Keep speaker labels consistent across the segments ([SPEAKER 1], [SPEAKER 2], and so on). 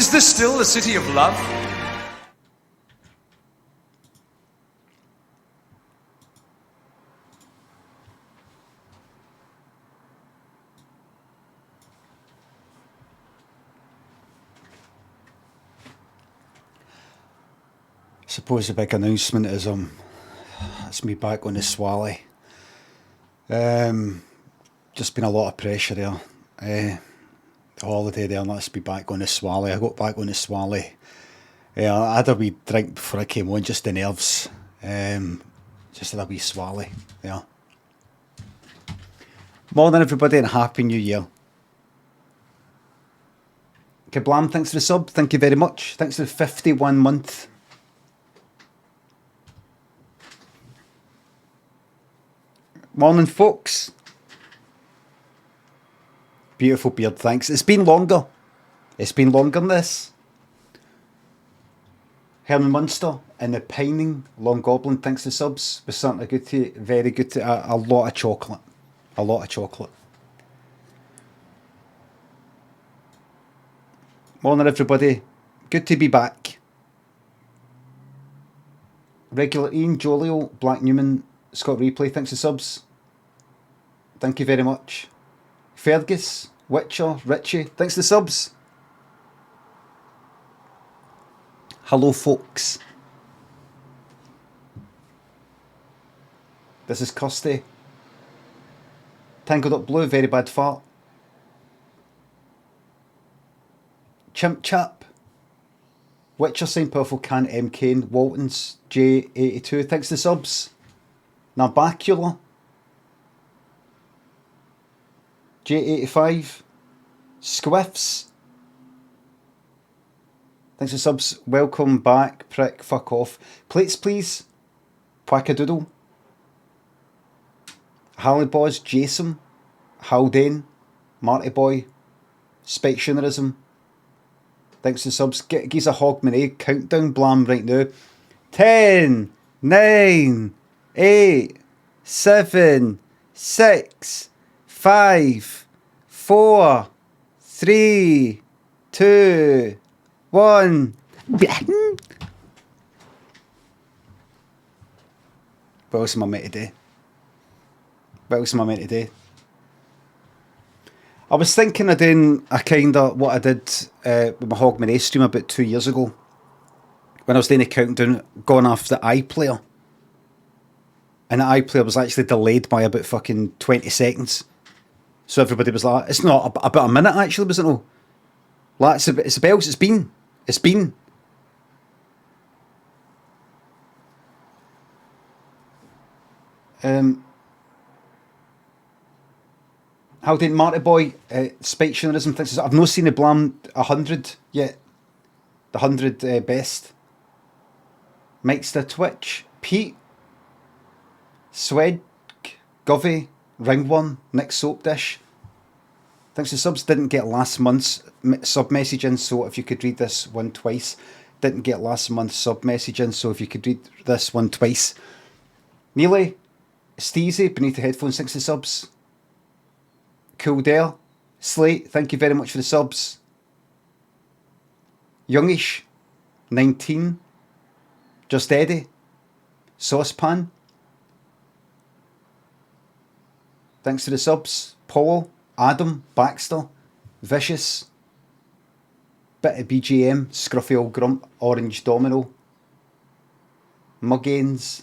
[SPEAKER 1] Is this still the city of love?
[SPEAKER 2] I suppose the big announcement is it's me back on the Swally. Just been a lot of pressure there. The holiday there, let's be back on the Swally. I got back on the Swally. I had a wee drink before I came on, just the nerves. Just had a wee Swally. Yeah. Morning everybody and Happy New Year. Kablam, thanks for the sub. Thank you very much. Thanks for the 51 month. Morning, folks. Beautiful beard, thanks. It's been longer. It's been longer than this. Herman Munster and the Pining Long Goblin, thanks to subs. Was certainly good to you. Very good to a lot of chocolate. A lot of chocolate. Morning, everybody. Good to be back. Regular Ian, Jolio, Black Newman, Scott Replay, thanks to subs. Thank you very much. Fergus, Witcher, Richie, thanks to subs. Hello, folks. This is Kirsty. Tangled Up Blue, very bad fart. Chimp Chap. Witcher, St. Powerful Can, M. Kane, Waltons, J82, thanks to subs. Narbacula. J85. Squiffs. Thanks for subs. Welcome back, prick, fuck off. Plates, please. Quackadoodle. Halliboz, Jason. Haldane. Marty Boy. Spectionerism. Thanks for subs. Gives a Hogmanay countdown blam right now. 10, 9, 8, 7, 6, 5, 4, 3, 2, 1. What else am I meant to do? What else am I meant to do? I was thinking of doing a kind of what I did with my Hogmanay stream about 2 years ago. When I was doing a countdown, going off the iPlayer. And the iPlayer was actually delayed by about fucking 20 seconds. So everybody was like, it's not about a minute actually, was it no? Like, it's a bells, it's been. It's been. How did Marty Boy, Spectionerism thinks, I've not seen the blam 100 yet. The 100 best. Mike's the Twitch. Pete. Swed. Govey. Ringworm. Nick Soap Dish. Thanks to subs. Didn't get last month's sub message in, so if you could read this one twice. Didn't get last month's sub message in, so if you could read this one twice. Neely. Steezy. Beneath the headphones. Thanks to subs. Cool Dale. Slate. Thank you very much for the subs. Youngish. 19. Just Eddie. Saucepan. Thanks to the subs. Paul, Adam, Baxter, Vicious, Bit of BGM, Scruffy Old Grump, Orange Domino, Muggains.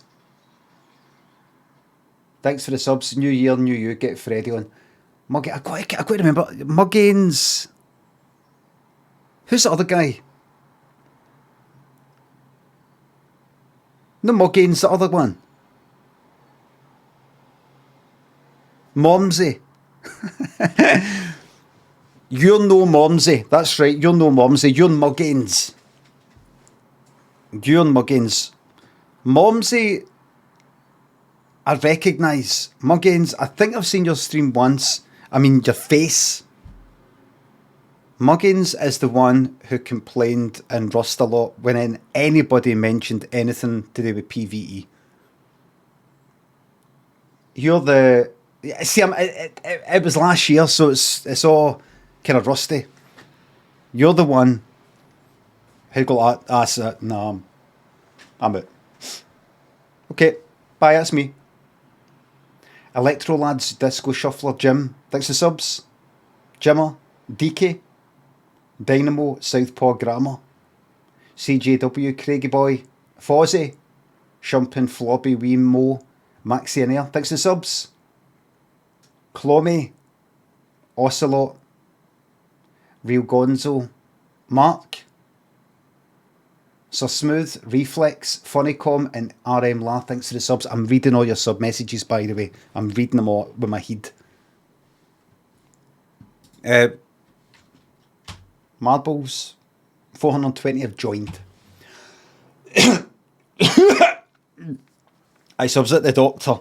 [SPEAKER 2] Thanks for the subs. New year, new you. Get Freddy on. Muggains. I got to remember. Muggains. Who's the other guy? No, Muggains, the other one. Momsey. You're no Momsey. That's right, you're no Momsey. You're Muggains. You're Muggains. Momsey, I recognise. Muggains, I think I've seen your stream once. I mean, your face. Muggins is the one who complained and Rust a lot when anybody mentioned anything to do with PvE. You're the... See, it was last year, so it's all kind of rusty. You're the one Who got that? That's it. No, I'm out. Okay, bye, that's me. Electro Lads, Disco Shuffler, Jim, thanks for subs. Jimmer, DK, Dynamo, Southpaw Grammar, CJW, Craigie Boy, Fozzie, Shumpin, Floppy, Wee Mo, Maxi and Air, thanks for subs. Clommy, Ocelot, Real Gonzo, Mark, Sir Smooth, Reflex, Funnycom, and RM La, thanks for the subs. I'm reading all your sub messages, by the way. I'm reading them all with my head. Marbles, 420 have joined. I subs at the doctor.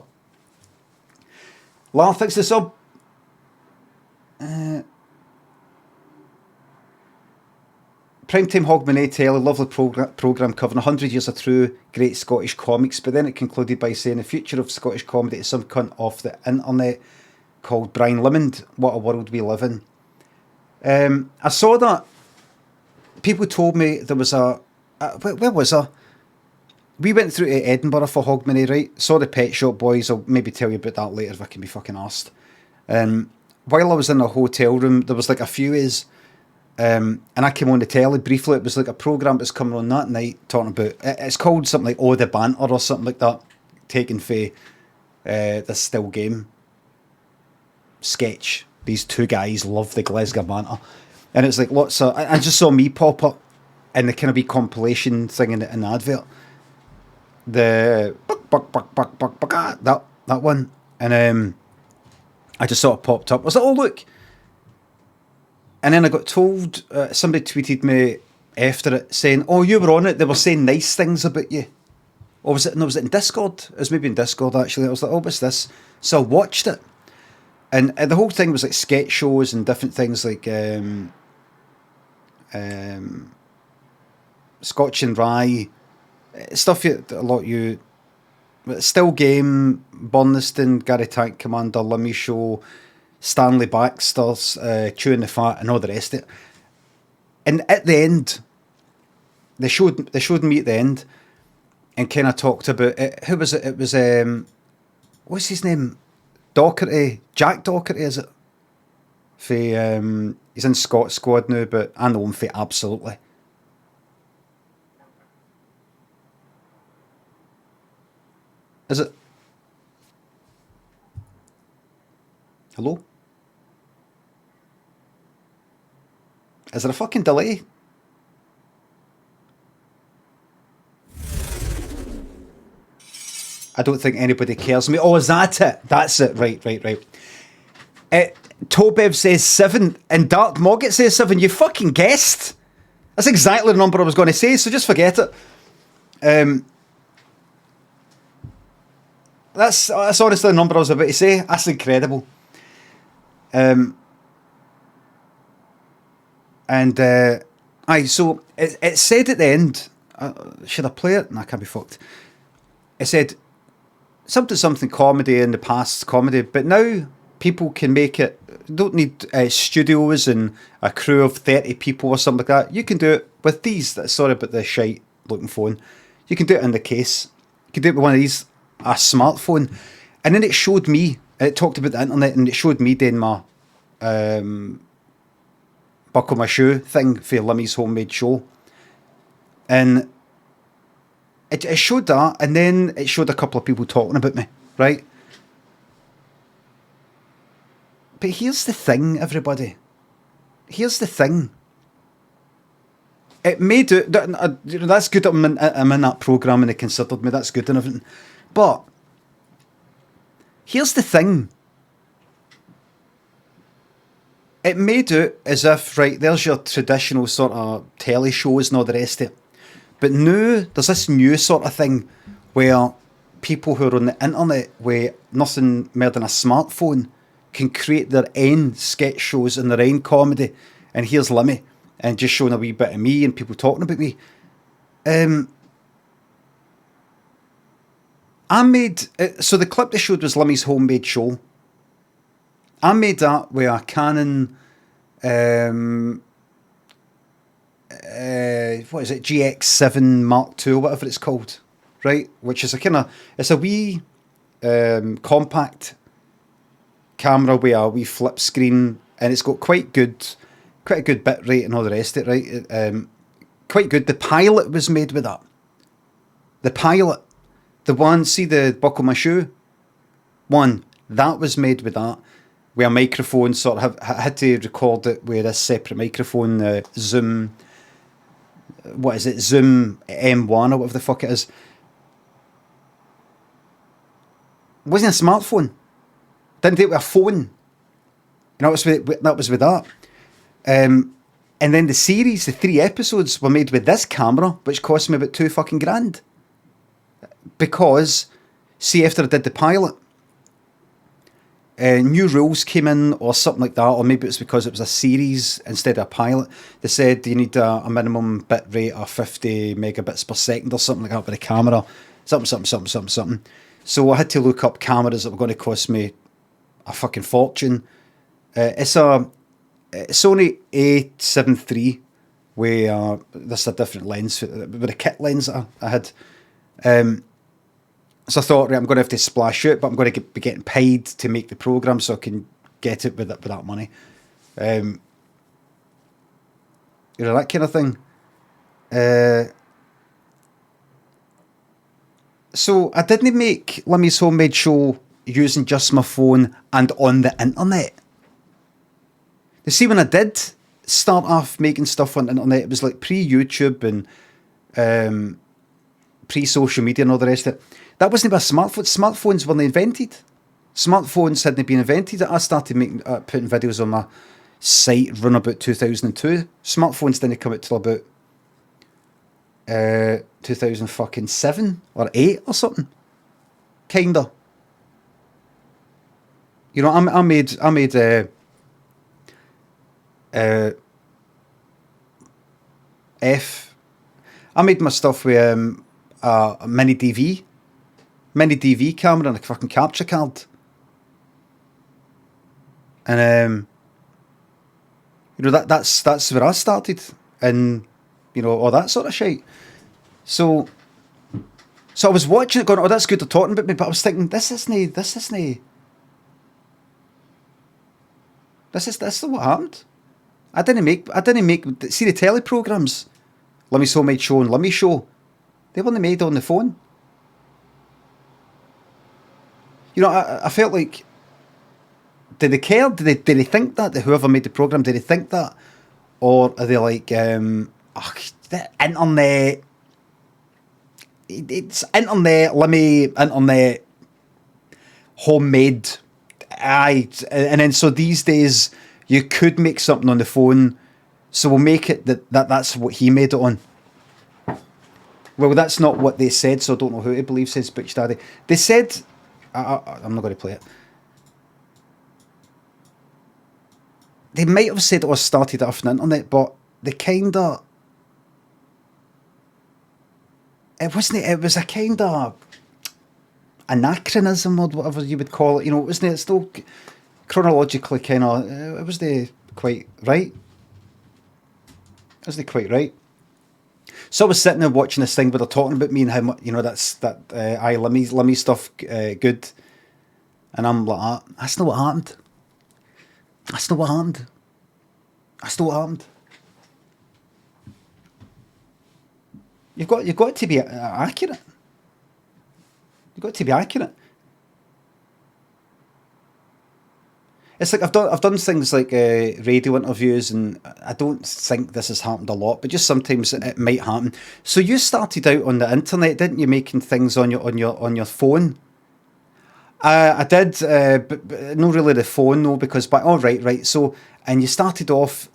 [SPEAKER 2] La, thanks for the sub. Primetime Hogmanay Telly, lovely programme covering 100 years of true great Scottish comics, but then it concluded by saying the future of Scottish comedy is some cunt off the internet called Brian Limond. What a world we live in. I saw that. People told me there was where was I? We went through to Edinburgh for Hogmanay, right? Saw the Pet Shop Boys. I'll maybe tell you about that later if I can be fucking arsed. While I was in a hotel room, there was like a few is. And I came on the telly briefly. It was like a programme that's coming on that night talking about, it's called something like Oh the Banter or something like that, taken for this still game sketch. These two guys love the Glasgow banter, and it's like lots of, I just saw me pop up in the kind of wee compilation thing in the advert, the that one, and I just sort of popped up. I was like, oh look. And then I got told, somebody tweeted me after it saying, oh, you were on it, they were saying nice things about you. Or was it, no, was it in Discord? It was maybe in Discord actually. I was like, oh, what's this? So I watched it. And the whole thing was like sketch shows and different things like Scotch and Rye, stuff a lot you, Still Game, Burniston, Gary Tank Commander, Limmy Show, Stanley Baxter's Chewing the Fat and all the rest of it. And at the end, they showed me at the end and kind of talked about it. Who was it? It was what's his name? Docherty, Jack Docherty, is it? He's in Scott Squad now, but I know him for absolutely. Is it? Hello? Is there a fucking delay? I don't think anybody cares me. Oh, is that it? That's it. Right. Tobev says 7 and Dark Mogget says 7. You fucking guessed. That's exactly the number I was going to say, so just forget it. That's honestly the number I was about to say. That's incredible. So it said at the end, should I play it? No, I can't be fucked. It said something comedy in the past comedy, but now people can make it. Don't need studios and a crew of 30 people or something like that. You can do it with these. Sorry about the shite looking phone. You can do it in the case. You can do it with one of these, a smartphone. And then it showed me. It talked about the internet, and it showed me doing my buckle my shoe thing for Limmy's homemade show. And it showed that, and then it showed a couple of people talking about me, right? But here's the thing, everybody. Here's the thing. It may do, that's good. I'm in that programme and they considered me. That's good and everything. But here's the thing. It may do as if, right, there's your traditional sort of telly shows and all the rest of it. But now there's this new sort of thing where people who are on the internet with nothing more than a smartphone can create their own sketch shows and their own comedy. And here's Limmy, and just showing a wee bit of me and people talking about me. I made, so the clip they showed was Limmy's homemade show. I made that with a Canon what is it, GX7 Mark II or whatever it's called, right? Which is a kind of, it's a wee compact camera with a wee flip screen, and it's got quite a good bit rate and all the rest of it, right? Quite good. The pilot was made with that. The pilot, the one, see the buckle my shoe one, that was made with that. With a microphone, sort of had to record it with a separate microphone, Zoom. What is it? Zoom M1 or whatever the fuck it is. It wasn't a smartphone. Didn't do it with a phone. You know, that was with that. And then the series, the 3 episodes, were made with this camera, which cost me about $2 fucking grand. Because, see, after I did the pilot, new rules came in or something like that, or maybe it's because it was a series instead of a pilot. They said you need a minimum bit rate of 50 megabits per second or something like that with the camera. Something. So I had to look up cameras that were going to cost me a fucking fortune. It's a Sony A7 III with this a different lens, with a kit lens that I had. So I thought, right, I'm going to have to splash it, but I'm going to be getting paid to make the program, so I can get it with that money. You know, that kind of thing. So I didn't make Limmy's Homemade Show using just my phone and on the internet. You see, when I did start off making stuff on the internet, it was like pre-YouTube and pre-social media and all the rest of it. That wasn't about smartphones. Smartphones weren't invented. Smartphones hadn't been invented. I started putting videos on my site run about 2002. Smartphones didn't come out till about 2007 or 8 or something. Kinda. You know, I made I made my stuff with a mini DV camera and a fucking capture card, and you know, that's where I started, and you know, all that sort of shit. So I was watching it, going, "Oh, that's good. They're talking about me," but I was thinking, this isn't what happened. I didn't make. See the telly programs, Limmy's Homemade Show and Limmy Show. They weren't made on the phone. You know, I felt like, did they care? Did they think that? Whoever made the program, did they think that, or are they like, the internet? It's internet, Limmy, internet, homemade. Aye, and then so these days you could make something on the phone, so we'll make it that's what he made it on. Well, that's not what they said, so I don't know who to believe, says Butch Daddy. They said, I'm not going to play it. They might have said it was started off the internet, but they kind of, it was a kind of anachronism or whatever you would call it. You know, wasn't it still chronologically kind of, it was the quite right. Isn't it quite right? So I was sitting there watching this thing where they're talking about me and how much, you know, Limmy stuff good, and I'm like, that's not what happened. That's not what happened. That's not what happened. You've got to be accurate. You've got to be accurate. It's like I've done things like radio interviews, and I don't think this has happened a lot, but just sometimes it might happen. So you started out on the internet, didn't you, making things on your phone? I did, but not really the phone, no, because right. So and you started off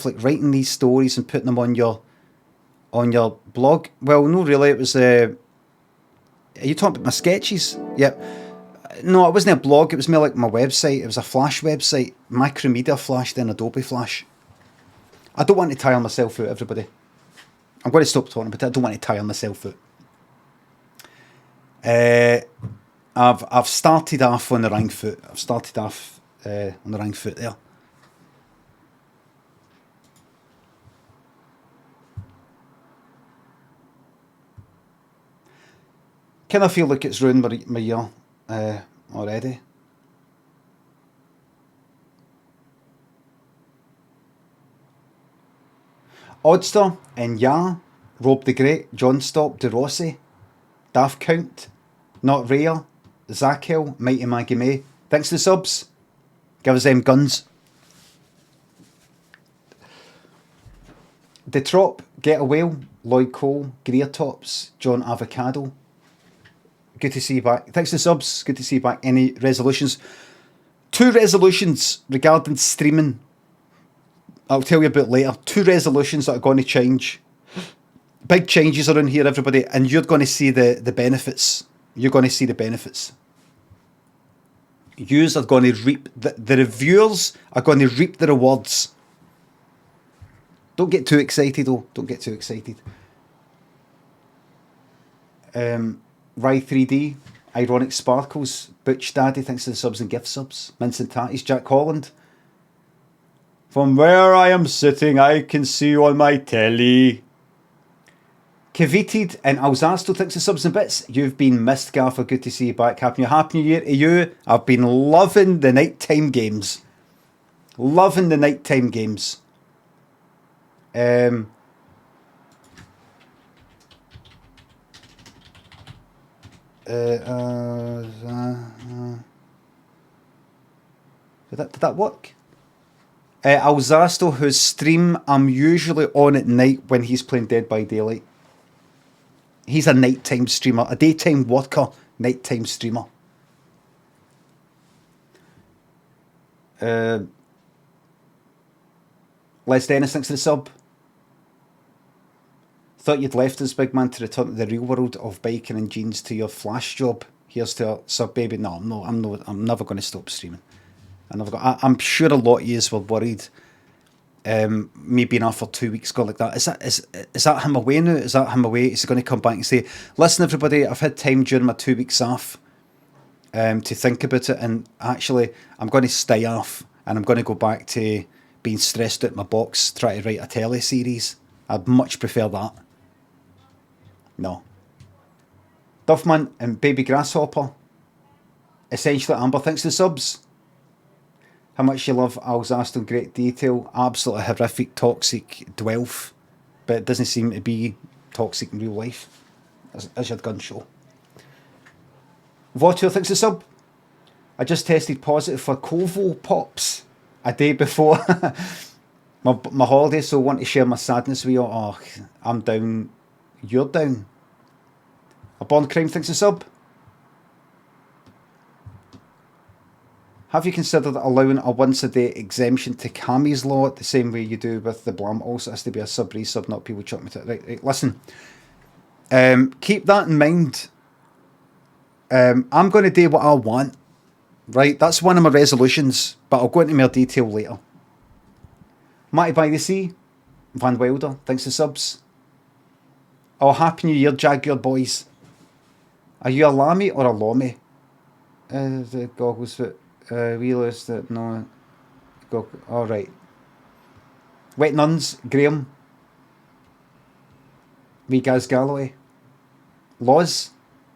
[SPEAKER 2] like writing these stories and putting them on your blog. Well, no, really, it was. Are you talking about my sketches? Yep. No, it wasn't a blog. It was more like my website. It was a Flash website, Macromedia Flash, then Adobe Flash. I don't want to tire myself out, everybody. I'm going to stop talking about it. I don't want to tire myself out. I've started off on the wrong foot. I've started off on the wrong foot there. Kind of feel like it's ruined my year already. Oddster and Ya, Rob the Great, John Stop, De Rossi, Daft Count, Not Rare, Zakel, Mighty Maggie May. Thanks for the subs. Give us them guns. Detrop, Get a Whale, Lloyd Cole, Greer Tops, John Avocado. Good to see you back. Thanks for the subs. Good to see you back. Any resolutions? 2 resolutions regarding streaming. I'll tell you about later. 2 resolutions that are going to change. Big changes are in here, everybody, and you're going to see the benefits. You're going to see the benefits. Yous are going to reap, the reviewers are going to reap the rewards. Don't get too excited, though. Don't get too excited. Rye 3D, Ironic Sparkles, Butch Daddy, thanks to the subs and gift subs. Mince and Tatties, Jack Holland. From where I am sitting, I can see you on my telly. Kavited and Alzasto, thanks to subs and bits. You've been missed, Gaffer. Good to see you back. Happy New Year to you. I've been loving the nighttime games. Loving the nighttime games. Did that work? Alzasto, whose stream I'm usually on at night when he's playing Dead by Daylight. He's a nighttime streamer, a daytime worker, nighttime streamer. Les Dennis, thanks to the sub. Thought you'd left us, big man, to return to the real world of biking and jeans to your flash job. Here's to a sub, baby. No, I'm never going to stop streaming. I'm sure a lot of yous were worried. Me being off for 2 weeks, go like that. Is that him away now? Is that him away? Is he going to come back and say, "Listen, everybody, I've had time during my 2 weeks off to think about it, and actually, I'm going to stay off, and I'm going to go back to being stressed out in my box, trying to write a telly series." I'd much prefer that. No. Duffman and Baby Grasshopper. Essentially, Amber, thanks to the subs. How much you love Alzasto in great detail. Absolutely horrific, toxic dwelf. But it doesn't seem to be toxic in real life. As your gun show. Votur, thanks to the sub. I just tested positive for Kovo Pops a day before my holiday, so I want to share my sadness with you. Oh, I'm down. You're down. A Born Crime, thanks to the sub. Have you considered allowing a once-a-day exemption to Cammie's law the same way you do with the Blam? Also has to be a sub, not people chuck me to it. Right, listen. Keep that in mind. I'm going to do what I want. Right, that's one of my resolutions, but I'll go into more detail later. Matty by the Sea, Van Wilder, thanks to subs. Oh, Happy New Year, Jaguar boys. Are you a lammy or a lommy? The goggles that... realised that no. All right. Wet Nuns, Graham. Wee Gaz Galloway. Loz,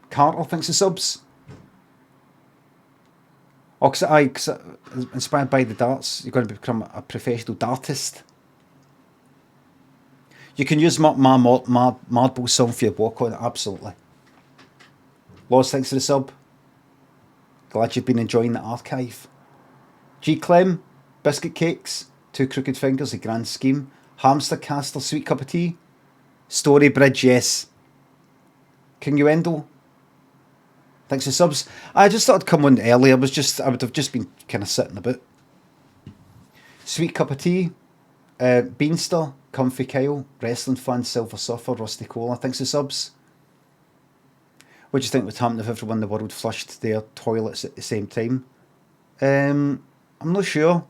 [SPEAKER 2] Carter, thanks to subs. Oh, cause inspired by the darts, you're going to become a professional dartist. You can use my marble song for your walk on, absolutely. Loz, thanks to the sub. Glad you've been enjoying the archive. G. Clem, Biscuit Cakes, Two Crooked Fingers, A Grand Scheme, Hamster Caster, Sweet Cup of Tea, Story Bridge, yes. Kinguendo, thanks for subs. I just thought I'd come on early. I would have just been kind of sitting about. Sweet Cup of Tea, Beanstar, Comfy Kyle, Wrestling Fan, Silver Surfer, Rusty Cola, thanks for subs. What do you think would happen if everyone in the world flushed their toilets at the same time? I'm not sure.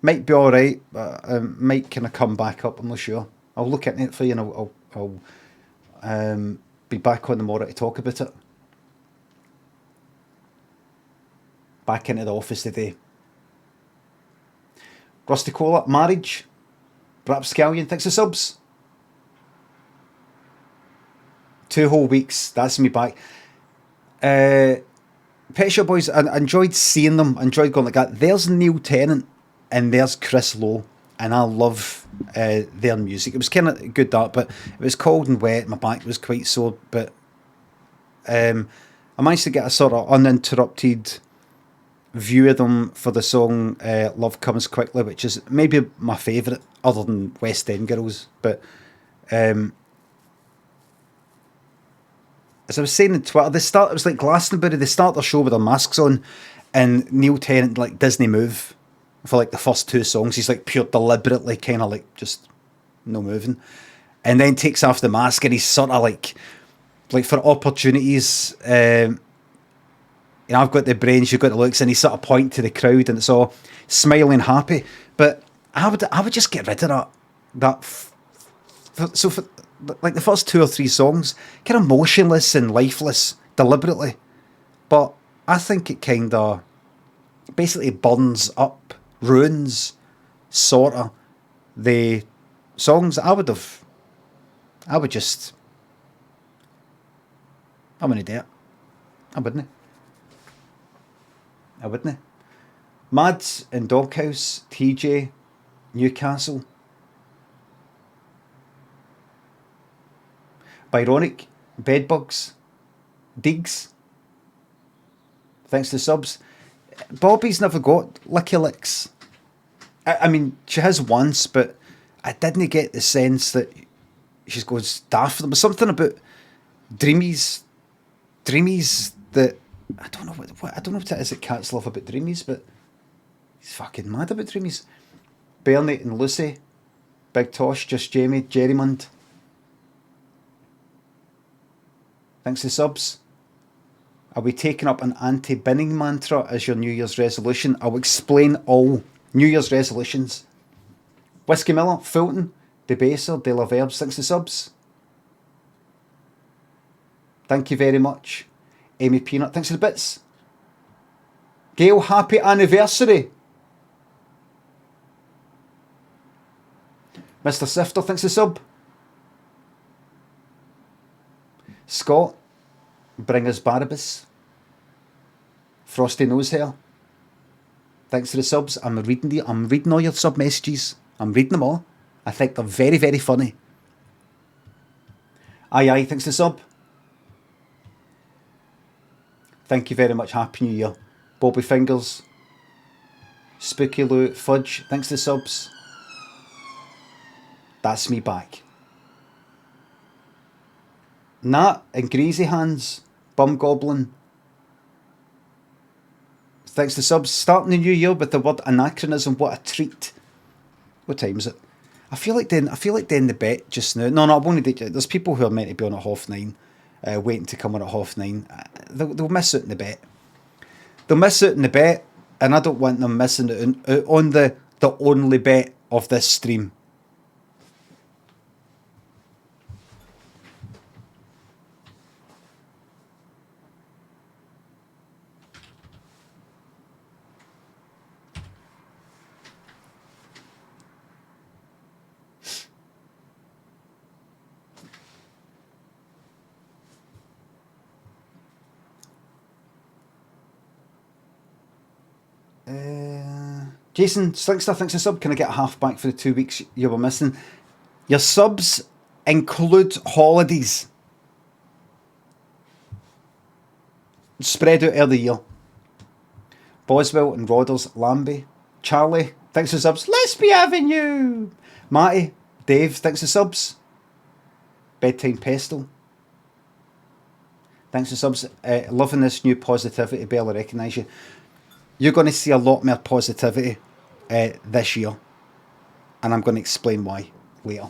[SPEAKER 2] Might be alright, but might kind of come back up, I'm not sure. I'll look at it for you and I'll be back on tomorrow to talk about it. Back into the office today. Rusty Cola, Marriage, Brap Scallion, thanks for subs. 2 whole weeks. That's me back. Pet Shop Boys, I enjoyed seeing them. I enjoyed going like that. There's Neil Tennant and there's Chris Lowe, and I love their music. It was kind of good that, but it was cold and wet. My back was quite sore, but I managed to get a sort of uninterrupted view of them for the song Love Comes Quickly, which is maybe my favourite other than West End Girls. But as I was saying on Twitter, it was like Glastonbury, they start their show with their masks on, and Neil Tennant, like Disney move, for like the first 2 songs, he's like pure deliberately kind of like just no moving. And then takes off the mask and he's sort of like for opportunities, I've got the brains, you've got the looks, and he sort of point to the crowd and it's all smiling happy. But I would just get rid of that. So for like the first 2 or 3 songs, kind of motionless and lifeless, deliberately. But I think it kind of basically burns up, ruins, sort of, the songs. I wouldn't do it. I wouldn't. Mads and Doghouse, TJ, Newcastle. Byronic, Bedbugs, Diggs. Thanks to subs. Bobby's never got Licky Licks. I mean, she has once, but I didn't get the sense that she's going daft for them. But something about Dreamies that I don't know what it is that cats love about Dreamies, but he's fucking mad about Dreamies. Bernie and Lucy, Big Tosh, Just Jamie, Jerrymund. Thanks to subs. Are we taking up an anti-binning mantra as your New Year's resolution? I'll explain all New Year's resolutions. Whiskey Miller, Fulton, Debaser, De La Verbs, thanks to subs. Thank you very much. Amy Peanut, thanks for the bits. Gail, happy anniversary. Mr. Sifter, thanks for the sub. Scott, bring us Barabbas. Frosty Nosehair, thanks for the subs. I'm reading all your sub messages. I'm reading them all. I think they're very, very funny. Aye, thanks for the sub. Thank you very much. Happy New Year. Bobby Fingers, Spooky Lou, Fudge, thanks for the subs. That's me back. Nat and Greasy Hands, Bum Goblin, thanks to subs. Starting the new year with the word anachronism. What a treat. What time is it? I feel like doing the bet just now. No, I won't do it. There's people who are meant to be on at 9:30, waiting to come on at 9:30. They'll miss out in the bet. They'll miss out in the bet, and I don't want them missing out on the only bet of this stream. Jason Slinkster, thanks for sub. Can I get a half back for the 2 weeks you were missing? Your subs include holidays. Spread out of the year. Boswell and Rodders, Lambie. Charlie, thanks for subs. Lesbie Avenue. Matty, Dave, thanks for subs. Bedtime Pestle. Thanks for subs. Loving this new positivity, Bella, recognise you. You're going to see a lot more positivity this year, and I'm going to explain why later.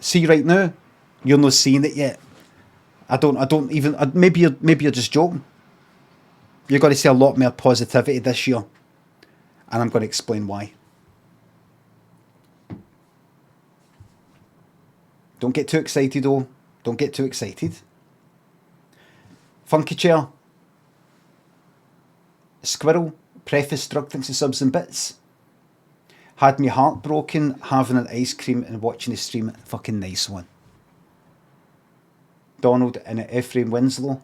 [SPEAKER 2] See, right now, you're not seeing it yet. I don't even. Maybe you're just joking. You're going to see a lot more positivity this year, and I'm going to explain why. Don't get too excited, though. Don't get too excited. Funky Chair. Squirrel, preface drug thinks of subs and bits. Had me heartbroken having an ice cream and watching the stream. Fucking nice one. Donald and Ephraim Winslow.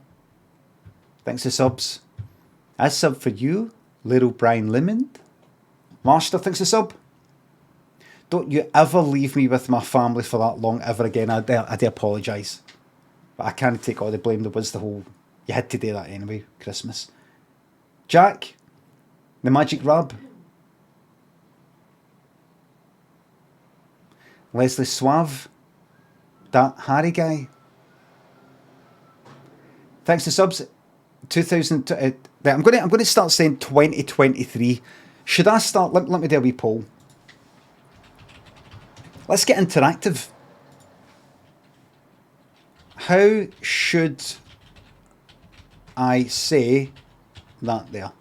[SPEAKER 2] Thanks for subs. As sub for you, little Brian Limond. Master, thanks for sub. Don't you ever leave me with my family for that long ever again. I do apologise. But I can't take all the blame. There was the whole, you had to do that anyway, Christmas. Jack, the Magic Rab. Leslie Suave, that Harry guy. Thanks to subs. 2000. I'm going to start saying 2023. Should I start? Let me do a wee poll. Let's get interactive. How should I say that there?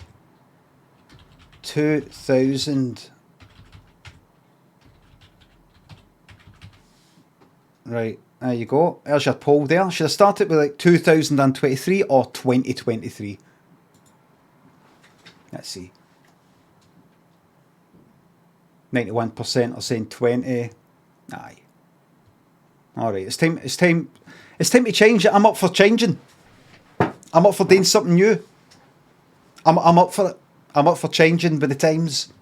[SPEAKER 2] 2000. Right, there you go. There's your poll there. Should I start it with like 2023 or 2023? Let's see. 91% are saying 20. Aye. Alright, it's time to change it. I'm up for changing. I'm up for doing something new. I'm up for it. I'm up for changing with the times.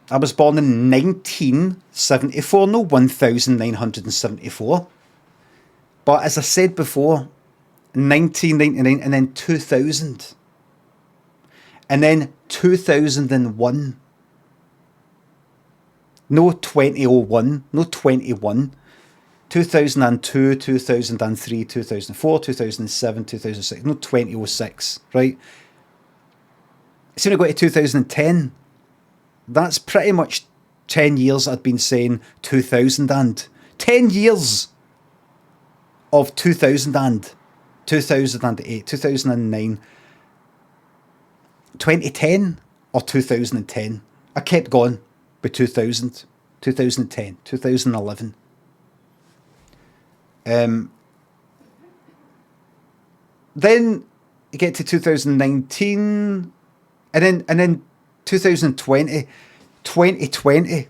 [SPEAKER 2] I was born in 1974, no 1974. But as I said before, 1999 and then 2000. And then 2001. No 2001, no 21. 2002, 2003, 2004, 2007, 2006. No 2006, right? As soon as I go to 2010, that's pretty much 10 years I'd been saying 2000 and. 10 years of 2000 and. 2008, 2009, 2010 or 2010. I kept going with 2000, 2010, 2011. Then you get to 2019 and then 2020, 2020.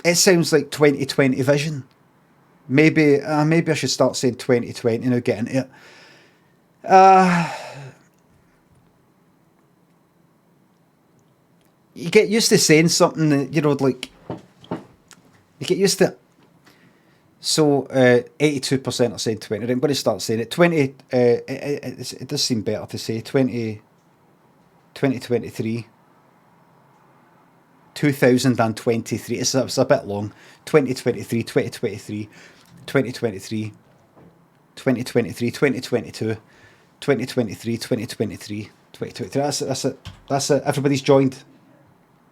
[SPEAKER 2] It sounds like 2020 vision. Maybe I should start saying 2020 now, get into it. You get used to saying something that, you know, like, you get used to it. So, 82% are saying 20. I'm going to start saying it. 20, it does seem better to say 2023. 2023. It's a bit long. 2023, 2023, 2023, 2023, 2022, 2023, 2023, 2023. That's it. Everybody's joined.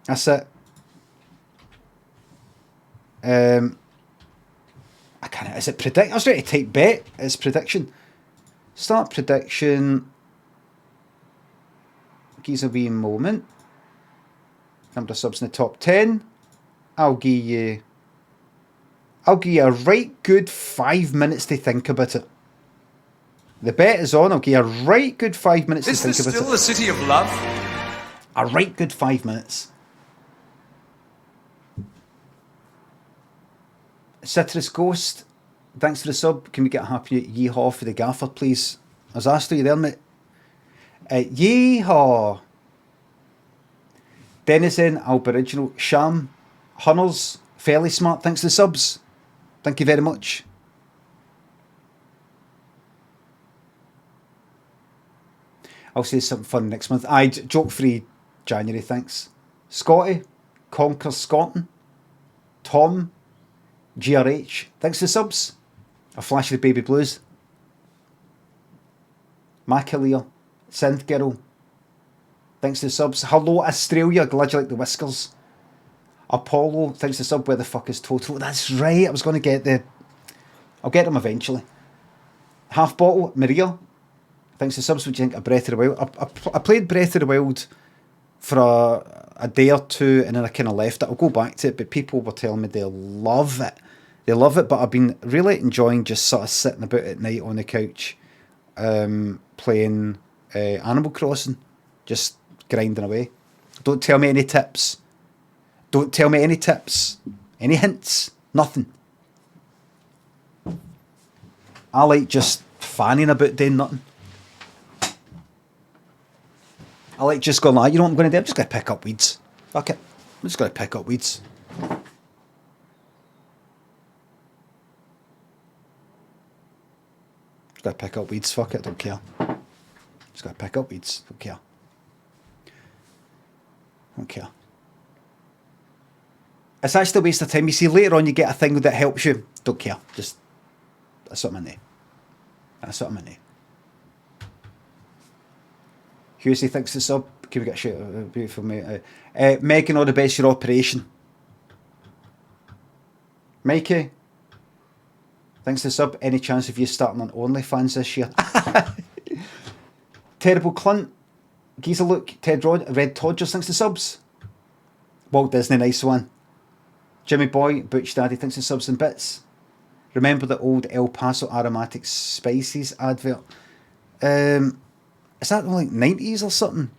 [SPEAKER 2] That's it. I can't. Is it predict? I was ready to type bet. It's prediction. Start prediction. Give us a wee moment. Number of subs in the top 10. I'll give you a right good 5 minutes to think about it. The bet is on. I'll give you a right good 5 minutes to think about it.
[SPEAKER 1] Is this still the city of love?
[SPEAKER 2] A right good 5 minutes. Citrus Ghost, thanks for the sub. Can we get a happy yeehaw for the gaffer, please? I was asked, are you there, mate? Yeehaw. Denizen, Aboriginal, Sham, Hunners, fairly smart, thanks for the subs. Thank you very much. I'll say something fun next month. Joke-free January, thanks. Scotty, Conquer Scotland, Tom, GRH, thanks for the subs. A flash of the baby blues. Macalia, Synth Girl, thanks for the subs. Hello Australia, glad you like the whiskers. Apollo, thanks for the sub. Where the fuck is Total? That's right, I was going to get I'll get them eventually. Half Bottle, Maria, thanks for the subs. What do you think of Breath of the Wild? I played Breath of the Wild for a day or two and then I kind of left it. I'll go back to it, but people were telling me they love it. They love it, but I've been really enjoying just sort of sitting about at night on the couch, playing Animal Crossing, just grinding away. Don't tell me any tips. Don't tell me any tips. Any hints. Nothing. I like just fanning about doing nothing. I like just going like, you know what I'm going to do? I'm just going to pick up weeds. Fuck it. I'm just going to pick up weeds. Just going to pick up weeds. Fuck it. Don't care. Just going to pick up weeds. Don't care. Don't care. It's actually a waste of time. You see, later on you get a thing that helps you. Don't care. Just, that's something in there. That's something in there. Husey thinks the sub. Can we get shit? Beautiful mate. Megan, all the best for your operation. Mikey, thanks the sub. Any chance of you starting on OnlyFans this year? Terrible Clint. Geezer Look. Ted Rod. Red Todgers thanks the subs. Walt Disney, nice one. Jimmy Boy. Butch Daddy thanks the subs and bits. Remember the old El Paso Aromatic Spices advert? Is that like 90s or something?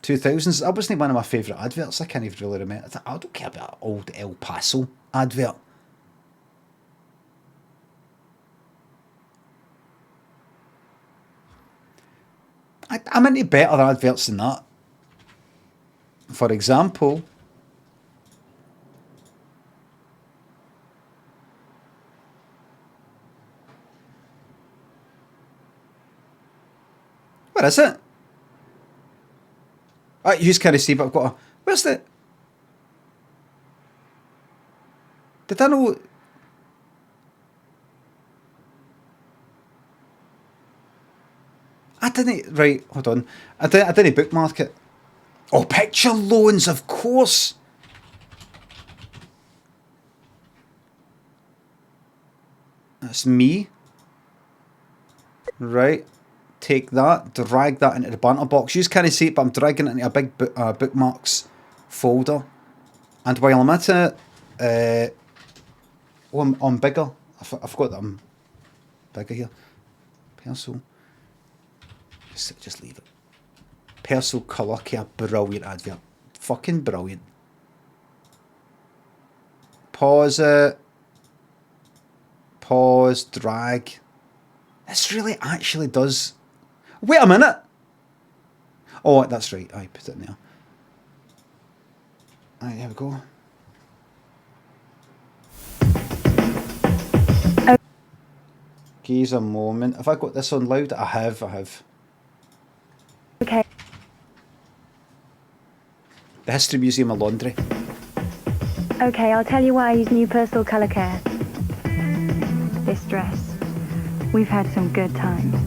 [SPEAKER 2] 2000s? That wasn't one of my favourite adverts. I can't even really remember. I don't care about an old El Paso advert. I'm into better adverts than that. For example, where is it? You just can't see, but I've got a... Where's the... Did I know... I didn't... Right, hold on. I didn't bookmark it. Oh, picture loans, of course. That's me. Right. Take that, drag that into the banter box. You just can't see it, but I'm dragging it into a big bookmarks folder. And while I'm at it, I'm bigger. I forgot that I'm bigger here. Persil. Just leave it. Persil Colour Care, brilliant advert. Fucking brilliant. Pause it. Pause, drag. This really actually does... Wait a minute! Oh, that's right. I put it in there. Alright, there we go. Geez, a moment. Have I got this on loud? I have.
[SPEAKER 1] Okay.
[SPEAKER 2] The History Museum of Laundry.
[SPEAKER 1] Okay, I'll tell you why I use new personal colour care. This dress. We've had some good times.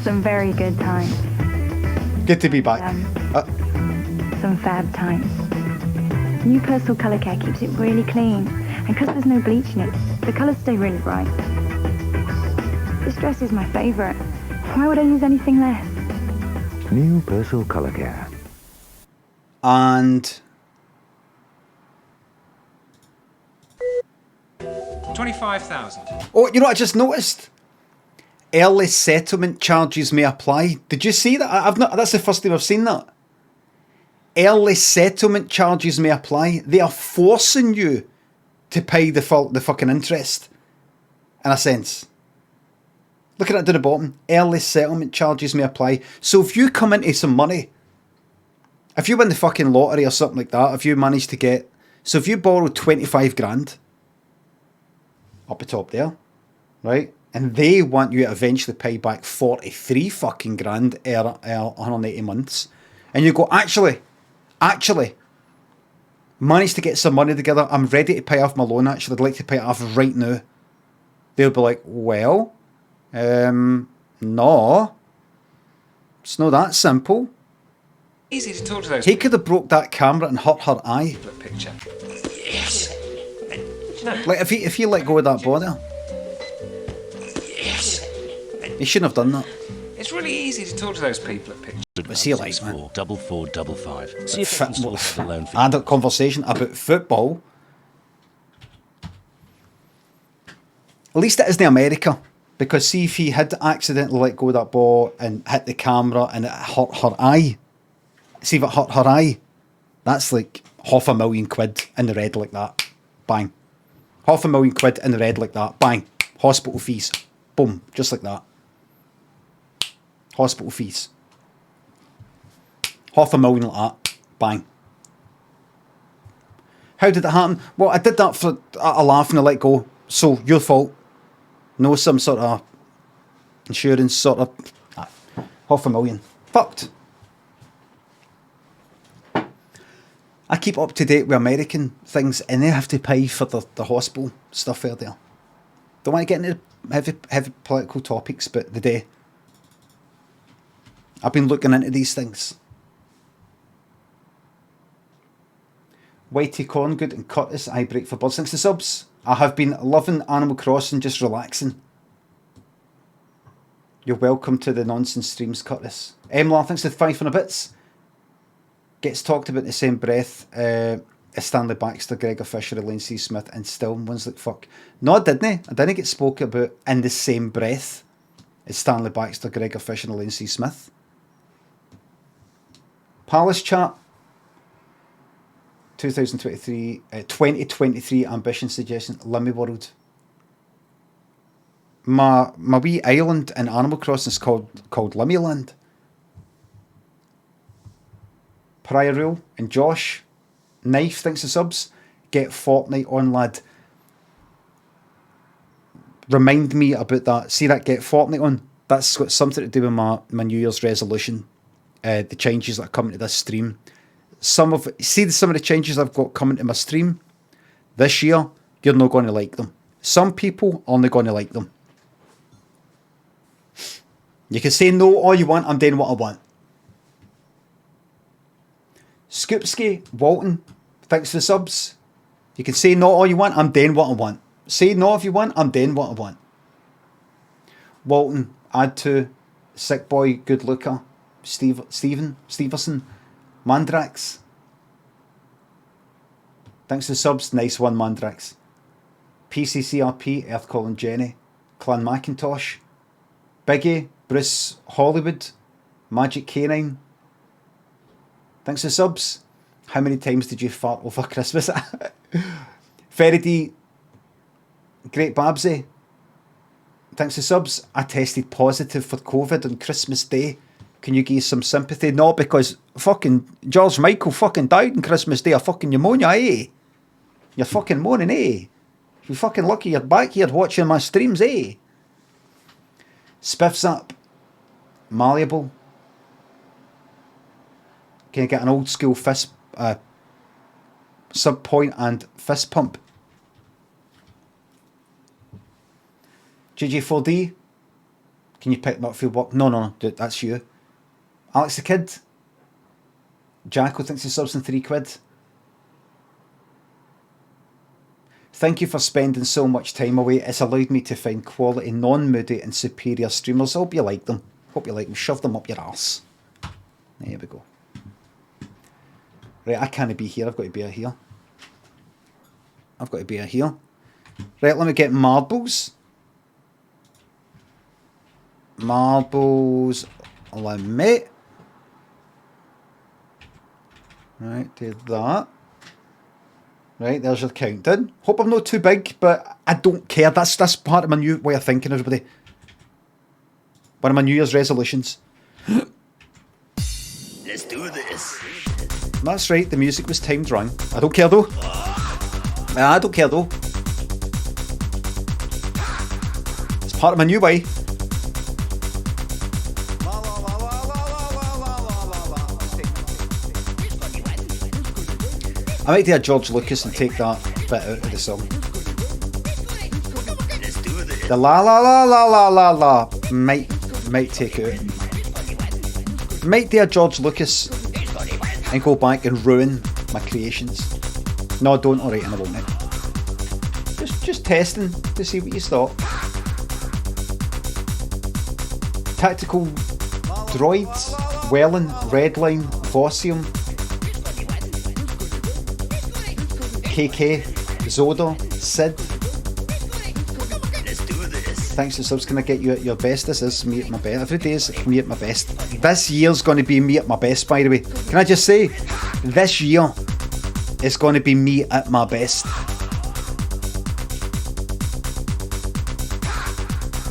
[SPEAKER 1] Some very good times.
[SPEAKER 2] Good to be back.
[SPEAKER 1] Some fab times. New personal colour care keeps it really clean. And because there's no bleach in it, the colours stay really bright. This dress is my favourite. Why would I use anything less?
[SPEAKER 3] New personal colour care.
[SPEAKER 2] And...
[SPEAKER 4] 25,000.
[SPEAKER 2] Oh, you know what I just noticed? Early settlement charges may apply. Did you see that? I've not. That's the first time I've seen that. Early settlement charges may apply. They are forcing you to pay the fucking interest. In a sense. Look at it down the bottom. Early settlement charges may apply. So if you come into some money, if you win the fucking lottery or something like that, if you manage to get... So if you borrow 25 grand, up the top there, right? And they want you to eventually pay back 43 fucking grand 180 months. And you go, actually, managed to get some money together. I'm ready to pay off my loan, actually. I'd like to pay it off right now. They'll be like, well, no. It's not that simple.
[SPEAKER 4] Easy to talk to those.
[SPEAKER 2] He could have broke that camera and hurt her eye.
[SPEAKER 4] Picture. Yes.
[SPEAKER 2] Like, if he let go of that body.
[SPEAKER 4] Yes.
[SPEAKER 2] He shouldn't have done that.
[SPEAKER 4] It's really easy to talk to those people at picture.
[SPEAKER 2] What's he like, man?
[SPEAKER 3] 4455. See if they can sort the loan for you.
[SPEAKER 2] And a conversation about football. At least it isn't America. Because see if he had accidentally let go of that ball and hit the camera and it hurt her eye. See if it hurt her eye. That's like £500,000 in the red like that. Bang. £500,000 in the red like that. Bang. Hospital fees. Boom. Just like that. Hospital fees. $500,000 like that. Bang. How did it happen? Well, I did that for a laugh and I let go. So, your fault. No some sort of insurance sort of... $500,000. Fucked. I keep up to date with American things and they have to pay for the hospital stuff out there. Don't want to get into heavy political topics, but the day. I've been looking into these things. Whitey Corngood and Curtis, I break for birds. Thanks to subs. I have been loving Animal Crossing, just relaxing. You're welcome to the nonsense streams, Curtis. Emla, thanks to 500 bits. Gets talked about in the same breath as Stanley Baxter, Gregor Fisher, Elaine C. Smith, and still one's like fuck. No, I didn't. I didn't get spoken about in the same breath as Stanley Baxter, Gregor Fisher, and Elaine C. Smith. Palace chat. 2023 ambition suggestion. Limmy World. My wee island in Animal Crossing is called Limmy Land. Prior Rule and Josh Knife, thanks to subs. Get Fortnite on, lad. Remind me about that. See that Get Fortnite on? That's got something to do with my New Year's resolution. The changes that are coming to this stream. Some of the changes I've got coming to my stream this year, you're not going to like them. Some people are only going to like them. You can say no all you want, I'm doing what I want. Scoopski, Walton, thanks for the subs. You can say no all you want, I'm doing what I want. Say no if you want, I'm doing what I want. Walton, add to, Sick Boy, Good Looker, Stevenson, Mandrax. Thanks for the subs, nice one Mandrax. PCCRP, Earthcall and Jenny, Clan Macintosh, Biggie, Bruce Hollywood, Magic Canine. Thanks for the subs. How many times did you fart over Christmas? Feridy, Great Babsy. Thanks for the subs. I tested positive for COVID on Christmas Day. Can you give some sympathy? No, because fucking George Michael fucking died on Christmas Day of fucking pneumonia, eh? You're fucking moaning, eh? You're fucking lucky you're back here watching my streams, eh? Spiffs up. Malleable. Can you get an old school fist, sub point and fist pump? GG4D. Can you pick them up for your work? No, that's you. Alex the Kid. Jacko thinks he subs in £3. Thank you for spending so much time away. It's allowed me to find quality, non-moody and superior streamers. I hope you like them. Shove them up your arse. There we go. Right, I can't be here. I've got to be here. Right, let me get marbles. Marbles limit. Right, do that. Right, there's your countdown. Hope I'm not too big, but I don't care. That's part of my new way of thinking, everybody. One of my New Year's resolutions.
[SPEAKER 5] Let's do this.
[SPEAKER 2] That's right, the music was timed wrong. I don't care though. It's part of my new way. I might do a George Lucas and take that bit out of the song. The la la la la la la la might take it out. Might do a George Lucas and go back and ruin my creations. No, don't. Alright, and I won't. Just testing to see what you thought. Tactical droids, Welland, Redline, Vossium, KK, Zoda, Sid. Thanks to subs. Can I get you at your best? This is me at my best. Every day is me at my best. This year's going to be me at my best, by the way. Can I just say, this year is going to be me at my best.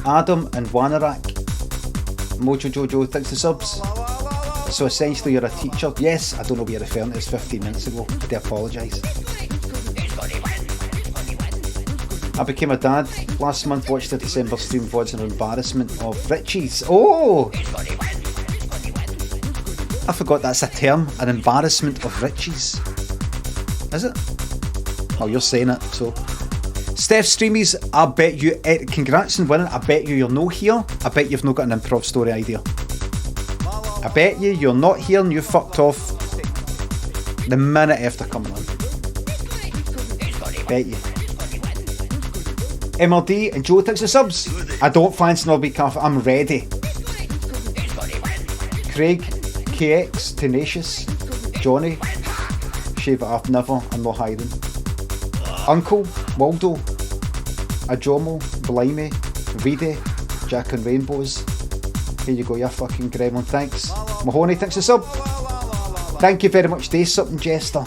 [SPEAKER 2] Adam and Wanarak. Mojo Jojo, thanks for subs. So essentially you're a teacher. Yes, I don't know what you're referring to, it's 15 minutes ago. I do apologise. I became a dad last month, watched the December stream VODs and embarrassment of Richie's. Oh! I forgot that's a term, an embarrassment of Richie's. Is it? Oh, you're saying it, so. Steph Streamies, I bet you, congrats on winning, I bet you're not here. I bet you've not got an improv story idea. I bet you're not here and you fucked off the minute after coming on. Bet you. MLD and Joe, thanks for subs. I don't fancy Nobby Calf, I'm ready. Craig, KX, Tenacious, Johnny, Shave It Off, Never, I'm not hiding. Uncle, Waldo, Ajomo, Blimey, Reedy, Jack and Rainbows. Here you go, you fucking gremlin, thanks. Mahoney, thanks for sub. Thank you very much, Day Something Jester.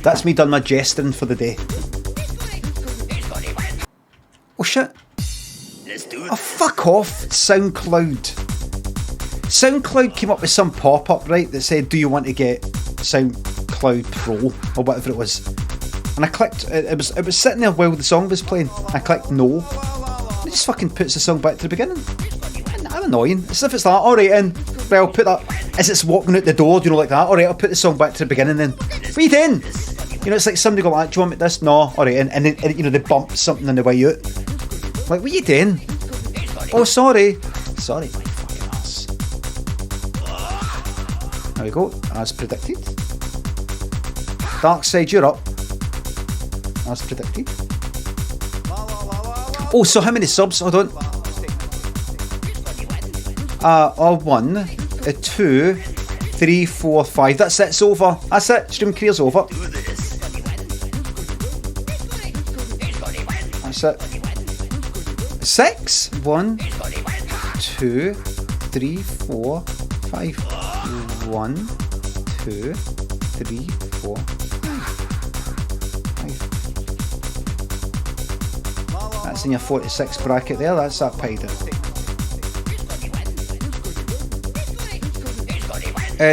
[SPEAKER 2] That's me done my jesting for the day. Oh shit. Oh fuck off, SoundCloud. SoundCloud came up with some pop-up, right, that said, do you want to get SoundCloud Pro, or whatever it was. And I clicked, it was sitting there while the song was playing. I clicked no. It just fucking puts the song back to the beginning. I'm annoying. It's as if it's like, alright, and well, I'll put that, as it's walking out the door, you know, like that, alright, I'll put the song back to the beginning then. What are you doing? You know, it's like somebody go like, do you want me this? No, alright, and then, you know, they bump something on the way out. Like, what are you doing? Oh, sorry. Sorry, my fucking ass. There we go, as predicted. Dark Side, you're up. As predicted. Oh, so how many subs? Hold on. 1, 2, 3, 4, 5. That's it, it's over. That's it, stream career's over. That's it. 6? 1, 2, 3, 4, 5. 1, 2, 3, 4, 5. That's in your 46 bracket there, that's that paid it.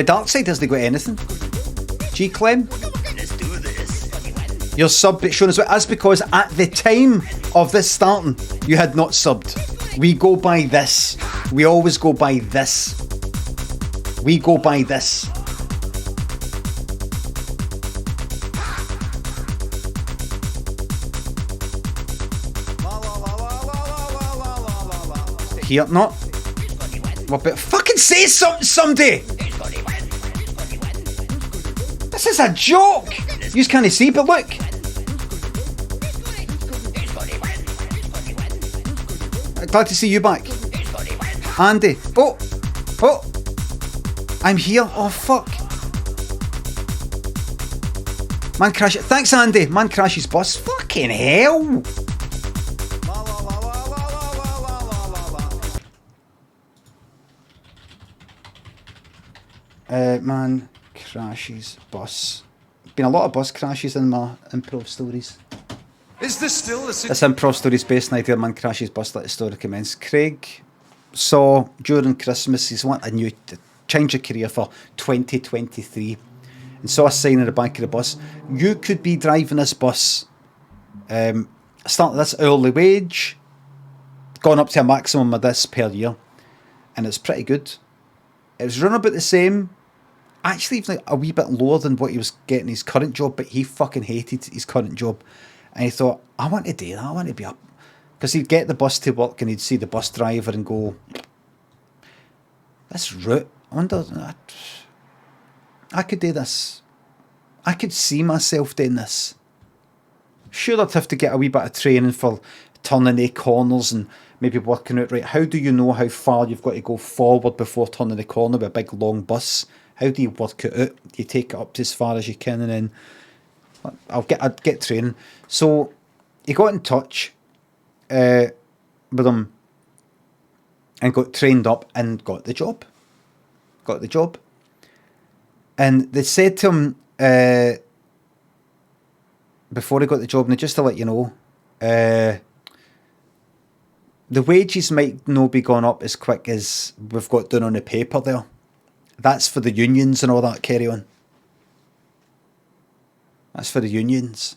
[SPEAKER 2] Darkside hasn't got anything. G-Clem? Your sub bit shown as well. That's because at the time of this starting, you had not subbed. We go by this. We always go by this. We go by this. Here, not. Well, but fucking say something, somebody! This is a joke! You can't see, but look! Glad to see you back. Andy. Oh! Oh! I'm here. Oh, fuck. Man crash. Thanks, Andy. Man crashes bus. Fucking hell! Man crashes bus. Been a lot of bus crashes in my improv stories.
[SPEAKER 5] Is this still a
[SPEAKER 2] This improv story is based on the idea man crashes bus, let the story commence. Craig saw during Christmas he's wanted a new change of career for 2023 and saw a sign in the back of the bus. You could be driving this bus. Started this hourly wage, gone up to a maximum of this per year, and it's pretty good. It was running about the same. Actually, even like a wee bit lower than what he was getting his current job, but he fucking hated his current job. And he thought, I want to do that, I want to be up. Because he'd get the bus to work and he'd see the bus driver and go, this route, I wonder, I could do this. I could see myself doing this. Sure, I'd have to get a wee bit of training for turning the corners and maybe working out, right, how do you know how far you've got to go forward before turning the corner with a big long bus? How do you work it out? You take it up to as far as you can and then I'd get training. So he got in touch with him and got trained up and got the job. And they said to him before he got the job, and just to let you know, the wages might not be gone up as quick as we've got down on the paper there. That's for the unions and all that carry on. That's for the unions.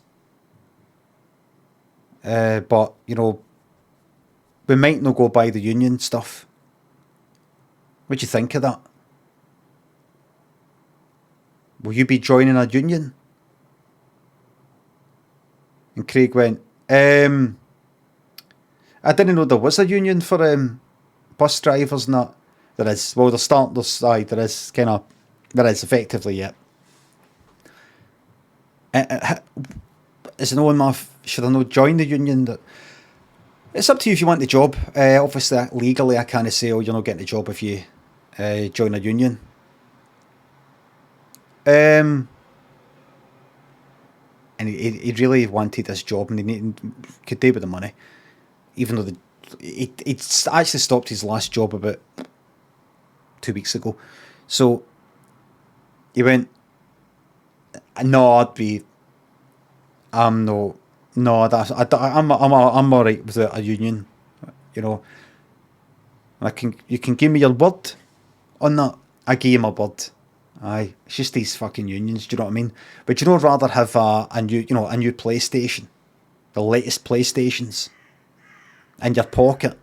[SPEAKER 2] But, you know, we might not go by the union stuff. What do you think of that? Will you be joining a union? And Craig went, I didn't know there was a union for bus drivers and that. There is. Well, they're starting their side. There is effectively, yeah. Is it no enough? Should I not join the union? That it's up to you if you want the job. Obviously, legally, I can't say, oh, you're not getting the job if you join a union. And he really wanted this job, and he could do with the money, even though he'd actually stopped his last job about 2 weeks ago. So he went, no, I'm all right with a union, you know. You can give me your word on that. I gave him a word. Aye, it's just these fucking unions. Do you know what I mean? But you know, I'd rather have a new PlayStation, the latest PlayStations, in your pocket,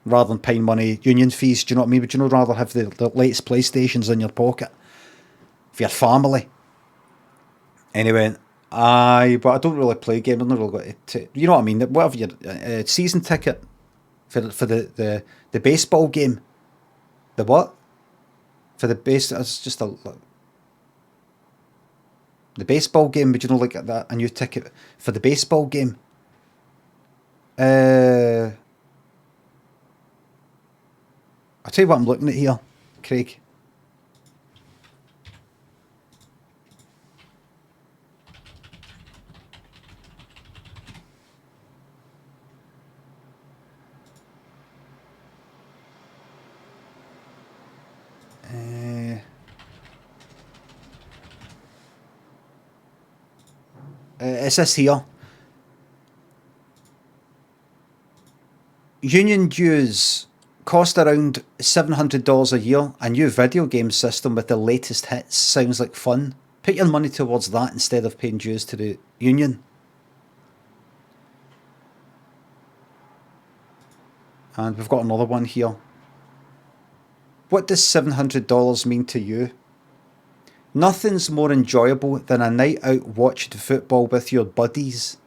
[SPEAKER 2] rather than paying money union fees. Do you know what I mean? But you know, I'd rather have the latest PlayStations in your pocket for your family. Anyway, but I don't really play games. I've never really got it. You know what I mean? Whatever your season ticket for the baseball game. The what? For the base, it's just the baseball game. But you know, like that, a new ticket for the baseball game. I'll tell you what I'm looking at here, Craig. It's this here. Union dues cost around $700 a year. A new video game system with the latest hits sounds like fun. Put your money towards that instead of paying dues to the union. And we've got another one here. What does $700 mean to you? Nothing's more enjoyable than a night out watching football with your buddies.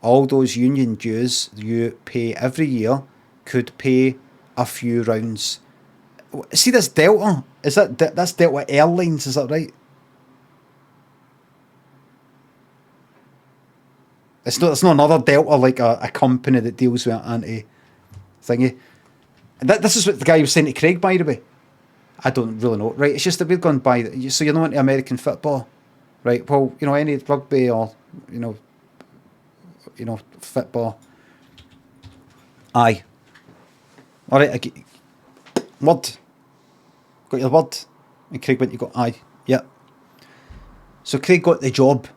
[SPEAKER 2] All those union dues you pay every year could pay a few rounds. See this Delta? That's Delta Airlines? Is that right? It's not another Delta like a company that deals with anti-thingy. And this is what the guy was saying to Craig, by the way. I don't really know. Right, it's just that we've gone by... So you're not into American football? Right, well, you know, any rugby or, you know, football. Aye. All right, word. Got your word? And Craig went, you got aye. Yep. So Craig got the job.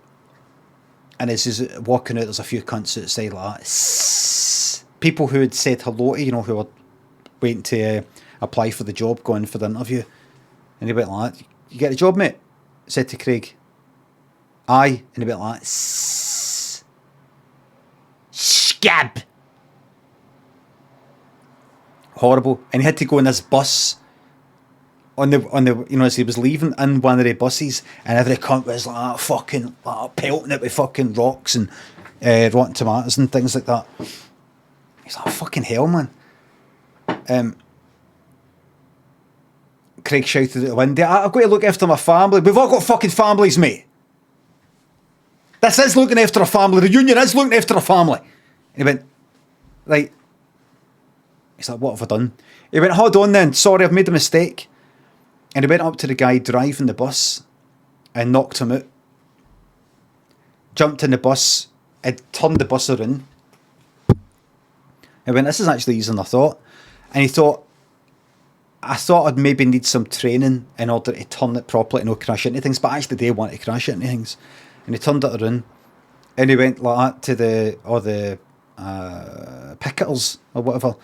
[SPEAKER 2] And as he's walking out, there's a few cunts outside like that. People who had said hello to, you know, who were waiting to apply for the job, going for the interview. And he went like that. You get the job, mate? Said to Craig. Aye. And he went like that. Scab. Horrible. And he had to go in this bus on the you know, as he was leaving in one of the buses, and every cunt was like fucking pelting it with fucking rocks and rotten tomatoes and things like that. He's like, fucking hell, man. Craig shouted at the window, I've got to look after my family. We've all got fucking families, mate. This is looking after a family. The union is looking after a family. And he went, right. He's like, what have I done? He went, hold on then. Sorry, I've made a mistake. And he went up to the guy driving the bus and knocked him out. Jumped in the bus and turned the bus around. He went, this is actually easier than I thought. And he thought, I thought I'd maybe need some training in order to turn it properly and not crash into things, but actually they want to crash into things. And he turned it around and he went like that to the picketers or whatever.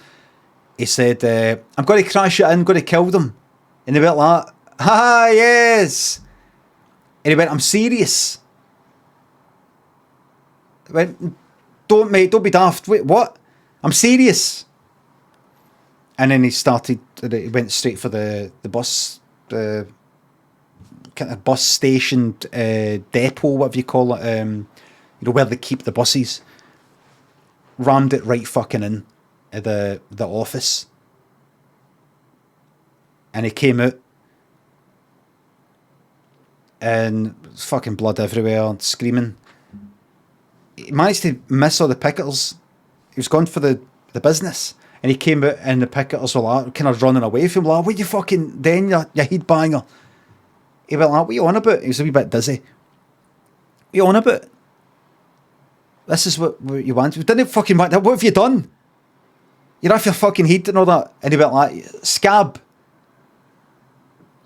[SPEAKER 2] He said, I'm going to crash it in, I'm going to kill them. And they went like that. Ah, yes. And he went, I'm serious. He went, don't mate, don't be daft. Wait, what? I'm serious. And then he went straight for the bus, the kind of bus station depot, whatever you call it, where they keep the buses. Rammed it right fucking in the office. And he came out and fucking blood everywhere, screaming. He managed to miss all the picketers. He was gone for the business. And he came out and the picketers were like, kind of running away from him, like, what you fucking doing, you headbanger? He went like, what you on about? He was a wee bit dizzy. What you on about? This is what you want. We didn't fucking want that. What have you done? You're off your fucking head and all that. And he went like, scab.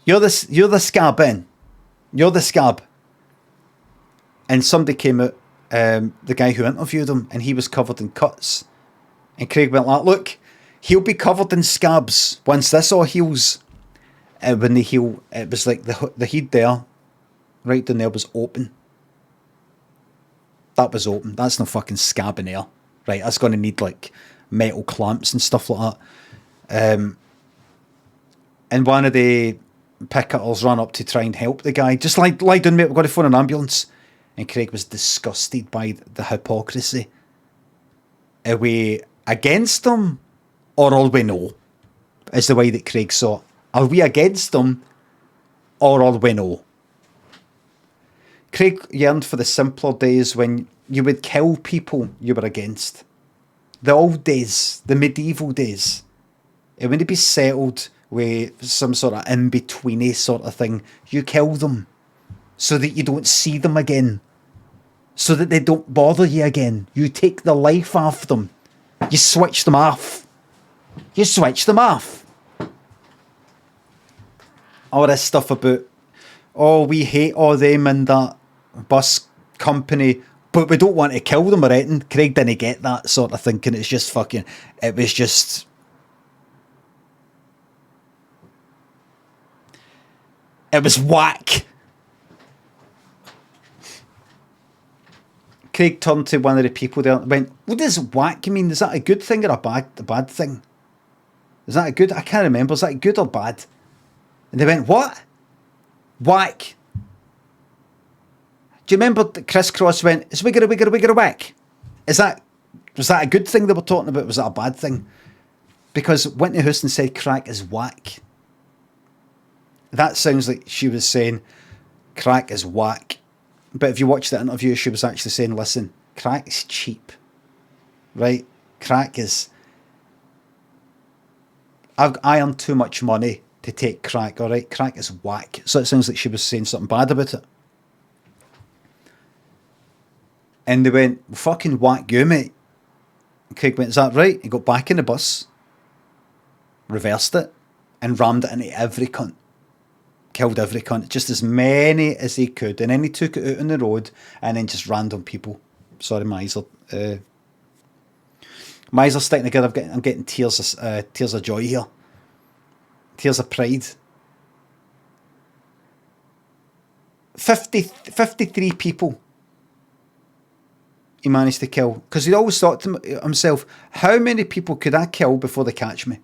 [SPEAKER 2] You're the scab, Ben. You're the scab. And somebody came out, the guy who interviewed him, and he was covered in cuts. And Craig went like, look, he'll be covered in scabs once this all heals. And when they heal, it was like the head there, right down there, was open. That was open. That's no fucking scab in there. Right, that's going to need like metal clamps and stuff like that. And one of the picketers ran up to try and help the guy. Just lie down, mate, we've got to phone an ambulance. And Craig was disgusted by the hypocrisy. Are we against them, or are we no? Is the way that Craig saw it. Are we against them, or are we no? Craig yearned for the simpler days when you would kill people you were against. The old days, the medieval days. It wouldn't be settled with some sort of in-betweeny sort of thing. You kill them so that you don't see them again. So that they don't bother you again. You take the life off them. You switch them off. You switch them off. All this stuff about, oh, we hate all them in that bus company, but we don't want to kill them or anything. Craig didn't get that sort of thinking. It's just fucking, it was just... It was whack. Craig turned to one of the people there and went, what does whack mean? Is that a good thing or a bad thing? Is that a good? I can't remember. Is that good or bad? And they went, what? Whack. Do you remember that Chris Cross went, it's wigger, whack? Was that a good thing they were talking about? Was that a bad thing? Because Whitney Houston said crack is whack. That sounds like she was saying crack is whack. But if you watch that interview, she was actually saying, listen, crack is cheap. Right? Crack is... I earn too much money to take crack, alright? Crack is whack. So it sounds like she was saying something bad about it. And they went, fucking whack you, mate. And Craig went, is that right? He got back in the bus, reversed it, and rammed it into every cunt. Killed every cunt, just as many as he could, and then he took it out on the road, and then just random people. Sorry, my eyes are sticking together. I'm getting tears of joy here, tears of pride. 53 people he managed to kill, because he always thought to himself, how many people could I kill before they catch me?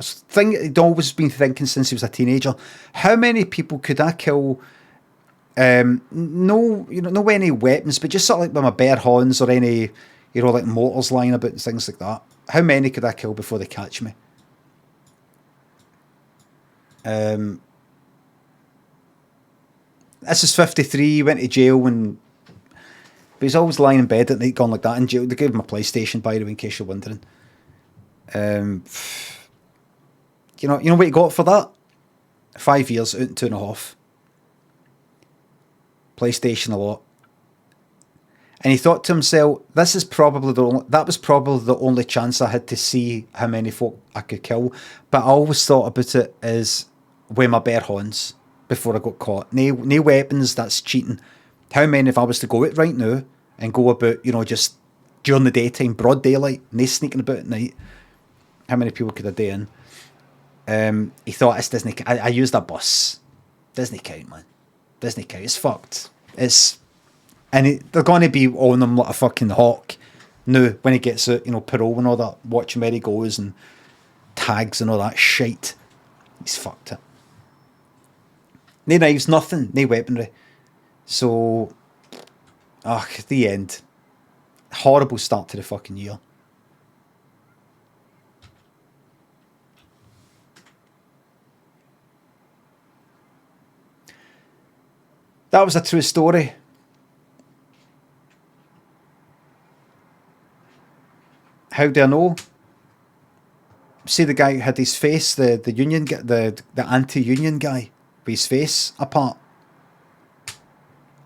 [SPEAKER 2] Thing he'd always been thinking since he was a teenager. How many people could I kill? No any weapons, but just sort of like with my bare horns or any, like motors lying about and things like that. How many could I kill before they catch me? This is 53. He went to jail but he's always lying in bed at night, gone like that in jail. They gave him a PlayStation, by the way, in case you're wondering. You know what he got for that? 5 years, out and 2.5. PlayStation a lot. And he thought to himself, this is probably that was probably the only chance I had to see how many folk I could kill. But I always thought about it as with my bare hands before I got caught. No weapons, that's cheating. How many, if I was to go out right now and go about, just during the daytime, broad daylight, no sneaking about at night, how many people could I do in? He thought, this doesn't, I used a bus. Doesn't count, man. Doesn't count. It's fucked. They're going to be on him like a fucking hawk now when he gets out, parole and all that, watching where he goes and tags and all that shite. He's fucked it. No knives, nothing, no weaponry. So, the end. Horrible start to the fucking year. That was a true story. How do I know? See the guy who had his face, the union, the anti-union guy, with his face apart.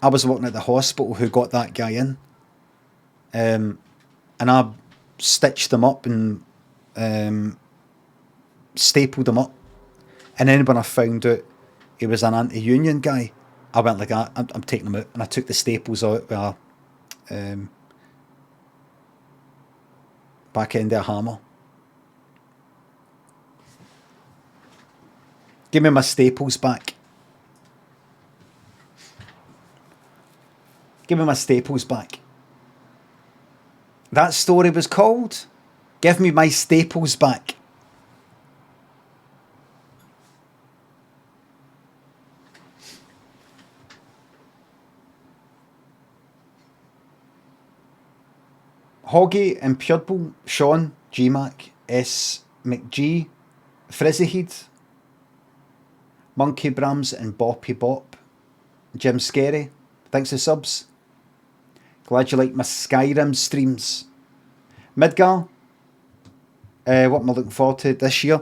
[SPEAKER 2] I was working at the hospital who got that guy in, and I stitched him up and stapled him up. And then when I found out he was an anti-union guy, I went like, I'm taking him out, and I took the staples out with a back end of a hammer. Give me my staples back. Give me my staples back. That story was called Give Me My Staples Back. Hoggy and Purple, Sean, G-Mac, S. McG, Frizzyhead, Monkey Brams and Boppy Bop, Jim Scary, thanks for subs. Glad you like my Skyrim streams. Midgar, what am I looking forward to this year?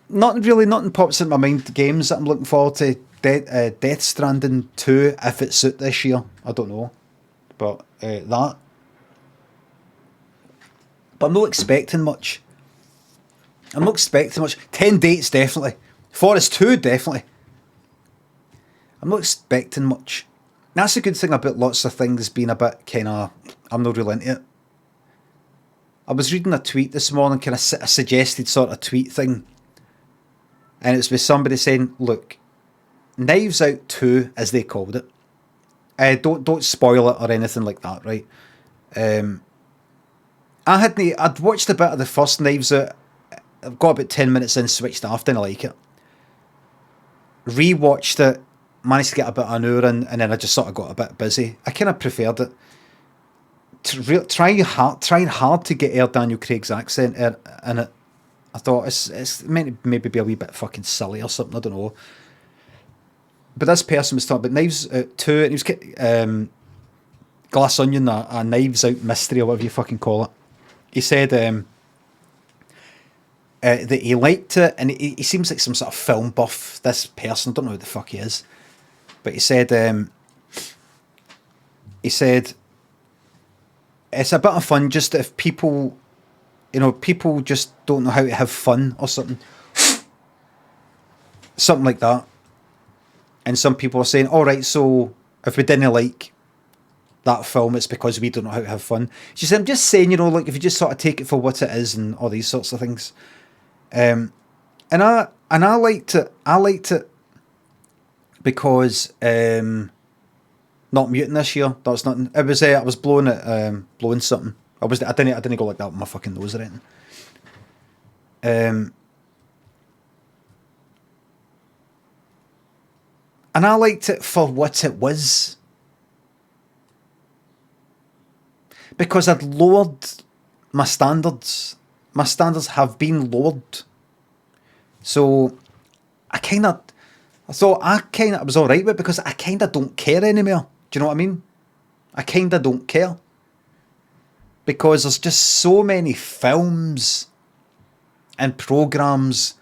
[SPEAKER 2] Nothing pops in my mind. Games that I'm looking forward to. Death Stranding 2, if it's out this year. I don't know. But that. But I'm not expecting much. 10 dates, definitely. Forest 2, definitely. I'm not expecting much. That's a good thing about lots of things being a bit kind of, I'm not really into it. I was reading a tweet this morning, kind of a suggested sort of tweet thing. And it's with somebody saying, look, Knives Out 2, as they called it. Don't spoil it or anything like that, right? I'd watched a bit of the first Knives Out. I've got about 10 minutes in, switched off, didn't like it. Rewatched it, managed to get about an hour in, and then I just sort of got a bit busy. I kind of preferred it. Trying hard to get Daniel Craig's accent in it. I thought it's meant to maybe be a wee bit fucking silly or something, I don't know. But this person was talking about Knives Out 2, and he was Glass Onion, a Knives Out mystery or whatever you fucking call it. He said that he liked it, and he seems like some sort of film buff, this person. I don't know who the fuck he is. But he said it's a bit of fun just if people, people just don't know how to have fun or something. Something like that. And some people are saying, all right, so if we didn't like that film, it's because we don't know how to have fun. She said, I'm just saying, like if you just sort of take it for what it is and all these sorts of things. And I liked it. I liked it because not muting this year. That's nothing. It was I was blowing something. I didn't go like that with my fucking nose or anything. And I liked it for what it was. Because I'd lowered my standards. My standards have been lowered. So I thought I was alright with it because I kind of don't care anymore. Do you know what I mean? I kind of don't care. Because there's just so many films and programmes.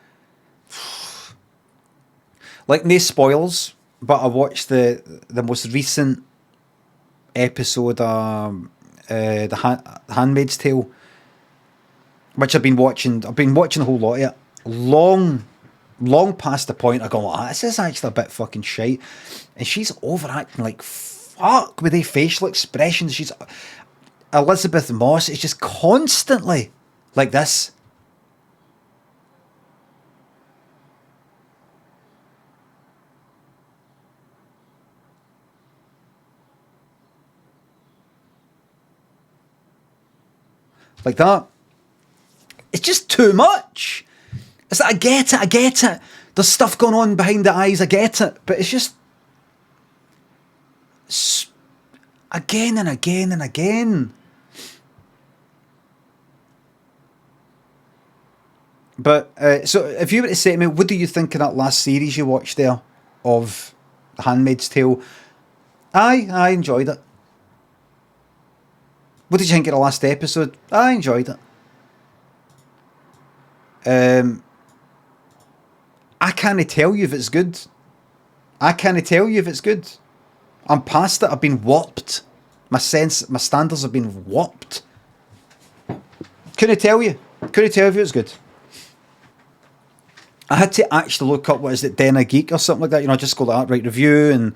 [SPEAKER 2] Like, no spoilers, but I watched the most recent episode Handmaid's Tale, which I've been watching. I've been watching a whole lot of it. Long past the point I go, this is actually a bit fucking shite. And she's overacting like fuck with the facial expressions. She's Elizabeth Moss is just constantly like this. Like that. It's just too much. It's like, I get it. There's stuff going on behind the eyes, I get it. But it's just again and again and again. But, so if you were to say to me, what do you think of that last series you watched there of The Handmaid's Tale? I enjoyed it. What did you think of the last episode? I enjoyed it. I can't tell you if it's good. I can't tell you if it's good. I'm past it. I've been warped. My standards have been warped. Couldn't tell you. Couldn't tell you if it was good. I had to actually look up, what is it, Den a Geek or something like that. You know, just go like that, write review and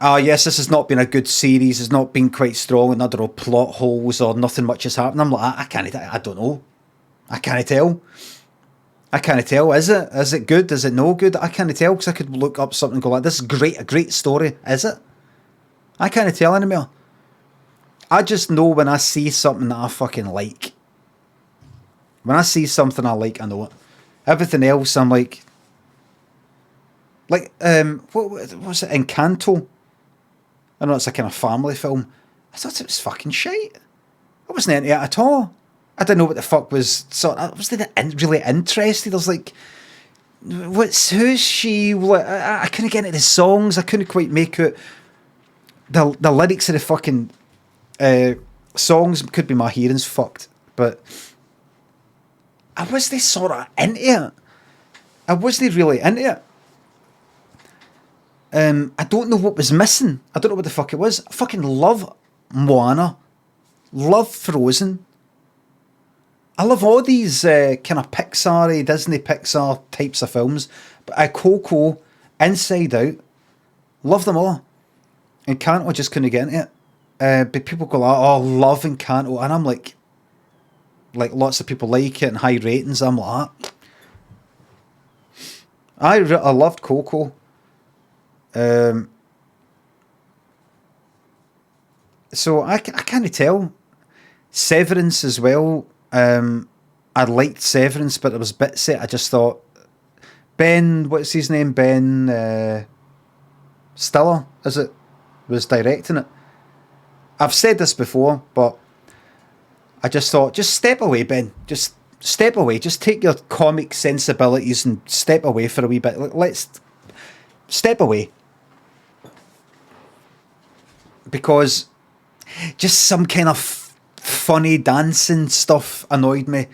[SPEAKER 2] yes, this has not been a good series. It's not been quite strong, and there are plot holes or nothing much has happened. I'm like, I don't know. I can't tell. I can't tell. Is it good? Is it no good? I can't tell, because I could look up something and go like, this is great, a great story. Is it? I can't tell anymore. I just know when I see something that I fucking like. When I see something I like, I know it. Everything else, I'm like, what was it, Encanto? I know it's a kind of family film. I thought it was fucking shite. I wasn't into it at all. I didn't know what the fuck was. So I wasn't really interested. I was like, who's she? I couldn't get into the songs. I couldn't quite make out the lyrics of the fucking songs. Could be my hearing's fucked, but I wasn't sort of into it. I wasn't really into it. I don't know what was missing. I don't know what the fuck it was. I fucking love Moana. Love Frozen. I love all these kind of Pixar, Disney Pixar types of films. But Coco, Inside Out, love them all. Encanto, just couldn't get into it. But people go like, oh, love Encanto. And I'm like lots of people like it and high ratings. I'm like, I loved Coco. So I can't tell. Severance as well. I liked Severance, but there was bits that I just thought, Ben, what's his name? Ben Stiller, is it? Was directing it. I've said this before, but I just thought, just step away, Ben. Just step away. Just take your comic sensibilities and step away for a wee bit. Let's step away. Because just some kind of funny dancing stuff annoyed me.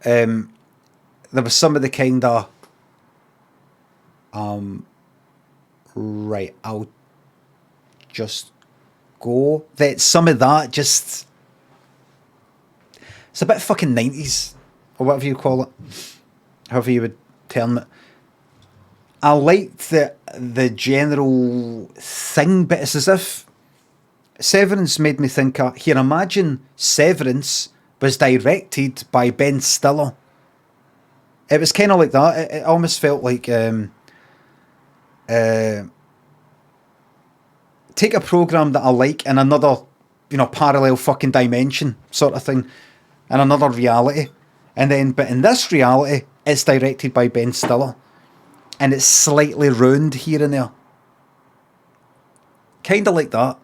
[SPEAKER 2] There was some of the kind of right, I'll just go. That some of that just, it's a bit fucking 90s or whatever you call it, however you would term it. I liked the general thing, but it's as if Severance made me think of, here, imagine Severance was directed by Ben Stiller. It was kind of like that. It almost felt like take a program that I like in another, parallel fucking dimension sort of thing, in another reality, but in this reality, it's directed by Ben Stiller, and it's slightly ruined here and there. Kind of like that.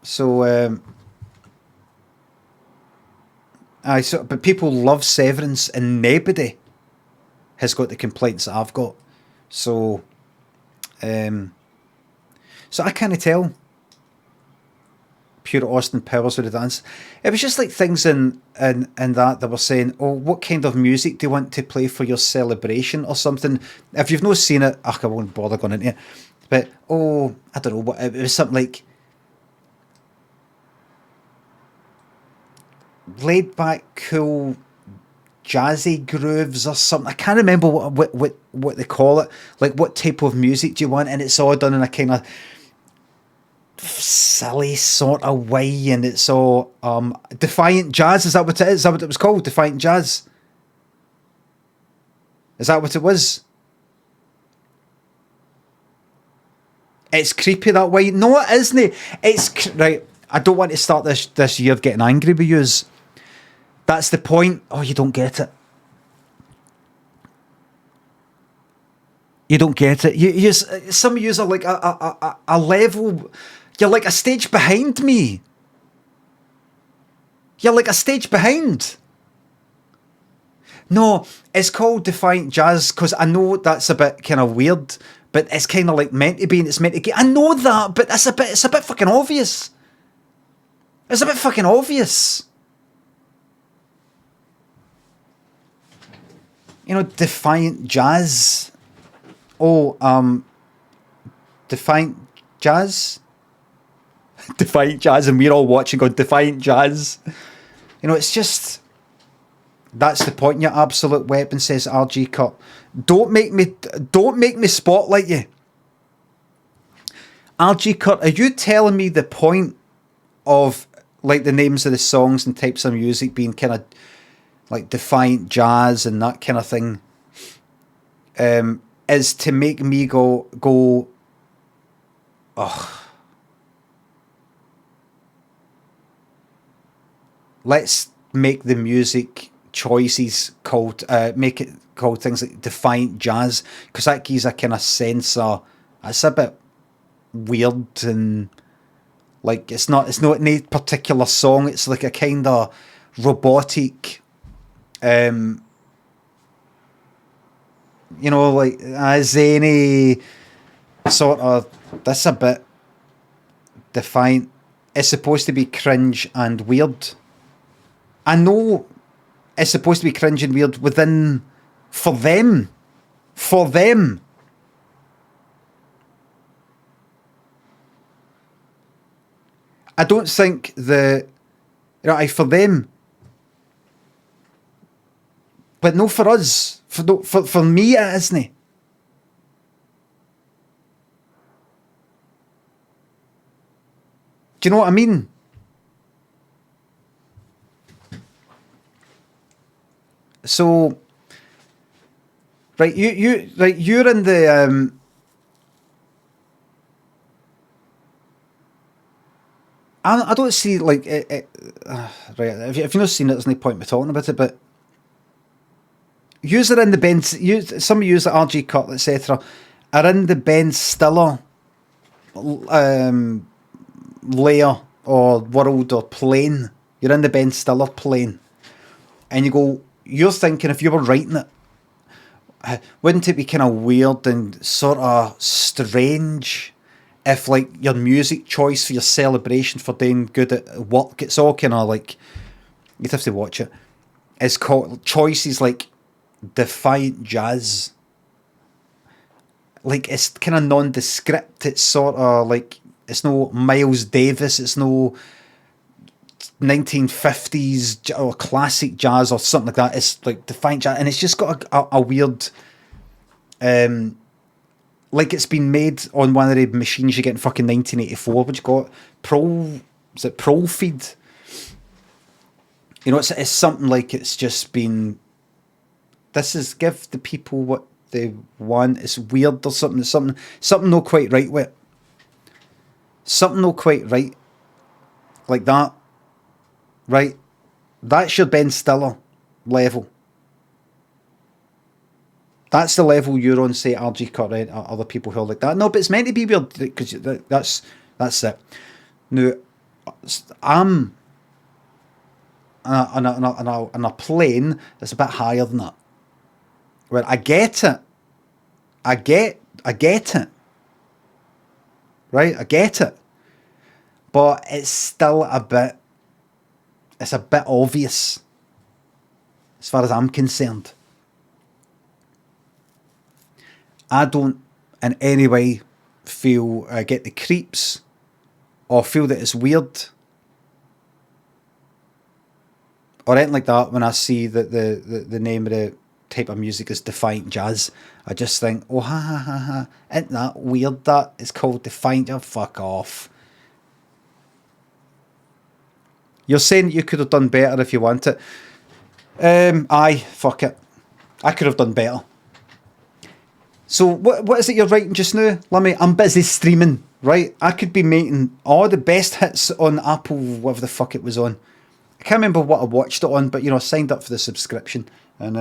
[SPEAKER 2] So, but people love Severance, and nobody has got the complaints that I've got. So I can't tell. pure Austin Powers with the dance. It was just like things in that they were saying, oh, what kind of music do you want to play for your celebration or something? If you've not seen it, I won't bother going into it. But, oh, I don't know, what it was something like laid back, cool, jazzy grooves or something. I can't remember what they call it. Like, what type of music do you want? And it's all done in a kind of silly sort of way, and it's all defiant jazz. Is that what it is? Is that what it was called? Defiant jazz? Is that what it was? It's creepy that way. No, it isn't. It's right. I don't want to start this year of getting angry with yous. That's the point. Oh, you don't get it. You don't get it. You some of yous are like a level. You're like a stage behind me. You're like a stage behind. No, it's called Defiant Jazz because I know that's a bit kind of weird, but it's kind of like meant to be and it's meant to get. I know that, but it's a bit fucking obvious. It's a bit fucking obvious. You know, Defiant Jazz. Oh, Defiant Jazz? Defiant Jazz, and we're all watching going, Defiant Jazz. You know, it's just... That's the point, your absolute weapon, says RG Cut. Don't make me spotlight you. RG Cut, are you telling me the point of, like, the names of the songs and types of music being kind of, like, Defiant Jazz and that kind of thing, is to make me go, oh... Let's make the music choices called make it called things like Defiant Jazz, because that gives a kind of sense of it's a bit weird and like it's not any particular song. It's like a kind of robotic, you know, like zany sort of. That's a bit defiant. It's supposed to be cringe and weird. I know it's supposed to be cringe and weird within, for them. I don't think for them, but no for us, for me it isn't. Do you know what I mean? So, right, you're in the I don't see like right. If you've not seen it, there's no point me talking about it. But yous are in the Ben. Some of yous at RG Cut, etc., are in the Ben Stiller layer or world or plane. You're in the Ben Stiller plane, and you go. You're thinking if you were writing it, wouldn't it be kind of weird and sort of strange if like your music choice for your celebration for doing good at work, it's all kind of like, you'd have to watch it, it's called choices like Defiant Jazz. Like it's kind of nondescript, it's sort of like, it's no Miles Davis, it's no 1950s or classic jazz or something like that. It's like Defiant Jazz, and it's just got a weird, like it's been made on one of the machines you get in fucking 1984, which got Pro Feed. You know, it's something like it's just been. This is give the people what they want. It's weird or something. Something not quite right with it. Something not quite right, like that. Right, that's your Ben Stiller level. That's the level you're on, say, RG Cut, right? Other people who are like that. No, but it's meant to be weird because that's it. Now, I'm on a plane that's a bit higher than that. Where I get it. I get it. Right, I get it. but it's still a bit, it's a bit obvious as far as I'm concerned. I don't in any way feel I get the creeps or feel that it's weird or anything like that when I see that the name of the type of music is Defiant Jazz. I just think, oh, ha ha ha ha, isn't that weird that it's called Defiant Jazz? Fuck off. You're saying you could have done better if you want it. Aye, fuck it. I could have done better. So what is it you're writing just now, Limmy? I'm busy streaming, right? I could be making all the best hits on Apple, whatever the fuck it was on. I can't remember what I watched it on, but you know, I signed up for the subscription and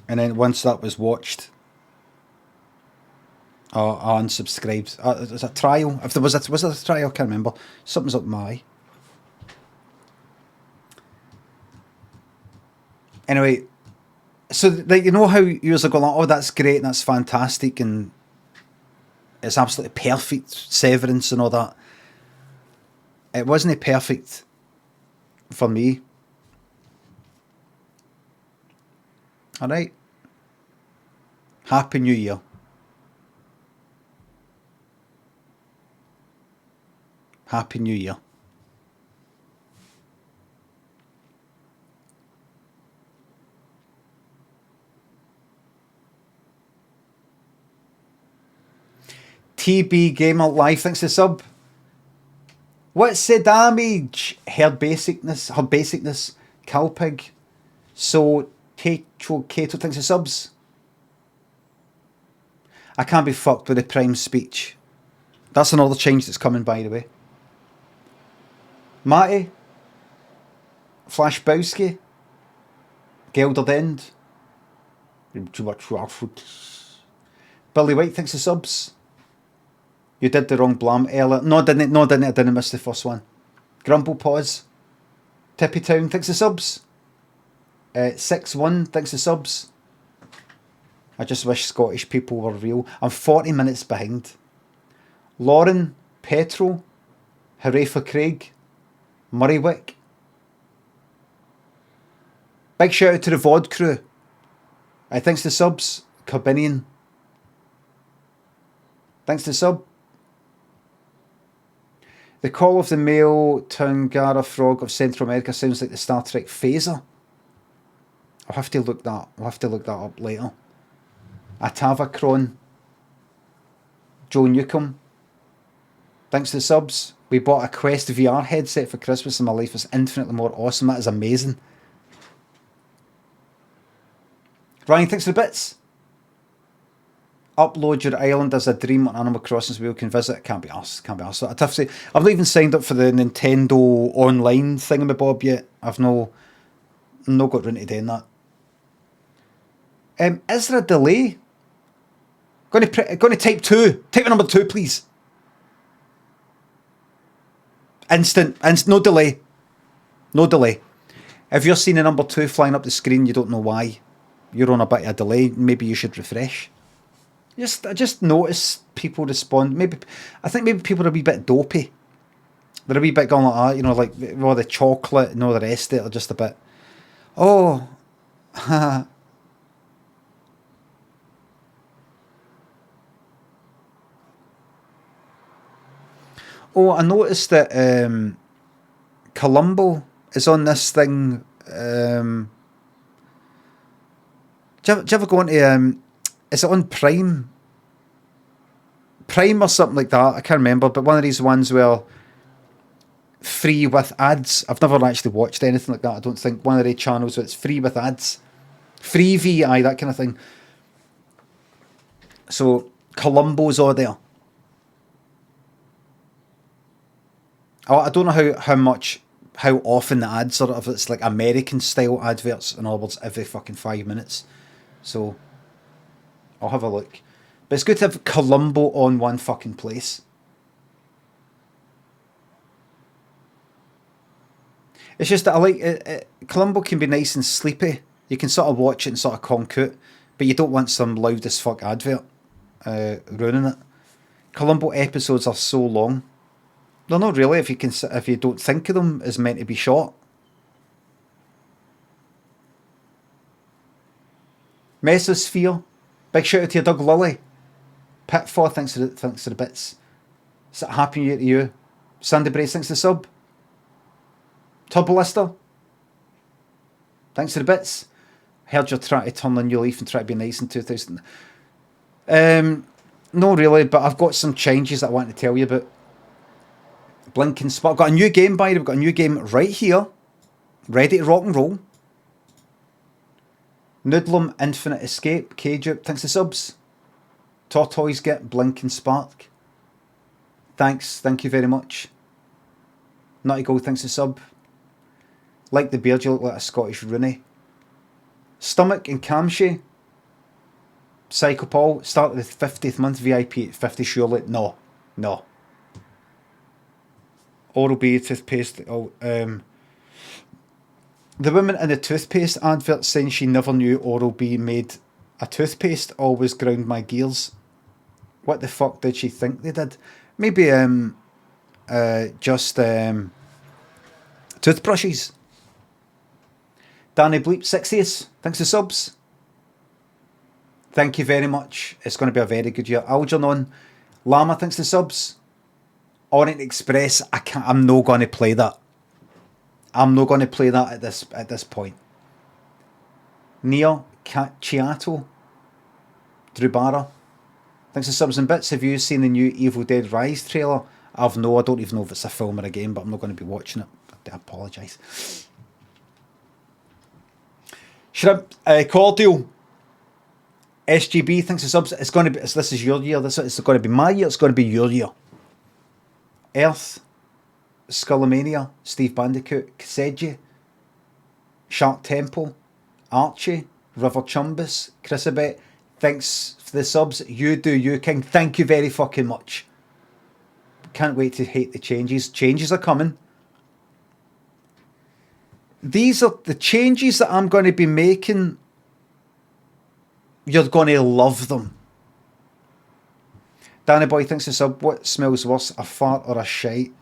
[SPEAKER 2] then once that was watched, I unsubscribed. It was a trial. If there was a trial, I can't remember. Something's up my eye. Anyway, so like, you know how you are going like, oh, that's great, and that's fantastic, and it's absolutely perfect, Severance and all that. It wasn't perfect for me. All right. Happy New Year. Happy New Year. TB Gamer Live, thanks for the sub. What's the damage? Her basicness, Calpig. So, Kato, thanks for subs. I can't be fucked with the prime speech. That's another change that's coming, by the way. Matty. Flashbowski. Gelderd End. Billy White, thanks for subs. You did the wrong blam earlier. No, I didn't. I didn't miss the first one. Grumble Pause. Tippy Town, thanks for subs. 6-1, thanks for subs. I just wish Scottish people were real. I'm 40 minutes behind. Lauren, Petro, Hooray for Craig, Murraywick. Big shout out to the VOD crew. Thanks to subs. Corbinian. Thanks to sub. The Call of the Male Tungara Frog of Central America sounds like the Star Trek phaser. I'll have to look that. I'll have to look that up later. Atavacron. Joe Newcomb. Thanks to the subs. We bought a Quest VR headset for Christmas and my life is infinitely more awesome. That is amazing. Ryan, thanks for the bits. Upload your island as a dream on Animal Crossing so we can visit. Can't be asked. I'd have to say, I've not even signed up for the Nintendo online thingamabob yet. I've no got round to doing that. Is there a delay? Going to type 2. Type number 2, please. Instant, no delay. No delay. If you're seeing a number 2 flying up the screen, you don't know why. You're on a bit of a delay. Maybe you should refresh. I just notice people respond. I think maybe people are a wee bit dopey. They're a wee bit going like that, you know, like all the chocolate and all the rest of it are just a bit. Oh, oh, I noticed that Columbo is on this thing. Do you ever go into is it on Prime? Prime or something like that? I can't remember, but one of these ones where free with ads. I've never actually watched anything like that. I don't think one of the channels where it's free with ads, free VI, that kind of thing. So Columbo's all there. I don't know how often the ads are. If it's like American style adverts, in other words, every fucking 5 minutes. So I'll have a look. But it's good to have Columbo on one fucking place. It's just that I like it. Columbo can be nice and sleepy. You can sort of watch it and sort of conk out. But you don't want some loud as fuck advert ruining it. Columbo episodes are so long. They're not really if you don't think of them as meant to be short. Mesosphere. Big shout out to your Doug Lilly. Pitfall, thanks for the bits. Happy New Year to you. Sandy Brace, thanks for the sub. Turbolister. Thanks for the bits. Heard you're trying to turn a new leaf and try to be nice in 2000. No really, but I've got some changes that I want to tell you about. Blinking Spot. I've got a new game, by the way. We've got a new game right here. Ready to rock and roll. Noodlum Infinite Escape. K-Jupe, thanks for subs. Tortoise Get Blinking Spark. Thanks, thank you very much. Naughty Gold, thanks for sub. Like the beard, you look like a Scottish Rooney. Stomach and Camshay. Psycho Paul, start the 50th month VIP at 50 surely. No. Oral-B toothpaste. The woman in the toothpaste advert saying she never knew Oral-B made a toothpaste always ground my gears. What the fuck did she think they did? Maybe just toothbrushes. Danny Bleep 60th, thanks for subs. Thank you very much. It's going to be a very good year. Algernon Llama, thanks for subs. Orient Express, I'm not going to play that. I'm not going to play that at this point. Neo Cacciato Drubara, thanks for subs and bits. Have you seen the new Evil Dead Rise trailer? I don't even know if it's a film or a game, but I'm not going to be watching it. I apologise. Shrimp Cordial SGB, thanks for subs. It's going to be. This is your year. It's going to be my year. It's going to be your year. Earth, Skullomania, Steve Bandicoot, Kaseji, Shark Temple, Archie, River Chumbus, Chrisabet. Thanks for the subs. You do you, King. Thank you very fucking much. Can't wait to hate the changes. Changes are coming. These are the changes that I'm going to be making. You're going to love them. Danny Boy thinks it's sub. What smells worse, a fart or a shite?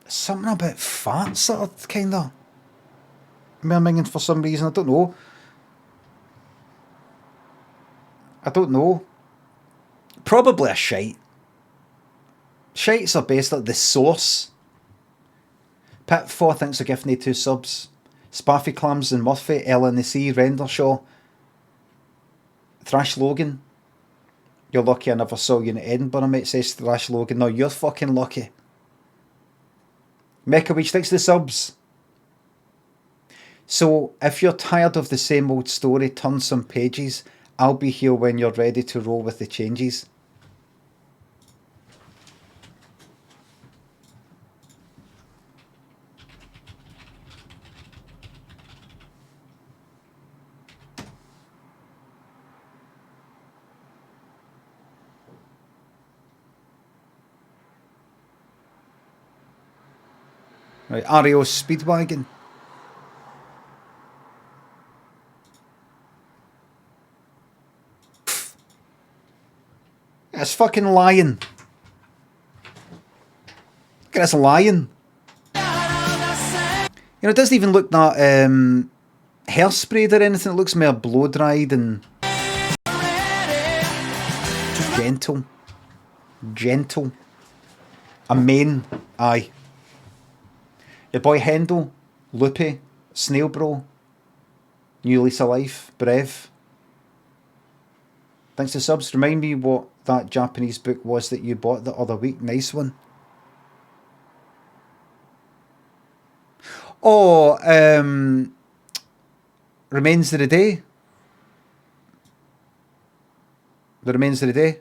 [SPEAKER 2] Something about farts that are kind of minging for some reason. I don't know. Probably a shite. Shites are based on the source. Pit 4 thanks for gifting me 2 subs. Spaffy Clams and Murphy, Ella in the Sea, Rendershaw. Thrash Logan. You're lucky I never saw you in Edinburgh, mate, says Thrash Logan. No, you're fucking lucky. Mecha Witch, thanks for the subs. So, if you're tired of the same old story, turn some pages. I'll be here when you're ready to roll with the changes. Right, REO Speedwagon. It's fucking lying. Look at this lying. You know, it doesn't even look that hairsprayed or anything. It looks more blow dried and gentle. Gentle. A main. Aye. Your boy Hendo, Loopy, Snail Bro, New Lease of Life, Brev. Thanks for subs. Remind me what that Japanese book was that you bought the other week. Nice one. Oh, Remains of the Day. The Remains of the Day.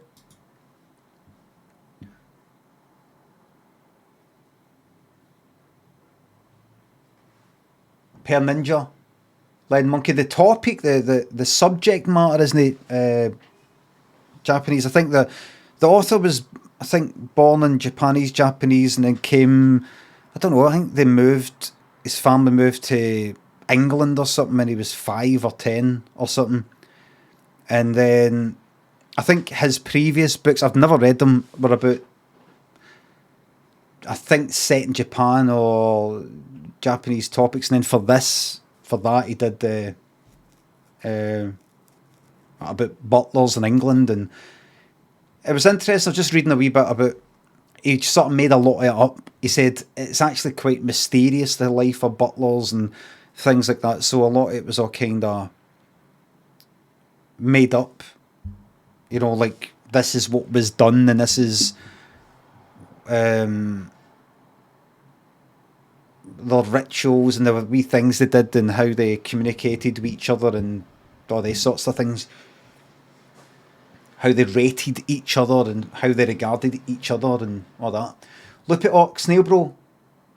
[SPEAKER 2] Per Ninja, Len Monkey. The topic, the subject matter isn't Japanese. I think the author was, born in Japanese and then came, I don't know, I think they moved his family moved to England or something when he was 5 or 10 or something. And then I think his previous books, I've never read them, were about, I think, set in Japan or Japanese topics. And then for that, he did the about butlers in England. And it was interesting. I was just reading a wee bit about, he sort of made a lot of it up. He said it's actually quite mysterious, the life of butlers and things like that. So a lot of it was all kind of made up. You know, like, this is what was done, and this is the rituals and the wee things they did and how they communicated with each other and all these sorts of things. How they rated each other and how they regarded each other and all that. Lupit Ox, Snail Bro,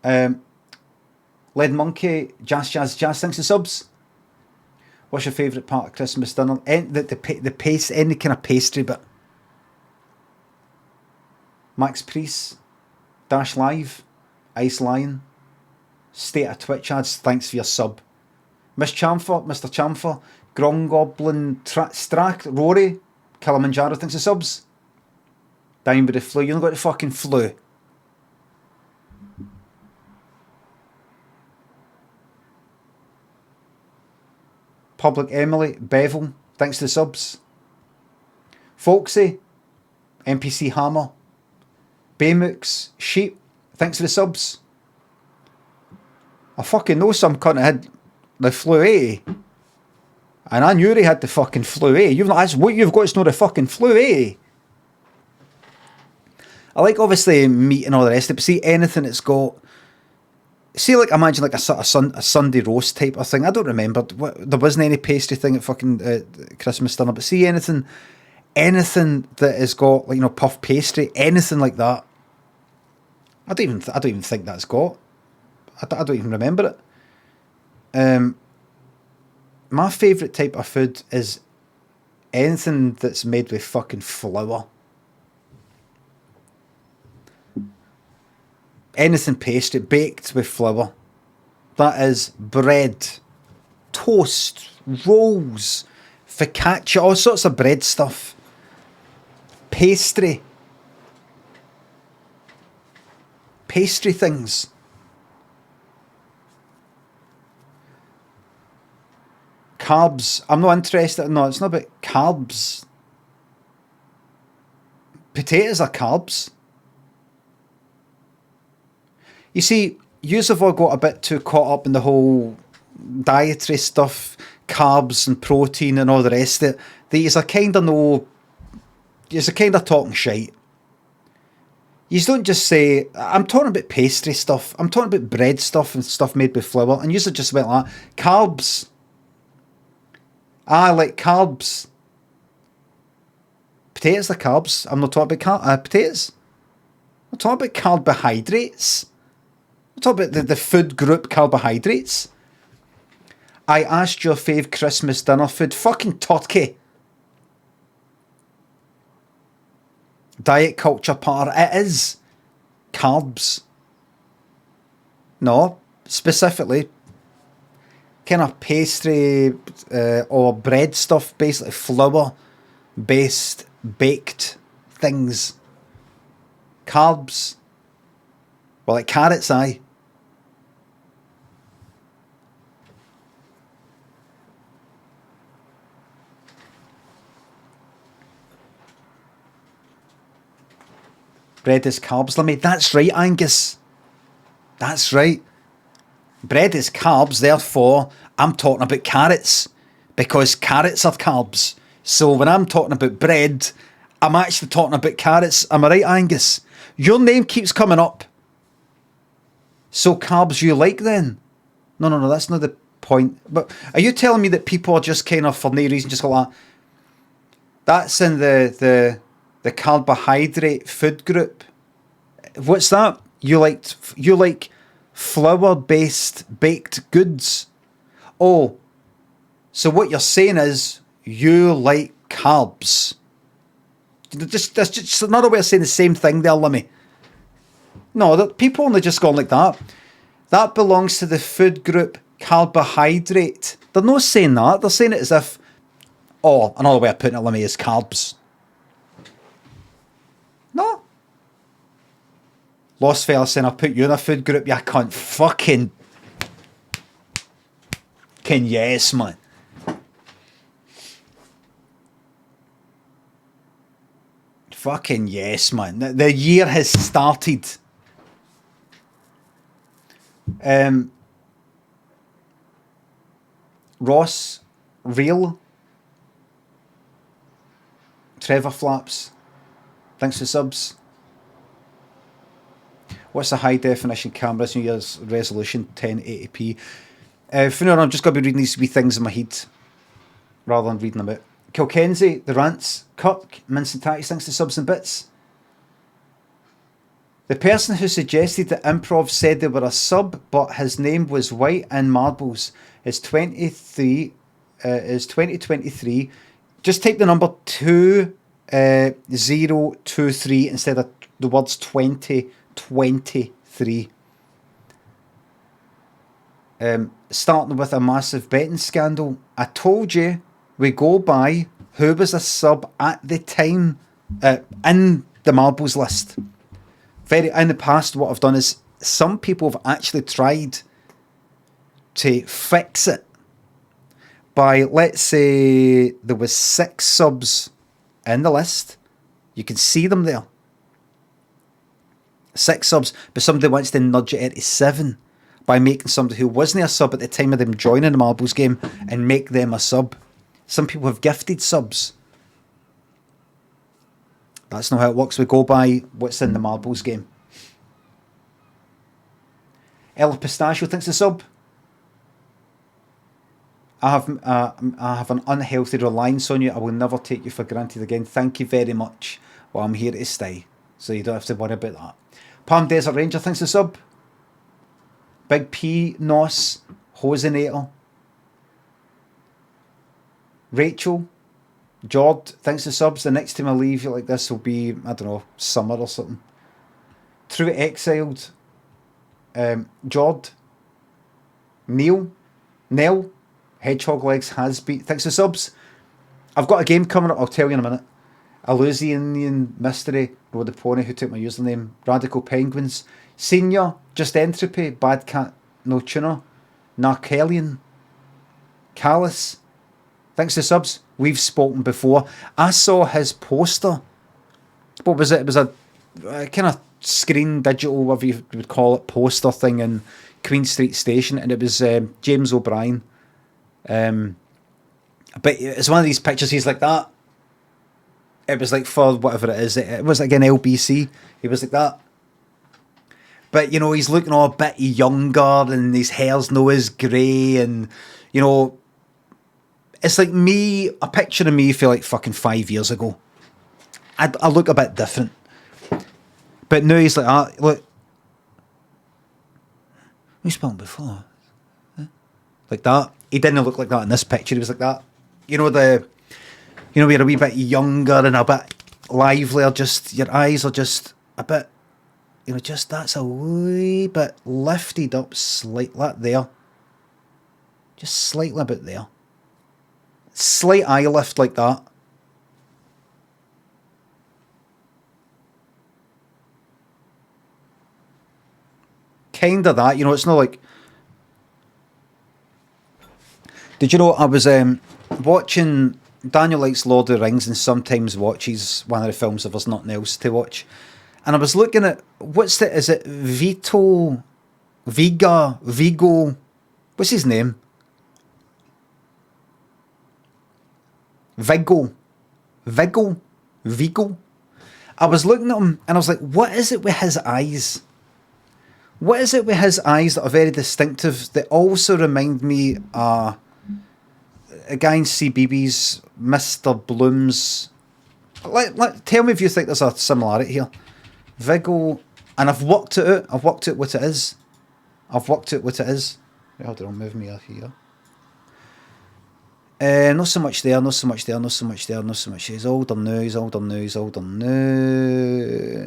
[SPEAKER 2] Lead Monkey, Jazz, thanks for subs. What's your favourite part of Christmas dinner? The paste, any kind of pastry bit. Max Priest, Dash Live, Ice Lion, State of Twitch ads, thanks for your sub. Miss Chamfer, Mr. Chamfer, Grong Goblin, Strack, Rory, Kilimanjaro, thanks for subs. Down with the flu, you only got the fucking flu. Public Emily, Bevel, thanks to the subs. Folksy, NPC Hammer, Baymooks, Sheep, thanks for the subs. I fucking know some cunt had the flu, eh? And I knew he had the fucking flu, eh? That's what you've got to know, the fucking flu, eh? I like, obviously, meat and all the rest of it, but see, anything that's got... See, like, imagine like a sort of a Sunday roast type of thing. I don't remember. There wasn't any pastry thing at fucking Christmas dinner, but see, anything that has got, like, you know, puff pastry, anything like that. I don't even think that's got. I don't even remember it. My favourite type of food is anything that's made with fucking flour. Anything pastry, baked with flour. That is bread, toast, rolls, focaccia, all sorts of bread stuff. Pastry things. Carbs. I'm not interested. No, it's not about carbs. Potatoes are carbs. You see, yous have all got a bit too caught up in the whole dietary stuff, carbs and protein and all the rest of it. These are kind of talking shite. You don't just say, I'm talking about pastry stuff, I'm talking about bread stuff and stuff made with flour, and yous are just went like that. Carbs. I like carbs. Potatoes are carbs. I'm not talking about potatoes. I'm talking about carbohydrates. I'm talking about the food group carbohydrates. I asked your fave Christmas dinner food. Fucking turkey. Diet culture part. It is. Carbs. No, specifically. Kind of pastry or bread stuff, basically flour-based baked things. Carbs. Well, like carrots, aye. Bread is carbs, Limmy. That's right, Angus. That's right. Bread is carbs, therefore I'm talking about carrots, because carrots are carbs. So when I'm talking about bread, I'm actually talking about carrots. Am I right, Angus? Your name keeps coming up. So carbs you like then? No, that's not the point. But are you telling me that people are just kind of, for no reason, just go like, that's in the carbohydrate food group? What's that? You like flour-based baked goods? Oh, so what you're saying is you like carbs. That's just another way of saying the same thing there, Limmy. No, people only just gone like that. That belongs to the food group carbohydrate. They're not saying that. They're saying it as if, oh, another way of putting it, Limmy, is carbs. No. Lost fella saying, I'll put you in a food group. Yeah, I can't fucking... yes, man. Fucking yes, man. The year has started. Ross, Real, Trevor Flaps, thanks for subs. What's the high definition camera? New Year's resolution 1080p. For now, I'm just going to be reading these wee things in my head rather than reading them out. Kilkenzie, the rants, Kirk, Mince and Tatties, thanks to subs and bits. The person who suggested that Improv said they were a sub, but his name was White and Marbles, is 2023. Just type the number 2023 instead of the words 2023. Starting with a massive betting scandal. I told you we go by who was a sub at the time in the Marbles list. In the past, what I've done is some people have actually tried to fix it by, let's say there was 6 subs in the list. You can see them there. 6 subs, but somebody wants to nudge it into 7 by making somebody who wasn't a sub at the time of them joining the Marbles game and make them a sub. Some people have gifted subs. That's not how it works. We go by what's in the Marbles game. Ella Pistachio thinks the sub. I have an unhealthy reliance on you. I will never take you for granted again. Thank you very much. Well, I'm here to stay, so you don't have to worry about that. Palm Desert Ranger thinks the sub. Big P, Nos, Hosinator. Rachel, Jord, thanks for subs. The next time I leave you like this will be, I don't know, summer or something. True Exiled, Jord, Nell, Hedgehog Legs has beat. Thanks for subs. I've got a game coming up, I'll tell you in a minute. Illusionian Mystery, Rode the Pony, who took my username, Radical Penguins, Senior, Just Entropy, Bad Cat, No Tuner, Narkelian, Callus, thanks to subs. We've spoken before. I saw his poster. What was it? It was a kind of screen digital, whatever you would call it, poster thing in Queen Street Station, and it was James O'Brien. But it's one of these pictures. He's like that. It was like for whatever it is. It was like an LBC. He was like that. But you know, he's looking all a bit younger, and his hair's no as grey, and you know. It's like me, a picture of me for like fucking 5 years ago. I look a bit different. But now he's like, look. We spoke before. Huh? Like that. He didn't look like that in this picture. He was like that. You know, we're a wee bit younger and a bit livelier. Just, your eyes are just a bit, just that's a wee bit lifted up slightly. That there. Just slightly a bit there. Slight eye lift like that. Kind of that, it's not like... Did you know I was watching... Daniel likes Lord of the Rings and sometimes watches one of the films if there's nothing else to watch. And I was looking at... is it Vigo? What's his name? Vigo. I was looking at him and I was like, what is it with his eyes? What is it with his eyes that are very distinctive that also remind me a guy in CBeebies, Mr. Bloom's. Tell me if you think there's a similarity here. Vigo, and I've worked it out. I've worked out what it is. Hold on, move me out here. Not so much there. He's older now.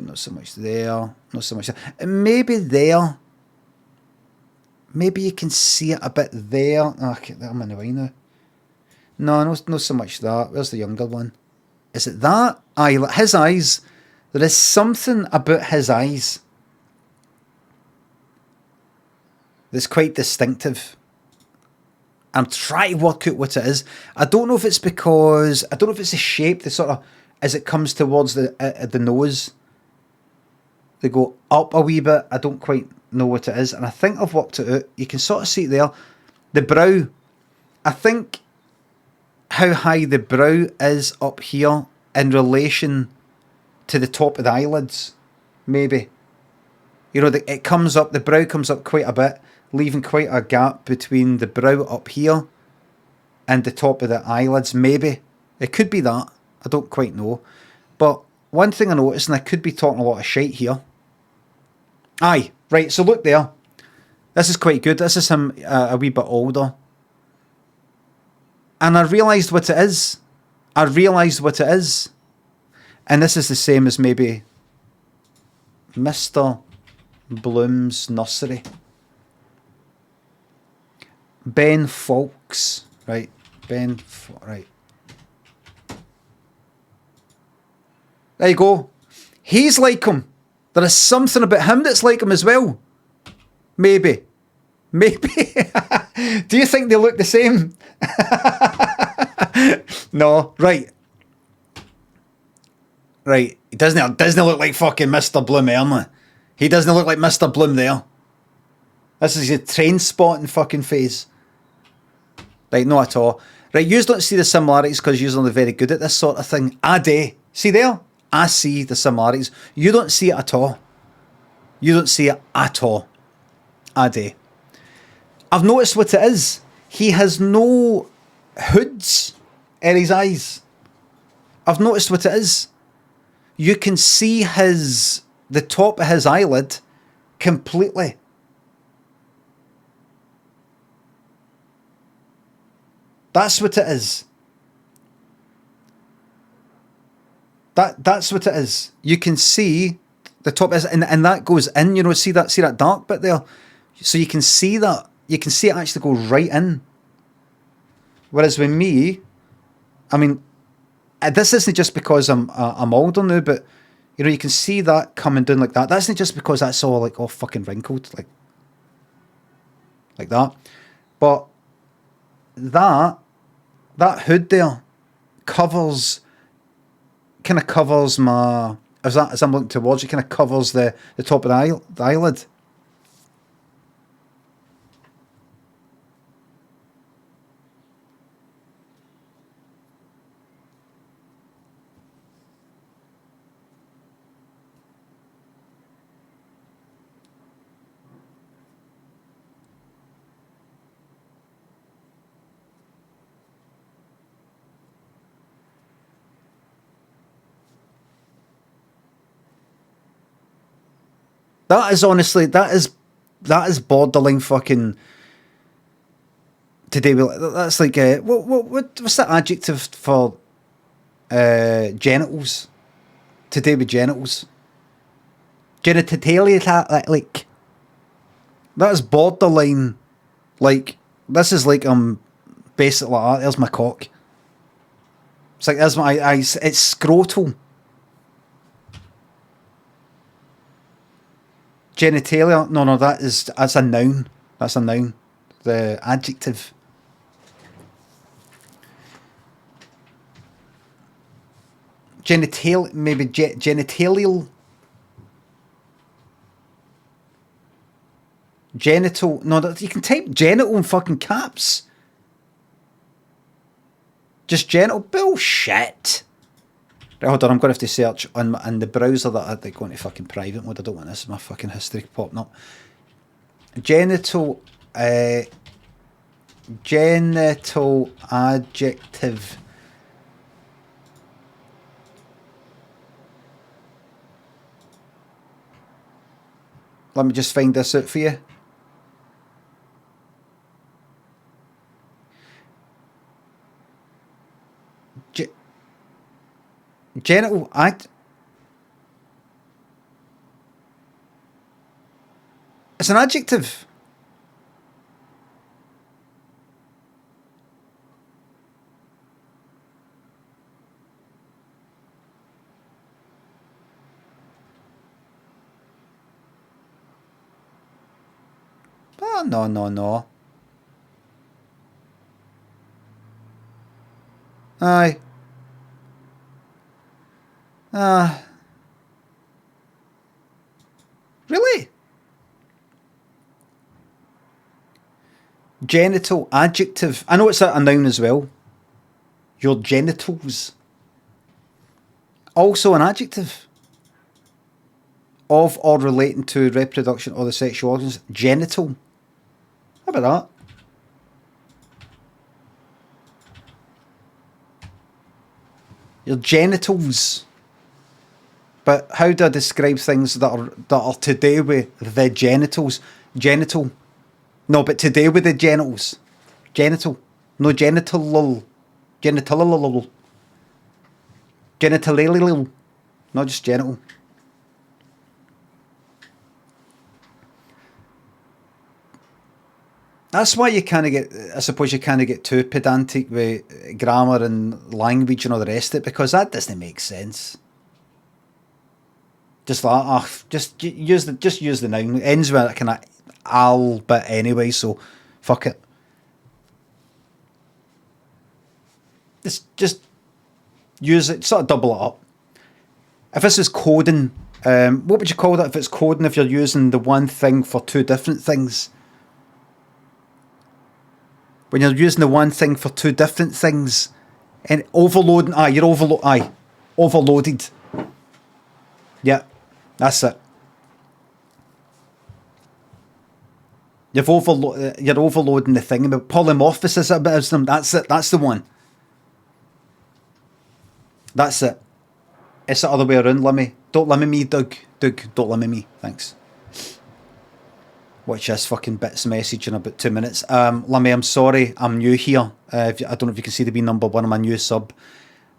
[SPEAKER 2] Not so much there. Maybe there. Maybe you can see it a bit there. Oh, I'm in the way now. No, not so much that. Where's the younger one? Is it that? Aye, his eyes. There is something about his eyes that's quite distinctive. I'm trying to work out what it is. I don't know if it's because... I don't know if it's the shape, the sort of... As it comes towards the nose, they go up a wee bit. I don't quite know what it is. And I think I've worked it out. You can sort of see it there. The brow. I think how high the brow is up here in relation to the top of the eyelids. Maybe. You know, it comes up, the brow comes up quite a bit, leaving quite a gap between the brow up here and the top of the eyelids. Maybe. It could be that. I don't quite know. But one thing I noticed, and I could be talking a lot of shite here. Aye, right, so look there. This is quite good. This is him a wee bit older. And I realised what it is. And this is the same as maybe Mr. Bloom's nursery. Ben Fawkes, right? Right. There you go. He's like him. There is something about him that's like him as well. Maybe. Do you think they look the same? No, right. Right. He doesn't look like fucking Mr. Bloom, Erna. He doesn't look like Mr. Bloom there. This is your train spotting fucking phase. Right, not at all. Right, you don't see the similarities because you're only very good at this sort of thing. I do. See there? I see the similarities. You don't see it at all. I do. I've noticed what it is. He has no hoods in his eyes. I've noticed what it is. You can see the top of his eyelid completely. That's what it is. That's what it is. You can see the top is, and that goes in. You know, see that dark bit there. So you can see that. You can see it actually go right in. Whereas with me, I mean, this isn't just because I'm older now, but you know, you can see that coming down like that. That's not just because that's all like all fucking wrinkled like that. But that hood there covers my, as I'm looking towards you, kind of covers the top of the eyelid. That is honestly, that is borderline fucking. Today that's like what's the adjective for genitals? Today with genitals, genitalia, like that is borderline. Like this is like basically like that. There's my cock. It's like there's my eyes. It's scrotal. Genitalia, no, that's a noun. That's a noun. The adjective. Genital, maybe genitalial. Genital, no, you can type genital in fucking caps. Just genital, bullshit. Right, hold on, I'm going to have to search on the browser that I go into fucking private mode. I don't want this my fucking history popping up. Genital adjective. Let me just find this out for you. Genital it's an adjective. No, no, no, no. Aye. Really? Genital, adjective. I know it's a noun as well. Your genitals. Also an adjective. Of or relating to reproduction or the sexual organs. Genital. How about that? Your genitals. But how do I describe things that are to do with the genitals? Genital. No, but to do with the genitals. Genital. No, genital. Genital. Genital. Not just genital. That's why you kind of get, I suppose you kind of get too pedantic with grammar and language and all the rest of it, because that doesn't make sense. Just like, just use the noun. It ends with a kind of al bit anyway, so fuck it. Just use it, sort of double it up. If this is coding, what would you call that if it's coding if you're using the one thing for two different things? When you're using the one thing for two different things, and overloading, overloaded. Yeah, that's it. You're overloading the thing. Polymorphism, that's it, that's the one. That's it. It's the other way around, Limmy. Don't limit me, Doug. Doug, don't limit me. Thanks. Watch this fucking bits message in about 2 minutes. Limmy, I'm sorry. I'm new here. I don't know if you can see the wee number one on my new sub.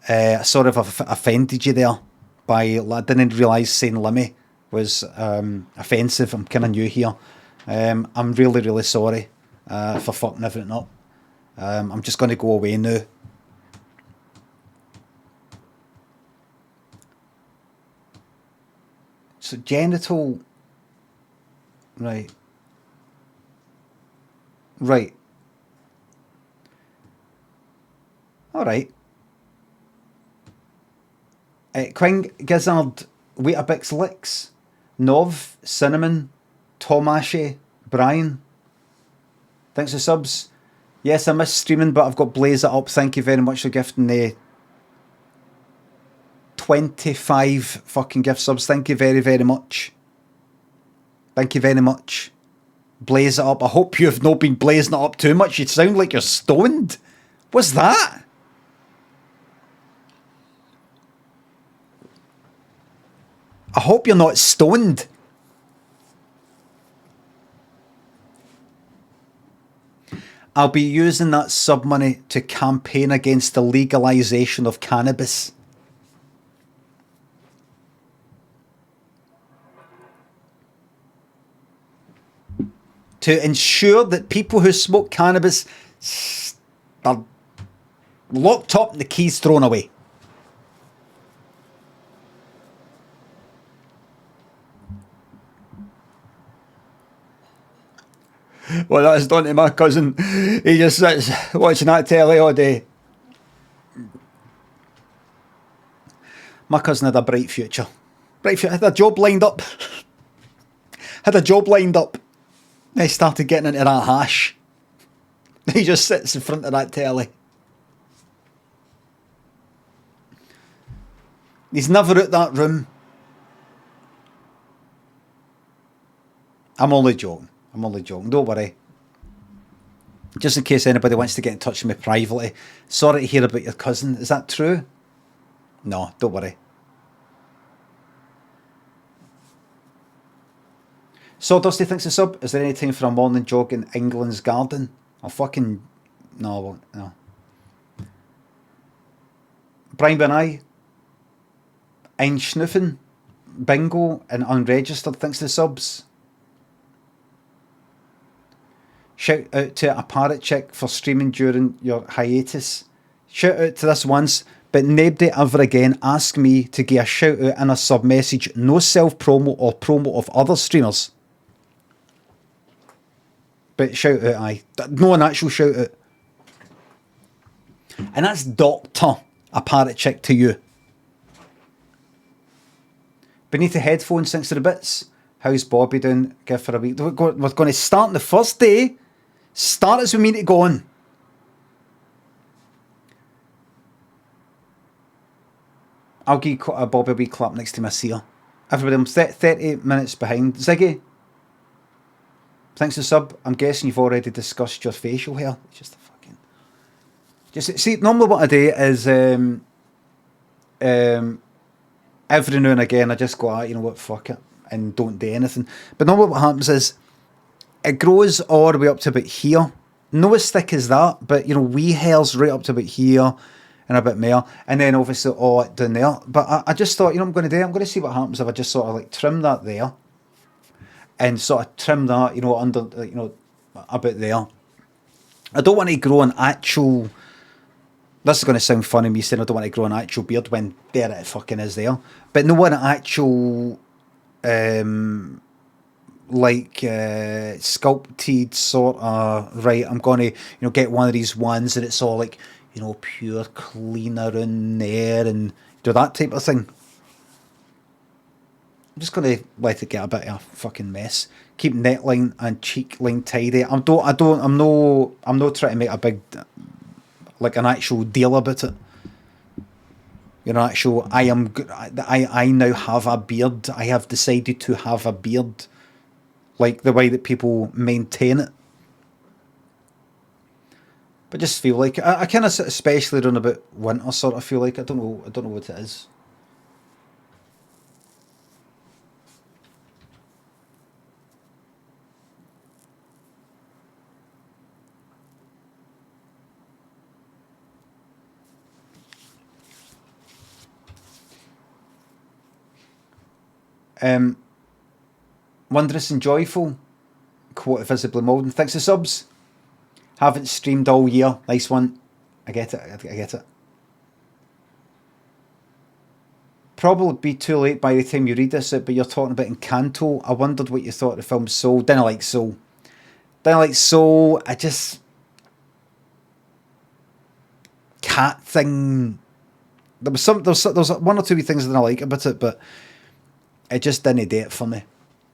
[SPEAKER 2] Sorry if I've offended you there. I didn't realise saying Limmy was offensive. I'm kind of new here. I'm really, really sorry for fucking everything up. I'm just going to go away now. So genital, right. All right. Quing, Gizzard, Weetabix Licks, Nov, Cinnamon, Tomashe, Brian. Thanks for subs. Yes, I miss streaming, but I've got Blaze It Up. Thank you very much for gifting the 25 fucking gift subs. Thank you very, very much. Thank you very much. Blaze it up. I hope you have not been blazing it up too much. You sound like you're stoned. What's that? I hope you're not stoned. I'll be using that sub money to campaign against the legalisation of cannabis. To ensure that people who smoke cannabis are locked up and the keys thrown away. Well, that's done to my cousin. He just sits watching that telly all day. My cousin had a bright future. Had a job lined up. He started getting into that hash. He just sits in front of that telly. He's never out that room. I'm only joking. Don't worry. Just in case anybody wants to get in touch with me privately. Sorry to hear about your cousin. Is that true? No, don't worry. Sawdusty thinks a sub. Is there any time for a morning jog in England's garden? I'll fucking... No, I won't. No. Brian Benai. Einschnuffen. Bingo and unregistered thinks the subs. Shout out to a parrot chick for streaming during your hiatus. Shout out to this once, but nobody ever again ask me to give a shout out in a sub message. No self promo or promo of other streamers. But shout out, aye. No, an actual shout out. And that's Doctor, a parrot chick to you. Beneath the headphones, thanks to the bits. How's Bobby doing? Give for a week. We're going to start on the first day. Start as we mean to go on. I'll give Bobby a wee clap next time I see her. Everybody, I'm 30 minutes behind. Ziggy, thanks for the sub. I'm guessing you've already discussed your facial hair. It's just a fucking... Just see, normally what I do is every now and again I just go, you know what, fuck it, and don't do anything. But normally what happens is it grows all the way up to about here. No as thick as that, but you know, wee hair's right up to about here and a bit more. And then obviously all down there. But I just thought, you know what I'm going to do? I'm going to see what happens if I just sort of like trim that there. And sort of trim that, you know, under, you know, about there. I don't want to grow an actual... This is going to sound funny, me saying I don't want to grow an actual beard when there it fucking is there. But no one actual... sculpted sort of, right, I'm going to, you know, get one of these ones and it's all like, you know, pure clean around there and do that type of thing. I'm just going to let it get a bit of a fucking mess. Keep neckline and cheek line tidy. I'm not trying to make a big, like an actual deal about it. You know, actual, I now have a beard. I have decided to have a beard. Like the way that people maintain it. But just feel like I kind of, especially around about winter, sort of feel like I don't know what it is. Wondrous and joyful. Quote visibly molding. Thanks for subs. Haven't streamed all year. Nice one. I get it. I get it. Probably be too late by the time you read this, but you're talking about Encanto. I wondered what you thought of the film Soul. Didn't like Soul. I just... Cat thing. There was one or two wee things I didn't like about it, but it just didn't do it for me.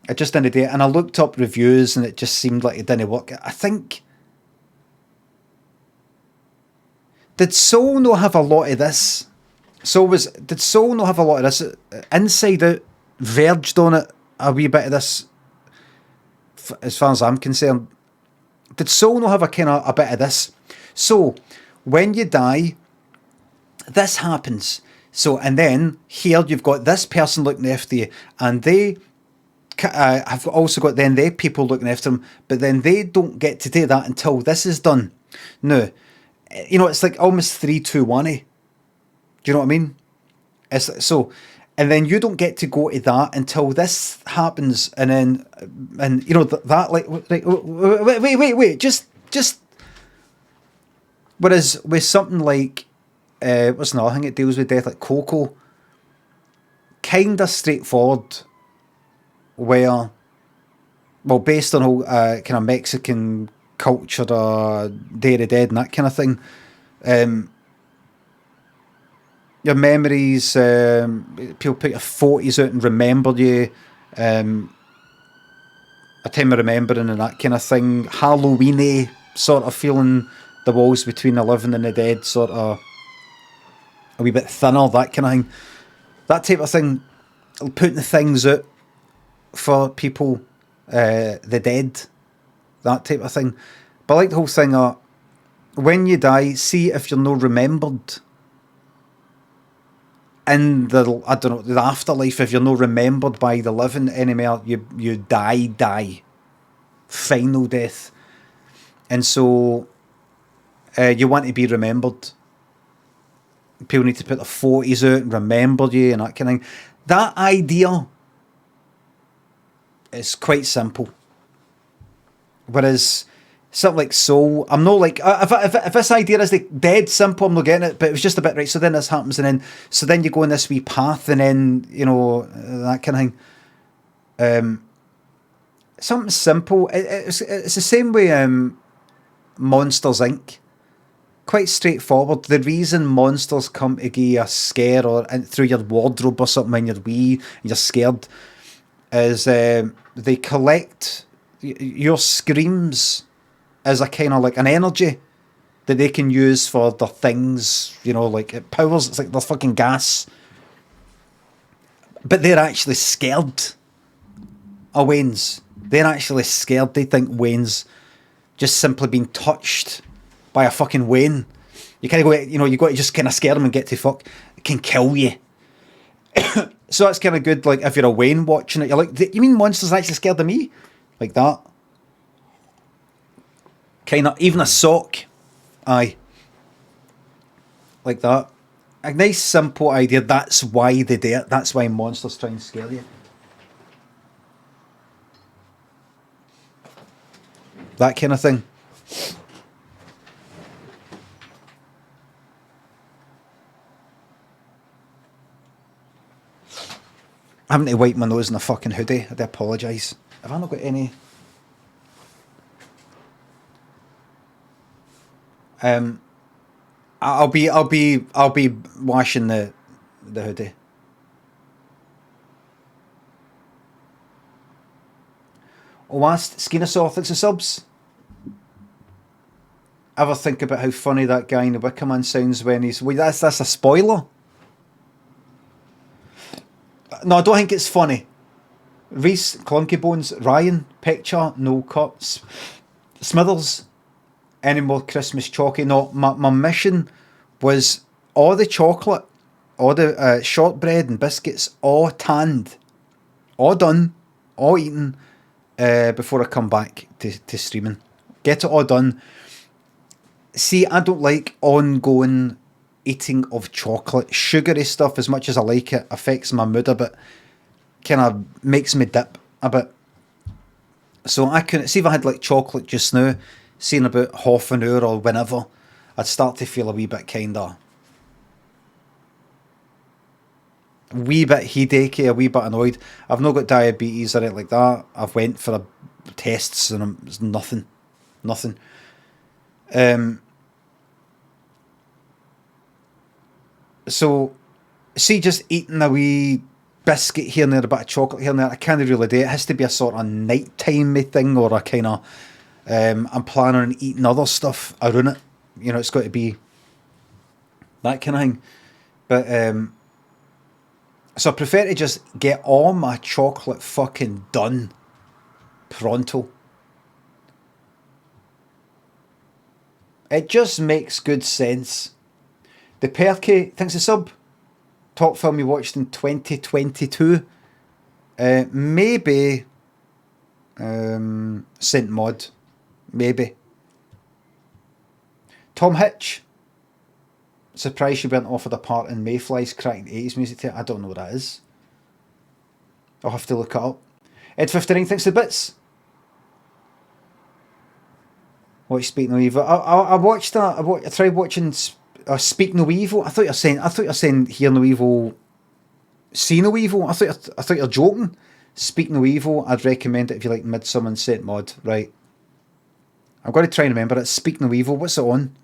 [SPEAKER 2] It just didn't do it. And I looked up reviews and it just seemed like it didn't work. I think... Did Soul not have a lot of this? Did Soul not have a lot of this? Inside Out verged on it a wee bit of this, as far as I'm concerned. Did Soul not have a bit of this? So, when you die, this happens. So, and then here you've got this person looking after you, and they have also got then their people looking after them, but then they don't get to do that until this is done. Now, you know, it's like almost 3, 2, 1. Do you know what I mean? So, and then you don't get to go to that until this happens, and then, and you know that like wait, just. Whereas with something like, what's another thing it deals with death, like Coco, kind of straightforward, where, well, based on whole kind of Mexican culture, Day of the Dead and that kind of thing, your memories, people put your 40s out and remember you, a time of remembering and that kind of thing, Halloween-y sort of feeling, the walls between the living and the dead sort of a wee bit thinner, that kind of thing, that type of thing, putting the things out for people, the dead, that type of thing. But I like the whole thing of when you die, see if you're not remembered in the, I don't know, the afterlife. If you're not remembered by the living anymore, you die, final death. And so you want to be remembered. People need to put their 40s out and remember you and that kind of thing. That idea is quite simple. Whereas something like Soul, I'm not like, if this idea is like dead simple, I'm not getting it, but it was just a bit, right, so then this happens, and then, so then you go in this wee path, and then, you know, that kind of thing. Something simple. It's the same way Monsters Inc. Quite straightforward. The reason monsters come to give you a scare or through your wardrobe or something when you're wee and you're scared is they collect your screams as a kind of like an energy that they can use for their things, you know, like it powers, it's like their fucking gas. But they're actually scared of Wayne's. They're actually scared. They think Wayne's just simply being touched by a fucking Wayne. You kind of go, you know, you got to just kind of scare them and get to fuck. It can kill you. So that's kind of good. Like if you're a Wayne watching it, you're like, you mean monsters actually scared of me? Like that. Kind of, even a sock. Aye. Like that. A nice simple idea. That's why they do it. That's why monsters try and scare you. That kind of thing. I'm having to wipe my nose in a fucking hoodie. I do apologise. Have I not got any? I'll be washing the hoodie. Oh, last Skinnersaw, thanks for subs. Ever think about how funny that guy in the Wicker Man sounds when he's... Wait, that's a spoiler? No, I don't think it's funny. Reese, Clunky Bones, Ryan, Picture, No Cuts, Smithers, any more Christmas chalky? No, my mission was all the chocolate, all the shortbread and biscuits, all tanned, all done, all eaten before I come back to streaming. Get it all done. See, I don't like ongoing eating of chocolate. Sugary stuff, as much as I like it, affects my mood a bit. Kind of makes me dip a bit. So I couldn't... See if I had like chocolate just now, see in about half an hour or whenever, I'd start to feel a wee bit kind of... wee bit headachy, a wee bit annoyed. I've not got diabetes or anything like that. I've went for tests and it's nothing. Nothing. So, see, just eating a wee biscuit here and there, a bit of chocolate here and there, I can't really do it. It has to be a sort of nighttime thing, or a kind of, I'm planning on eating other stuff around it. You know, it's got to be that kind of thing. But, so I prefer to just get all my chocolate fucking done pronto. It just makes good sense. The Perky, thanks a sub. Top film you watched in 2022. Maybe Saint Maud. Maybe. Tom Hitch. Surprised you weren't offered a part in Mayfly's cracking 80s music theatre. I don't know what that is. I'll have to look it up. Ed59, thanks for the bits. Watch Speak No Evil. I watched that. I tried watching Speak No Evil. I thought you're saying Hear No Evil, See No Evil. I thought you're joking. Speak No Evil. I'd recommend it if you like Midsummer and Saint Maud. Right. I'm going to try and remember it. Speak No Evil. What's it on?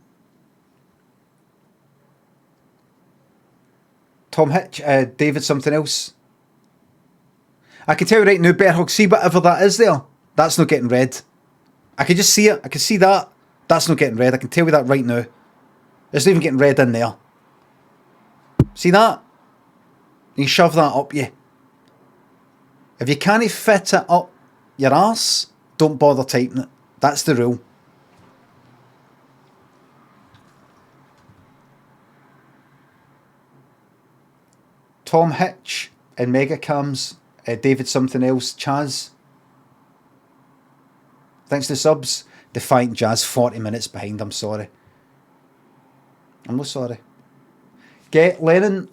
[SPEAKER 2] Tom Hitch. David something else. I can tell you right now, Berhog, see whatever that is there. That's not getting read. I can just see it. I can see that. That's not getting read. I can tell you that right now. It's not even getting read in there. See that? You shove that up you. If you can't fit it up your arse, don't bother typing it. That's the rule. Tom Hitch in Megacams. David something else. Chaz. Thanks to subs. Defiant Jazz 40 minutes behind. I'm sorry. I'm not sorry. Get Lennon.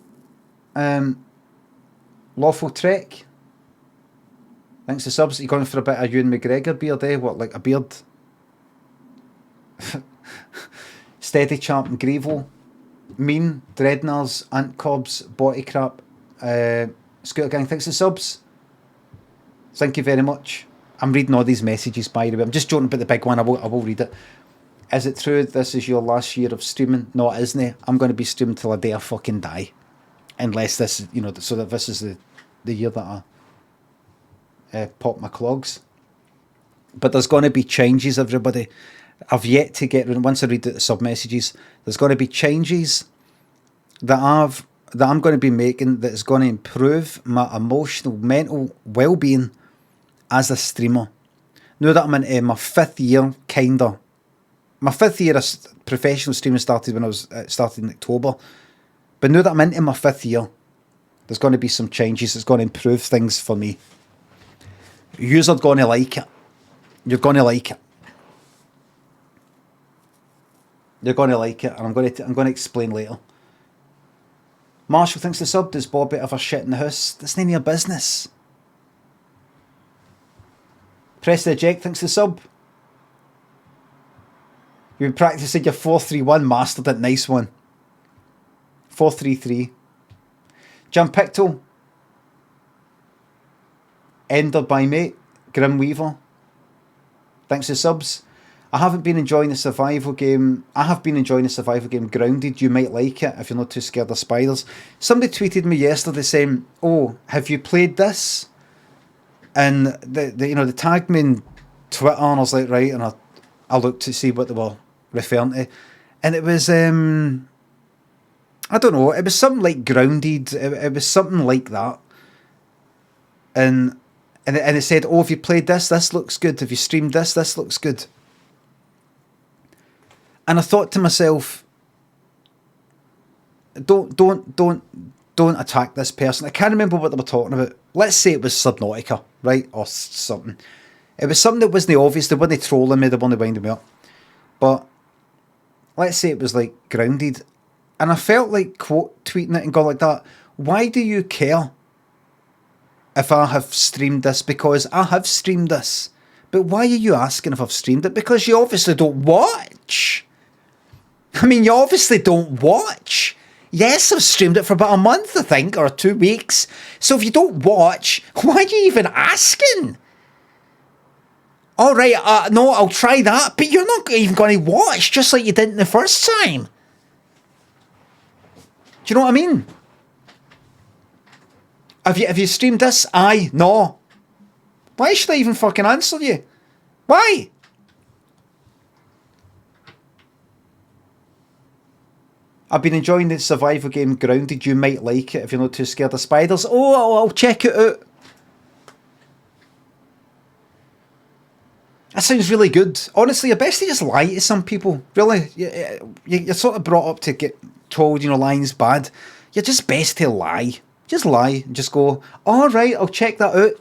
[SPEAKER 2] Lawful Trek. Thanks to subs. You going for a bit of Ewan McGregor beard, eh? What, like a beard? Steady Champ and Grievo. Mean. Dreadnars. Ant Cobs. Body Crap. Scooter Gang. Thanks to subs. Thank you very much. I'm reading all these messages, by the way. I'm just joking about the big one. I will read it. Is it true this is your last year of streaming? No, it isn't. I'm going to be streaming till the day I fucking die. Unless this, so that this is the year that I pop my clogs. But there's going to be changes, everybody. I've yet to get, once I read the sub messages, there's going to be changes that I'm going to be making that is going to improve my emotional, mental well-being as a streamer. Now that I'm into my 5th year, kinda. My 5th year of professional streaming started when I was started in October. But now that I'm into my 5th year, there's going to be some changes. It's going to improve things for me. Yous are going to like it. You're going to like it. You're going to like it, and I'm going to explain later. Marshall thinks the sub, does Bobby ever shit in the house? That's none of your business. Press the eject thinks the sub. You've been practicing your 4-3-1, mastered it, nice one. 4-3-3. Jump Picto. Ender by mate. Grim Weaver. Thanks for subs. I have been enjoying the survival game Grounded. You might like it if you're not too scared of spiders. Somebody tweeted me yesterday saying, oh, have you played this? And they tagged me in Twitter, and I was like, right, and I looked to see what they were referring to. And it was, I don't know, it was something like Grounded. It was something like that. And it said, oh, have you played this? This looks good. Have you streamed this? This looks good. And I thought to myself, don't attack this person. I can't remember what they were talking about. Let's say it was Subnautica, right? Or something. It was something that wasn't obvious. They weren't trolling me. They weren't winding me up. But let's say it was like Grounded. And I felt like quote tweeting it and going like that. Why do you care if I have streamed this? Because I have streamed this. But why are you asking if I've streamed it? Because you obviously don't watch. I mean, you obviously don't watch. Yes, I've streamed it for about a month, I think, or 2 weeks. So if you don't watch, why are you even asking? All right, no, I'll try that. But you're not even going to watch, just like you did the first time. Do you know what I mean? Have you streamed this? Aye, no. Why should I even fucking answer you? Why? I've been enjoying the survival game Grounded. You might like it if you're not too scared of spiders. Oh, I'll check it out. That sounds really good. Honestly, I best to just lie to some people. Really, you're sort of brought up to get told, lying's bad. You're just best to lie. Just lie and just go, all right, I'll check that out.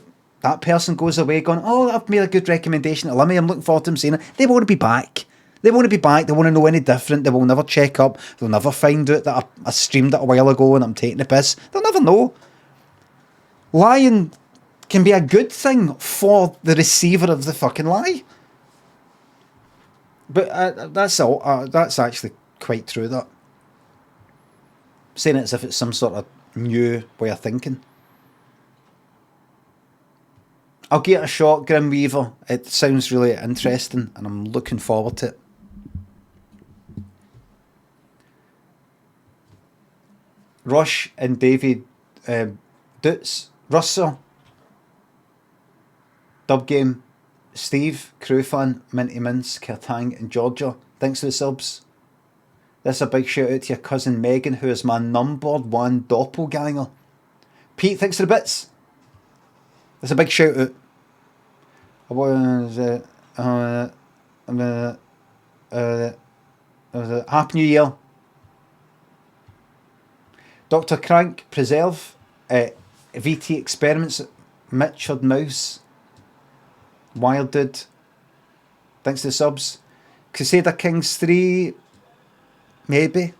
[SPEAKER 2] That person goes away going, oh, I've made a good recommendation to Limmy. I'm looking forward to him saying it. They won't be back. They want to be back. They want to know any different. They will never check up. They'll never find out that I streamed it a while ago and I'm taking the piss. They'll never know. Lying can be a good thing for the receiver of the fucking lie. But that's all. That's actually quite true, that. Saying it as if it's some sort of new way of thinking. I'll give it a shot, Grim Weaver. It sounds really interesting and I'm looking forward to it. Rush and David Dutz, Russell, Dub Game, Steve, Crewfan, Minty Mince, Kertang and Georgia. Thanks for the subs. This is a big shout out to your cousin Megan, who is my #1 doppelganger. Pete, thanks for the bits. That's a big shout out. Happy New Year. Dr. Crank, Preserve, VT Experiments, Mitchard Mouse, Wild Dude, thanks to the subs. Crusader Kings 3, maybe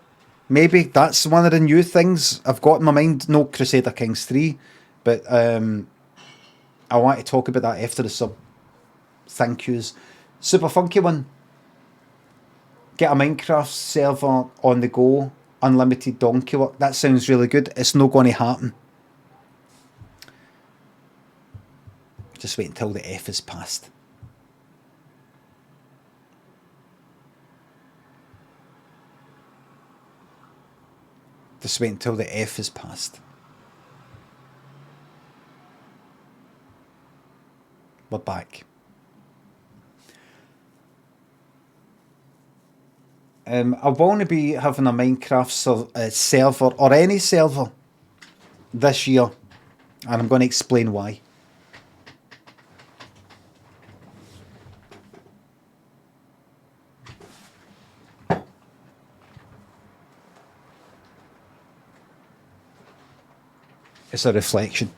[SPEAKER 2] that's one of the new things I've got in my mind. No Crusader Kings 3, but I want to talk about that after the sub. Thank yous. Super funky one. Get a Minecraft server on the go. Unlimited donkey work. That sounds really good. It's not going to happen. Just wait until the F is passed. Just wait until the F is passed. We're back. I want to be having a Minecraft server, or any server, this year. And I'm going to explain why. It's a reflection.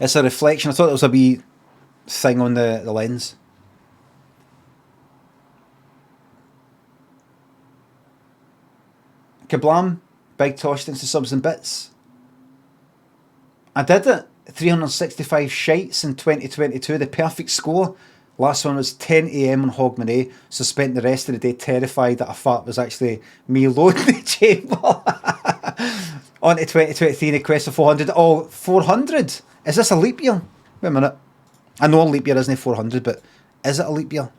[SPEAKER 2] It's a reflection. I thought it was a wee thing on the lens. Kablam, Big Tosh, thanks to subs and bits. I did it. 365 shites in 2022, the perfect score. Last one was 10 AM on Hogmanay, so spent the rest of the day terrified that a fart was actually me loading the chamber. On to 2023 in a quest of 400. Oh, 400? Is this a leap year? Wait a minute. I know a leap year isn't 400, but is it a leap year?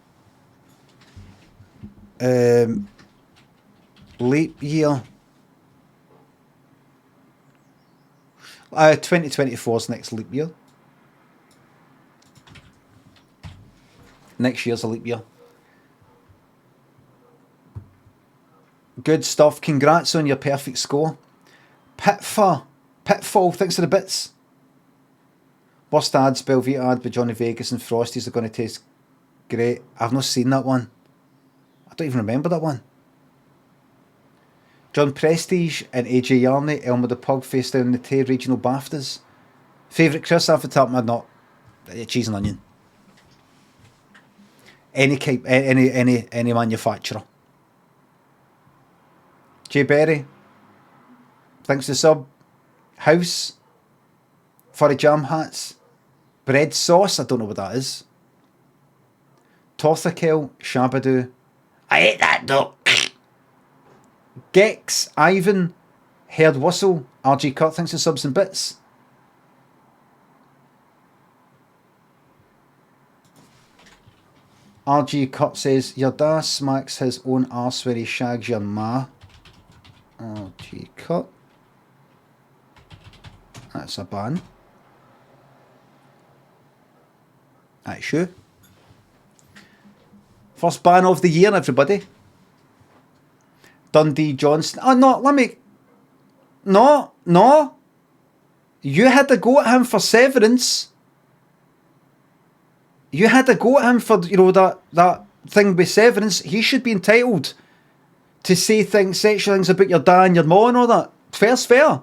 [SPEAKER 2] Leap year. 2024's next leap year. Next year's a leap year. Good stuff. Congrats on your perfect score. Pitfall, thanks for the bits. Worst ads, Belvita ad with Johnny Vegas and Frosties are going to taste great. I've not seen that one. I don't even remember that one. John Prestige and AJ Yarney, Elmer the Pug, face down in the Tay Regional BAFTAs. Favourite Chris off the top of my not cheese and onion. Any manufacturer. Jay Berry, thanks to the sub. House, furry jam hats. Bread sauce, I don't know what that is. Torthakel, Shabadoo. I ate that duck. Gex, Ivan, Heard Whistle, RG Cut, thanks for subs and bits. RG Cut says, your dad smacks his own arse when he shags your ma. RG Cut. That's a ban. That's you. First ban of the year, everybody. Dundee Johnson. Oh, no, let me... No. You had to go at him for Severance. You had to go at him for, that thing with Severance. He should be entitled to say sexual things about your dad and your mom and all that. Fair's fair.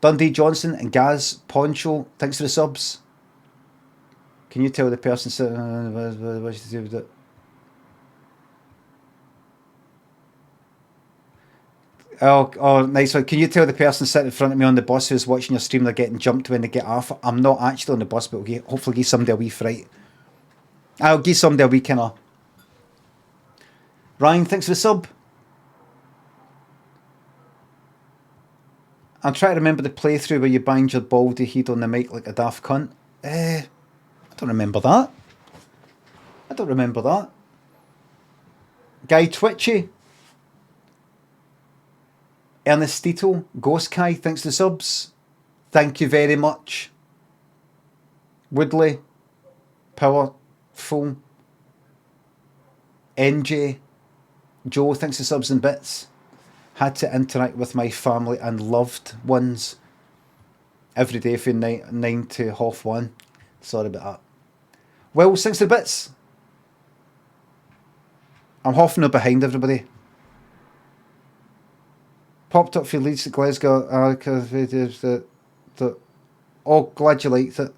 [SPEAKER 2] Dundee Johnson and Gaz Poncho, thanks for the subs. Can you tell the person what to do with it? Oh, nice one. Can you tell the person sitting in front of me on the bus who's watching your stream they're getting jumped when they get off? I'm not actually on the bus, but we'll hopefully give somebody a wee fright. I'll give somebody a wee kind of... Ryan, thanks for the sub. I'm trying to remember the playthrough where you banged your baldy head on the mic like a daft cunt. I don't remember that. Guy Twitchy. Ernestito, Ghost Kai, thanks for the subs. Thank you very much. Woodley, Powerful, NJ, Joe, thanks for subs and bits. Had to interact with my family and loved ones every day from 9 to 1:30. Sorry about that. Well, thanks for the bits. I'm half an hour behind everybody. Popped up for Leeds to Glasgow. Oh, glad you liked it.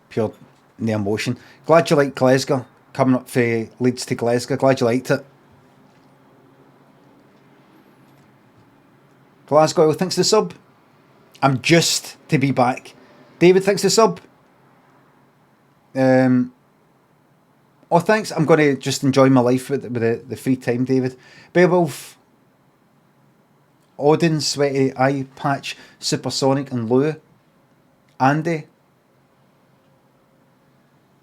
[SPEAKER 2] Pure no emotion. Glad you liked Glasgow. Coming up for Leeds to Glasgow. Glad you liked it. Glasgow, thanks for the sub. I'm just to be back. David, thanks for the sub. Oh, thanks. I'm going to just enjoy my life with the free time, David. Beowulf. Odin, Sweaty Eye Patch, Supersonic and Lou. Andy,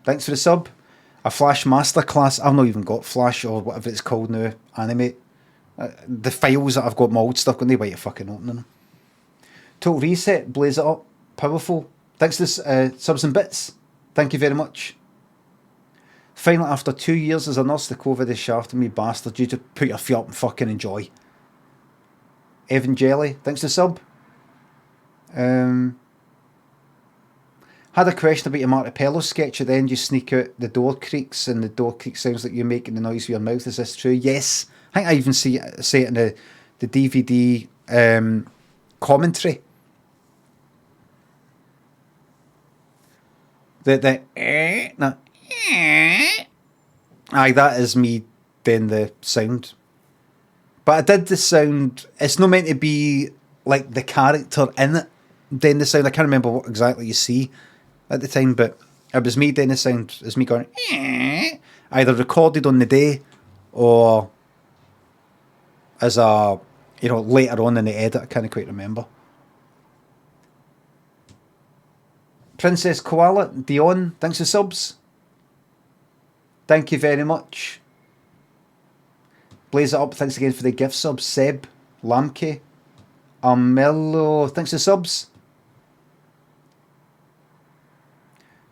[SPEAKER 2] thanks for the sub. A Flash Masterclass. I've not even got Flash or whatever it's called now. Animate. The files that I've got my old stuff, got no way of fucking opening them. Total Reset, Blaze It Up, Powerful. Thanks to subs and bits. Thank you very much. Finally, after 2 years as a nurse, the COVID is shafting me, bastard. You just put your feet up and fucking enjoy. Evan Jelly, thanks to sub. Had a question about your Martipello sketch. At the end, you sneak out, the door creaks, and the door creak sounds like you're making the noise with your mouth. Is this true? Yes. I think I even say it in the DVD commentary. No. Aye, that is me doing the sound. But I did the sound. It's not meant to be like the character in it doing the sound. I can't remember what exactly you see at the time, but it was me doing the sound. It's me going, either recorded on the day or as a, later on in the edit. I can't quite remember. Princess Koala, Dion, thanks for subs. Thank you very much. Blaze It Up, thanks again for the gift subs. Seb, Lamke, Armello, thanks for subs.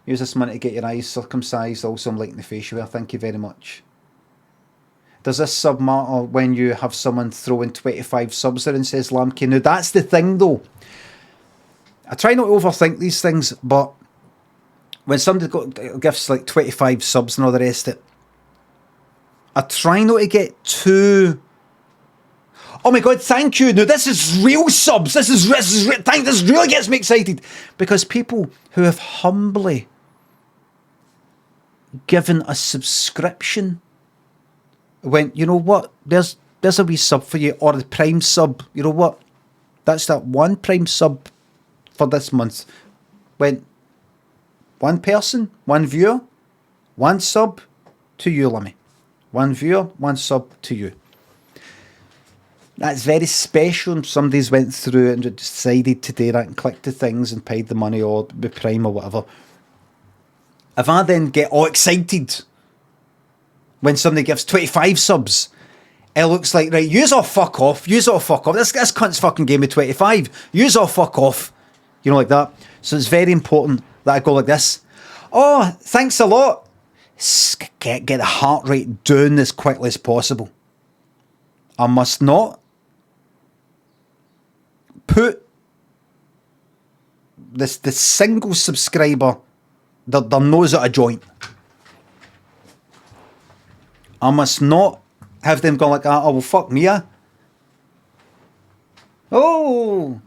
[SPEAKER 2] Use this money to get your eyes circumcised. Also, I'm liking the facial hair. Thank you very much. Does this sub matter when you have someone throwing 25 subs there and says Lamke? Now, that's the thing, though. I try not to overthink these things, but when somebody gives like 25 subs and all the rest of it, I try not to get too... Oh my God, thank you. Now, this is real subs. This really gets me excited. Because people who have humbly given a subscription went, you know what, there's a wee sub for you, or the Prime sub, you know what, that's that one Prime sub for this month. Went, one person, one viewer, one sub to you, Limmy. One viewer, one sub to you. That's very special. Somebody's went through it and decided to do that and clicked the things and paid the money or the Prime or whatever. If I then get all excited when somebody gives 25 subs, it looks like, right, yous all fuck off. This cunt's fucking gave me 25. Yous all fuck off. You know, like that. So it's very important that I go like this. Oh, thanks a lot. Get the heart rate down as quickly as possible. I must not put the single subscriber their nose at a joint. I must not have them go like that. Oh, well, fuck me, Oh.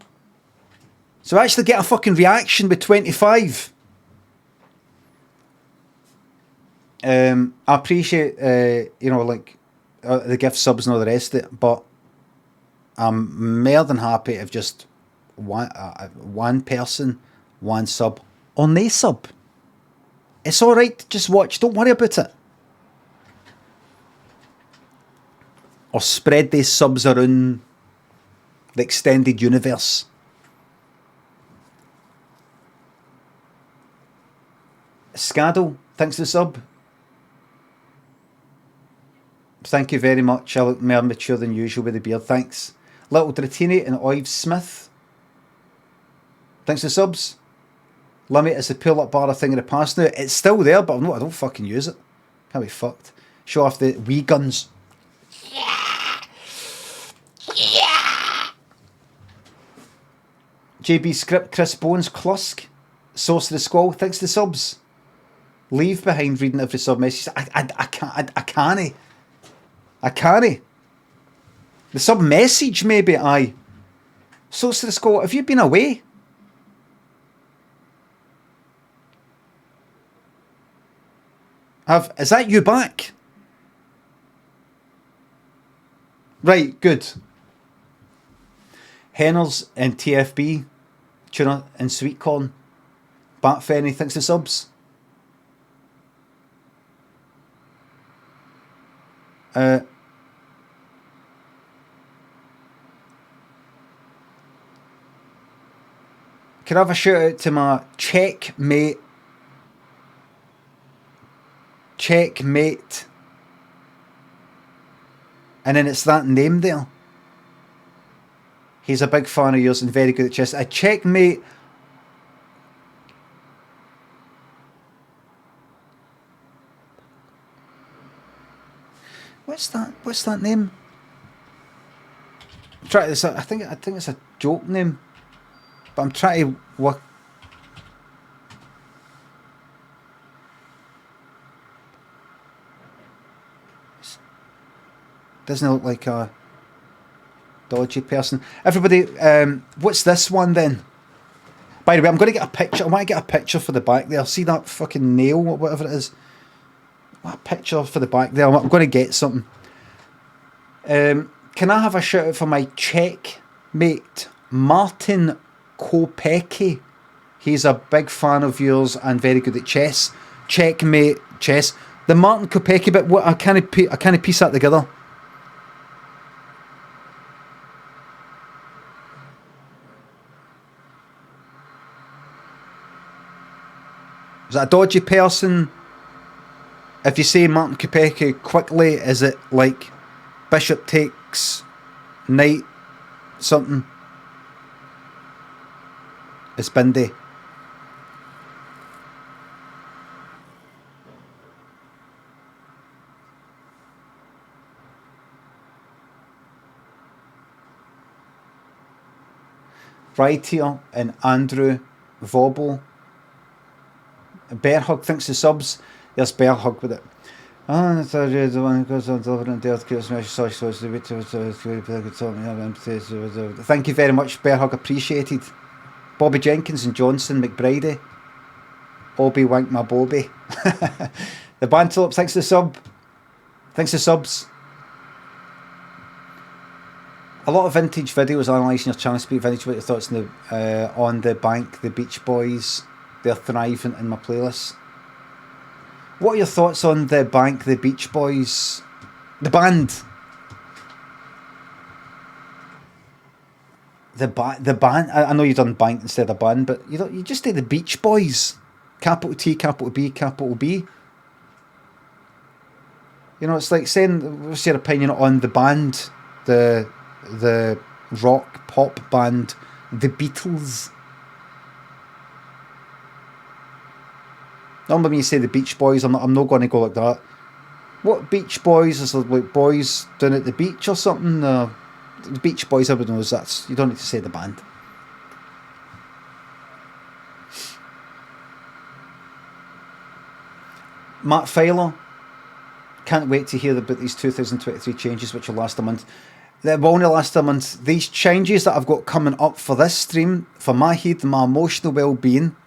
[SPEAKER 2] So I actually get a fucking reaction with 25. I appreciate, the gift subs and all the rest of it, but I'm more than happy if just one person, one sub, or no sub. It's alright to just watch, don't worry about it. Or spread these subs around the extended universe. Scaddle, thanks for the sub. Thank you very much. I look more mature than usual with the beard. Thanks. Little Dratini and Oive Smith. Thanks for the subs. Limit is the pull-up bar a thing of the past now. It's still there, but I don't fucking use it. Can't be fucked. Show off the wee guns. JB Script, Chris Bones, Klusk, Source of the Squall, thanks to the subs. Leave behind reading every sub message. I can't. The sub message, maybe, aye. Source of the Squall, have you been away? Is that you back? Right, good. Henners and TFB, Tuna and Sweet Corn, Bat Fenny, thanks to subs. Can I have a shout out to my checkmate? Checkmate. And then it's that name there. He's a big fan of yours and very good at chess. A checkmate. What's that name? Try this. I think it's a joke name, but I'm trying to work. Doesn't look like a dodgy person. Everybody, what's this one then? By the way, I'm going to get a picture. I want to get a picture for the back there. See that fucking nail or whatever it is? What a picture for the back there. I'm going to get something. Can I have a shout out for my checkmate, Martin Kopecki? He's a big fan of yours and very good at chess. Checkmate chess. The Martin Kopecki bit. What I can't piece that together. Is that a dodgy person? If you say Martin Kopecki quickly, is it like bishop takes knight something? It's Bindi. Right here and Andrew Vobble. Bear Hug thinks the subs. There's Bear Hug with it. Thank you very much, Bear Hug, appreciated. Bobby Jenkins and Johnson McBride. Obi Wank my Bobby. The Bantelope thanks the sub. Thanks the subs. A lot of vintage videos analysing your channel speed. Vintage, what your thoughts on the bank, the Beach Boys? They're thriving in my playlist. What are your thoughts on the bank, the Beach Boys, the band? The band. I know you've done bank instead of band, but you just say the Beach Boys, capital T, capital B, capital B. You know, it's like saying, what's your opinion on the band, the rock pop band, the Beatles? Normally when you say the Beach Boys, I'm not going to go like that. What Beach Boys? Is it like boys down at the beach or something? The Beach Boys, everybody knows that's... You don't need to say the band. Matt Filer. Can't wait to hear about these 2023 changes, which will last a month. They will only last a month. These changes that I've got coming up for this stream, for my head and my emotional well-being,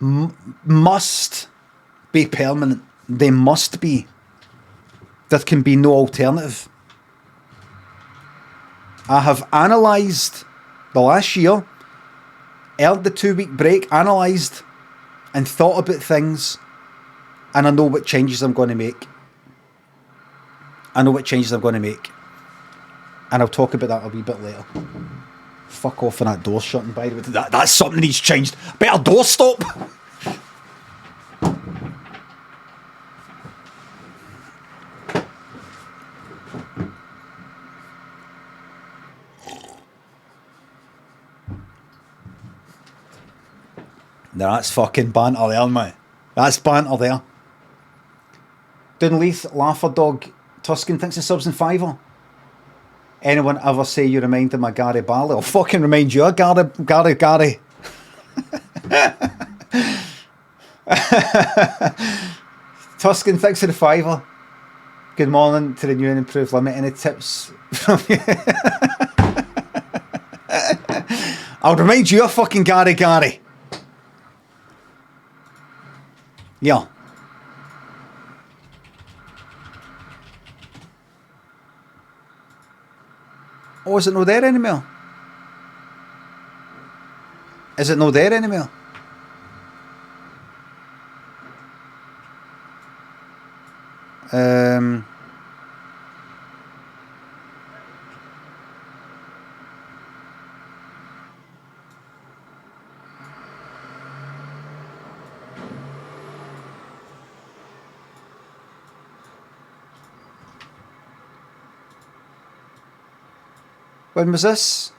[SPEAKER 2] must be permanent. They must be. There can be no alternative. I have analysed the last year, earned the 2-week break, analysed and thought about things, and I know what changes I'm going to make. And I'll talk about that a wee bit later. Fuck off on that door shutting, by the way. That's something he's changed. Better door stop! Now that's fucking banter there, mate. That's banter there. Dunleith, Laugher Dog, Tuscan thinks the subs and fiver. Anyone ever say you remind him of Gary Barlow? I'll fucking remind you of Gary. Tuscan thinks of the fiver. Good morning to the new and improved Limmy. Any tips from you? I'll remind you of fucking Gary. Yeah. Oh, is it not there anymore? Is it not there anymore? When was this?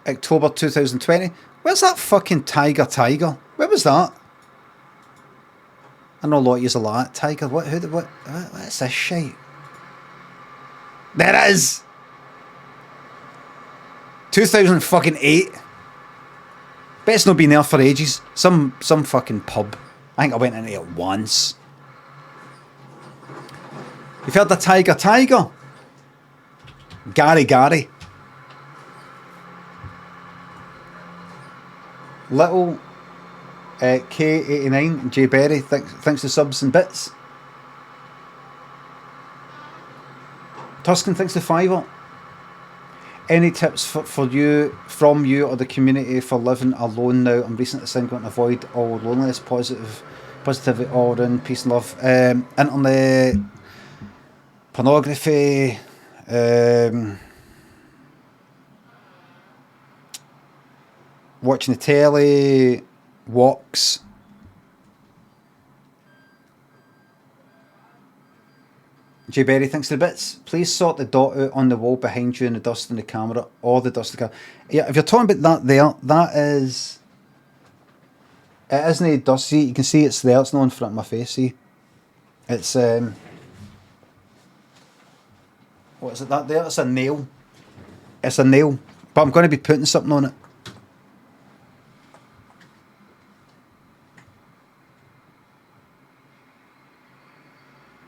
[SPEAKER 2] October 2020. Where's that fucking Tiger? Where was that? I know a lot of yous are like, Tiger, what's this shite? There it is! 2008. Bet it's not been there for ages. Some fucking pub. I think I went into it once. You've heard the Tiger? Gary. Little K89, J Berry, thanks to subs and bits. Tuscan, thanks to $5. Any tips from you or the community for living alone now? I'm recently single and avoid all loneliness, positivity all around, peace and love. Internet, pornography, watching the telly, walks. J Berry, thanks to the bits. Please sort the dot out on the wall behind you and the dust in the camera, or the dust in the camera. Yeah, if you're talking about that there, that is... It isn't dust, see, you can see it's there, it's not in front of my face, see. It's, what is it, that there? It's a nail. It's a nail. But I'm going to be putting something on it.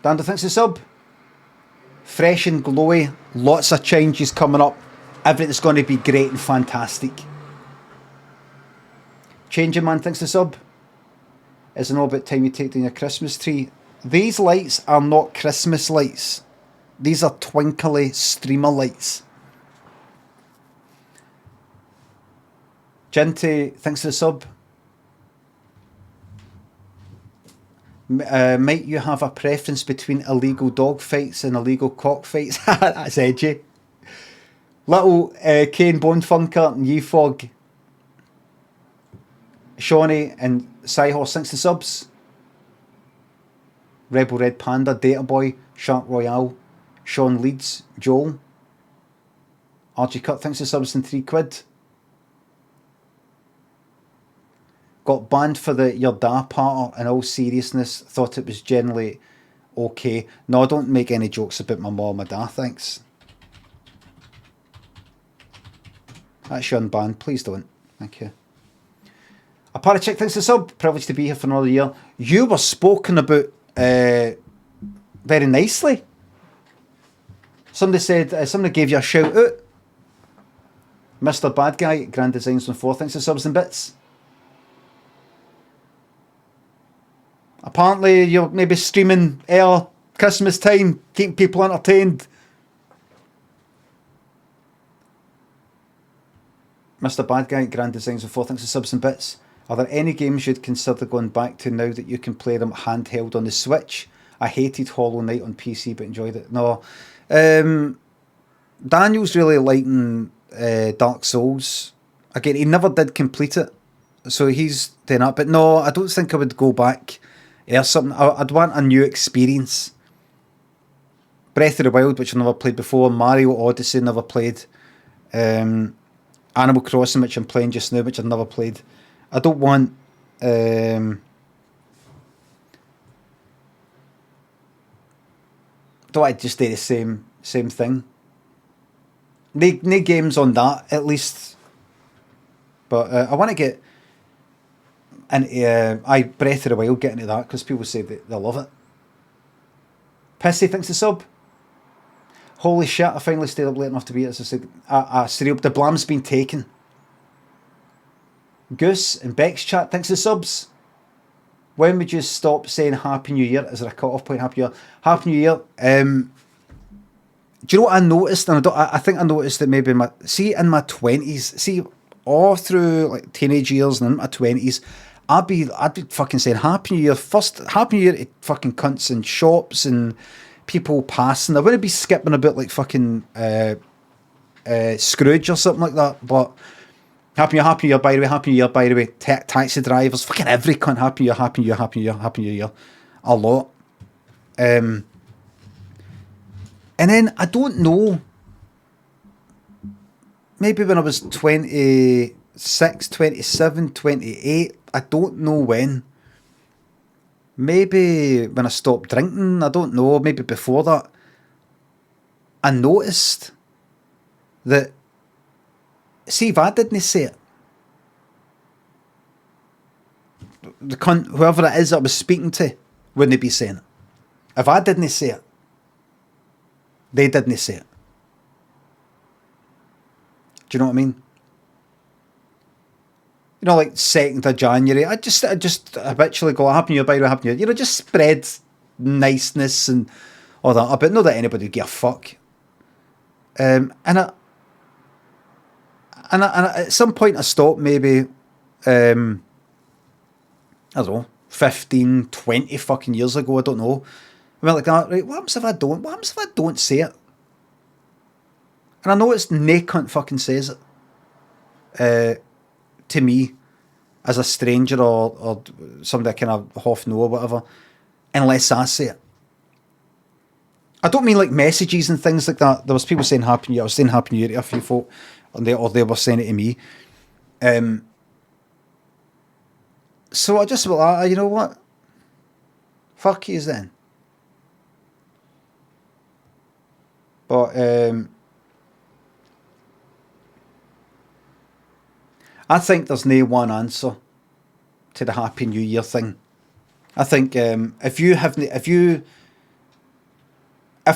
[SPEAKER 2] Dander, thanks to sub. Fresh and glowy, lots of changes coming up. Everything's going to be great and fantastic. Changing Man, thanks to sub. Is it all about time you take down your Christmas tree? These lights are not Christmas lights. These are twinkly streamer lights. Jinty, thanks to the sub. Might you have a preference between illegal dog fights and illegal cock fights? That's edgy. Little Kane Bonefunker and Yefog. Shawnee and Psyhorse, thanks to subs. Rebel Red Panda, Data Boy, Shark Royale, Sean Leeds, Joel. Archie Cut, thanks to subs and £3. Got banned for the your da part. In all seriousness, thought it was generally okay. No, don't make any jokes about my mom or my da, thanks. That's you unbanned, please don't. Thank you. A Parachick, thanks to sub. Privileged to be here for another year. You were spoken about very nicely. Somebody said, somebody gave you a shout out. Mr. Bad Guy, Grand Designs on 4, thanks to subs and bits. Apparently you're maybe streaming Christmas time, keeping people entertained. Mr. Bad Guy, Grand Designs on 4, thanks to subs and bits. Are there any games you'd consider going back to now that you can play them handheld on the Switch? I hated Hollow Knight on PC but enjoyed it. No. Daniel's really liking Dark Souls. Again, he never did complete it, so he's doing that. But no, I don't think I would go back. Yeah, something. I'd want a new experience. Breath of the Wild, which I never played before. Mario Odyssey, never played. Animal Crossing, which I'm playing just now, which I've never played. I don't want... don't want to just do the same thing. No games on that, at least. But I want to get... And Breath of the Wild, get into that, because people say that they love it. Pissy, thanks to sub. Holy shit, I finally stayed up late enough to beat it, as I said. The blam's been taken. Goose and Beck's chat, thanks to subs. When would you stop saying Happy New Year? Is there a cut-off point? Happy New Year? Happy New Year. Do you know what I noticed? And I think I noticed that maybe in my 20s, all through like teenage years and in my 20s, I'd be fucking saying Happy New Year first. Happy New Year to fucking cunts in shops and people passing. I wouldn't be skipping a bit like fucking Scrooge or something like that. But Happy New Year, by the way. Happy New Year, by the way. Taxi drivers, fucking every cunt. Happy New Year, Happy New Year, Happy New Year, Happy New Year. A lot. And then I don't know. maybe when I was 26, 27, 28. I don't know when. Maybe when I stopped drinking, I don't know, maybe before that. I noticed that, see, if I didn't say it, the cunt, whoever it is I was speaking to, wouldn't be saying it. If I didn't say it, they didn't say it. Do you know what I mean? You know, like 2nd of January, I just habitually go, happy new year, by the way, happy new year. You know, just spread niceness and all that. But not that anybody would give a fuck. And at some point I stopped, maybe, I don't know, 15, 20 fucking years ago, I don't know. I went like that, right, what happens if I don't? What happens if I don't say it? And I know it's nae cunt fucking says it to me as a stranger or somebody I kind of half know or whatever, unless I say it. I don't mean like messages and things like that. There was people saying Happy New Year. I was saying Happy New Year to a few folk, or they were saying it to me. So I just went, you know what? Fuck yous then. But I think there's no one answer to the Happy New Year thing. I think if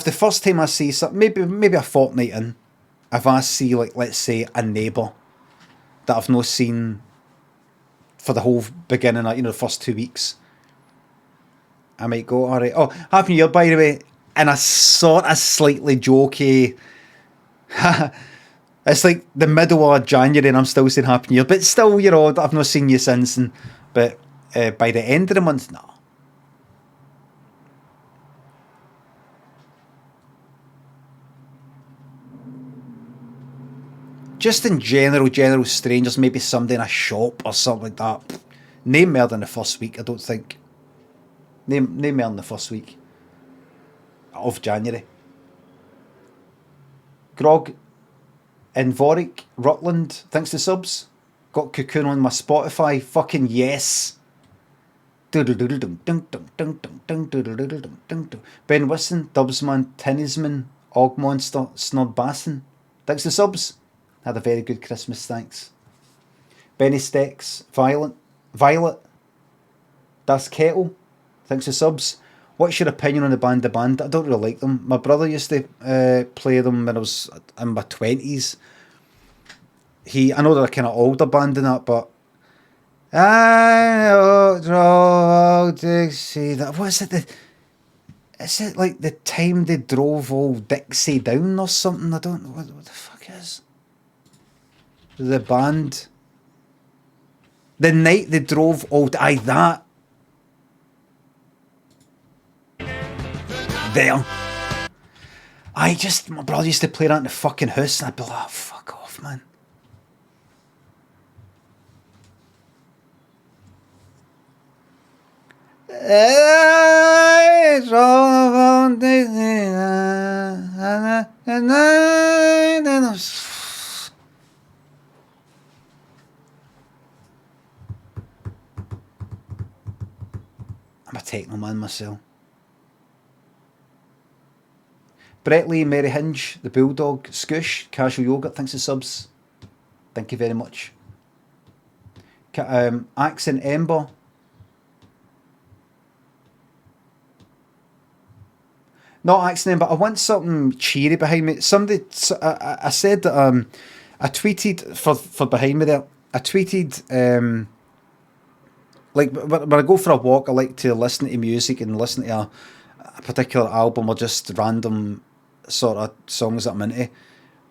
[SPEAKER 2] the first time I see something, maybe a fortnight in, if I see, like, let's say a neighbour that I've not seen for the whole beginning, you know, the first 2 weeks, I might go, all right, oh, Happy New Year, by the way, in a sort of slightly jokey, it's like the middle of January and I'm still saying Happy New Year, but still, you know, I've not seen you since, but by the end of the month, no. Just in general strangers, maybe somebody in a shop or something like that. No more than the first week, I don't think. No more than the first week of January. Grog in Warwick, Rutland, thanks to subs. Got Cocoon on my Spotify. Fucking yes. Ben Wisson, Dubsman, Tinnisman, Ogmonster, Snod Basson. Thanks to subs. Had a very good Christmas, thanks. Benny Stex, Violet, Das Kettle, thanks to subs. What's your opinion on the band The Band? I don't really like them. My brother used to play them when I was in my 20s. I know they're a kind of older band and that, but I drove Dixie. What is it? Is it like the time they drove old Dixie down or something? I don't know what the fuck is. The band. The night they drove old. That. There. My brother used to play that in the fucking house and I'd be like, oh, fuck off, man. I'm a techno man myself. Brett Lee, Mary Hinge, The Bulldog, Scoosh, Casual Yogurt, thanks for subs. Thank you very much. Accent Ember. Not Accent Ember, I want something cheery behind me. I said that I tweeted for behind me there. I tweeted like when I go for a walk, I like to listen to music and listen to a particular album or just random sort of songs that I'm into.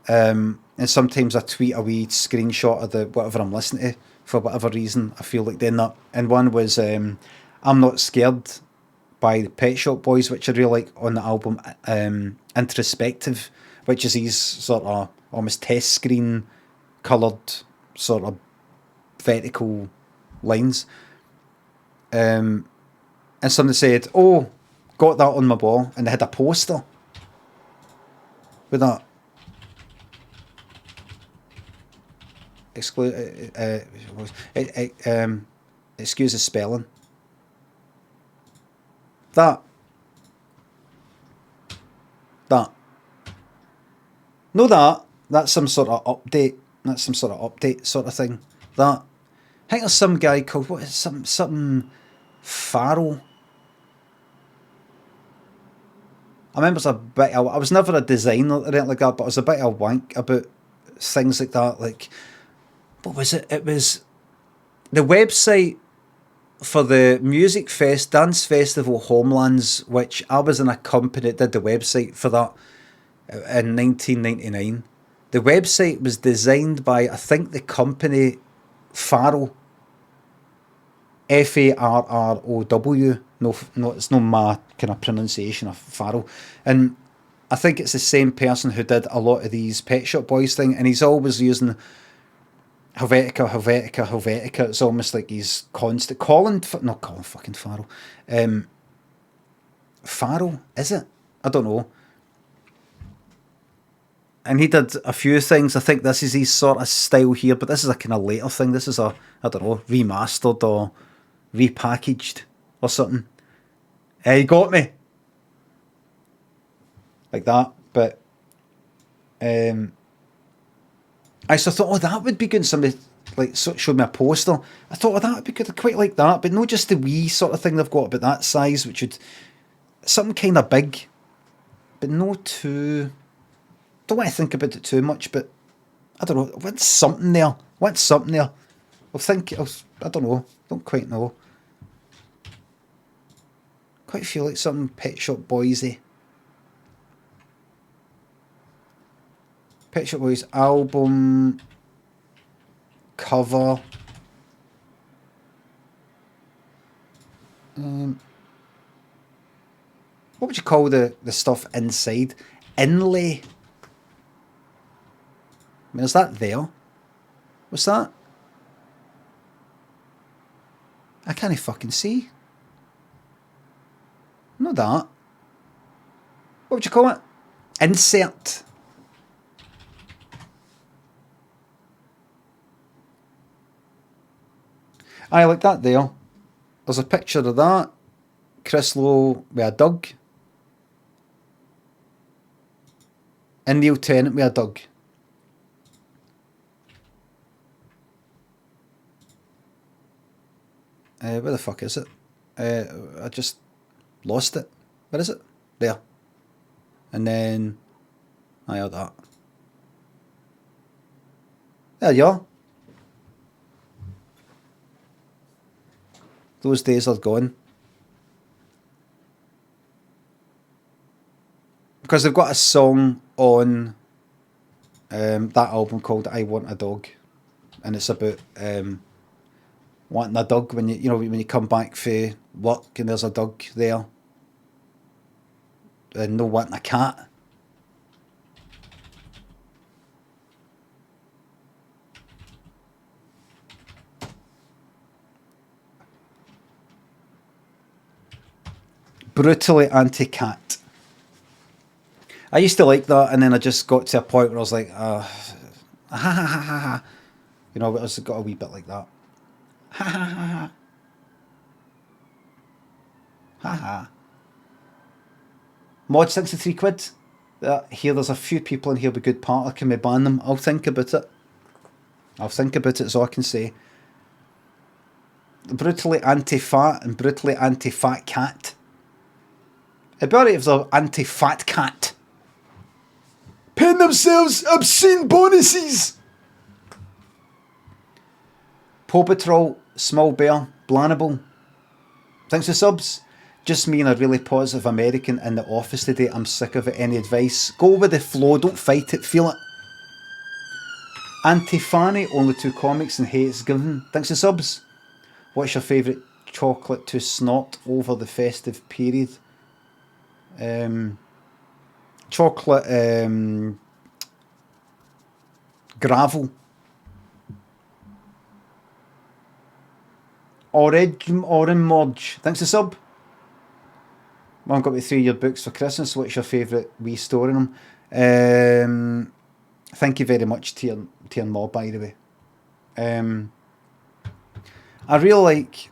[SPEAKER 2] And sometimes I tweet a wee screenshot of the whatever I'm listening to for whatever reason. I feel like doing that. And one was I'm Not Scared by the Pet Shop Boys, which I really like on the album Introspective, which is these sort of almost test screen coloured sort of vertical lines. And somebody said, oh, got that on my wall, and they had a poster with that. excuse the spelling. That. No, that's some sort of update. That's some sort of update sort of thing. That. I think there's some guy called, what is something Farrell. I remember it's a bit. I was never a designer or anything like that, but I was a bit of a wank about things like that. Like, what was it? It was the website for the music dance festival Homelands, which I was in a company that did the website for that in 1999. The website was designed by, I think, the company Farrow. Farrow. No, it's not my kind of pronunciation of Farrow. And I think it's the same person who did a lot of these Pet Shop Boys thing, and he's always using Helvetica. It's almost like he's constant. Colin fucking Farrell. Farrell, is it? I don't know. And he did a few things. I think this is his sort of style here, but this is a kind of later thing. This is a, I don't know, remastered or repackaged or something. He got me. Like that. But I thought, oh, that would be good. Somebody like showed me a poster. I thought, oh, that would be good. I quite like that. But not just the wee sort of thing they've got, but that size, which would something kind of big, but no too. Don't want to think about it too much, but I don't know. What's something there? I don't know. Don't quite know. Quite feel like something Pet Shop Boysy. Pet Shop Boys album cover. What would you call the stuff inside? Inlay. I mean, is that there? What's that? I can't fucking see. Not that. What would you call it? Insert. I like that there. There's a picture of that. Chris Lowe with a dog. And Neil Tennant with a dog. Where the fuck is it? I just lost it. Where is it? There. And then I had that. There you are. Those days are gone. Because they've got a song on that album called I Want a Dog. And it's about wanting a dog when when you come back for work and there's a dog there. And no wanting a cat. Brutally anti-cat. I used to like that, and then I just got to a point where I was like, ha ha ha ha ha. But I was got a wee bit like that. Ha ha ha ha. Ha ha. Mod 63 quid. Here, there's a few people in here with good partner. Can we ban them? I'll think about it. Is all I can say. Brutally anti-fat and brutally anti-fat cat. It'd be alright if they're anti-fat cat. Paying themselves obscene bonuses. Paw Patrol, Small Bear, Blanable. Thanks for subs. Just me and a really positive American in the office today. I'm sick of it. Any advice? Go with the flow. Don't fight it. Feel it. Anti-Fanny, only 2 comics and hates given. Thanks for subs. What's your favourite chocolate to snort over the festive period? Chocolate gravel. Orange. Thanks for sub. Mum got me 3-year books for Christmas. What's your favourite wee story in them? Thank you very much to your mom, by the way. I really like,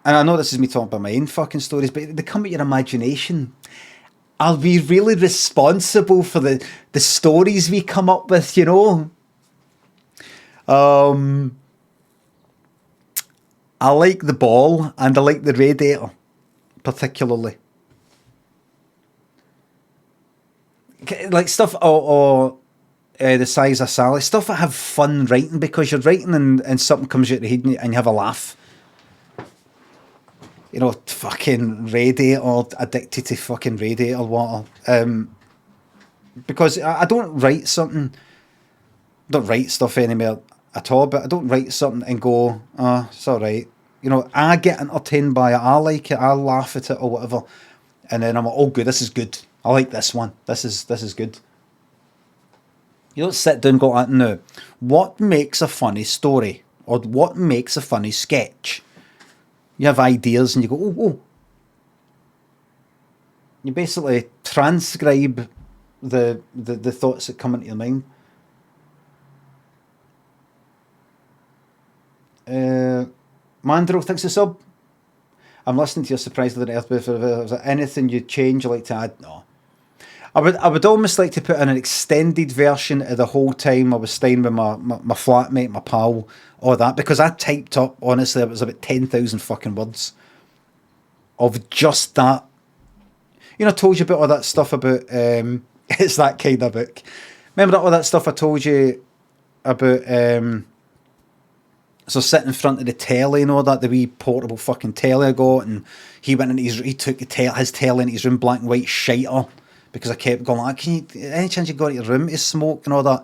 [SPEAKER 2] and I know this is me talking about my own fucking stories, but they come at your imagination. I'll be really responsible for the stories we come up with, you know. I like the ball and I like the radiator, particularly. Like stuff or the size of Sally, stuff that have fun writing, because you're writing and something comes out of the head and you have a laugh. You know, fucking radiator, addicted to fucking radiator water. Because I don't write something, don't write stuff anymore at all, but I don't write something and go, oh, it's alright. You know, I get entertained by it, I like it, I laugh at it or whatever. And then I'm like, oh good, this is good. I like this one. This is good. You don't sit down and go, no. What makes a funny story? Or what makes a funny sketch? You have ideas and you go, oh. You basically transcribe the thoughts that come into your mind. Mandrill thinks a sub. I'm listening to your surprise of the earth. Is there anything you'd change or like to add? No. I would almost like to put in an extended version of the whole time I was staying with my flatmate, my pal, all that, because I typed up, honestly, it was about 10,000 fucking words of just that. You know, I told you about all that stuff about, it's that kind of book. Remember all that stuff I told you about, so sitting in front of the telly and all that, the wee portable fucking telly I got, and he went in he took his telly into his room, black and white shiter, because I kept going, like, any chance you go to your room to smoke and all that?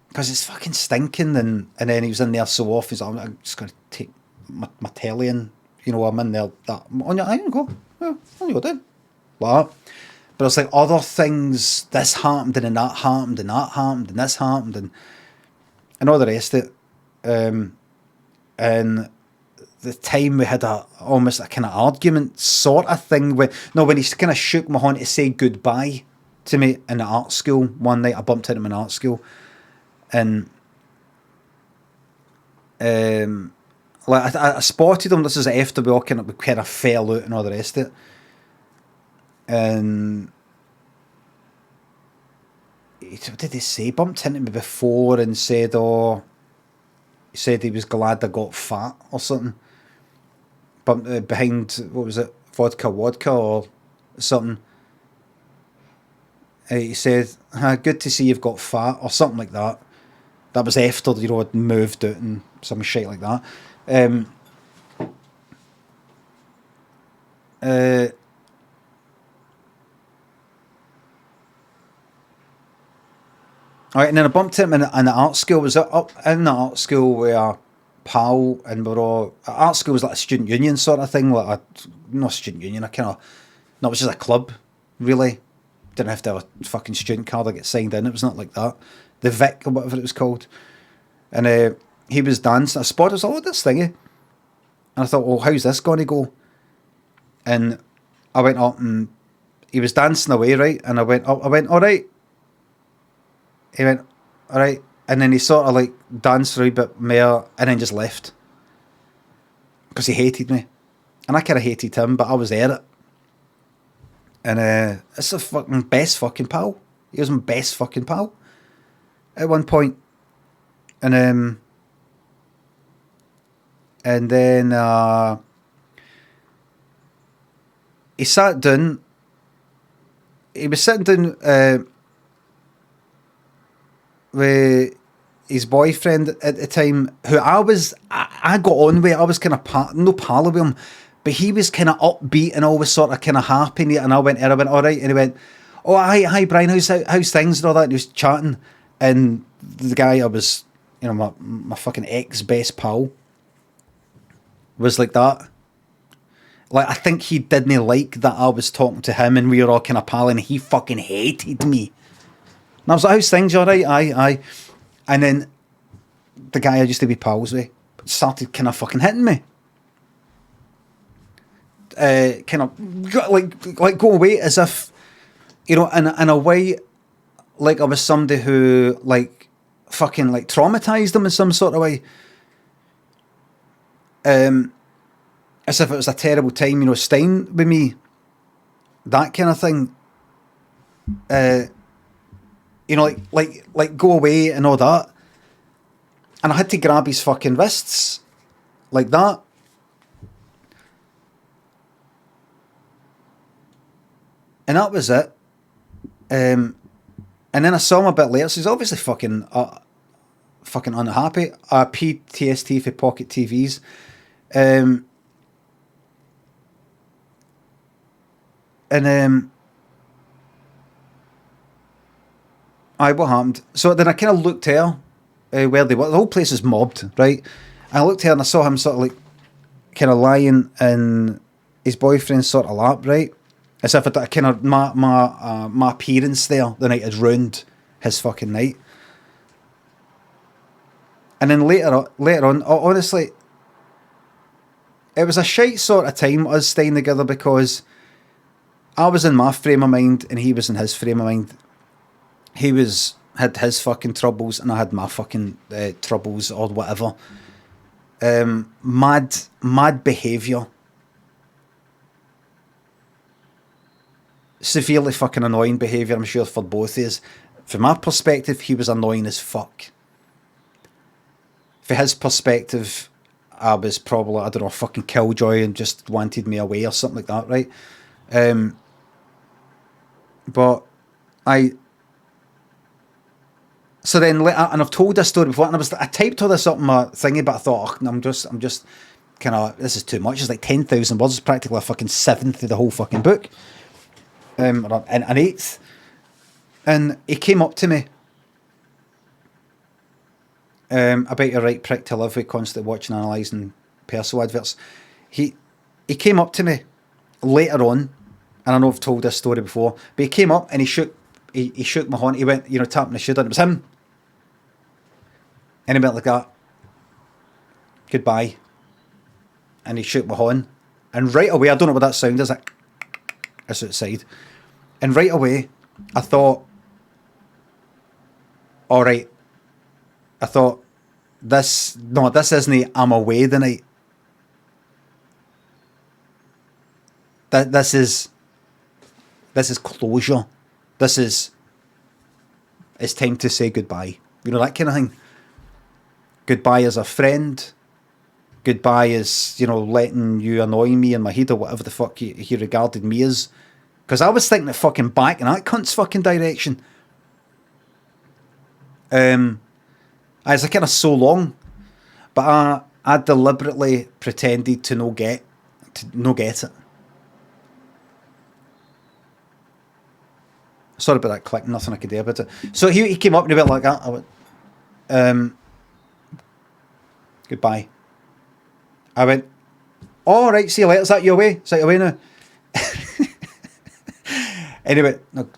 [SPEAKER 2] Because it's fucking stinking, and then he was in there so off, he's like, I'm just going to take my telly in, you know, I'm in there, on your iron, go, yeah, on you go down, like that. But it's like other things, this happened, and that happened, and that happened, and this happened, and all the rest of it. And the time we had almost a kind of argument sort of thing when he kind of shook my hand to say goodbye to me in the art school one night. I bumped into him in art school, and like I spotted him. This is after we kind of fell out and all the rest of it, and what did he say? Bumped into me before and said, oh, he said he was glad I got fat or something. Bumped behind, what was it, vodka or something. He said, good to see you've got fat or something like that. That was after, you know, I'd moved out and some shit like that. Alright, and then I bumped him in the art school. Was up in the art school with a pal, and we're all, art school was like a student union sort of thing, like not student union, it was just a club, really. Didn't have to have a fucking student card to get signed in, it was not like that. The Vic or whatever it was called. And he was dancing, I spotted, I was like, oh, this thingy. And I thought, well, how's this going to go? And I went up and he was dancing away, right? And I went up, alright. He went, alright. And then he sort of like danced for a wee bit more and then just left. Because he hated me. And I kind of hated him, but I was there it. And it's the fucking best fucking pal. He was my best fucking pal at one point. And then he sat down. He was sitting down with his boyfriend at the time, who I got on with. I was kind of no pal with him, but he was kind of upbeat and always sort of kind of happy. And I went, all right. And he went, oh, hi Brian, how's things and all that? And he was chatting, and the guy I was, you know, my fucking ex-best pal was like that. Like, I think he didn't like that I was talking to him and we were all kind of palling. He fucking hated me. And I was like, how's things? All right? Aye. And then the guy I used to be pals with started kind of fucking hitting me. Kind of like go away as if, you know, in a way, like I was somebody who, like, fucking like traumatized him in some sort of way. As if it was a terrible time, you know, staying with me. That kind of thing. You know, like go away and all that. And I had to grab his fucking wrists like that. And that was it. And then I saw him a bit later, so he's obviously fucking unhappy. PTSD for pocket TVs. What happened? So then I kind of looked here where they were. The whole place is mobbed, right? I looked here and I saw him sort of like kind of lying in his boyfriend's sort of lap, right? As if I kind of my appearance there the night had ruined his fucking night. And then later on, honestly, it was a shite sort of time us staying together because I was in my frame of mind and he was in his frame of mind. He had his fucking troubles and I had my fucking troubles or whatever. Mad behaviour. Severely fucking annoying behaviour, I'm sure, for both of us. From my perspective, he was annoying as fuck. For his perspective, I was probably, I don't know, fucking killjoy and just wanted me away or something like that, right? But so then, and I've told this story before, and I typed all this up in my thingy, but I thought, oh, I'm just kind of, this is too much. It's like 10,000 words. It's practically a fucking seventh of the whole fucking book. Or an eighth. And he came up to me about your right prick to live with, constantly watching, analysing Perso adverts. He came up to me later on, and I know I've told this story before, but he came up and he shook my horn. He went, you know, tapping the shoulder, and it was him. And he went like that. Goodbye. And he shook my horn. And right away, I don't know what that sound is, like, that's outside. And right away, I thought, all right. I thought, this isn't I'm away the night. This is closure. It's time to say goodbye. You know, that kind of thing. Goodbye as a friend. Goodbye as, you know, letting you annoy me in my head or whatever the fuck he regarded me as. Because I was thinking of fucking back in that cunt's fucking direction. It's like kind of so long, but I deliberately pretended to no get it. Sorry about that click, nothing I could do about it. So he came up and he went like that. I went, goodbye. I went, all right, see you later. Is that your way? Is that your way now? Anyway, no,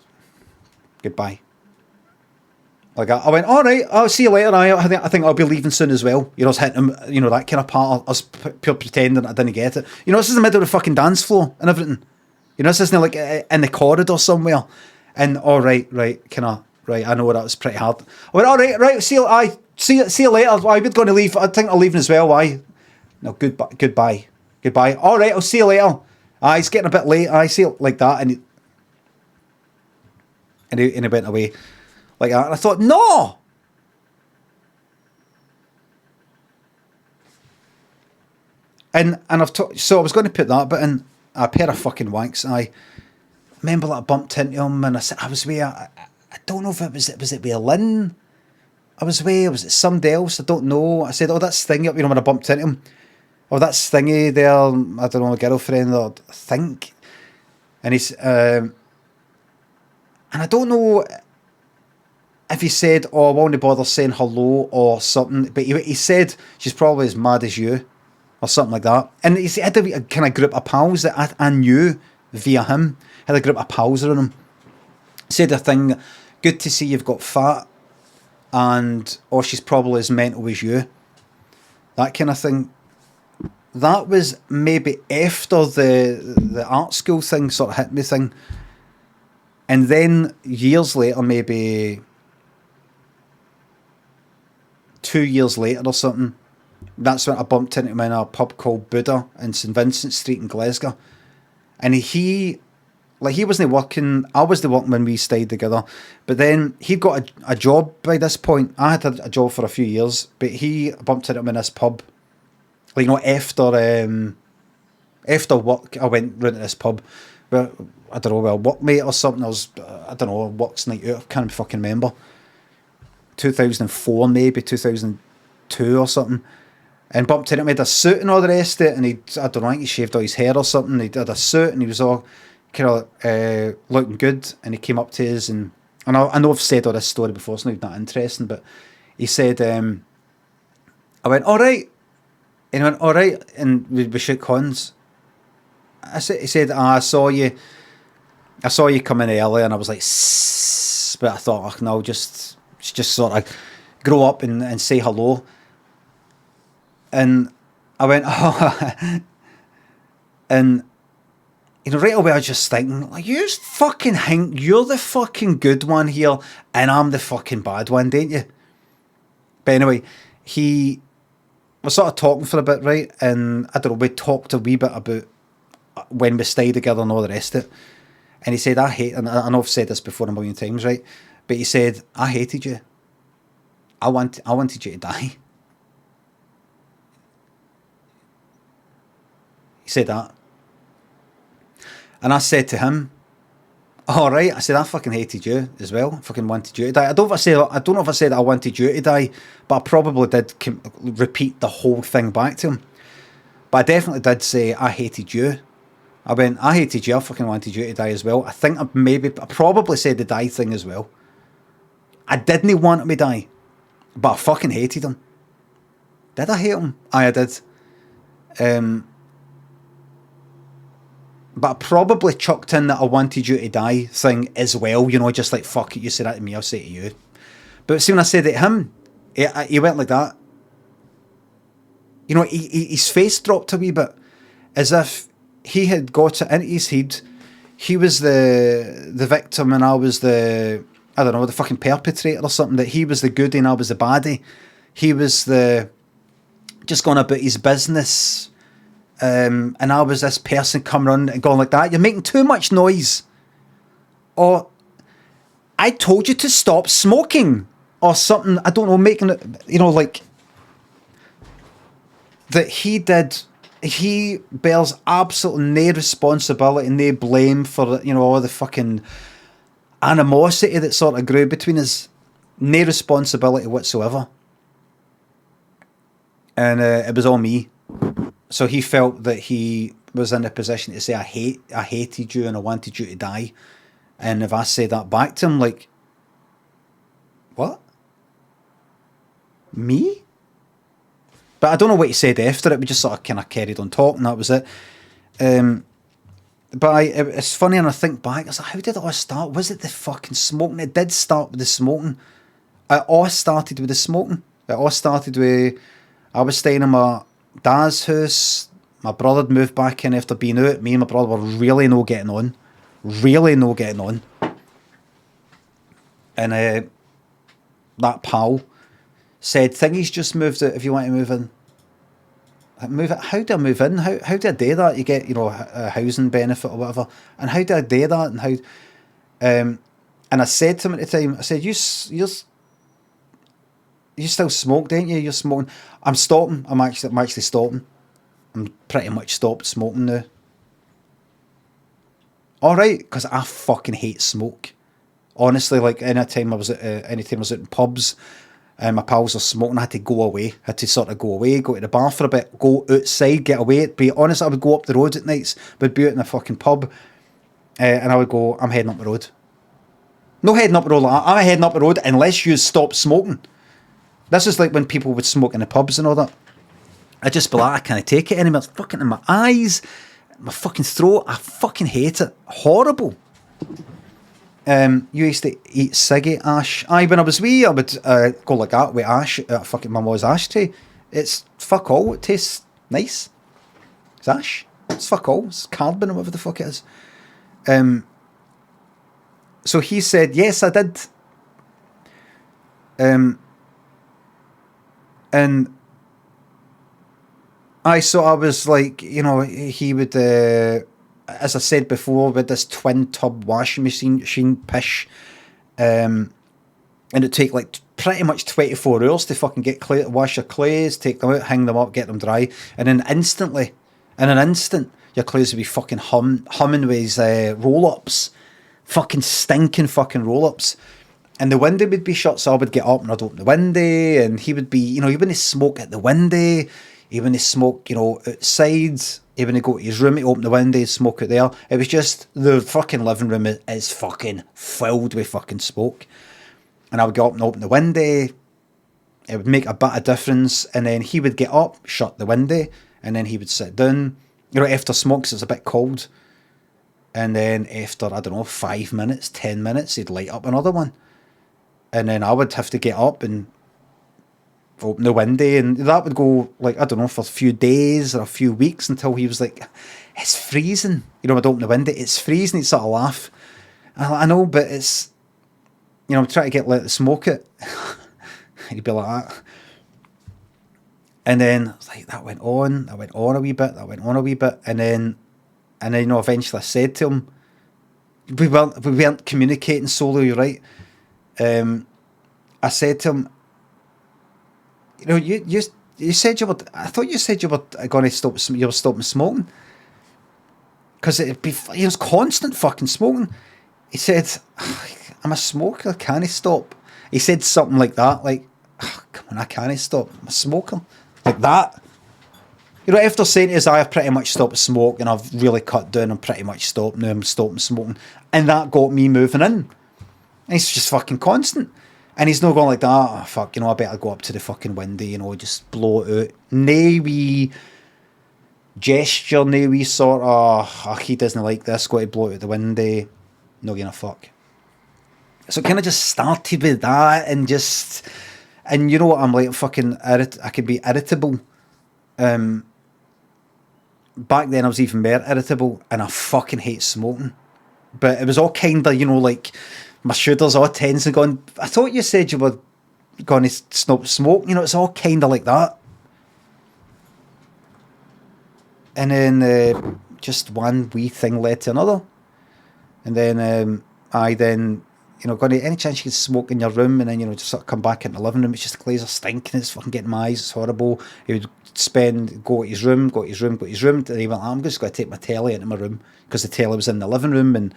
[SPEAKER 2] goodbye. Like I went, all right, I'll see you later. I think I'll be leaving soon as well. You know, I was hitting him, you know, that kind of part. I was pure pretending I didn't get it. You know, this is in the middle of the fucking dance floor and everything. You know, this isn't like in the corridor somewhere. And all right, kind of, right. I know that was pretty hard. I went, all right, see you later. Why we're going to leave? I think I'm leaving as well. Why? No, goodbye. All right, I'll see you later. It's getting a bit late. I see it like that, and he went away like that. And I thought, no. And so I was going to put that, but in a pair of fucking wanks. I remember that I bumped into him, and I was with, I don't know if it was it with Lynn. I was with, was it somebody else? I don't know. I said, oh, that's Stingy, you know, when I bumped into him. Oh, that's Stingy there, I don't know, a girlfriend, or I think. And he's, and I don't know if he said, oh, I won't bother saying hello or something, but he said, she's probably as mad as you, or something like that. And he had a kind of group of pals that I knew via him, had a group of pals around him. Said a thing, good to see you've got fat, and, oh, she's probably as mental as you. That kind of thing. That was maybe after the art school thing sort of hit me thing. And then years later, maybe 2 years later or something, that's when I bumped into him in a pub called Buddha in St Vincent Street in Glasgow. And he wasn't working, I was the working when we stayed together. But then he'd got a job by this point. I had a job for a few years, but he bumped into him in this pub. Like, you know, after work, I went round to this pub. Where, I don't know, a workmate or something. I don't know, work's night out, I can't fucking remember. 2004 maybe, 2002 or something. And bumped into him, he had a suit and all the rest of it, and I don't know, I think he shaved all his hair or something. He had a suit and he was all kind of looking good, and he came up to us, and I know I've said all this story before, it's not interesting, but he said, I went, alright, and he went, alright, and we shook hands. He said, I saw you come in early, and I was like, sss, but I thought, oh, no, just sort of grow up and say hello. And I went, oh, and you know, right away I was just thinking, like, you fucking think you're the fucking good one here, and I'm the fucking bad one, don't you? But anyway, he was sort of talking for a bit, right? And I don't know, we talked a wee bit about when we stayed together and all the rest of it. And he said, and I know I've said this before a million times, right? But he said, I hated you. I wanted you to die. He said that. And I said to him, all right. I said, I fucking hated you as well. I fucking wanted you to die. I don't know if I said I wanted you to die, but I probably did repeat the whole thing back to him. But I definitely did say I hated you. I went, I hated you. I fucking wanted you to die as well. I think I probably said the die thing as well. I didn't want him to die, but I fucking hated him. Did I hate him? I did. But I probably chucked in that I wanted you to die thing as well, you know, just like, fuck it, you say that to me, I'll say it to you. But see, when I said it to him, he went like that. You know, his face dropped a wee bit, as if he had got it into his head. He was the victim and I was the fucking perpetrator or something, that he was the goodie and I was the baddie. He was just going about his business. And I was this person coming on and going like that. You're making too much noise. Or, I told you to stop smoking. Or something, I don't know, making it, you know, like, that he bears absolutely no responsibility, no blame for, you know, all the fucking animosity that sort of grew between us. No responsibility whatsoever. And it was all me. So he felt that he was in a position to say, I hated you and I wanted you to die. And if I say that back to him, like, what? Me? But I don't know what he said after it. We just sort of kind of carried on talking. That was it. But it's funny, and I think back, I was like, how did it all start? Was it the fucking smoking? It did start with the smoking. It all started with the smoking. It all started with, I was staying in my dad's house. My brother had moved back in after being out. Me and my brother were really no getting on. And that pal said, Thingy's just moved out if you want to move in. How do I move in? How do I do that? You get, you know, a housing benefit or whatever. And how do I do that? And how... and I said to him at the time, I said, you still smoke, don't you? You're smoking. I'm stopping. I'm actually stopping. I'm pretty much stopped smoking now. Alright, because I fucking hate smoke. Honestly, like anytime I was out in pubs and my pals were smoking, I had to go away. I had to sort of go away, go to the bar for a bit, go outside, get away. To be honest, I would go up the road at nights, would be out in a fucking pub, and I would go, I'm heading up the road. No heading up the road, I'm heading up the road unless you stop smoking. This is like when people would smoke in the pubs and all that. I just be like, I can't take it anymore. It's fucking in my eyes, my fucking throat. I fucking hate it. Horrible. You used to eat ciggy ash. When I was wee, I would go like that with ash at fucking my mum's ashtray. It's fuck all. It tastes nice. It's ash. It's fuck all. It's carbon or whatever the fuck it is. So he said, yes, I did. And I was like, you know, he would, as I said before, with this twin tub washing machine pish, and it'd take like pretty much 24 hours to fucking get wash your clothes, take them out, hang them up, get them dry, and then instantly, in an instant, your clothes would be fucking humming with his roll-ups, fucking stinking fucking roll-ups. And the window would be shut, so I would get up and I'd open the window, and he would be, you know, he wouldn't smoke at the window, he wouldn't smoke, you know, outside, he wouldn't go to his room, he'd open the window, he'd smoke out there. It was just, the fucking living room is fucking filled with fucking smoke. And I would get up and open the window, it would make a bit of difference, and then he would get up, shut the window, and then he would sit down, you know, after smoke, 'cause it's a bit cold. And then after, I don't know, 5 minutes, 10 minutes, he'd light up another one. And then I would have to get up and open the window, and that would go, like, I don't know, for a few days or a few weeks, until he was like, it's freezing. You know, I'd open the window, it's freezing, he'd sort of laugh. I know, but it's, you know, I'm trying to let the smoke it. He'd be like that. And then, like, that went on a wee bit, and then, you know, eventually I said to him, we weren't communicating solely, you're right. I said to him, you know, you said you were, I thought you said you were going to you were stopping smoking. Because he was constant fucking smoking. He said, I'm a smoker, can I stop? He said something like that, like, come on, I can't stop, I'm a smoker. Like that. You know, after saying to us, I've pretty much stopped smoking, I've really cut down, I'm pretty much stopped, now I'm stopping smoking. And that got me moving in. And he's just fucking constant. And he's not going like that, oh fuck, you know, I better go up to the fucking window, you know, just blow it out. No wee gesture, no wee sort of, oh, he doesn't like this, got to blow it out the window. No giving a fuck. So it kind of just started with that, and you know what, I'm like, fucking, I could be irritable. Back then I was even more irritable, and I fucking hate smoking. But it was all kind of, you know, like, my shoulders all tense and going, I thought you said you were going to stop smoking. You know, it's all kind of like that. And then just one wee thing led to another. And then you know, going to, any chance you could smoke in your room, and then, you know, just sort of come back in the living room, it's just the clothes are stinking, it's fucking getting my eyes, it's horrible. He would go to his room, and he went, I'm just going to take my telly into my room, because the telly was in the living room, and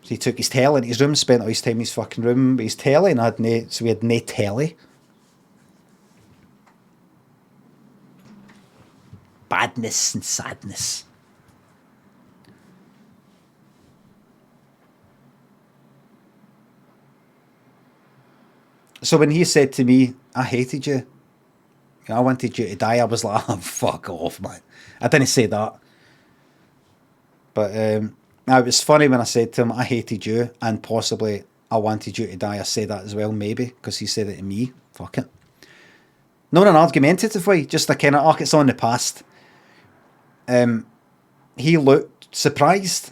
[SPEAKER 2] so he took his telly into his room, spent all his time in his fucking room with his telly, and so we had no telly. Badness and sadness. So when he said to me, I hated you, I wanted you to die, I was like, oh, fuck off, man. I didn't say that. But it was funny when I said to him, I hated you, and possibly I wanted you to die. I said that as well, maybe, because he said it to me. Fuck it. Not in an argumentative way, just a kind of, oh, it's on the past. He looked surprised,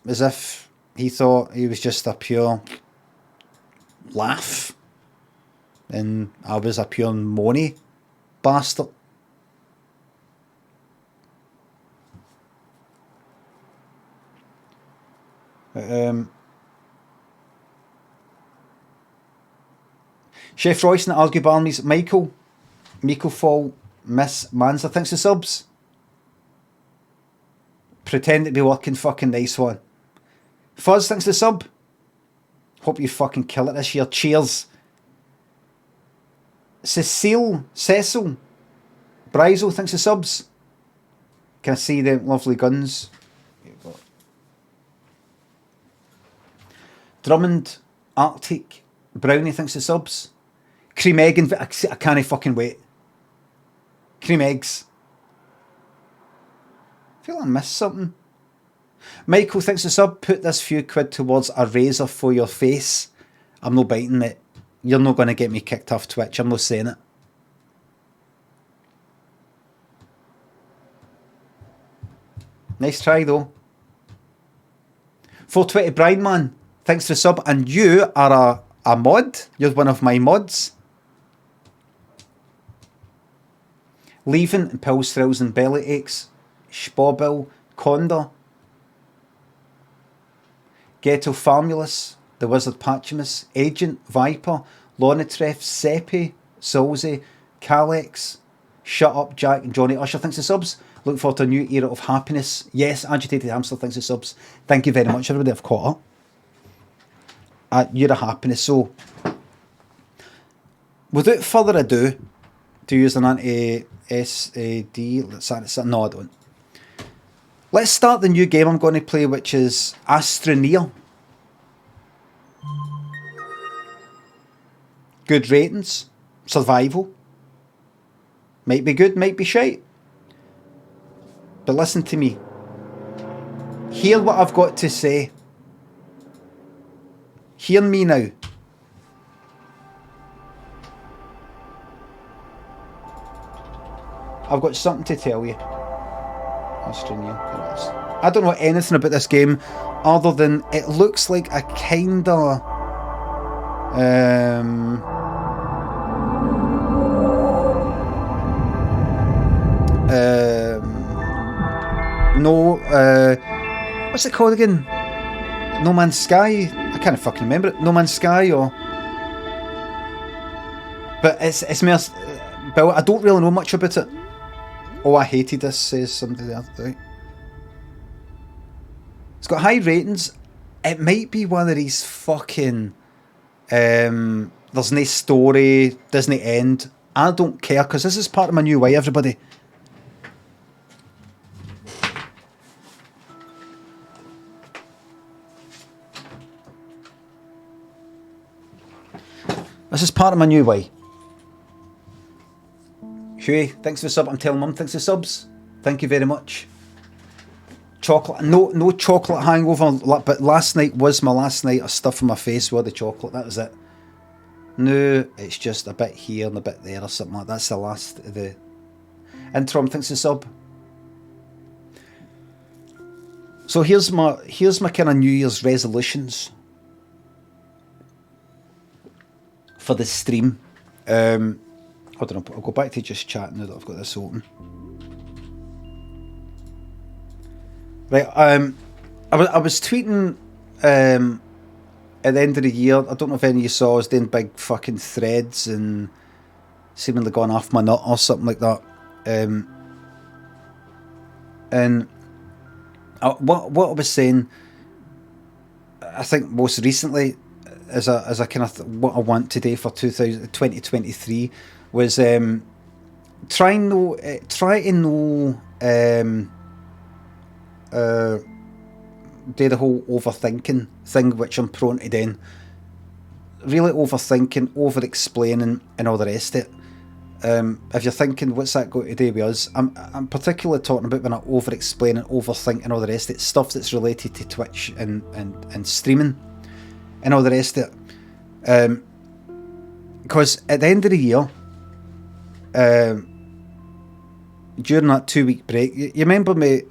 [SPEAKER 2] as if he thought he was just a pure laugh, and I was a pure moany bastard. Chef Royston, Argue Barney's Michael Fall, Miss Manza, thanks for subs. Pretend to be working, fucking nice one. Fuzz, thanks for sub. Hope you fucking kill it this year. Cheers. Cecil, Bryzo, thanks for subs. Can I see them lovely guns? Drummond, Arctic, Brownie, thanks for subs. Cream egg, and I can't fucking wait. Cream eggs. I feel I missed something. Michael, thanks for sub. Put this few quid towards a razor for your face. I'm not biting it. You're not going to get me kicked off Twitch. I'm not saying it. Nice try though. 420 Brian man, thanks for sub. And you are A mod? You're one of my mods. Leaving and pills, thrills and belly aches. Spobble, Condor. Ghetto Famulus, The Wizard Patchimus, Agent, Viper, Lonetref, Seppi, Solzy, Calex, Shut Up Jack and Johnny Usher. Thanks for subs. Look forward to a new era of happiness. Yes, Agitated Hamster, thanks for subs. Thank you very much, everybody. I've caught up. Year of happiness. So, without further ado, to use an anti-SAD, no, I don't. Let's start the new game I'm going to play, which is Astroneer. Good ratings. Survival. Might be good, might be shite. But listen to me. Hear what I've got to say. Hear me now. I've got something to tell you. I don't know anything about this game other than it looks like a kinda what's it called again? No Man's Sky? I can't fucking remember it. No Man's Sky but it's more but I don't really know much about it. Oh, I hated this, says somebody the other day. It's got high ratings. It might be one of these fucking there's no story, doesn't end. I don't care, because this is part of my new way, everybody. This is part of my new way. Huey, thanks for the sub. I'm telling Mum, thanks for the subs. Thank you very much. Chocolate, no chocolate hangover, but last night was my last night of stuffing my face with the chocolate. That was it. No, it's just a bit here and a bit there or something like that. That's the last of the intro. Thanks for the sub. So here's my kind of New Year's resolutions for the stream. Hold on, I'll go back to just chat now that I've got this open. Right, I was tweeting at the end of the year. I don't know if any of you saw. I was doing big fucking threads and seemingly gone off my nut or something like that. And what I was saying, I think most recently, as a kind of what I want today for 2023 was try to know do the whole overthinking thing, which I'm prone to doing. Really overthinking, over-explaining, and all the rest of it. If you're thinking, what's that got to do with us? I'm particularly talking about when I over-explain and overthink and all the rest of it. Stuff that's related to Twitch and streaming and all the rest of it. Because at the end of the year, during that 2-week break, you remember me...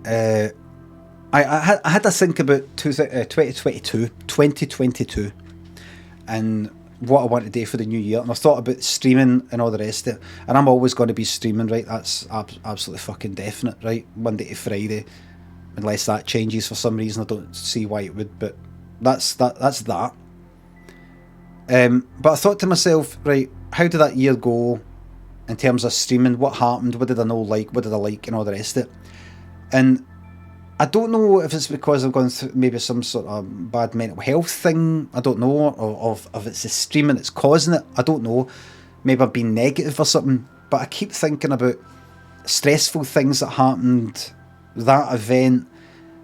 [SPEAKER 2] I had to think about 2022 and what I want to do for the new year, and I thought about streaming and all the rest of it, and I'm always going to be streaming, right? That's absolutely fucking definite, right? Monday to Friday, unless that changes for some reason. I don't see why it would, but that's that. But I thought to myself, right, how did that year go in terms of streaming? What happened? What did I not like? What did I like? And all the rest of it. And I don't know if it's because I've gone through maybe some sort of bad mental health thing. I don't know, or if it's the streaming that's causing it. I don't know. Maybe I've been negative or something. But I keep thinking about stressful things that happened, that event,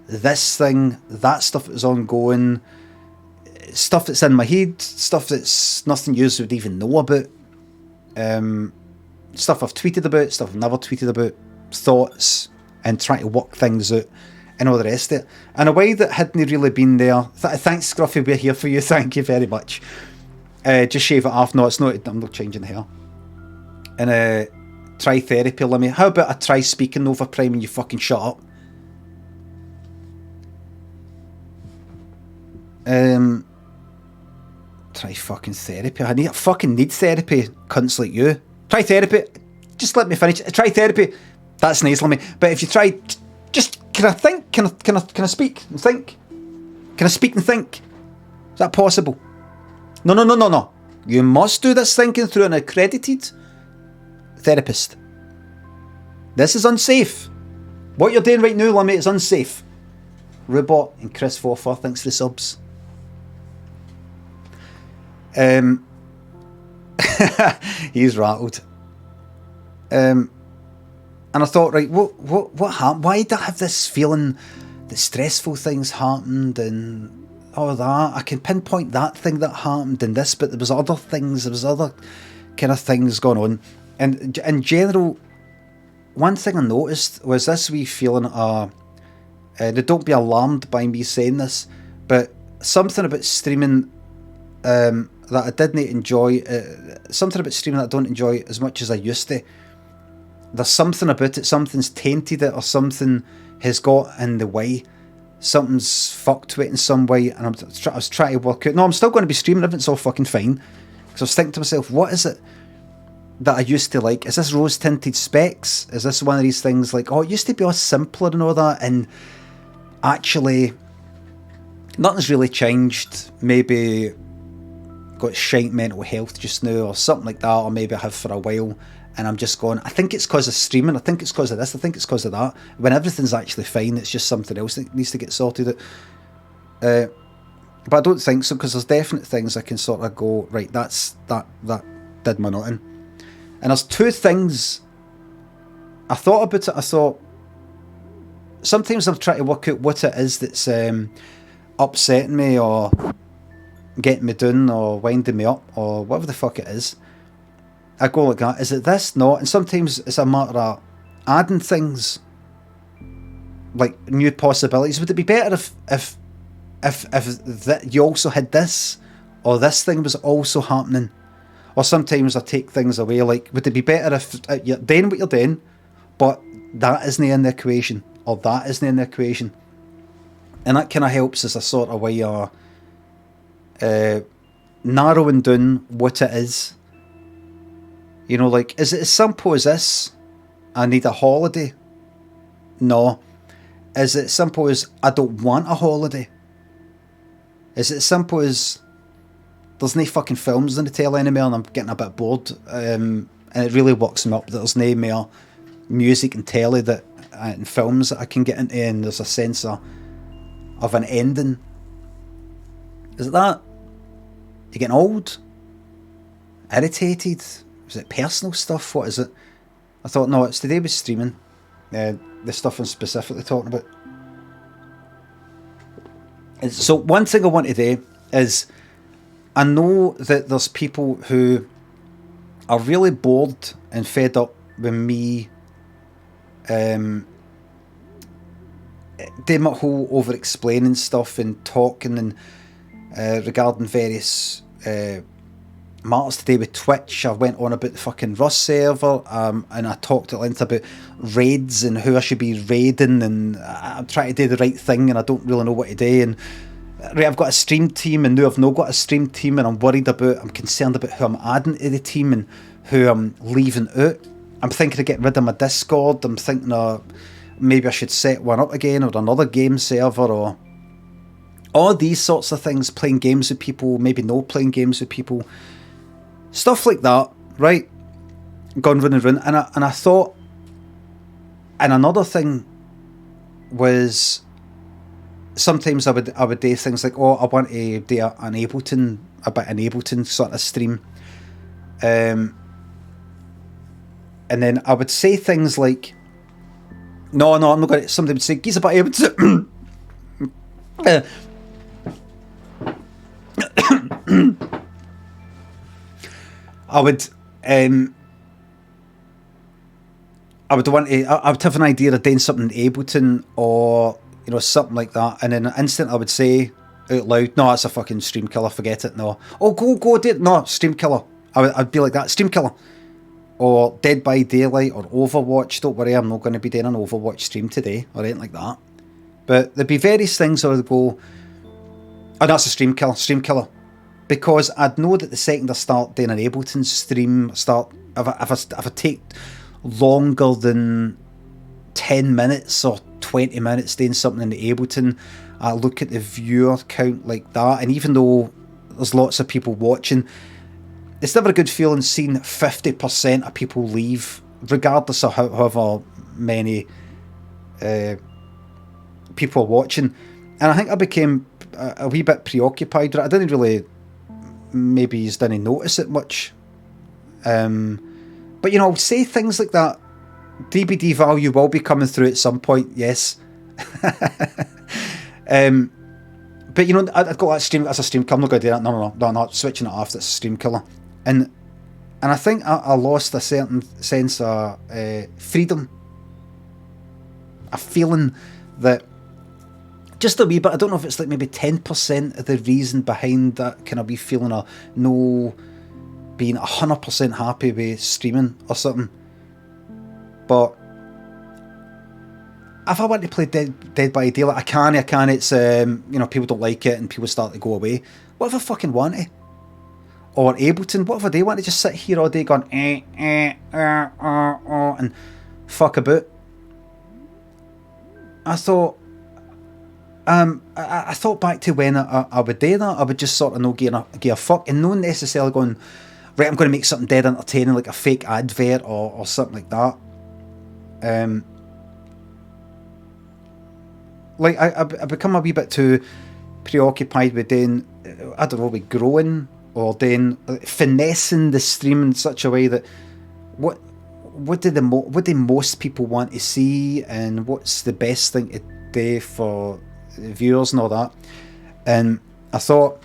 [SPEAKER 2] this thing, that stuff that was ongoing, stuff that's in my head, stuff that's nothing you would even know about, stuff I've tweeted about, stuff I've never tweeted about, thoughts, and trying to work things out and all the rest of it. In a way that hadn't really been there. Thanks, Scruffy, we're here for you. Thank you very much. Just shave it off. No, it's not. I'm not changing the hair. And try therapy, Limmy. How about I try speaking over Prime and you fucking shut up? Try fucking therapy. I fucking need therapy, cunts like you. Try therapy. Just let me finish. Try therapy. That's nice, Limmy. But if you try, just can I think? Can I speak and think? Can I speak and think? Is that possible? No. You must do this thinking through an accredited therapist. This is unsafe. What you're doing right now, Limmy, is unsafe. Robot and Chris Foffer, thanks for the subs. He's rattled. And I thought, right, what happened? Why did I have this feeling that stressful things happened and all that? I can pinpoint that thing that happened and this, but there was other things, there was other kind of things going on. And in general, one thing I noticed was this wee feeling of, don't be alarmed by me saying this, but something about streaming that I didn't enjoy, something about streaming that I don't enjoy as much as I used to. There's something about it, something's tainted it, or something has got in the way. Something's fucked with it in some way, and I was trying to work out, no, I'm still going to be streaming if it's all fucking fine. Because I was thinking to myself, what is it that I used to like? Is this rose-tinted specs? Is this one of these things like, oh, it used to be all simpler and all that, and actually nothing's really changed. Maybe got shite mental health just now or something like that, or maybe I have for a while, and I'm just going, I think it's because of streaming, I think it's because of this, I think it's because of that, when everything's actually fine. It's just something else that needs to get sorted out. But I don't think so, because there's definite things I can sort of go, right, that did my nutting. And there's two things I thought about it. I thought sometimes I'm trying to work out what it is that's upsetting me or getting me down or winding me up or whatever the fuck it is. I go like that. Is it this? No. And sometimes it's a matter of adding things, like new possibilities. Would it be better if you also had this, or this thing was also happening? Or sometimes I take things away, like, would it be better if you're doing what you're doing, but that isn't in the equation, or that isn't in the equation? And that kind of helps as a sort of way of narrowing down what it is. You know, like, is it as simple as this? I need a holiday. No. Is it simple as I don't want a holiday? Is it as simple as there's no fucking films on the telly anymore and I'm getting a bit bored, and it really works me up that there's no more music and telly that and films that I can get into, and there's a sense of an ending? Is it that? You're getting old? Irritated? Is it personal stuff? What is it? I thought, no, it's to do with streaming. The stuff I'm specifically talking about. So one thing I want to do is, I know that there's people who are really bored and fed up with me doing my whole over-explaining stuff and talking and regarding various matters today with Twitch. I went on about the fucking Rust server, and I talked at length about raids and who I should be raiding, and I'm trying to do the right thing and I don't really know what to do, and right, I've got a stream team and now I've not got a stream team, and I'm concerned about who I'm adding to the team and who I'm leaving out. I'm thinking of getting rid of my Discord. I'm thinking maybe I should set one up again, or another game server, or all these sorts of things, playing games with people, maybe no playing games with people. Stuff like that, right? Gone round and round. And I thought, and another thing was, sometimes I would do things like, oh, I want to do a bit an Ableton sort of stream. And then I would say things like, no, I'm not going to, somebody would say, geez, about Ableton. I would have an idea of doing something in Ableton, or you know, something like that, and in an instant I would say out loud, no, that's a fucking stream killer, forget it. No, oh, go do it. No, stream killer. I'd be like that, stream killer. Or Dead by Daylight or Overwatch. Don't worry, I'm not going to be doing an Overwatch stream today or anything like that. But there'd be various things I would go, Oh, that's a stream killer. Because I'd know that the second I start doing an Ableton stream, if I take longer than 10 minutes or 20 minutes doing something in the Ableton, I look at the viewer count like that, and even though there's lots of people watching, it's never a good feeling seeing 50% of people leave, regardless of however many people are watching. And I think I became a wee bit preoccupied with it. I didn't really, maybe you didn't notice it much. But, you know, say things like that. DVD value will be coming through at some point, yes. But, you know, I've got that stream as a stream killer. I'm not going to do that. No, I'm not switching it off. That's a stream killer. And I think I lost a certain sense of freedom. A feeling that, just a wee bit, I don't know if it's like maybe 10% of the reason behind that kind of wee feeling of no being 100% happy with streaming or something. But if I want to play Dead by Daylight, I can. It's, you know, people don't like it and people start to go away. What if I fucking want to? Or Ableton, what if I do want to just sit here all day going and fuck about? I thought I thought back to when I would do that. I would just sort of no give a fuck, and not necessarily going, right, I'm going to make something dead entertaining like a fake advert or something like that. Like I become a wee bit too preoccupied with doing, I don't know, with growing or doing finessing the stream in such a way that what do most people want to see, and what's the best thing to do for viewers and all that. And I thought,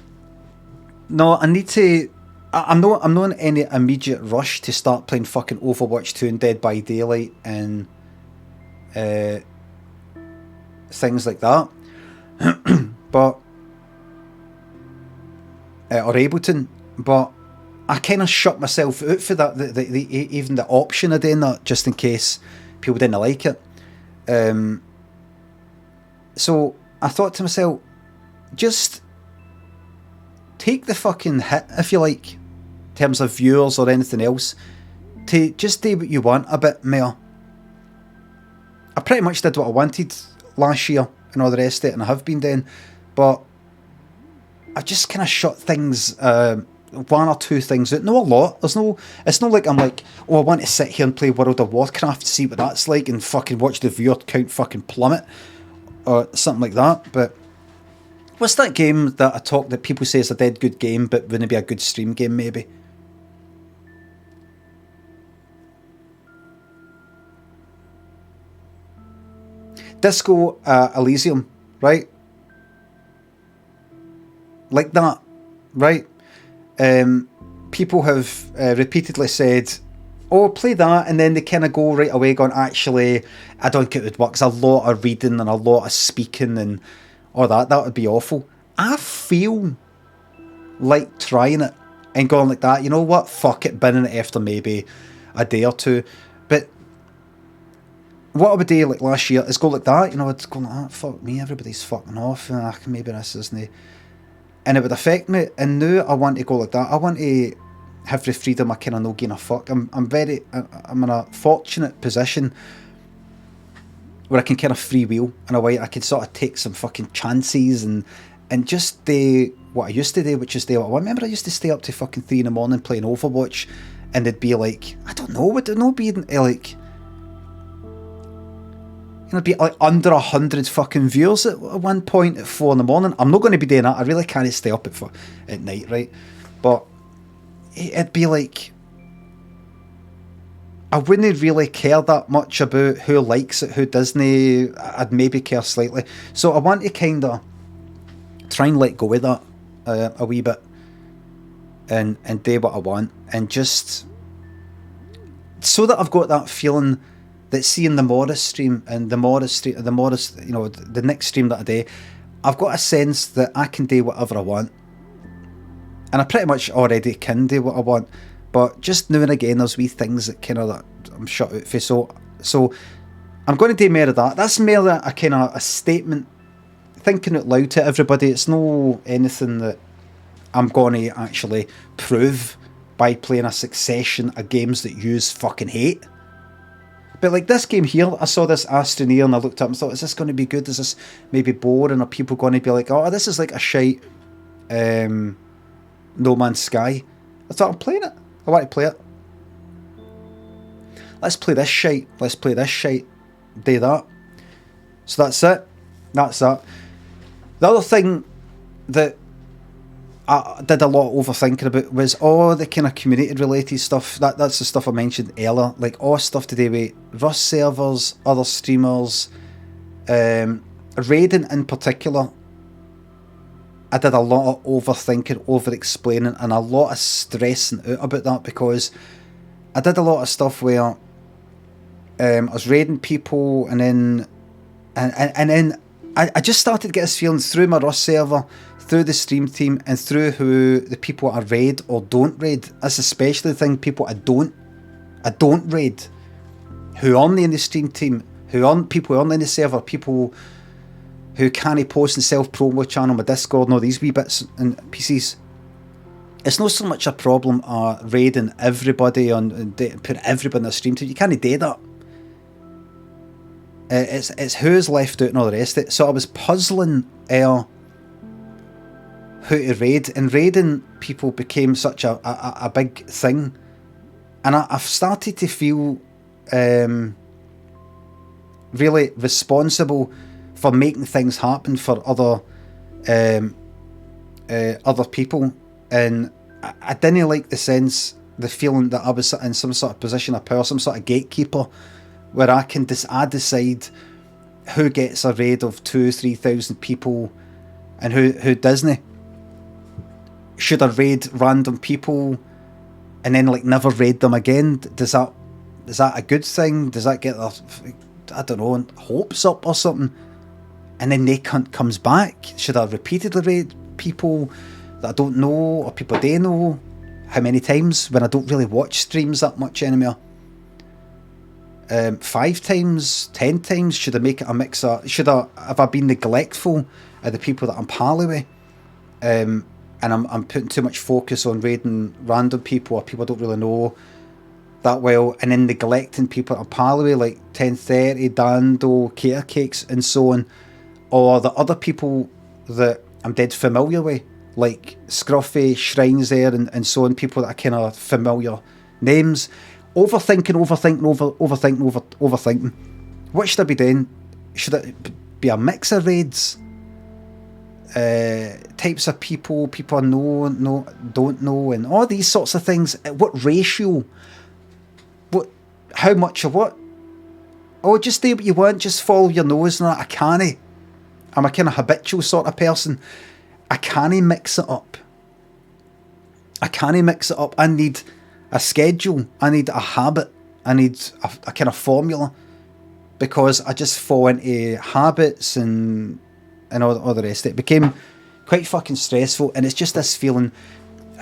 [SPEAKER 2] no, I need to. I'm not in any immediate rush to start playing fucking Overwatch 2 and Dead by Daylight and things like that. But or Ableton, but I kind of shut myself out for that. Even the option of doing that, just in case people didn't like it. So I thought to myself, just take the fucking hit, if you like, in terms of viewers or anything else, to just do what you want a bit more. I pretty much did what I wanted last year and all the rest of it, and I have been doing, but I just kind of shut things, one or two things out. No, a lot. It's not like I'm like, oh, I want to sit here and play World of Warcraft to see what that's like and fucking watch the viewer count fucking plummet or something like that. But what's that game that people say is a dead good game but wouldn't be a good stream game maybe? Disco Elysium, right? Like that, right? People have repeatedly said, oh, play that, and then they kind of go right away going, actually, I don't think it would work. There's a lot of reading and a lot of speaking and all that. That would be awful. I feel like trying it and going like that. You know what? Fuck it, binning it after maybe a day or two. But what I would do like last year is go like that. You know, I'd go like that. Fuck me, everybody's fucking off. Maybe this isn't. And it would affect me. And now I want to go like that. I want to have the freedom of kind of no giving a fuck. I'm in a fortunate position where I can kind of freewheel in a way. I can sort of take some fucking chances and just do what I used to do, which is do what I remember. I used to stay up to fucking 3 a.m. playing Overwatch, and they'd be like, I don't know, would it not be like, you know, be like under 100 fucking viewers at one point at 4 a.m. I'm not going to be doing that. I really can't stay up at night, right? But it'd be like, I wouldn't really care that much about who likes it, who doesn't. I'd maybe care slightly. So I want to kind of try and let go of that a wee bit and do what I want, and just so that I've got that feeling that seeing the Morris stream and the Morris, you know, the next stream that I do, I've got a sense that I can do whatever I want. And I pretty much already can do what I want, but just now and again there's wee things that kind of that I'm shut out for. So I'm going to do more of that. That's more a kind of a statement thinking out loud to everybody. It's no anything that I'm going to actually prove by playing a succession of games that yous fucking hate. But like this game here, I saw this Astroneer and I looked up and thought, is this going to be good? Is this maybe boring? Are people going to be like, oh, this is like a shite No Man's Sky? I thought, I'm playing it. I want to play it. Let's play this shite. Let's play this shite. Do that. So that's it. That's that. The other thing that I did a lot of overthinking about was all the kind of community related stuff. That's the stuff I mentioned earlier, like all stuff to do with Rust servers, other streamers, raiding in particular. I did a lot of overthinking, over explaining, and a lot of stressing out about that, because I did a lot of stuff where I was raiding people, and then I just started to get this feeling through my Rust server, through the stream team, and through who the people I raid or don't raid. That's especially the thing, people I don't raid, who aren't in the stream team, people who aren't in the server, people who can't post and self-promo channel, my Discord and all these wee bits and pieces. It's not so much a problem raiding everybody and putting everybody in the stream team. You can't do that. It's who's left out and all the rest of it. So I was puzzling who to raid, and raiding people became such a big thing, and I've started to feel really responsible for making things happen for other people, and I didn't like the feeling that I was in some sort of position of power, some sort of gatekeeper, where I decide who gets a raid of 2,000-3,000 people and who doesn't. Should I raid random people and then like never raid them again? Is that a good thing? Does that get their, I don't know, hopes up or something? And then they comes back? Should I repeatedly raid people that I don't know, or people they know? How many times, when I don't really watch streams that much anymore? 5 times, 10 times? Should I make it a mix of, have I been neglectful of the people that I'm pally with? And I'm putting too much focus on raiding random people or people I don't really know that well, and then neglecting people I'm pally with, like 1030, Dando, Cater Cakes and so on, or the other people that I'm dead familiar with, like Scruffy, Shrines there and so on, people that are kind of familiar names. Overthinking. What should I be doing? Should it be a mix of raids? Types of people I know, don't know, and all these sorts of things. What ratio? How much of what? Oh, just do what you want, just follow your nose and that. I can't. I'm a kind of habitual sort of person. I can't mix it up. I need a schedule. I need a habit. I need a kind of formula, because I just fall into habits and all the rest of it. It became quite fucking stressful, and it's just this feeling,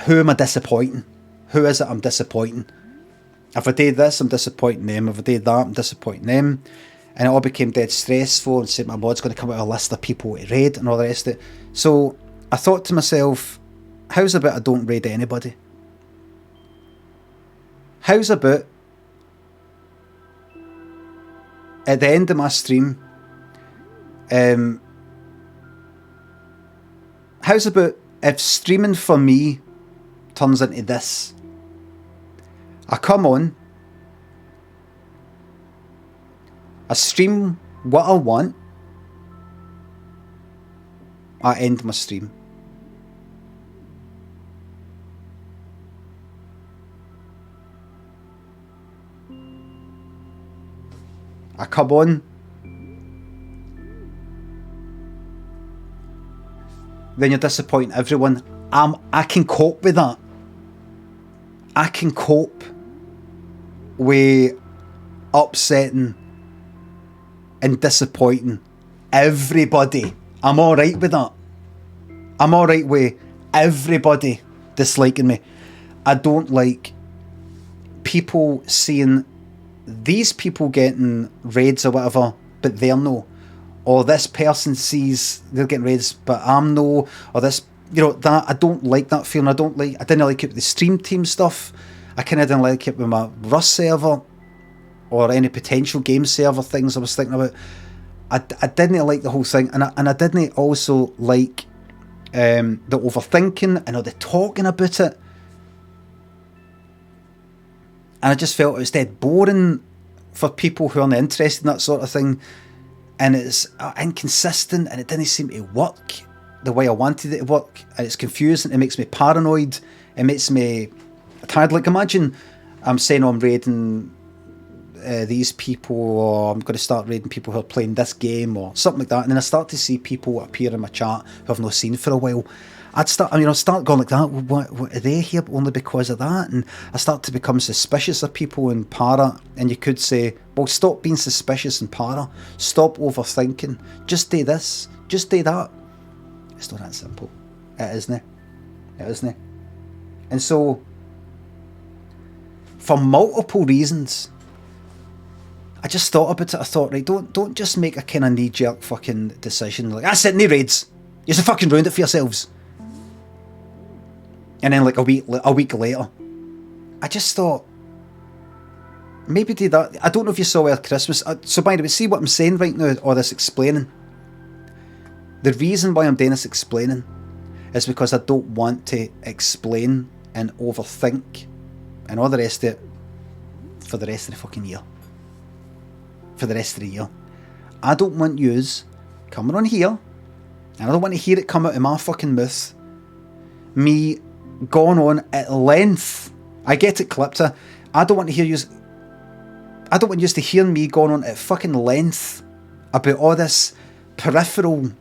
[SPEAKER 2] who am I disappointing? Who is it I'm disappointing? If I did this, I'm disappointing them. If I did that, I'm disappointing them. And it all became dead stressful, and said my mod's going to come out with a list of people to raid and all the rest of it. So I thought to myself, how's about I don't raid anybody? How's about at the end of my stream, how's about if streaming for me turns into this? I come on, I stream what I want, I end my stream. I come on, then you're disappointing everyone. I can cope with that. I can cope with upsetting and disappointing everybody. I'm alright with that. I'm alright with everybody disliking me. I don't like people seeing these people getting raids or whatever, but they're no. or this person sees they're getting raised, but I'm no, or this, you know, that I don't like that feeling. I didn't like it with the stream team stuff. I kind of didn't like it with my Rust server or any potential game server things I was thinking about. I didn't like the whole thing, and I didn't also like the overthinking and all the talking about it. And I just felt it was dead boring for people who aren't interested in that sort of thing. And it's inconsistent, and it didn't seem to work the way I wanted it to work. And it's confusing. It makes me paranoid. It makes me tired. Like, imagine I'm saying, I'm raiding these people, or I'm going to start raiding people who are playing this game or something like that. And then I start to see people appear in my chat who I've not seen for a while. I'd start going like that. What are they here only because of that? And I start to become suspicious of people in para. And you could say, well, stop being suspicious in para. Stop overthinking. Just do this. Just do that. It's not that simple. It isn't. It isn't. And so, for multiple reasons, I just thought about it. I thought, right, don't just make a kind of knee-jerk fucking decision. Like, that's it, no raids. You just fucking ruined it for yourselves. And then like a week later, I just thought, maybe do that. I don't know if you saw Earth Christmas. So by the way, see what I'm saying right now, or this explaining. The reason why I'm doing this explaining is because I don't want to explain and overthink and all the rest of it for the rest of the fucking year. For the rest of the year. I don't want yous coming on here, and I don't want to hear it come out of my fucking mouth. Me going on at length. I get it, Clipta. I don't want to hear yous. I don't want yous to hear me going on at fucking length about all this peripheral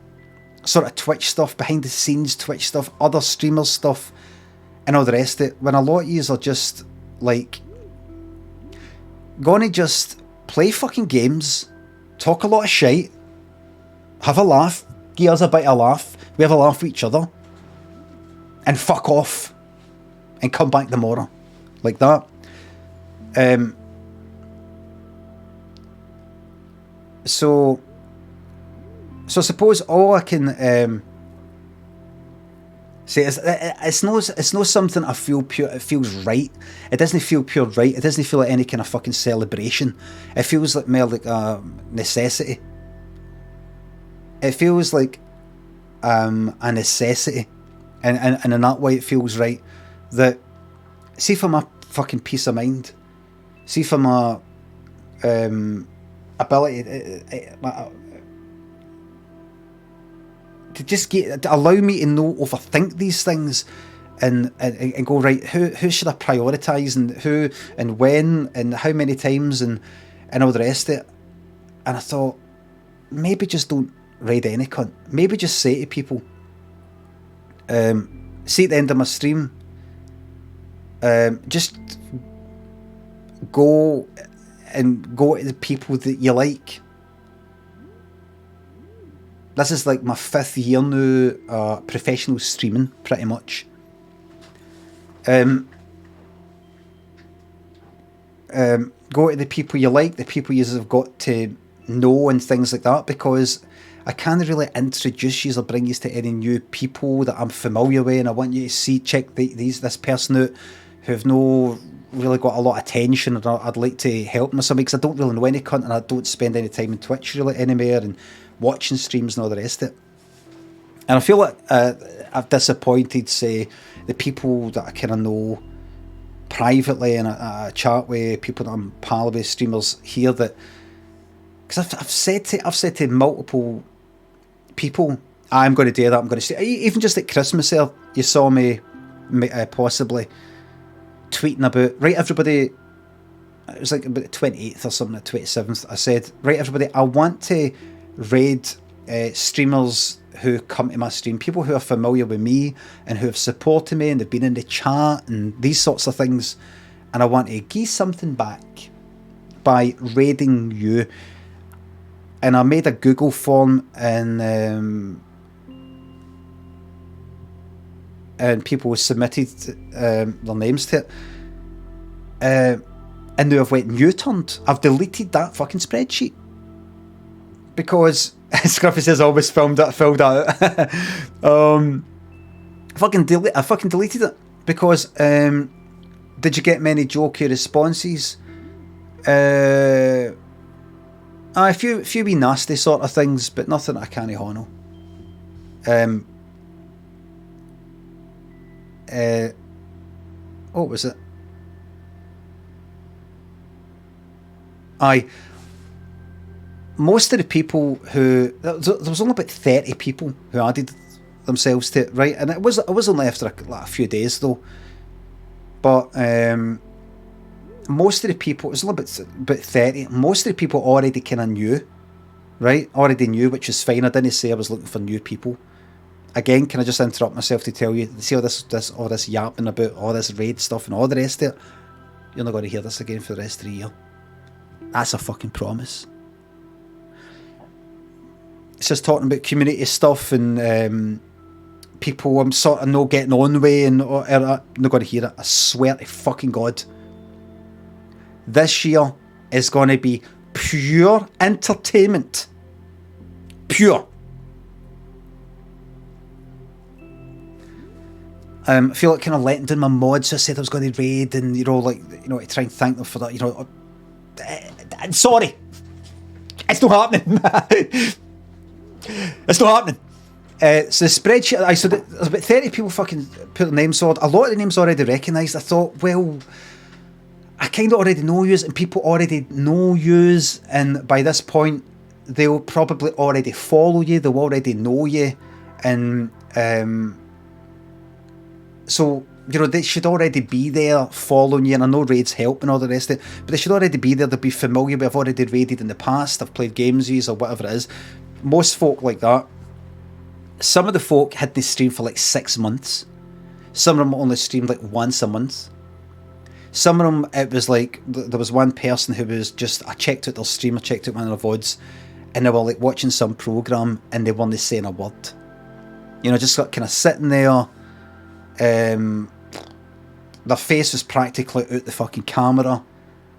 [SPEAKER 2] sort of Twitch stuff, behind the scenes Twitch stuff, other streamers stuff, and all the rest of it. When a lot of yous are just like gonna just play fucking games, talk a lot of shit, have a laugh, give us a bit of a laugh, we have a laugh with each other, and fuck off and come back tomorrow. Like that. So I suppose all I can say is it's not something I feel pure. It feels right. It doesn't feel pure right. It doesn't feel like any kind of fucking celebration. It feels like more like a necessity. It feels like a necessity, and in that way it feels right. That, see, for my fucking peace of mind, see, for my ability to just to allow me to not overthink these things, and go, right, who should I prioritise, and who and when and how many times, and all the rest of it. And I thought, maybe just don't raid any cunt. Maybe just say to people, see at the end of my stream, just go to the people that you like. This is like my 5th year now, professional streaming, pretty much. Go to the people you like, the people you have got to know, and things like that, because I can't really introduce you or bring you to any new people that I'm familiar with, and I want you to check this person out who've no really got a lot of attention, and I'd like to help them or something, because I don't really know any cunt, and I don't spend any time on Twitch really anymore, and watching streams and all the rest of it. And I feel like I've disappointed, say, the people that I kind of know privately, and I chat with people that I'm pal with, streamers here, that, because I've said to multiple people, I'm going to do that, I'm going to stay. Even just at Christmas there, you saw me possibly tweeting about, right, everybody, it was like about the 28th or something, the 27th, I said, right, everybody, I want to raid streamers who come to my stream, people who are familiar with me and who have supported me and they've been in the chat and these sorts of things, and I want to give something back by raiding you. And I made a Google form, and people submitted their names to it, and now I've went U-turned. I've deleted that fucking spreadsheet, because Scruffy says I always filled that out. I fucking deleted it because did you get many jokey responses? A few wee nasty sort of things, but nothing I can't honour. What was it? Most of the people who there was only about 30 people who added themselves to it, right? And it was only after a few days though. But most of the people, it was only about 30. Most of the people already kind of knew, right? Already knew, which is fine. I didn't say I was looking for new people. Again, can I just interrupt myself to tell you, see all this yapping about all this raid stuff and all the rest of it? You're not going to hear this again for the rest of the year. That's a fucking promise. It's just talking about community stuff and people I'm sort of not getting on with and I'm not going to hear it. I swear to fucking God. This year is going to be pure entertainment. Pure. I feel like kind of letting down my mods. I said I was going to raid and, to try and thank them for that, sorry. It's not happening. It's not happening. So the spreadsheet, so there's about 30 people fucking put their names on. A lot of the names already recognised. I thought, well, I kind of already know yous and people already know yous, and by this point, they'll probably already follow you, they'll already know you, and so, they should already be there following you, and I know raids help and all the rest of it, but they should already be there, they'll be familiar with, I've already raided in the past, I've played games with or whatever it is. Most folk like that. Some of the folk hadn't streamed for like 6 months. Some of them only streamed like once a month. Some of them, it was like, there was one person who was just, I checked out their stream, I checked out one of their VODs, and they were like watching some programme and they weren't saying a word. Just kind of sitting there. Their face was practically out the fucking camera,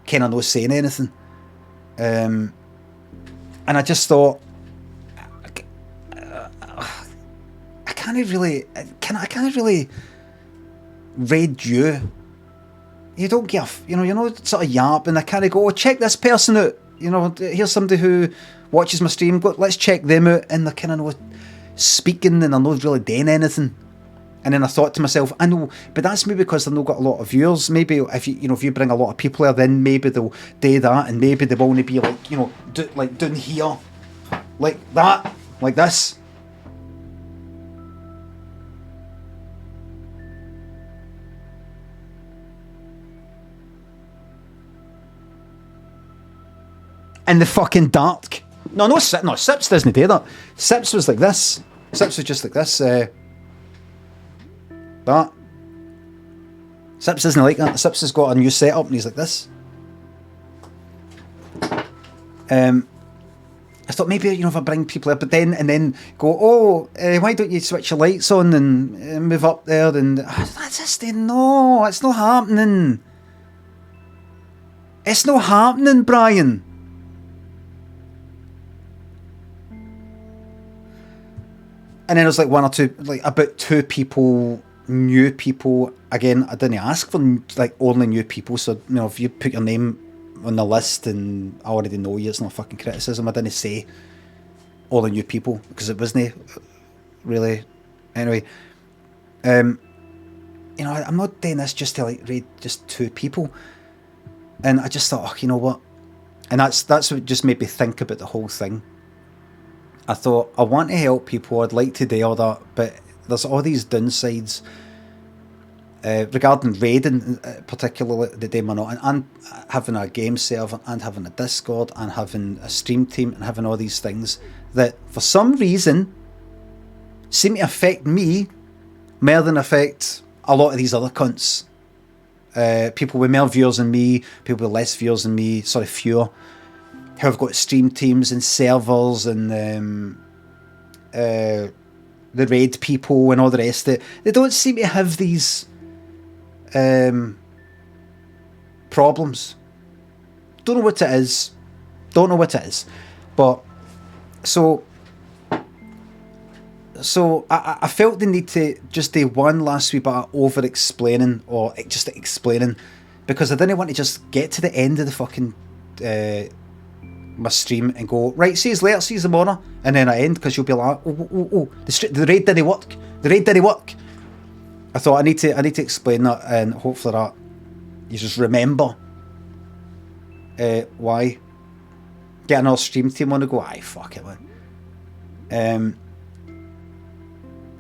[SPEAKER 2] kind of not saying anything. And I just thought, I can't really raid you. You don't give, sort of yap, and I kind of go, check this person out. Here's somebody who watches my stream. Go, let's check them out, and they're kind of not speaking, and they're not really doing anything. And then I thought to myself, I know, but that's maybe because they've not got a lot of viewers. Maybe if you bring a lot of people there, then maybe they'll do that, and maybe they'll only be like, like down here, like that, like this. In the fucking dark. No, Sips doesn't do that. Sips was like this. Sips was just like this. That. Sips isn't like that. Sips has got a new setup and he's like this. I thought maybe, if I bring people up, but then go, why don't you switch your lights on and move up there? And that's just, no, it's not happening. It's not happening, Brian. And then there was like one or two, like about 2 people, new people. Again, I didn't ask for like only new people. So, if you put your name on the list and I already know you, it's not fucking criticism. I didn't say all the new people because it wasn't really. Anyway, I'm not doing this just to like raid just 2 people. And I just thought, you know what? And that's what just made me think about the whole thing. I thought, I want to help people, I'd like to do all that, but there's all these downsides regarding raiding, particularly the day we're not, and having a game server, and having a Discord, and having a stream team, and having all these things that, for some reason, seem to affect me more than affect a lot of these other cunts. People with more viewers than me, people with less viewers than me, fewer, who have got stream teams and servers and the raid people and all the rest of it. They don't seem to have these problems. Don't know what it is. But so So I felt the need to just do one last wee bit of over-explaining, or just explaining, because I didn't want to just get to the end of the fucking my stream and go, right, see you later, see you tomorrow, and then I end, because you'll be like, oh, the raid didn't work. The raid didn't work. I thought I need to explain that, and hopefully that you just remember why. Get another stream team on to go, aye, fuck it, man.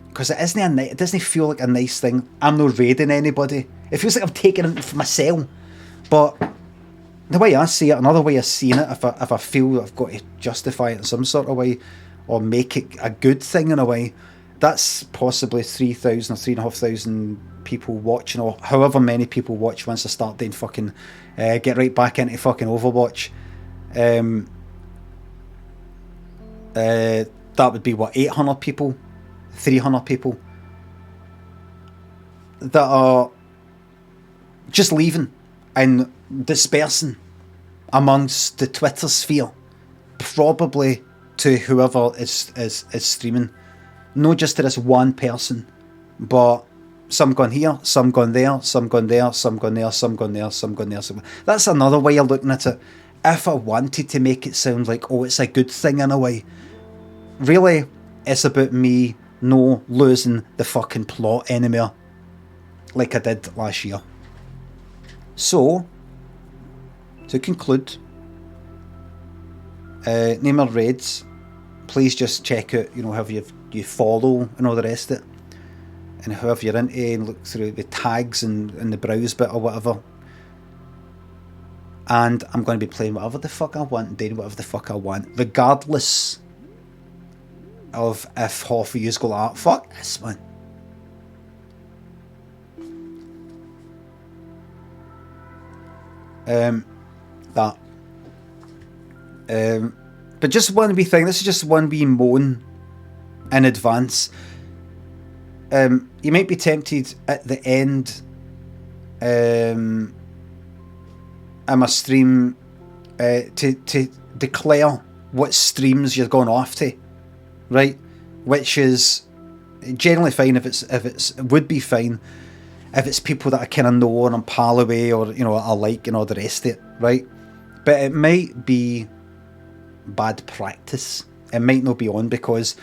[SPEAKER 2] Because it doesn't feel like a nice thing. I'm not raiding anybody. It feels like I'm taking it for myself. But the way I see it, another way of seeing it, if I feel I've got to justify it in some sort of way, or make it a good thing in a way, that's possibly 3,000 or 3,500 people watching, or however many people watch once I start doing fucking get right back into fucking Overwatch. That would be what, 800 people, 300 people that are just leaving and dispersing amongst the Twitter sphere, probably to whoever is streaming. Not just to this one person, but some gone here, some gone there, some gone there, some gone there, some gone there, some gone there. That's another way of looking at it. If I wanted to make it sound like, oh, it's a good thing in a way, really, it's about me no losing the fucking plot anymore, like I did last year. So, to conclude, name our raids. Please just check out, however you follow and all the rest of it, and however you're into, and look through the tags and the browse bit or whatever. And I'm going to be playing whatever the fuck I want and doing whatever the fuck I want, regardless of if half of yous go like, fuck this, man. But just one wee thing, this is just one wee moan in advance. You might be tempted at the end in my stream to declare what streams you're going off to, right? Which is generally fine if it's would be fine if it's people that I kind of know and I'm pal away, or I like and all the rest of it, right? But it might be bad practice. It might not be on, because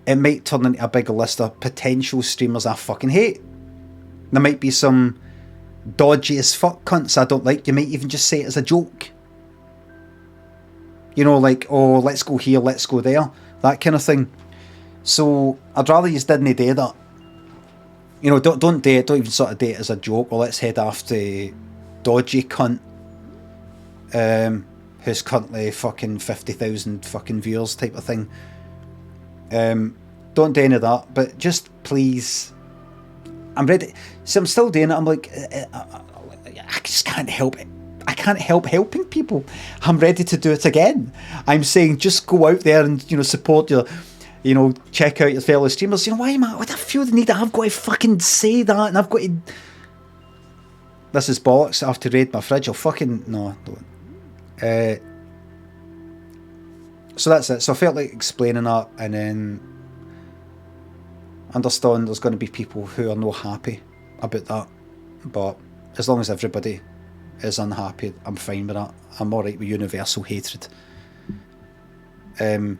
[SPEAKER 2] it might turn into a big list of potential streamers I fucking hate. There might be some dodgy as fuck cunts I don't like. You might even just say it as a joke, like, oh, let's go here, let's go there, that kind of thing. So I'd rather you didn't do that. Don't do it, don't even sort of do it as a joke, or let's head off to dodgy cunt who's currently fucking 50,000 fucking viewers type of thing. Don't do any of that, but just please, I'm ready. See, I'm still doing it. I'm like, I just can't help it. I can't help helping people. I'm ready to do it again. I'm saying just go out there and support your, check out your fellow streamers. Why am I? What I feel the need. I've got to fucking say that, and I've got to. This is bollocks. I have to raid my fridge. I'll fucking no. Don't. So that's it. So I felt like explaining that, and then understand there's going to be people who are not happy about that, but as long as everybody is unhappy, I'm fine with that. I'm alright with universal hatred. So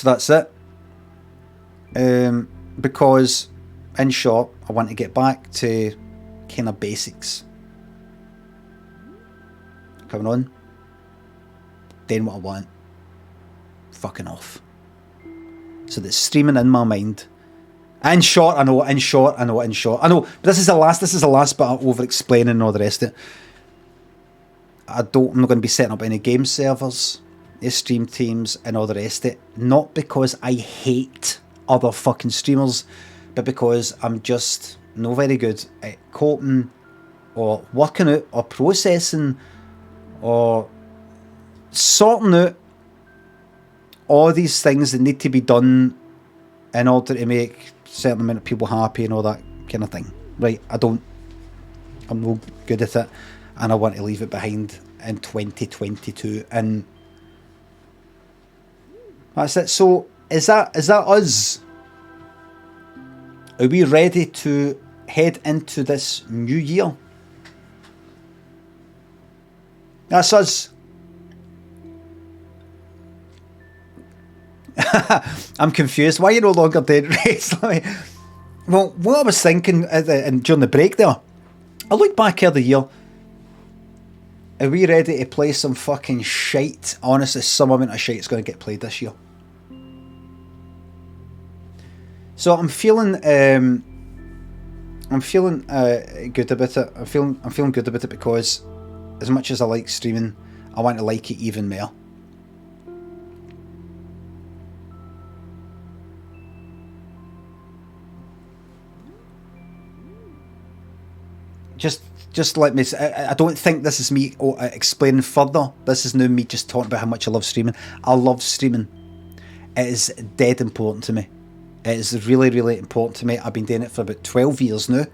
[SPEAKER 2] that's it. Because in short, I want to get back to kind of basics. Coming on, doing what I want, fucking off. So that's streaming in my mind. In short, I know, but this is the last bit of over explaining and all the rest of it. I'm not going to be setting up any game servers, stream teams and all the rest of it. Not because I hate other fucking streamers, but because I'm just not very good at coping or working out or processing or sorting out all these things that need to be done in order to make a certain amount of people happy and all that kind of thing. Right, I'm no good at it, and I want to leave it behind in 2022, and that's it. So is that us? Are we ready to head into this new year? That's us. I'm confused. Why are you no longer doing wrestling? Well, what I was thinking during the break there, I looked back at the year. Are we ready to play some fucking shite? Honestly, some amount of shite is going to get played this year. So I'm feeling good about it. I'm feeling good about it because as much as I like streaming, I want to like it even more. Just let me. I don't think this is me explaining further. This is now me just talking about how much I love streaming. I love streaming. It is dead important to me. It is really, really important to me. I've been doing it for about 12 years now.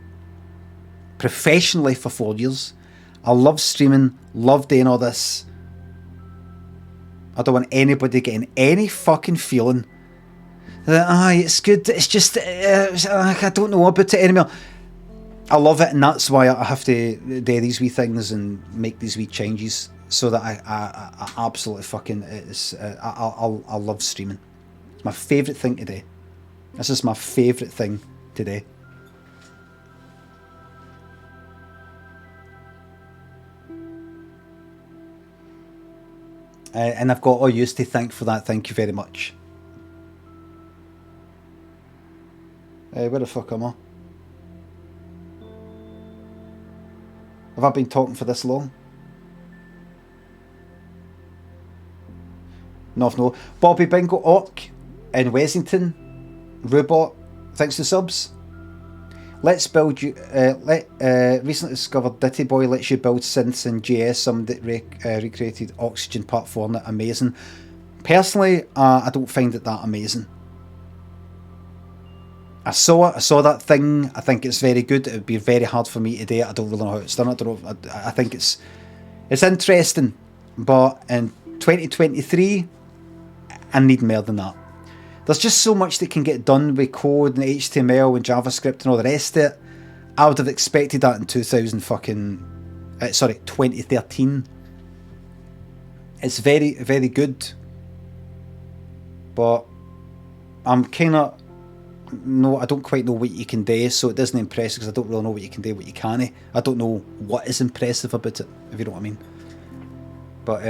[SPEAKER 2] Professionally for 4 years. I love streaming. Love doing all this. I don't want anybody getting any fucking feeling that it's good. It's just I don't know about it anymore. I love it, and that's why I have to do these wee things and make these wee changes so that I absolutely fucking I love streaming. It's my favourite thing to do. This is my favourite thing to do. And I've got all you to thank for that. Thank you very much. Where the fuck am I? Have I been talking for this long? No. Bobby Bingo Orc in Wessington. Robot, thanks to subs. Let's build you. Recently discovered Ditty Boy lets you build synths in JS. Somebody recreated Oxygen Part 4 and amazing. Personally, I don't find it that amazing. I saw that thing. I think it's very good. It would be very hard for me to do it. I don't really know how it's done. I think it's interesting, but in 2023, I need more than that. There's just so much that can get done with code and HTML and JavaScript and all the rest of it. I would have expected that in 2013. It's very, very good, but I'm kind of. No, I don't quite know what you can do, so it doesn't impress because I don't really know what you can do, what you can't. I don't know what is impressive about it, if you know what I mean. But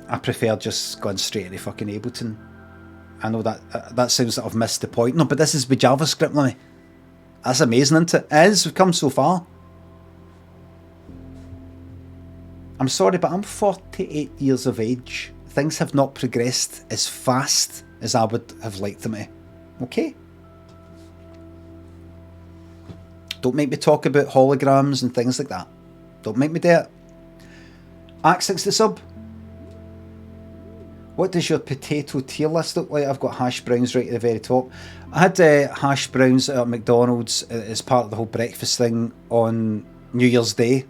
[SPEAKER 2] I prefer just going straight into fucking Ableton. I know that sounds like I've missed the point. No, but this is with JavaScript, Limmy. That's amazing, isn't it? It is. We've come so far. I'm sorry, but I'm 48 years of age. Things have not progressed as fast as I would have liked them to. Okay? Don't make me talk about holograms and things like that. Don't make me do it. Access the sub. What does your potato tier list look like? I've got hash browns right at the very top. I had hash browns at McDonald's as part of the whole breakfast thing on New Year's Day.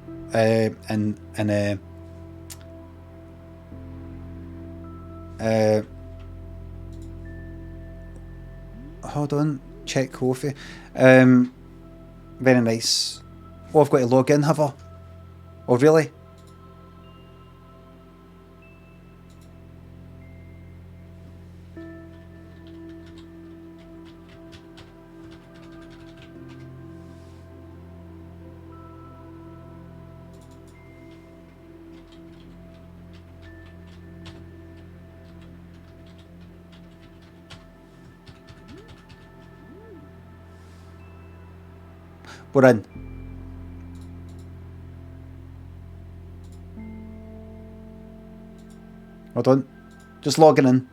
[SPEAKER 2] Hold on, check coffee. Very nice. Oh, I've got to log in, have I? Oh, really? We're in. Hold on. Just logging in.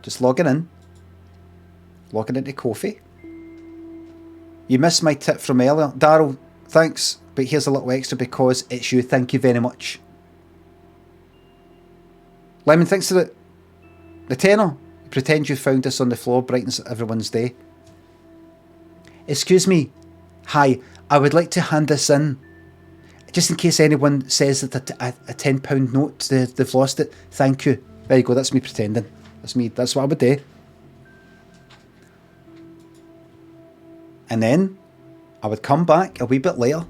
[SPEAKER 2] Just logging in. Logging into coffee. You missed my tip from earlier. Daryl, thanks. But here's a little extra because it's you. Thank you very much. Lemon, thanks for the tenner. Pretend you found this on the floor. Brightens everyone's day. Excuse me. Hi, I would like to hand this in. Just in case anyone says that a £10 note, they've lost it. Thank you. There you go. That's me pretending. That's me. That's what I would do. And then I would come back a wee bit later.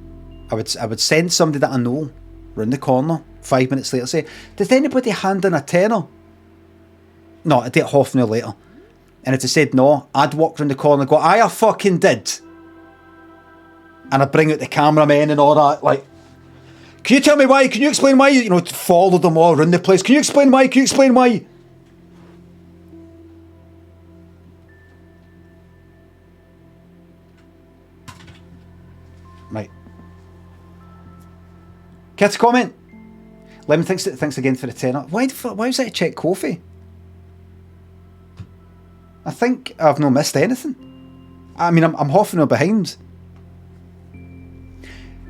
[SPEAKER 2] I would send somebody that I know round the corner 5 minutes later, say, did anybody hand in a tenner? No, I'd do it half an hour later. And if they said no, I'd walk round the corner and go, I fucking did. And I'd bring out the cameraman and all that, like, can you tell me why? Can you explain why? You know, follow them all around the place. Can you explain why? Can you explain why? Right. Care to comment? Lemon, thanks again for the tenner. Why was that a check coffee? I think I've not missed anything. I mean, I'm half an hour behind.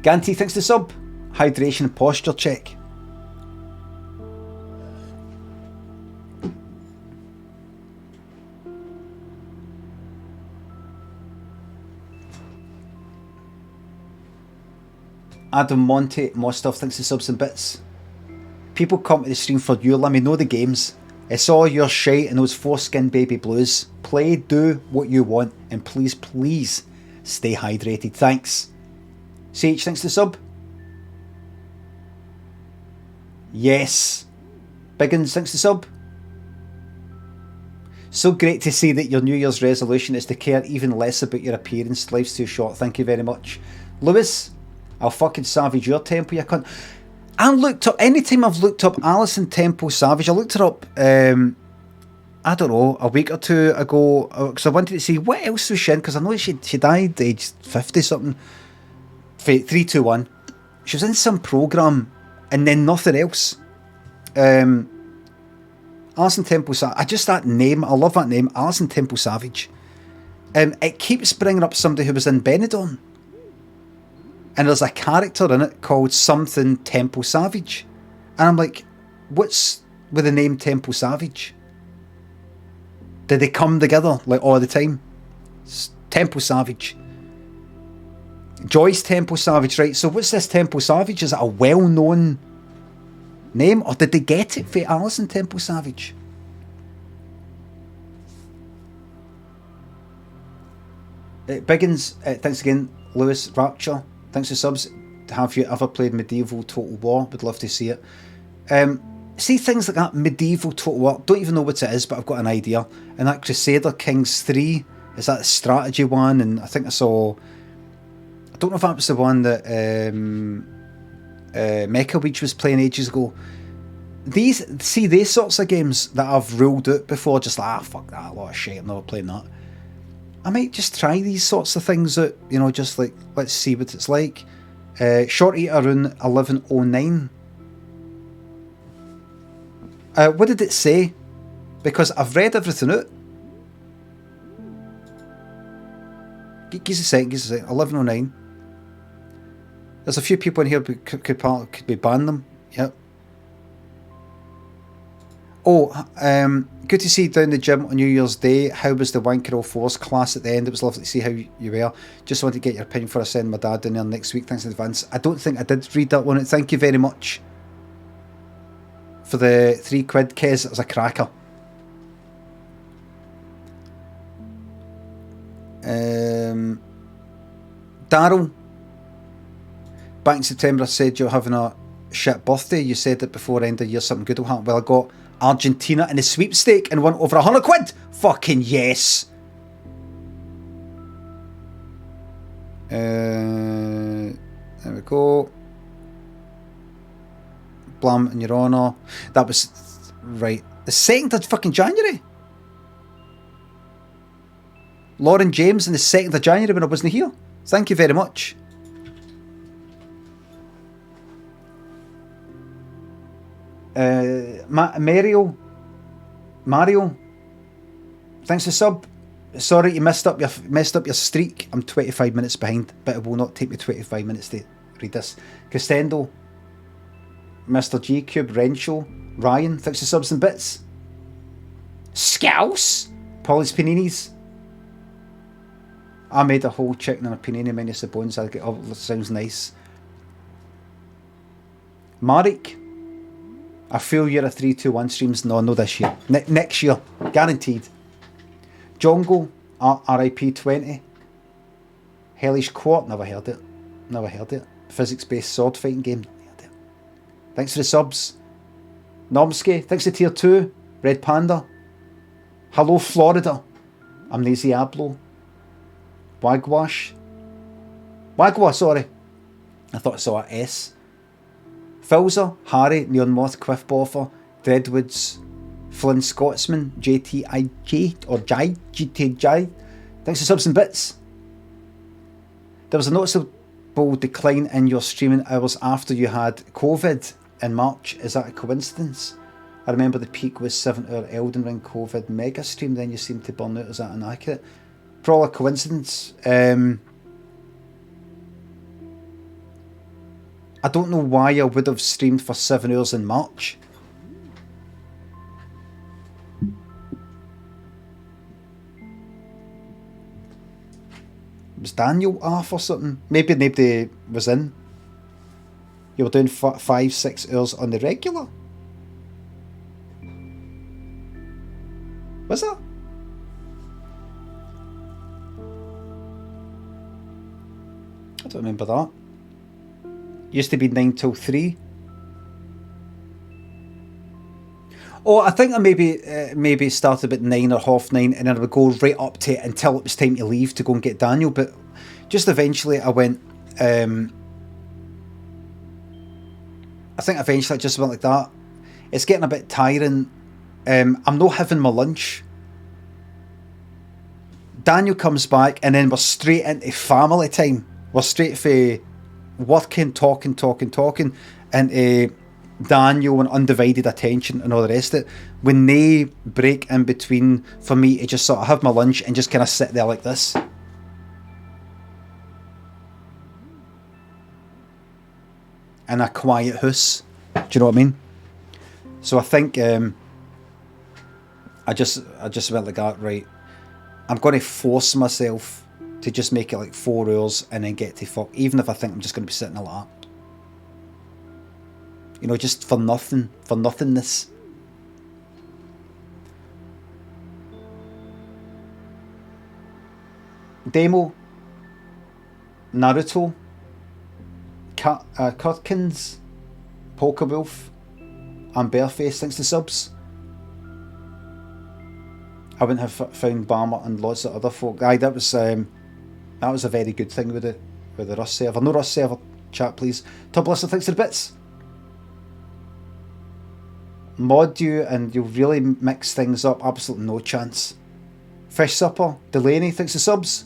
[SPEAKER 2] Ganti, thanks to sub. Hydration and posture check. Adam Monte, more stuff, thanks to subs and bits. People come to the stream for you, let me know the games. It's all your shite and those foreskin baby blues. Play, do what you want, and please, please stay hydrated. Thanks. Sage, thanks to sub. Yes. Biggins, thanks to sub. So great to see that your New Year's resolution is to care even less about your appearance. Life's too short. Thank you very much. Lewis, I'll fucking savage your tempo, you cunt. I looked up, anytime I've looked up Alison Temple Savage, I looked her up, I don't know, a week or two ago, because I wanted to see what else was she in, because I know she died aged 50 something. 321. She was in some programme and then nothing else. Alison Temple Savage, just that name, I love that name, Alison Temple Savage. It keeps bringing up somebody who was in Benidorm. And there's a character in it called something Temple Savage. And I'm like, what's with the name Temple Savage? Did they come together like all the time? It's Temple Savage. Joyce Temple Savage, right? So what's this Temple Savage? Is it a well-known name? Or did they get it for Alison Temple Savage? Biggins, thanks again. Lewis Rapture, thanks for subs. Have you ever played Medieval Total War? Would love to see it. See things like that, Medieval Total War, don't even know what it is, but I've got an idea. And that Crusader Kings 3, is that a strategy one? And I think I saw, I don't know if that was the one that Mecha Weech was playing ages ago. These sorts of games that I've ruled out before, just like, fuck that, a lot of shit, I'm not playing that. I might just try these sorts of things out, you know, just like, let's see what it's like. Short Eater Rune 1109. What did it say? Because I've read everything out. Give us a second, 1109. There's a few people in here who could be banning them. Yep. Oh, good to see you down the gym on New Year's Day. How was the Wanker All Fours class at the end? It was lovely to see how you were. Just wanted to get your opinion before I send my dad down there next week. Thanks in advance. I don't think I did read that one. Thank you very much for the £3, Kez. It was a cracker. Daryl, back in September I said you're having a shit birthday. You said that before end of the year something good will happen. Well, I got Argentina in a sweepstake and won over £100. Fucking yes. There we go. Blam in your honour. That was right. The 2nd of fucking January. Lauren James on the 2nd of January when I wasn't here. Thank you very much. Mario, thanks for sub. Sorry you messed up your streak. I'm 25 minutes behind, but it will not take me 25 minutes to read this. Costendo, Mr. G Cube, Rencho, Ryan, thanks for subs and bits. Scouse, Polly's Paninis. I made a whole chicken and a panini minus the bones. I get, oh, that sounds nice. Marek, a full year of 321 streams. No this year. Next year. Guaranteed. Jongo, RIP 20. Hellish Quart, never heard it. Physics-based sword fighting game, never heard it. Thanks for the subs. Nomsky, thanks to tier 2. Red Panda. Hello Florida. Amnesiablo. Wagwa, sorry. I thought I saw a S. Filzer, Harry, Neon Moth, Quiff Boffer, Deadwoods, Flynn Scotsman, JTIJ, or Jai, GTJ. Thanks for subs and bits. There was a noticeable decline in your streaming hours after you had COVID in March. Is that a coincidence? I remember the peak was 7-hour Elden Ring COVID mega stream, then you seemed to burn out. Is that inaccurate? Probably a coincidence. I don't know why I would have streamed for 7 hours in March. Was Daniel off or something? Maybe nobody was in. You were doing 5-6 hours on the regular? Was that? I don't remember that. Used to be 9 till 3. Oh, I think I maybe started about 9 or half 9, and then I would go right up to it until it was time to leave to go and get Daniel. But just eventually I went, I think eventually I just went like that. It's getting a bit tiring. I'm not having my lunch. Daniel comes back and then we're straight into family time. We're straight for working, talking, into Daniel and undivided attention and all the rest of it. When they break in between, for me to just sort of have my lunch and just kind of sit there like this. In a quiet house. Do you know what I mean? So I think I just went like that, right. I'm going to force myself to just make it like 4 hours and then get to fuck, even if I think I'm just going to be sitting like that. You know, just for nothing, for nothingness. Demo, Naruto, Kurtkins, Pokerwolf, and Bearface, thanks to subs. I wouldn't have found Barmer and lots of other folk. Aye, that was a very good thing with the Rust server. No Rust server, chat please. Top listener, thanks to the bits. Mod you and you'll really mix things up. Absolutely no chance. Fish Supper, Delaney, thanks to subs.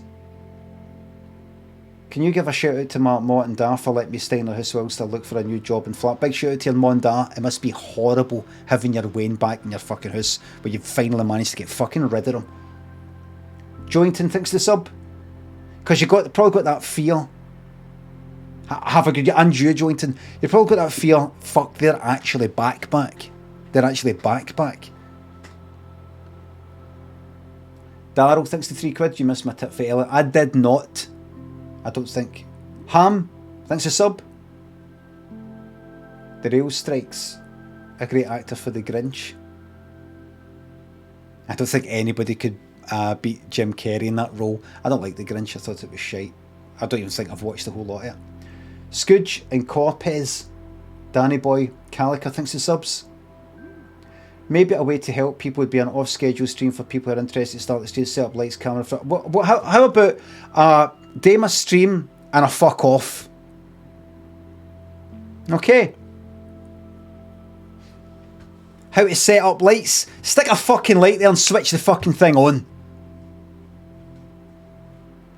[SPEAKER 2] Can you give a shout out to Mark Mott and Da for letting me stay in their house whilst I look for a new job in flat? Big shout out to your Mom and Da. It must be horrible having your Wayne back in your fucking house where you've finally managed to get fucking rid of him. Jointon, thanks to sub. Because you probably got that fear. Have a good, and you, Jointon, you probably got that fear, fuck, they're actually back. They're actually back. Daryl, thanks to £3. You missed my tip for Ella. I did not. I don't think. Ham, thanks to sub. The Rail Strikes, a great actor for the Grinch. I don't think anybody could beat Jim Carrey in that role. I don't like the Grinch, I thought it was shite. I don't even think I've watched a whole lot of it. Scooge and Corpez, Danny Boy, Calica, thanks to subs. Maybe a way to help people would be an off-schedule stream for people who are interested to start the stream, set up lights, camera. How about Dame a stream and a fuck off? Okay. How to set up lights? Stick a fucking light there and switch the fucking thing on.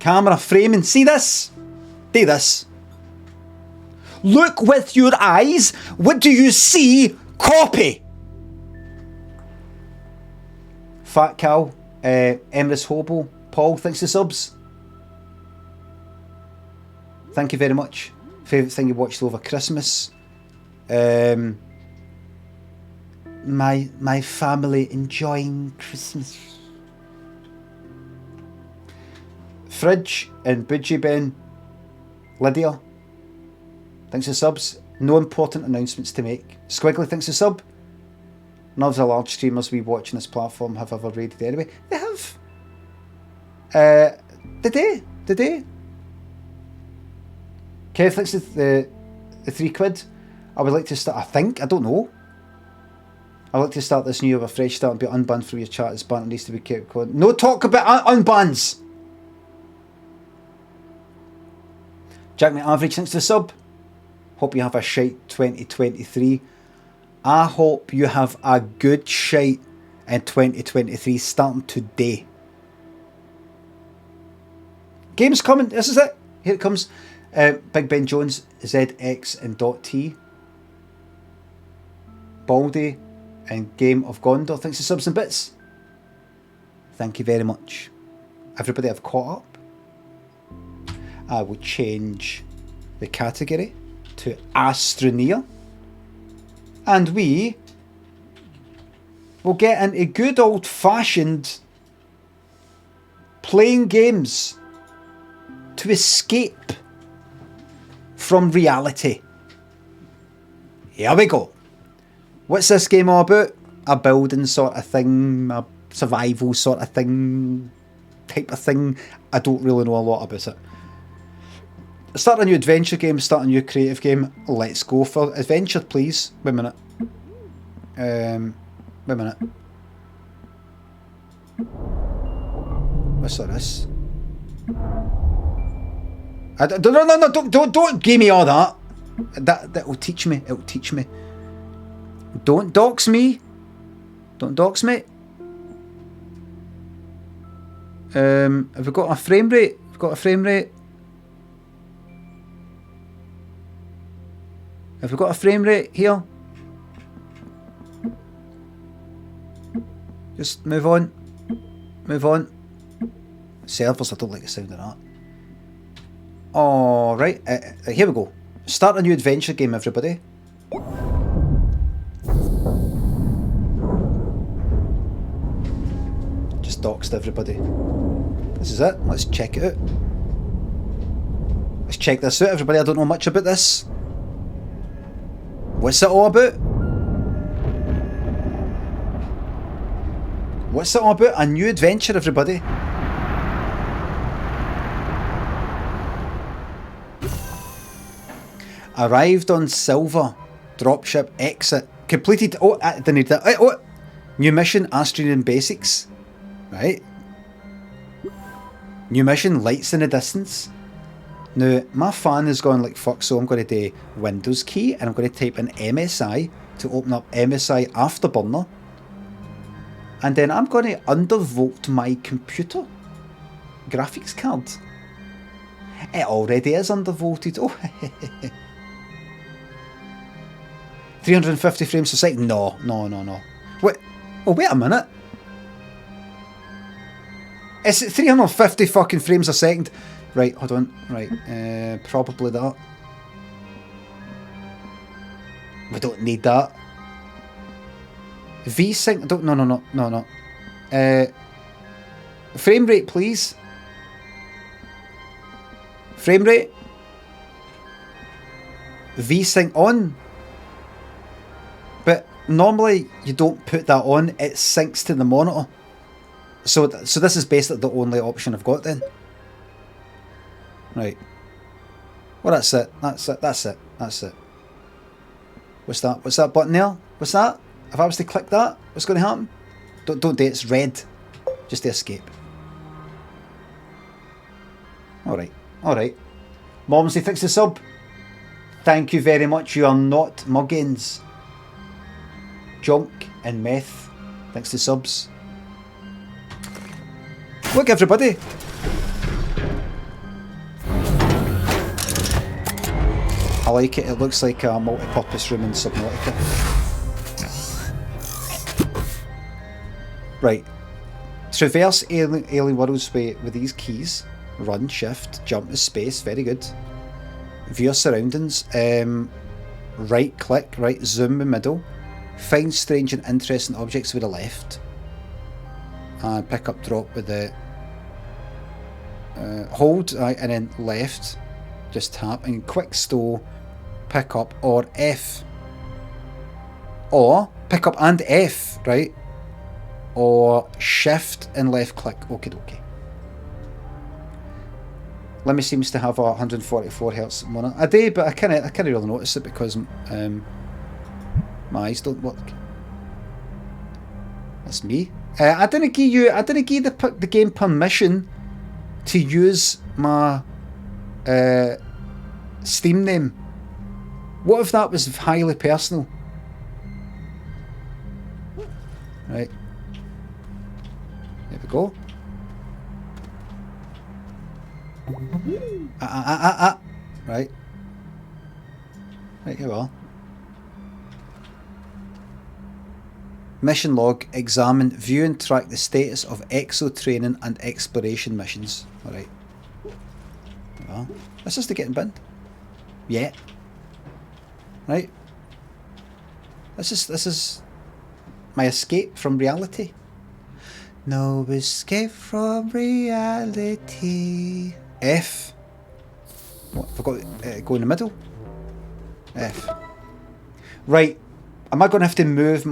[SPEAKER 2] Camera framing. See this? Do this. Look with your eyes. What do you see? Copy. Fat Cow, Emrys Hobo, Paul, thanks to subs. Thank you very much. Favourite thing you watched over Christmas? My family enjoying Christmas. Fridge and Budgie Ben, Lydia, thanks to subs. No important announcements to make. Squiggly thinks a sub. None of the large streamers we watch on this platform have ever raided anyway. They have. Did they? Kev thinks the £3. I would like to start. I don't know. I'd like to start this new with a fresh start and be unbanned from your chat. This banter needs to be kept going. No talk about unbans. Jack McAverage thanks for the sub. Hope you have a shite 2023. I hope you have a good shite in 2023 starting today. Games coming. This is it. Here it comes. Big Ben Jones, ZX and .T. Baldy and Game of Gondor. Thanks for subs and bits. Thank you very much. Everybody I've caught up. I will change the category to Astroneer. And we will get into good old fashioned playing games to escape from reality. Here we go. What's this game all about? A building sort of thing, a survival sort of thing, type of thing. I don't really know a lot about it. Start a new adventure game, start a new creative game. Let's go for adventure, please. Wait a minute. What's this? No, don't give me all that. That will teach me. It'll teach me. Don't dox me. Don't dox me. Have we got a frame rate? Have we got a frame rate? Have we got a frame rate here? Just move on. Move on. Servers, I don't like the sound of that. Alright, here we go. Start a new adventure game, everybody. Just doxed everybody. This is it. Let's check it out. Let's check this out, everybody. I don't know much about this. What's it all about? What's it all about? A new adventure, everybody. Arrived on Silver. Dropship exit. Completed. Oh, I didn't need that. Oh, new mission, Astroneer Basics. Right. New mission, Lights in the Distance. Now, my fan has gone like fuck, so I'm going to do Windows key and I'm going to type in MSI to open up MSI Afterburner. And then I'm going to undervolt my computer graphics card. It already is undervolted. Oh, 350 frames per second? No. Wait, oh, wait a minute. Is it 350 fucking frames a second? Right, hold on. Right, probably that. We don't need that. V-Sync? No. Frame rate, please. Frame rate. V-Sync on. But normally you don't put that on. It syncs to the monitor. So this is basically the only option I've got then. Right. Well, that's it. That's it. What's that? What's that button there? What's that? If I was to click that, what's going to happen? Don't do it. It's red. Just to escape. Alright. Momsy, thanks the sub. Thank you very much. You are not muggins. Junk and meth. Thanks to subs. Look, everybody. I like it. It looks like a multi-purpose room in Subnautica. Right. Traverse alien worlds with these keys. Run, shift, jump to space. Very good. View your surroundings. Right click, right zoom in middle. Find strange and interesting objects with the left. And pick up drop with the hold, and then left. Just tap and quick stow pick up, or F. Or pick up and F, right? Or shift and left click. Okie dokie. Limmy seems to have a 144 Hz monitor. I do, but I can't really notice it because my eyes don't work. That's me. I didn't give the game permission to use my Steam name. What if that was highly personal? Right. There we go. Right. Right, here we are. Mission log, examine, view and track the status of EXO training and exploration missions. Alright. Well, this is the getting binned. Yeah. Right. This is my escape from reality. No escape from reality. F. What? I've got to go in the middle. F. Right. Am I going to have to move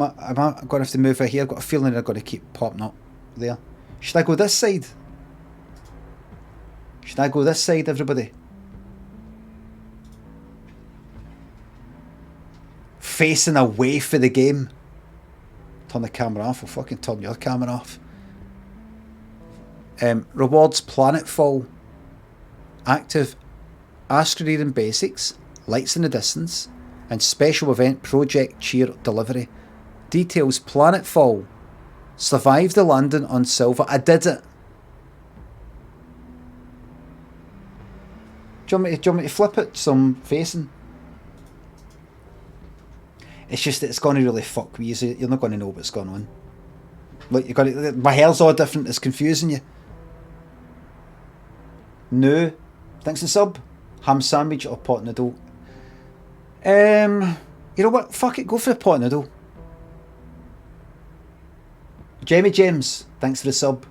[SPEAKER 2] right here? I've got a feeling I've got to keep popping up there. Should I go this side? Should I go this side, everybody? Facing away for the game. Turn the camera off. We'll fucking turn your camera off. Rewards planetfall. Active Astroneer and basics. Lights in the distance. And special event project cheer delivery. Details planetfall. Survived the landing on Silver. I did it. Do you want me to flip it so I'm facing? It's just that it's going to really fuck me. You're not going to know what's going on. Look, you got to, my hair's all different. It's confusing you. No. Thanks for the sub. Ham sandwich or pot noodle. You know what? Fuck it. Go for a pot noodle. Jamie James. Thanks for the sub.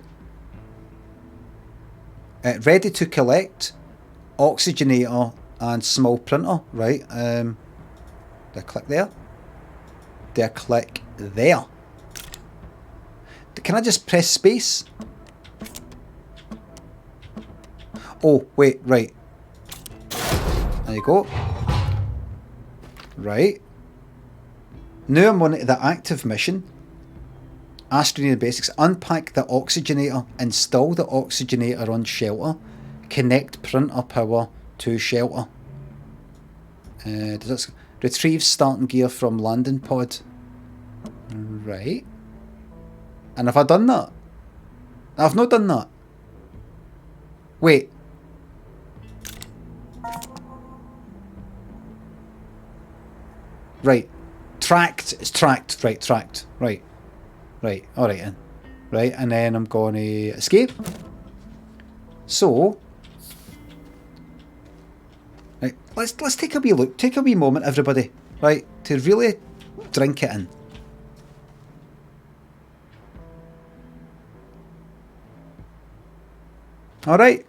[SPEAKER 2] Ready to collect. Oxygenator and small printer. Right. Do I click there? Do I click there? Can I just press space? Oh, wait, right. There you go. Right. Now I'm on to the active mission. Astroneer basics. Unpack the oxygenator. Install the oxygenator on shelter. Connect printer power to shelter. Does this retrieve starting gear from landing pod? Right. And have I done that? I've not done that. Wait. Right. Tracked. It's tracked. Right, tracked. Right. Right. Alright then. Right, and then I'm going to escape. So. Right. Let's take a wee look. Take a wee moment, everybody. Right. To really drink it in. Alright.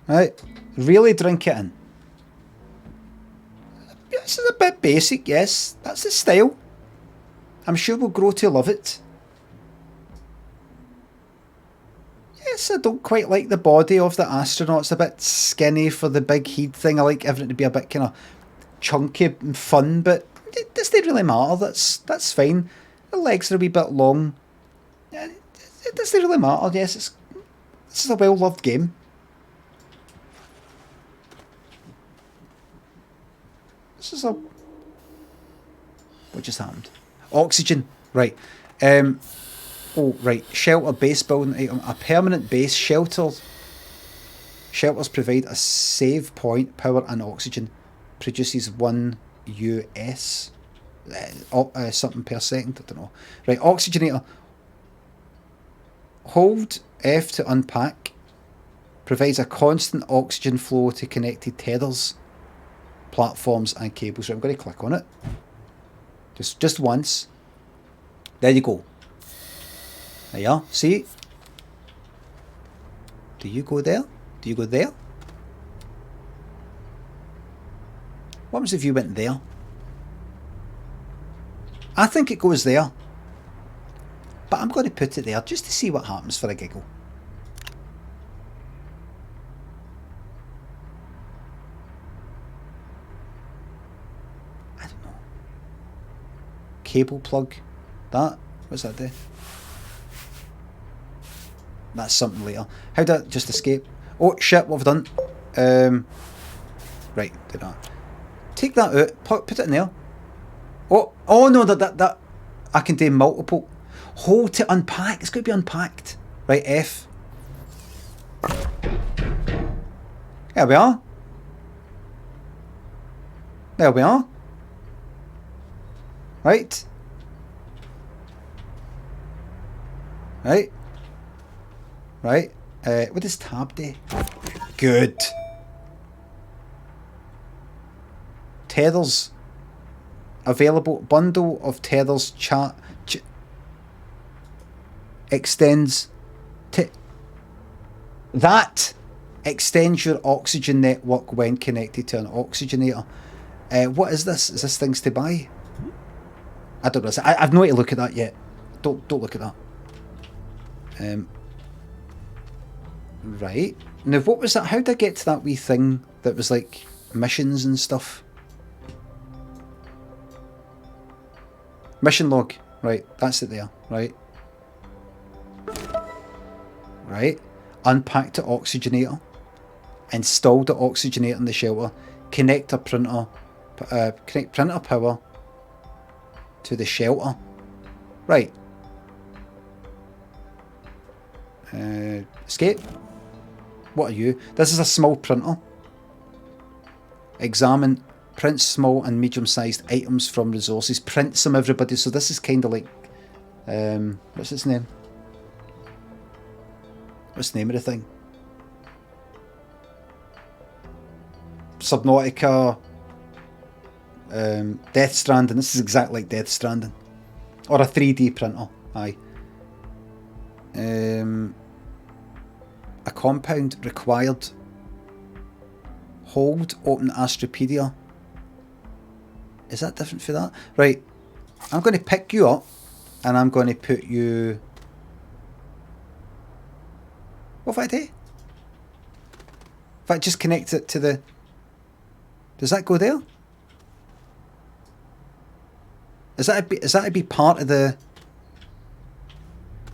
[SPEAKER 2] Right. Really drink it in. This is a bit basic, yes. That's the style. I'm sure we'll grow to love it. Yes, I don't quite like the body of the astronaut. It's a bit skinny for the big heat thing. I like everything to be a bit kind of chunky and fun, but it doesn't really matter. That's fine. The legs are a wee bit long. It doesn't really matter. Yes, this is a well-loved game. This is a... What just happened? Oxygen. Right. Oh, right. Shelter base building item. A permanent base shelter. Shelters provide a save point, power and oxygen. Produces 1 US. Something per second. I don't know. Right. Oxygenator. Hold F to unpack. Provides a constant oxygen flow to connected tethers, platforms and cables. Right, I'm going to click on it. Just once. There you go. There you are. See? Do you go there? Do you go there? What happens if you went there? I think it goes there. But I'm going to put it there just to see what happens for a giggle. I don't know. Cable plug. That? What's that do? That's something later. How did I just escape? Oh shit, what have I done? Right, do that. Take that out, put it in there. Oh no, that I can do multiple. Hold to unpack. It's going to be unpacked. Right, F. There we are. There we are. Right. Right. Right. What does tab do? Good. Tethers. Available. Bundle of tethers. Chat. Extends. That extends your oxygen network when connected to an oxygenator. What is this? Is this things to buy? I don't know. I've not to look at that yet. Don't look at that. Right. Now, what was that? How did I get to that wee thing that was like missions and stuff? Mission log. Right. That's it there. Right. Right. Unpacked the oxygenator. Installed the oxygenator in the shelter. Connect a printer. Connect printer power to the shelter. Right. Escape. What are you? This is a small printer. Examine. Print small and medium-sized items from resources. Print some, everybody. So this is kind of like... what's its name? What's the name of the thing? Subnautica. Death Stranding. This is exactly like Death Stranding. Or a 3D printer. Aye. A compound required. Hold. Open Astropedia. Is that different for that? Right. I'm going to pick you up. And I'm going to put you... What if I do? If I just connect it to the... Does that go there? Is that to be part of the...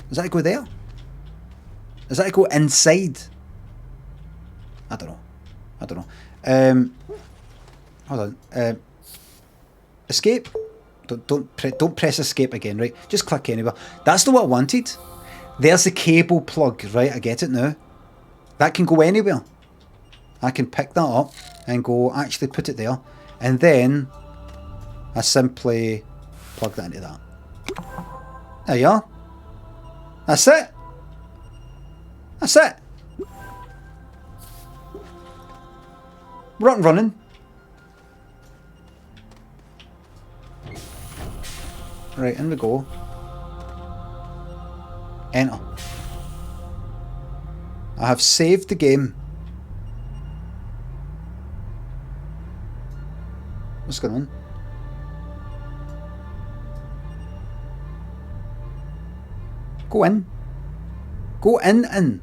[SPEAKER 2] Does that go there? Does that go inside? I don't know. Hold on. Escape. Don't press escape again, right? Just click anywhere. That's not what I wanted. There's the cable plug, right? I get it now. That can go anywhere. I can pick that up and go actually put it there, and then I simply plug that into that. There you are. That's it. That's it. We're up and running. Right, in we go. Enter. I have saved the game. What's going on? Go in. Go in.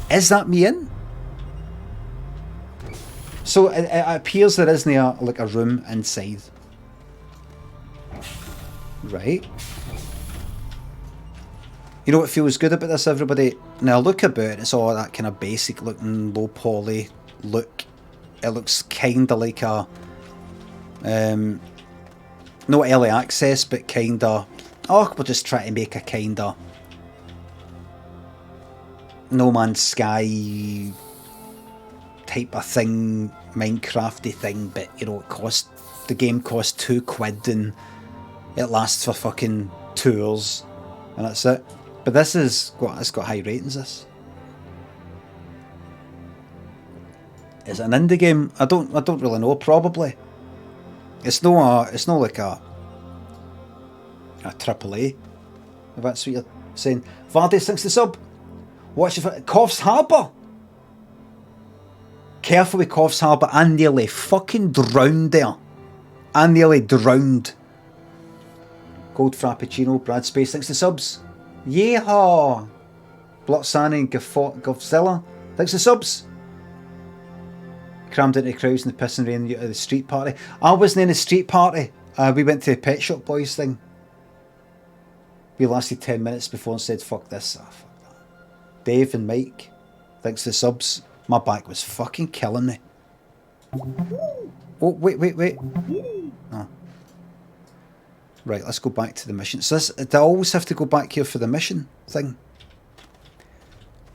[SPEAKER 2] Is that me in? So it appears there isn't like a room inside. Right. You know what feels good about this, everybody? Now look about, it's all that kind of basic looking, low poly look. It looks kinda like a no early access, but kinda, oh, we'll just try to make a kinda No Man's Sky type of thing, Minecrafty thing, but you know, the game costs £2 and it lasts for fucking 2 hours and that's it. But this is it's got high ratings. This is it an indie game. I don't really know. Probably it's no like a A AAA, if that's what you're saying. Vardy, thanks to the sub. Watch it for Coffs Harbour. Careful with Coffs Harbour. I nearly fucking drowned there. I nearly drowned. Gold Frappuccino, Brad Space, thanks to subs. Yeehaw! Blotsani and Govzilla, thanks to subs. Crammed into crowds in the pissing rain at the street party. I wasn't in the street party. We went to the Pet Shop Boys thing. We lasted 10 minutes before and said, fuck this. Fuck that. Dave and Mike, thanks to subs. My back was fucking killing me. Oh, wait. Oh. Right, let's go back to the mission. So do I always have to go back here for the mission thing?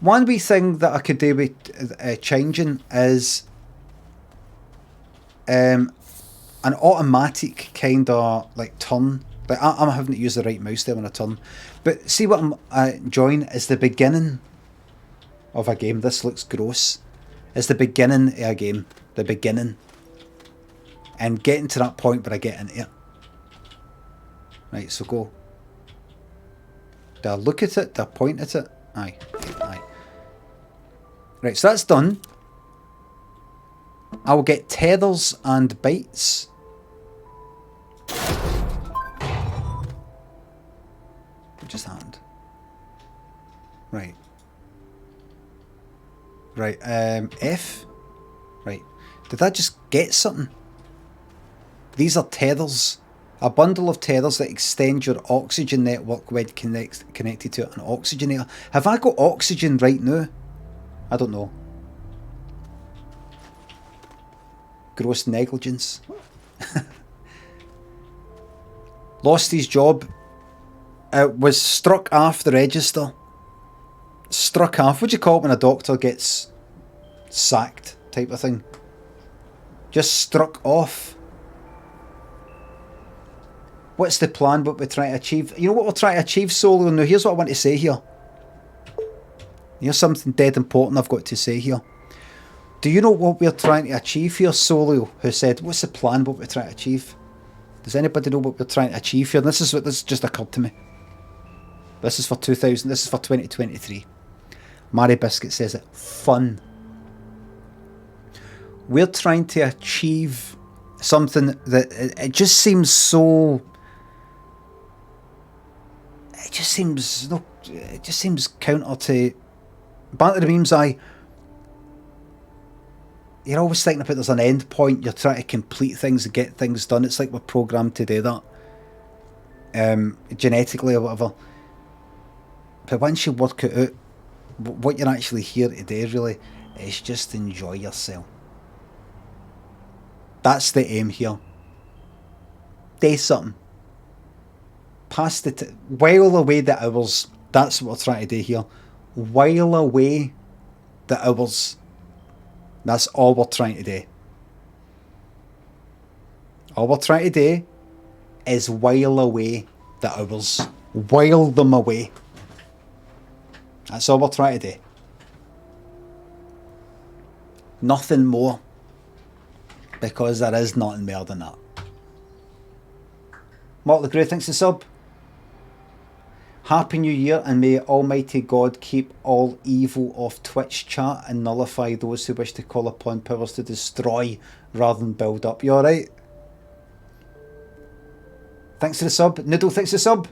[SPEAKER 2] One wee thing that I could do with changing is an automatic kind of like turn. Like I'm having to use the right mouse there when I turn. But see what I'm enjoying is the beginning of a game. This looks gross. It's the beginning of a game. The beginning. And getting to that point where I get into it. Right, so go. Do I look at it? Do I point at it? Aye. Right, so that's done. I will get tethers and bites. What just happened? Right. Right, F. Right. Did I just get something? These are tethers. A bundle of tethers that extend your oxygen network when connected to an oxygenator. Have I got oxygen right now? I don't know. Gross negligence. Lost his job. Was struck off the register. Struck off. What do you call it when a doctor gets sacked type of thing? Just struck off. What's the plan? What we're trying to achieve? You know what we're trying to achieve, Solo? Now here's what I want to say here. Here's something dead important I've got to say here. Do you know what we're trying to achieve here, Solo? Who said, what's the plan? What we're trying to achieve? Does anybody know what we're trying to achieve here? This just occurred to me. This is for 2023. Mary Biscuit says it. Fun. We're trying to achieve something that it just seems so. It just seems counter to. Back to the memes, you're always thinking about there's an end point. You're trying to complete things and get things done. It's like we're programmed to do that, genetically or whatever. But once you work it out, what you're actually here to do really is just enjoy yourself. That's the aim here. Do something. Pass while away the hours. That's what we're trying to do here. While away the hours. That's all we're trying to do. All we're trying to do is while away the hours. While them away. That's all we're trying to do. Nothing more. Because there is nothing more than that. Mark LeGray thinks the sub. Happy New Year, and may Almighty God keep all evil off Twitch chat and nullify those who wish to call upon powers to destroy rather than build up. You alright? Thanks for the sub. Noodle thanks for the sub.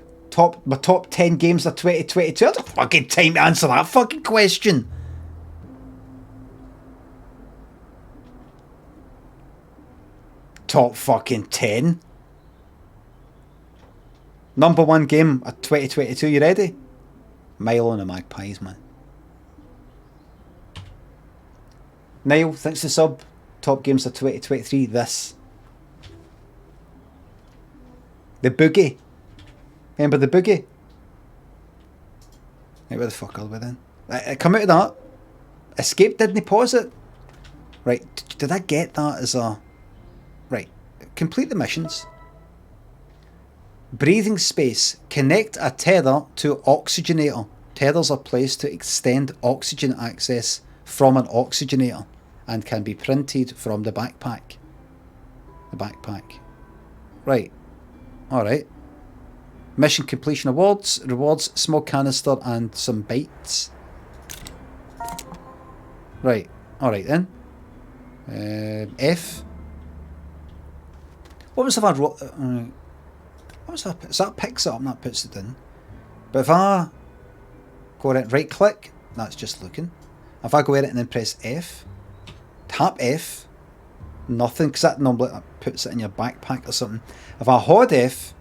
[SPEAKER 2] My top 10 games of 2022. I don't fucking time to answer that fucking question. Top fucking 10. Number one game of 2022, you ready? Milo and the Magpies, man. Niall, thanks for the sub. Top games of 2023, this. The Boogie. Remember the Boogie? Right, where the fuck are we then? I come out of that. Escape, didn't pause it? Right, did I get that as a... Right, complete the missions. Breathing space. Connect a tether to oxygenator. Tethers are placed to extend oxygen access from an oxygenator and can be printed from the backpack. The backpack. Right. Alright. Mission completion awards, rewards, small canister, and some bites. Right, alright then. F. What was if I wrote... what was that? Is that picks it up and that puts it in? But if I go right click, that's just looking. If I go at it and then press F, tap F, nothing, because that normally puts it in your backpack or something. If I hold F,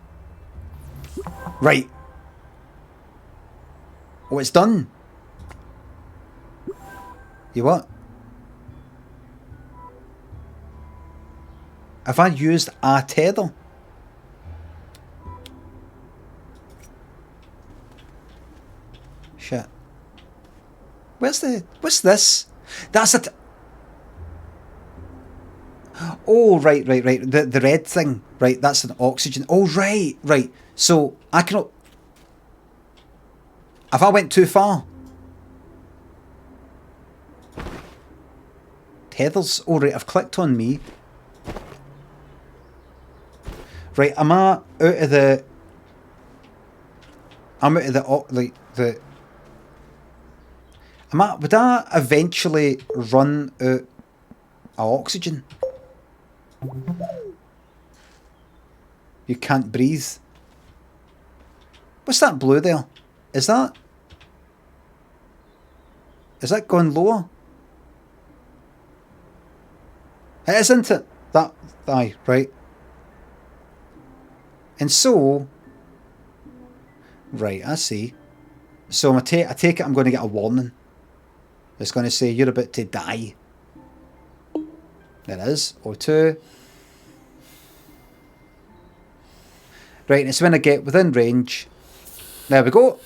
[SPEAKER 2] right. Oh, it's done. You what? Have I used a tether? Shit. What's this? That's it. Oh, right. The red thing. Right, that's an oxygen. Oh, right. So, I cannot... If I went too far... Tethers. Oh, right, I've clicked on me. Right, am I out of the... I'm out of the... Would I eventually run out of oxygen? You can't breathe. What's that blue there? Is that going lower? It isn't it? That aye, right. And so right, I see. So I take it I'm going to get a warning. It's going to say you're about to die. There it is. O2. Right, and it's when I get within range. There we go.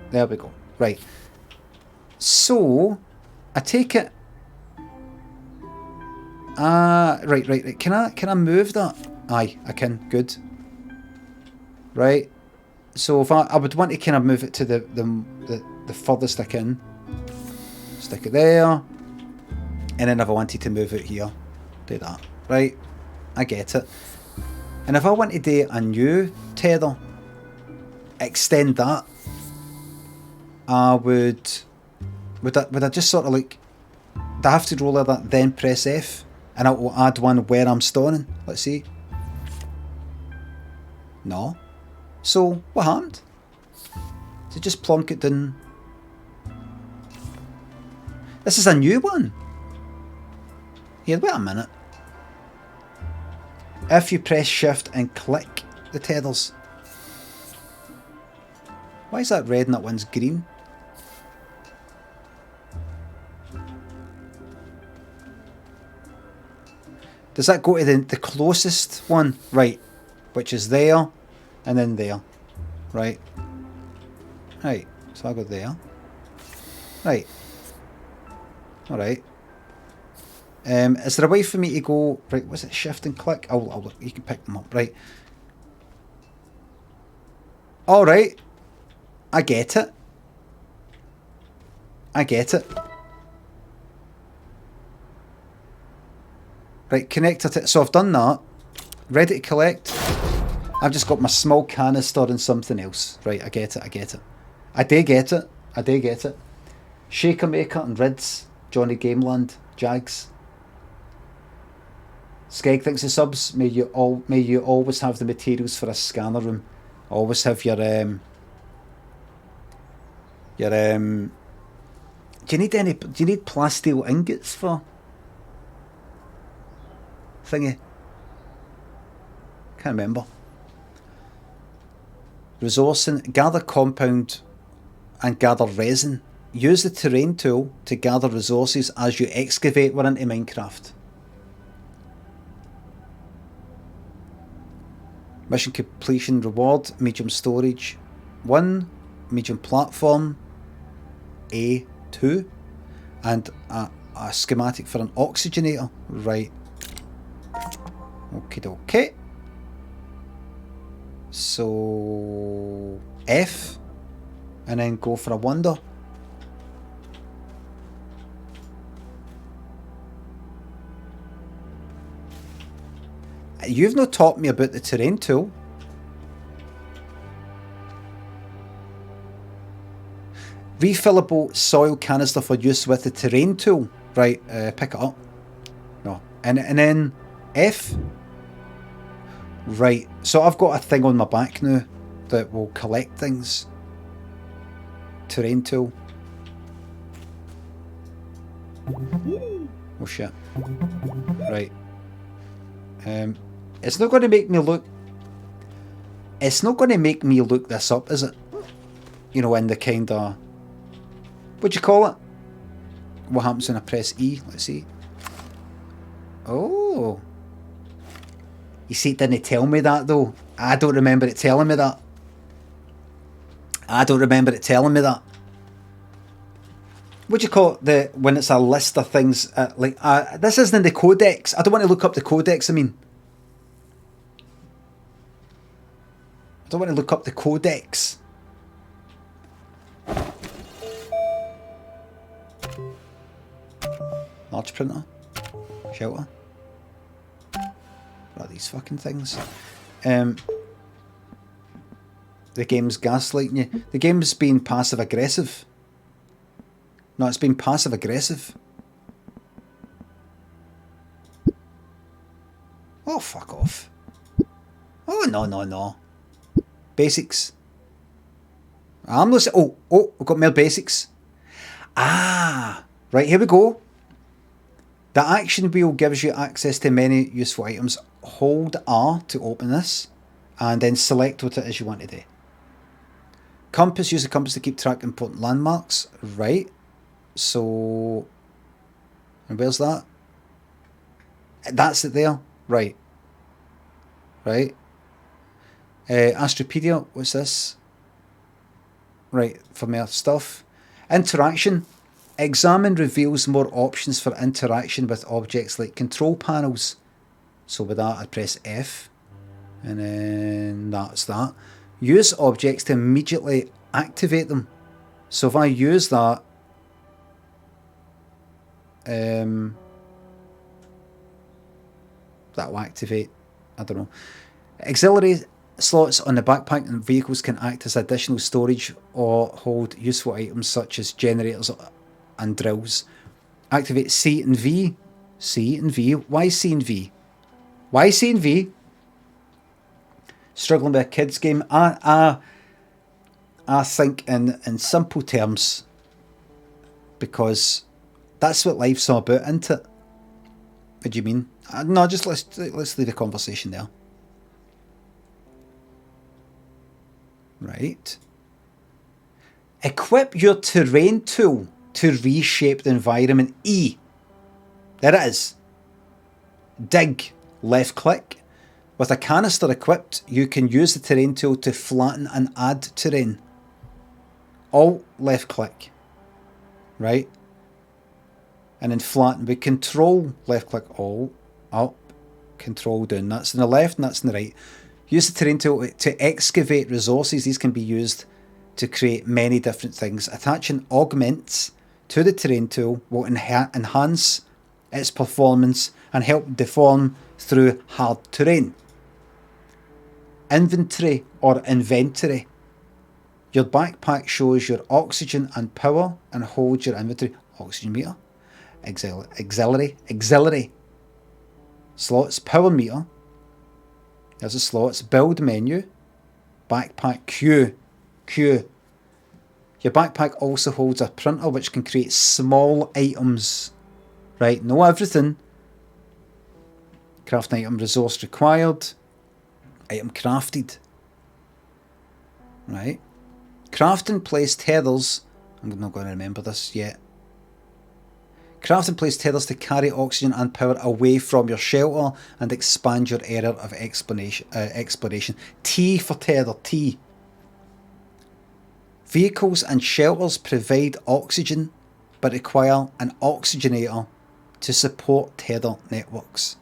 [SPEAKER 2] There we go. Right. So, I take it. Right. Can I move that? Aye, I can. Good. Right. So if I would want to kind of move it to the furthest I can. Stick it there. And then if I wanted to move it here, do that. Right. I get it. And if I want to do a new tether, extend that, I would I just sort of like, do I have to roll that, then press F, and it will add one where I'm storing? Let's see. No. So, what happened? So just plonk it down. This is a new one. Here, wait a minute. If you press shift and click the tethers. Why is that red and that one's green? Does that go to the closest one? Right. Which is there. And then there. Right. Right. So I go there. Right. Alright. Is there a way for me to go... Right, was it shift and click? Oh, you can pick them up. Right. Alright. I get it. Right, connect it. So I've done that. Ready to collect. I've just got my small canister and something else. Right, I get it. I do get it. Shaker Maker and Rids. Johnny Gameland. Jags. Skeg thinks the subs. May you always have the materials for a scanner room. Always have your do you need plasteel ingots for thingy? Can't remember. Resourcing, gather compound and gather resin. Use the terrain tool to gather resources as you excavate. We're into Minecraft. Mission completion reward, medium storage 1, medium platform A2, and a schematic for an oxygenator. Right. Okay. So F, and then go for a wonder. you've not taught me about the terrain tool. Refillable soil canister for use with the terrain tool. Right, pick it up. No. And then F. Right, so I've got a thing on my back now that will collect things. Terrain tool. Oh shit. Right. It's not going to make me look... It's not going to make me look this up, is it? You know, in the kind of... What do you call it? What happens when I press E? Let's see. Oh. You see, it didn't tell me that though. I don't remember it telling me that. I don't remember it telling me that. What do you call it? When it's a list of things? This isn't in the codex. I don't want to look up the codex, I mean. I don't want to look up the codex. Large printer. Shelter. What are these fucking things? The game's gaslighting you. The game's being passive aggressive. No, it's been passive aggressive. Oh, fuck off. Oh, no. Basics. I'm listening. Oh, we've got more basics. Ah, right, here we go. The action wheel gives you access to many useful items. Hold R to open this, and then select what it is you want to do. Compass, use the compass to keep track of important landmarks. Right. So, and where's that? That's it there. Right. Right. Astropedia, what's this? Right, for more stuff. Interaction. Examine reveals more options for interaction with objects like control panels. So with that I press F. And then that's that. Use objects to immediately activate them. So if I use that, that will activate, I don't know. Auxiliary slots on the backpack and vehicles can act as additional storage or hold useful items such as generators and drills. Activate C and V. C and V. Why C and V? Why C and V? Struggling with a kids game. I think in simple terms, because that's what life's all about, isn't it? What do you mean? No, just let's leave the conversation there. Right. Equip your terrain tool to reshape the environment. E. There it is. Dig. Left click. With a canister equipped, you can use the terrain tool to flatten and add terrain. Alt left click. Right. And then flatten with control left click. Alt up. Control down. That's on the left and that's on the right. Use the terrain tool to excavate resources. These can be used to create many different things. Attaching augments to the terrain tool will enhance its performance and help deform through hard terrain. Inventory or inventory. Your backpack shows your oxygen and power and holds your inventory. Oxygen meter. Auxiliary. Slots. Power meter. There's the slots. Build menu. Backpack Q. Your backpack also holds a printer which can create small items. Right, no everything. Craft item resource required. Item crafted. Right. Craft and place tethers. I'm not going to remember this yet. Craft and place tethers to carry oxygen and power away from your shelter and expand your area of exploration. T for tether. T. Vehicles and shelters provide oxygen but require an oxygenator to support tether networks.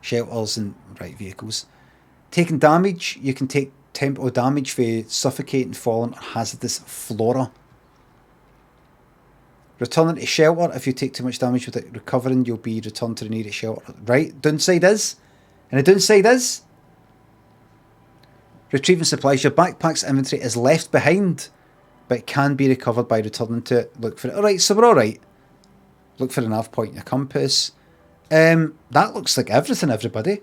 [SPEAKER 2] Shelters and vehicles. Taking damage, you can take temporal damage for suffocating, fallen or hazardous flora. Returning to shelter. If you take too much damage without recovering, you'll be returned to the nearest shelter. Right, downside is And the downside is, retrieving supplies. Your backpack's inventory is left behind, but it can be recovered by returning to it. Look for it. Alright, so we're alright. Look for a nav point in your compass. That looks like everything, everybody.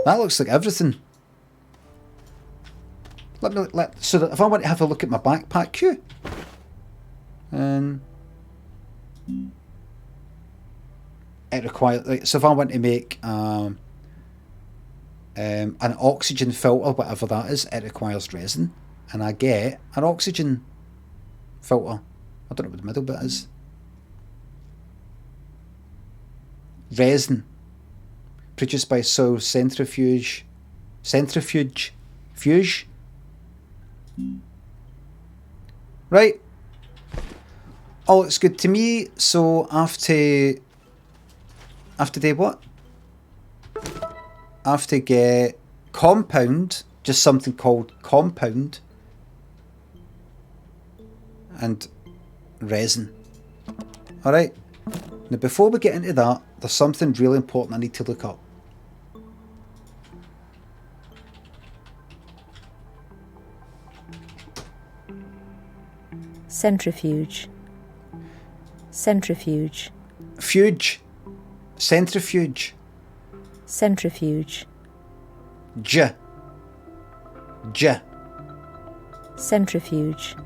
[SPEAKER 2] That looks like everything. So that if I want to have a look at my backpack queue, it requires, like, so if I want to make an oxygen filter, whatever that is, it requires resin, and I get an oxygen filter. I don't know what the middle bit is. Resin produced by soil centrifuge. Right. All looks good to me. So I have to do what? I have to get compound, just something called compound, and resin. Alright. Now before we get into that, there's something really important I need to look up.
[SPEAKER 5] Centrifuge. Centrifuge.
[SPEAKER 2] Fuge. Centrifuge.
[SPEAKER 5] Centrifuge.
[SPEAKER 2] J.
[SPEAKER 5] Centrifuge.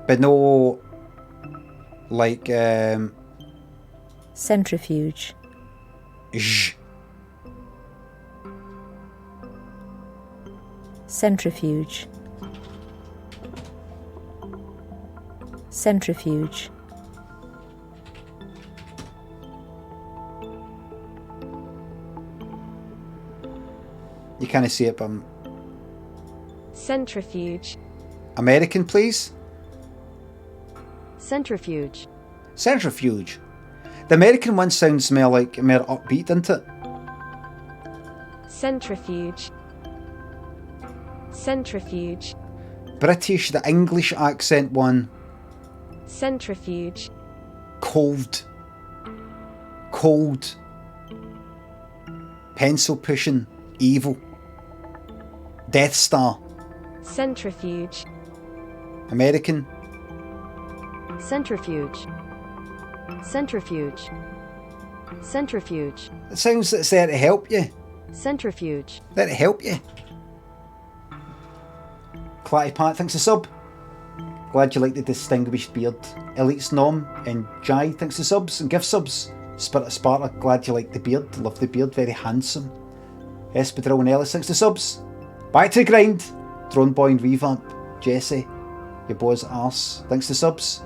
[SPEAKER 2] But no, like,
[SPEAKER 5] Centrifuge.
[SPEAKER 2] J.
[SPEAKER 5] Centrifuge. Centrifuge.
[SPEAKER 2] You can't see it, but
[SPEAKER 6] Centrifuge.
[SPEAKER 2] American, please.
[SPEAKER 6] Centrifuge.
[SPEAKER 2] Centrifuge. The American one sounds more like more upbeat, doesn't it?
[SPEAKER 6] Centrifuge. Centrifuge.
[SPEAKER 2] British, the English accent one.
[SPEAKER 6] Centrifuge.
[SPEAKER 2] Cold. Cold. Pencil pushing. Evil. Death Star.
[SPEAKER 6] Centrifuge.
[SPEAKER 2] American.
[SPEAKER 6] Centrifuge. Centrifuge. Centrifuge.
[SPEAKER 2] It sounds like it's there to help you.
[SPEAKER 6] Centrifuge.
[SPEAKER 2] There to help you. Clatty Pat, thanks a sub. Glad you like the distinguished beard. Elite's Nom and Jai, thanks to subs and gift subs. Spirit of Sparta, glad you like the beard. Love the beard, very handsome. Espadrille and Ellis, thanks to subs. Back to the grind. Drone Boy and Revamp. Jesse, your boy's arse, thanks to subs.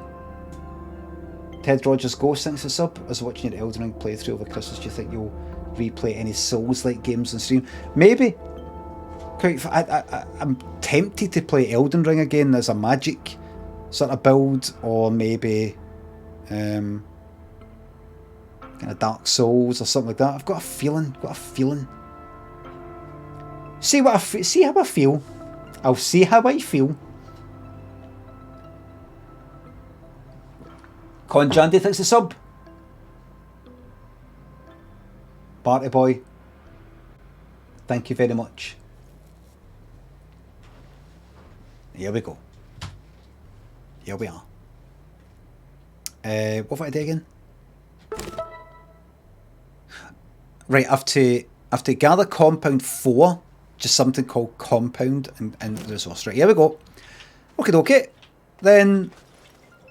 [SPEAKER 2] Ted Rogers Ghost, thanks to sub. I was watching your Elden Ring playthrough over Christmas. Do you think you'll replay any Souls-like games on stream? Maybe. I'm tempted to play Elden Ring again as a magic sort of build, or maybe kind of Dark Souls or something like that. I've got a feeling. See how I feel. I'll see how I feel. Conjandy, thanks to sub. Barty Boy, thank you very much. Here we go. Here we are. What have I do again? Right, I have to gather compound 4, just something called compound and resource. Right, here we go. Okay. Then,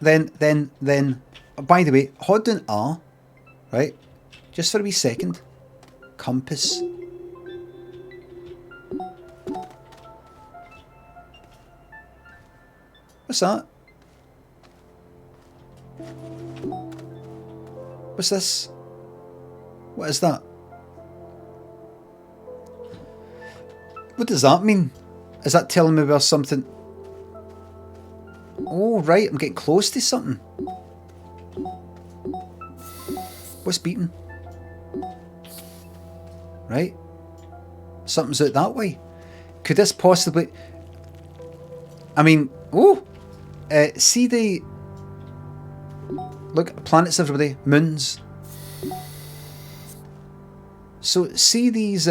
[SPEAKER 2] by the way, hold down R, right? Just for a wee second. Compass. What's that? What's this? What is that? What does that mean? Is that telling me where something... Oh, right, I'm getting close to something. What's beeping? Right? Something's out that way. Could this possibly... I mean, oh! See the... Look, planets, everybody. Moons. So see these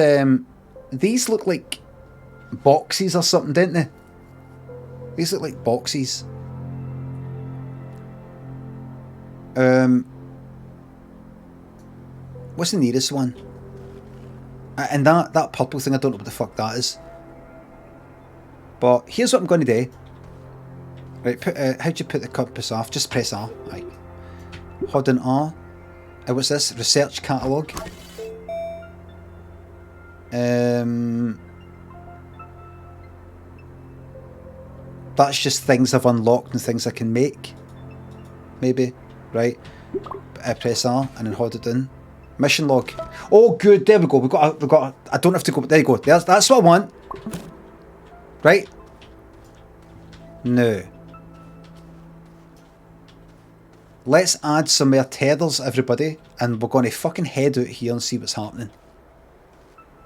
[SPEAKER 2] look like boxes or something, don't they? These look like boxes. What's the nearest one? And that purple thing, I don't know what the fuck that is. But here's what I'm going to do. Right, how'd you put the compass off? Just press R. Right. Hold on R. What's this? Research catalogue. That's just things I've unlocked and things I can make. Maybe. Right. Press R and then hold it down. Mission log. Oh, good. There we go. We've got. I don't have to go. There you go. That's what I want. Right. Now, let's add some more tethers, everybody, and we're going to fucking head out here and see what's happening.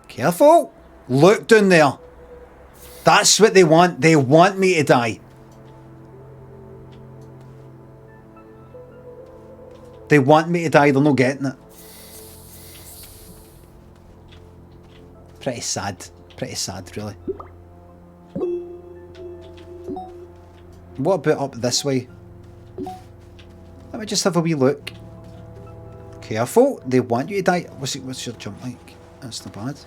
[SPEAKER 2] Careful. Look down there. That's what they want. They want me to die. They want me to die. They're not getting it. Pretty sad. Pretty sad, really. What about up this way? Let me just have a wee look. Careful. They want you to die. What's your jump like? That's not bad.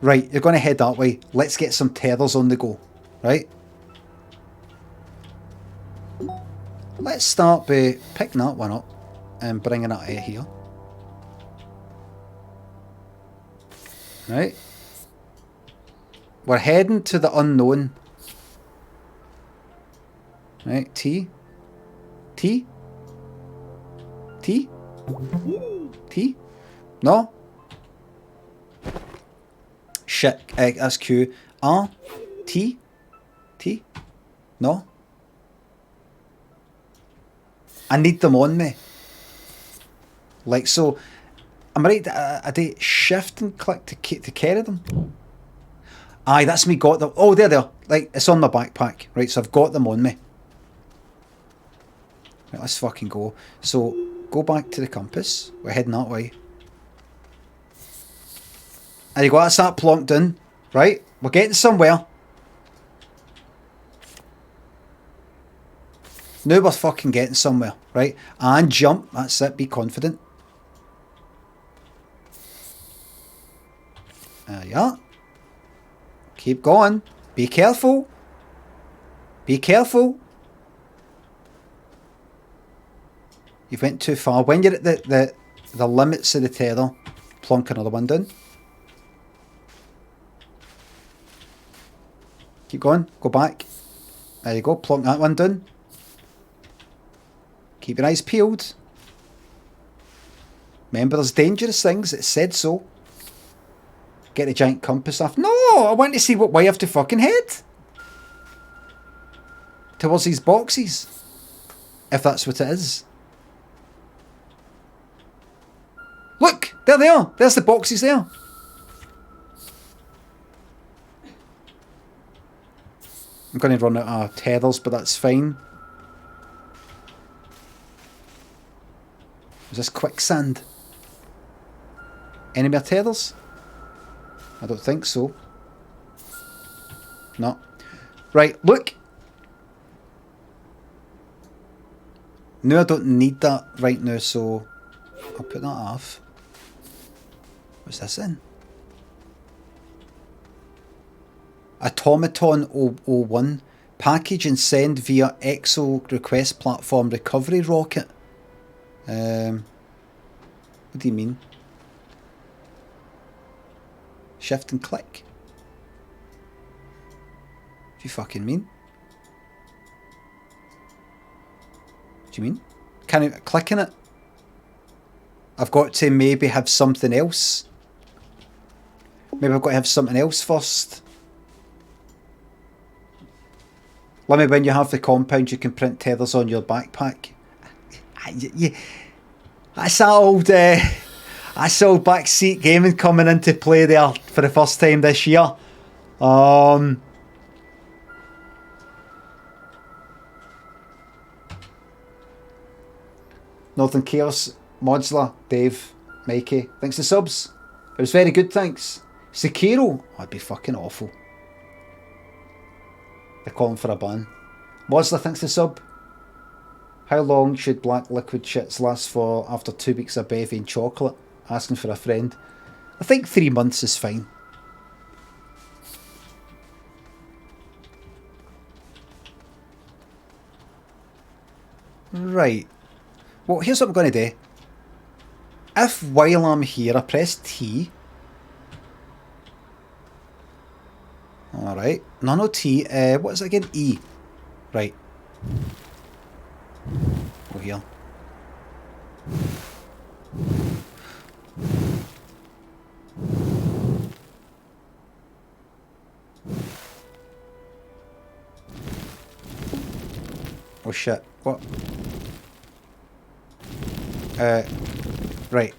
[SPEAKER 2] Right, you're going to head that way. Let's get some tethers on the go. Right? Let's start by picking that one up and bringing it out here. Right? We're heading to the unknown. Right, T. T. T. T. No. Shit, that's Q. R. T. T. No. I need them on me. Like so. Am I right? I do shift and click to carry them. Aye, that's me got them. Oh, there they are. Like, it's on my backpack. Right, so I've got them on me. Right, let's fucking go. So, go back to the compass. We're heading that way. There you go, that's that plonked in. Right, we're getting somewhere. Now we're fucking getting somewhere. Right, and jump. That's it, be confident. Yeah. Keep going. Be careful. Be careful. You've went too far. When you're at the limits of the tether, plonk another one down. Keep going. Go back. There you go. Plonk that one down. Keep your eyes peeled. Remember, there's dangerous things. It said so. Get the giant compass off. No, I want to see what way I have to fucking head. Towards these boxes. If that's what it is. Look, there they are. There's the boxes there. I'm going to run out of tethers, but that's fine. Is this quicksand? Any more tethers? I don't think so. No. Right, look. No, I don't need that right now, so I'll put that off. What's this in? Automaton 001. Package and send via EXO request platform recovery rocket. What do you mean? Shift and click. What do you fucking mean? What do you mean? Can I click on it? I've got to maybe have something else. Maybe I've got to have something else first. Limmy, when you have the compound, you can print tethers on your backpack. Yeah, that's that old backseat gaming coming into play there for the first time this year. Northern Chaos, Modular, Dave, Mikey, thanks for subs. It was very good, thanks. Sekiro? Oh, I'd be fucking awful. They're calling for a ban. Mosler, thanks for the sub. How long should black liquid shits last for after 2 weeks of bevy and chocolate? Asking for a friend. I think 3 months is fine. Right. Well, here's what I'm going to do. If while I'm here I press T. Alright. No T. What is it again? E. Right. Go here. Oh shit. What? Right.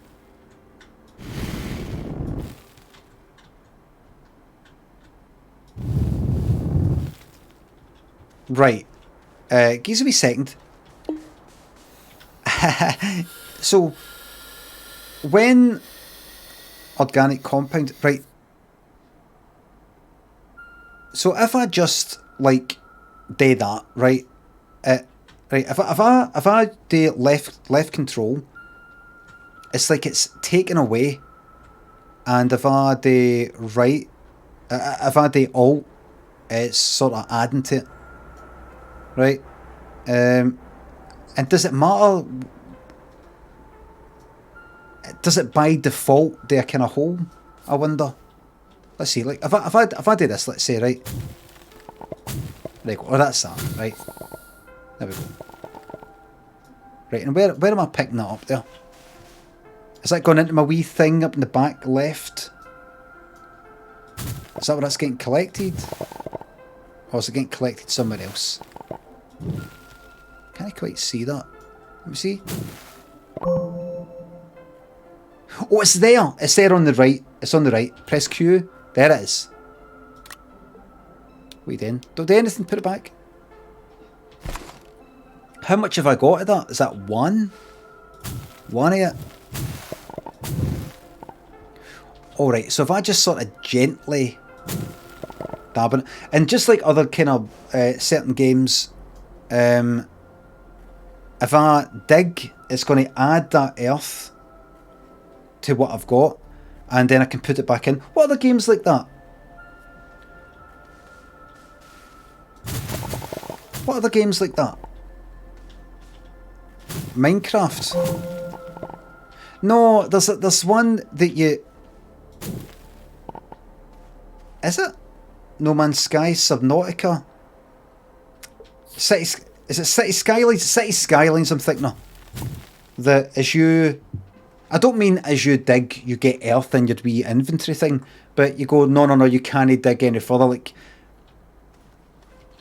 [SPEAKER 2] Right. Give us a wee second. So, when organic compound, right. So if I just like do that, right? Right. If I do left control, it's like it's taken away, and if I do right, if I do alt, it's sort of adding to it, right? And does it matter? Does it by default do a kind of hole? I wonder. Let's see. Like if I do this, let's say, right. There you go. Oh, that's that. Right. There we go. Right, and where am I picking that up there? Is that going into my wee thing up in the back left? Is that where that's getting collected? Or is it getting collected somewhere else? Can't quite see that. Let me see. Oh, it's there! It's there on the right. It's on the right. Press Q. There it is. What are you doing? Don't do anything, put it back. How much have I got of that? Is that one? One of it? Alright, so if I just sort of gently dab it, and just like other kind of certain games, if I dig, it's going to add that earth to what I've got, and then I can put it back in. What other games like that? What other games like that? Minecraft? No, there's one that you... Is it? No Man's Sky, Subnautica? Is it City Skylines? City Skylines I'm thinking of. That as you... I don't mean as you dig, you get earth in your wee inventory thing, but you go, no, you can't dig any further. Like,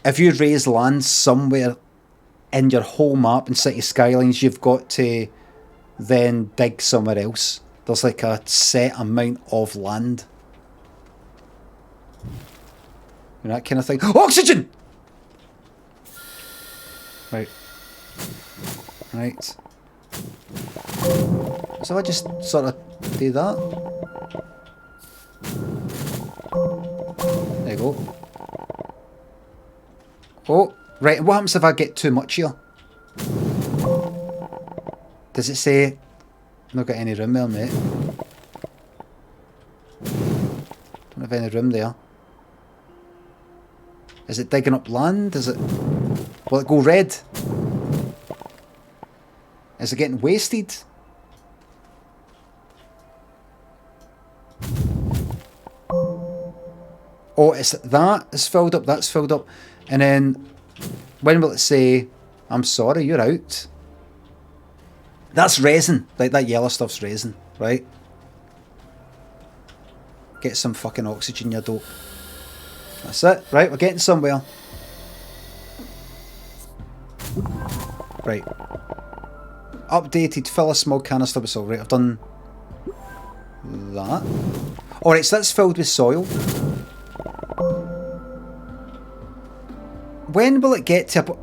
[SPEAKER 2] if you raise land somewhere in your whole map in City Skylines, you've got to then dig somewhere else. There's like a set amount of land. You know, that kind of thing. Oxygen! Right. Right. So I just sort of do that. There you go. Oh, right. What happens if I get too much here? Does it say... Not got any room there, mate. Don't have any room there. Is it digging up land? Is it... Will it go red? Is it getting wasted? Oh, it's that is filled up, that's filled up. And then, when will it say, I'm sorry, you're out? That's resin. Like, that yellow stuff's resin, right? Get some fucking oxygen, you dope. That's it. Right, we're getting somewhere. Right. Updated, fill a small canister with soil. Right, I've done that. Alright, so that's filled with soil. When will it get to a...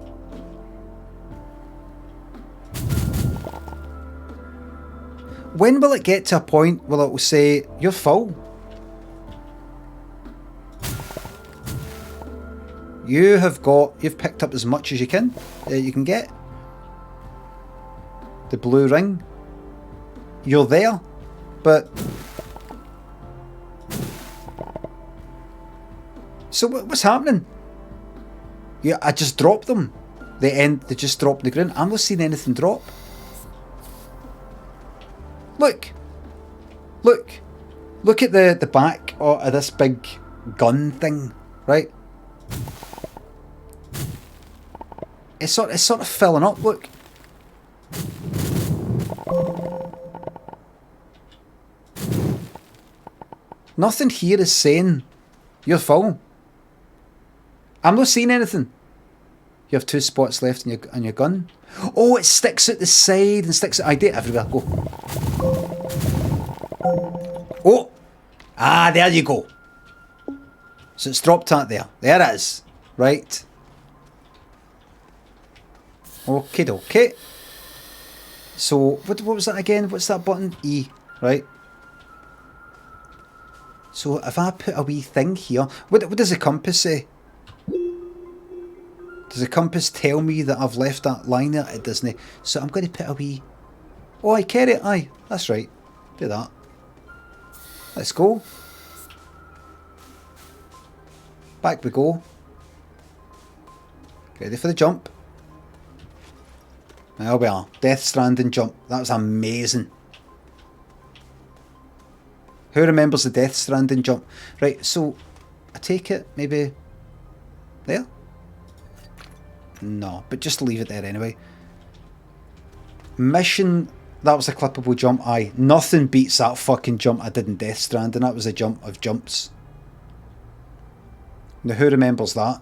[SPEAKER 2] When will it get to a point where it will say, you're full? You've picked up as much as you can get. The blue ring. You're there, but... So what's happening? Yeah, I just dropped them. They just dropped the ground. I'm not seeing anything drop. Look. Look at the back of this big gun thing, right? It's sort of filling up, look. Nothing here is saying you're full. I'm not seeing anything. You have 2 spots left on your gun. Oh, it sticks at the side and sticks at... I did everywhere. Go. Oh! Ah, there you go. So it's dropped out there. There it is. Right. Okay, okay. So, what was that again? What's that button? E, right? So, if I put a wee thing here... What does the compass say? Does the compass tell me that I've left that line there? It doesn't. So I'm going to put a wee... Oh, I carry it. Aye, that's right. Do that. Let's go. Back we go. Ready for the jump. There we are. Death Stranding jump. That was amazing. Who remembers the Death Stranding jump? Right, so I take it maybe there? No, but just leave it there anyway. Mission, that was a clippable jump. Aye, nothing beats that fucking jump I did in Death Stranding. That was a jump of jumps. Now who remembers that?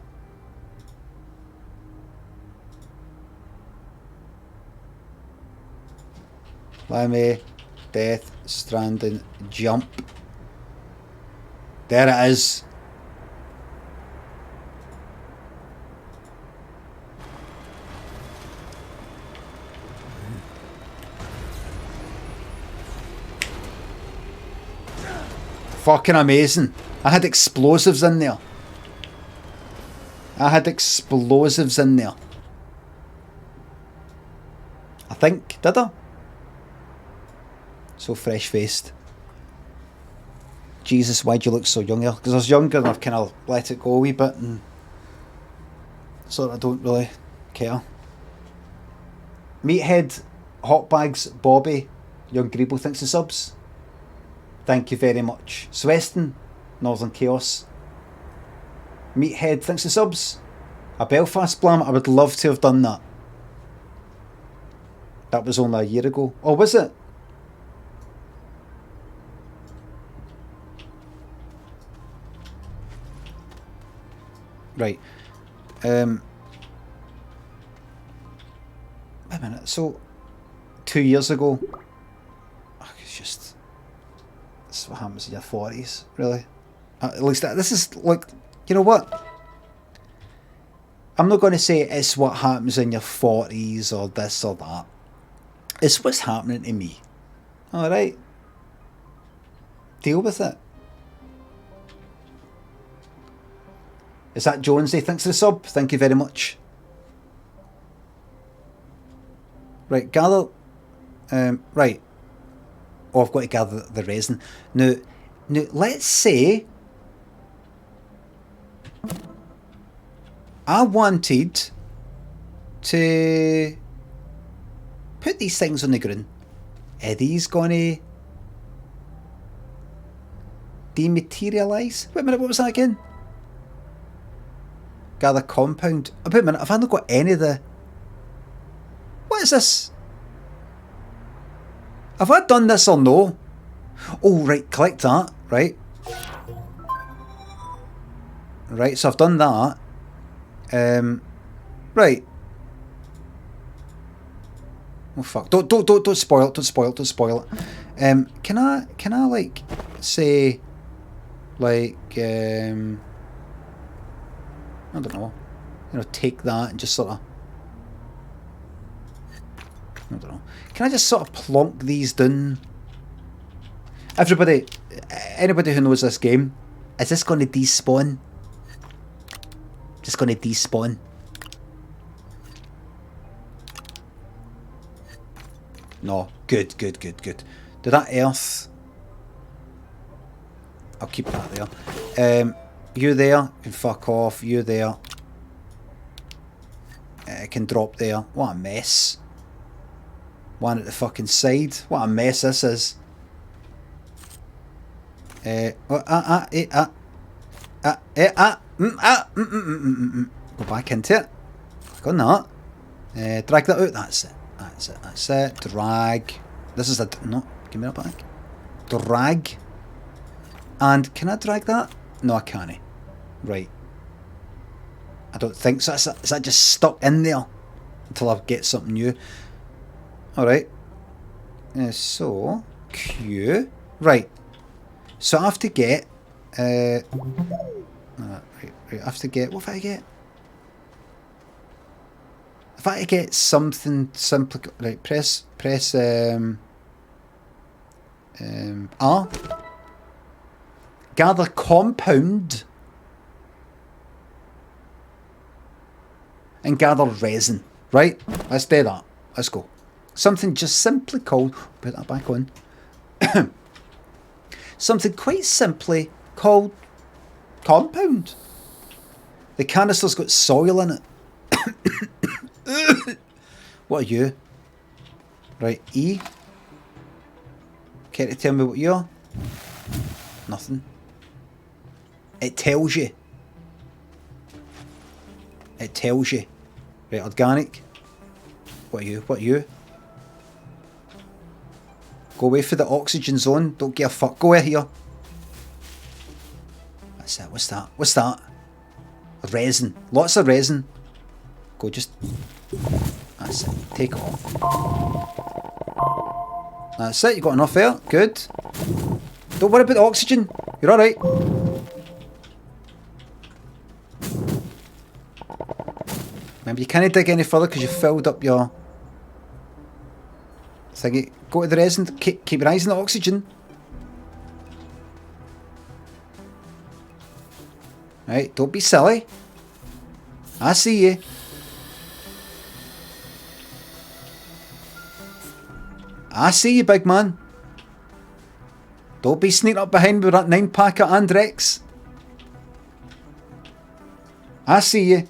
[SPEAKER 2] Limmy, Death Stranding jump. There it is. Fucking amazing. I had explosives in there. I think, did I? So fresh-faced. Jesus, why'd you look so younger? Because I was younger and I've kind of let it go a wee bit and sort of don't really care. Meathead, Hot Bags, Bobby, Young Grebo thinks the subs. Thank you very much. Sweston, Northern Chaos. Meathead thinks the subs. A Belfast blam, I would love to have done that. That was only a year ago. Oh, was it? Right. Wait a minute. So, 2 years ago, it's just... This is what happens in your 40s, really. At least this is like, you know what? I'm not going to say it's what happens in your 40s or this or that. It's what's happening to me. Alright? Deal with it. Is that Jonesy? Thanks for the sub. Thank you very much. Right, gather... right. Oh, I've got to gather the resin. Now, let's say I wanted to put these things on the ground. Are these going to dematerialise? Wait a minute, what was that again? Gather compound. Oh, wait a minute, I've not got any of the... What is this? Have I done this or no? Oh, right, collect that, right. Right, so I've done that. Right. Oh fuck. Don't spoil it. Can I like say like I don't know. You know, take that and just sort of I don't know. Can I just sort of plonk these down Everybody, anybody who knows this game, is this going to despawn? Just going to despawn. No, good. Did that earth? I'll keep that there. You there, you can fuck off. You there. It can drop there. What a mess. One at the fucking side. What a mess this is. Go back into it. Click on that. Drag that out. That's it. Drag. This is a... No, give me that back. Drag. And can I drag that? No, I can't. Right. I don't think so. Is that just stuck in there until I get something new? Alright. So, Q. Right. So I have to get... right. I have to get... What if I get... If I get something simple... Right, press R. Gather compound. And gather resin. Right? Let's do that. Let's go. Something just simply called... Put that back on. Something quite simply called compound. The canister's got soil in it. What are you? Right, E. Care to tell me what you are? Nothing. It tells you. It tells you. Right, organic. What are you? What are you? Go away for the oxygen zone. Don't give a fuck. Go away here. That's it. What's that? What's that? Resin. Lots of resin. Go just... That's it. Take it off. That's it. You got enough there. Good. Don't worry about the oxygen. You're alright. Remember, you can't dig any further because you've filled up your thingy. Go to the resin. Keep your eyes on the oxygen. Right, don't be silly. I see you. I see you, big man. Don't be sneaking up behind me with that 9-pack of Andrex. I see you.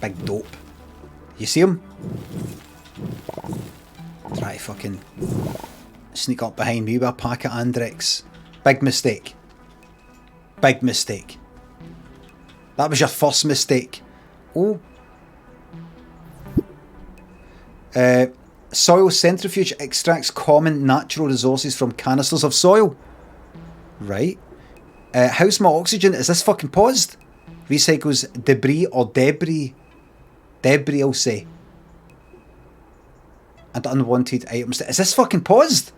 [SPEAKER 2] Big dope. You see him? Try to fucking sneak up behind me with a pack of Andrex. Big mistake. Big mistake. That was your first mistake. Oh. Soil centrifuge extracts common natural resources from canisters of soil. Right. How's my oxygen? Is this fucking paused? Recycles debris or debris. Debris, I'll say. And unwanted items. Is this fucking paused?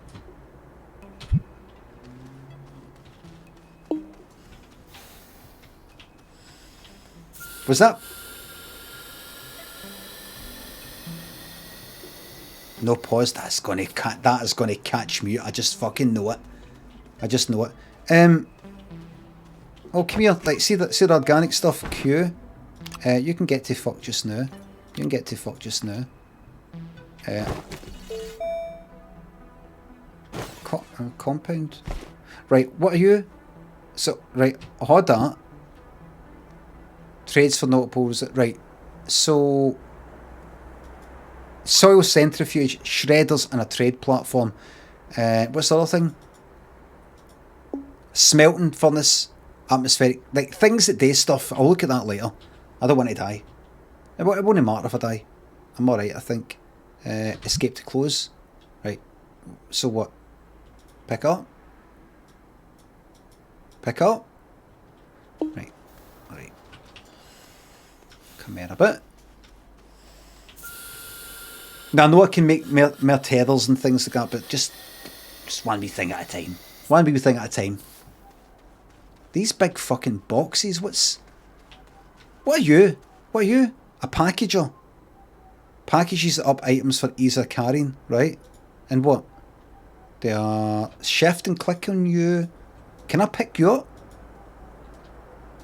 [SPEAKER 2] Was that... No pause. That is going to catch me. I just fucking know it. I just know it. Oh, come here. Like, see the organic stuff. Q. You can get to fuck just now. You can get to fuck just now. Compound. Right. What are you? So right. Hold that. Trades for notables. Right. So. Soil centrifuge, shredders and a trade platform. What's the other thing? Smelting furnace, atmospheric, like things that do stuff. I'll look at that later. I don't want to die. It won't matter if I die. I'm alright, I think. Escape to close. Right. So what? Pick up. Pick up. Right. Right. Come here a bit. Now, I know I can make more tethers and things like that, but just one wee thing at a time. One wee thing at a time. These big fucking boxes, what are you? What are you? A packager packages up items for ease of carrying, right? And what? They are shift and click on you. Can I pick you up?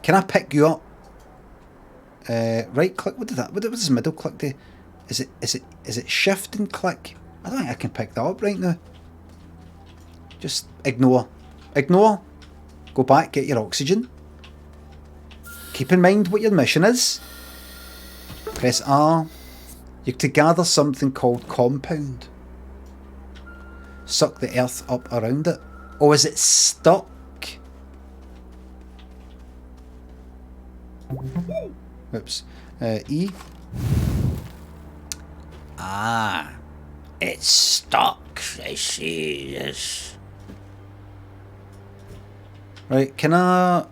[SPEAKER 2] Can I pick you up? Right click. What does this middle click do? Is it shift and click? I don't think I can pick that up right now. Just ignore. Ignore. Go back, get your oxygen. Keep in mind what your mission is. Press R. You're to gather something called compound. Suck the earth up around it. Oh, is it stuck? Oops. E. Ah. It's stuck. I see. Yes. Right, can I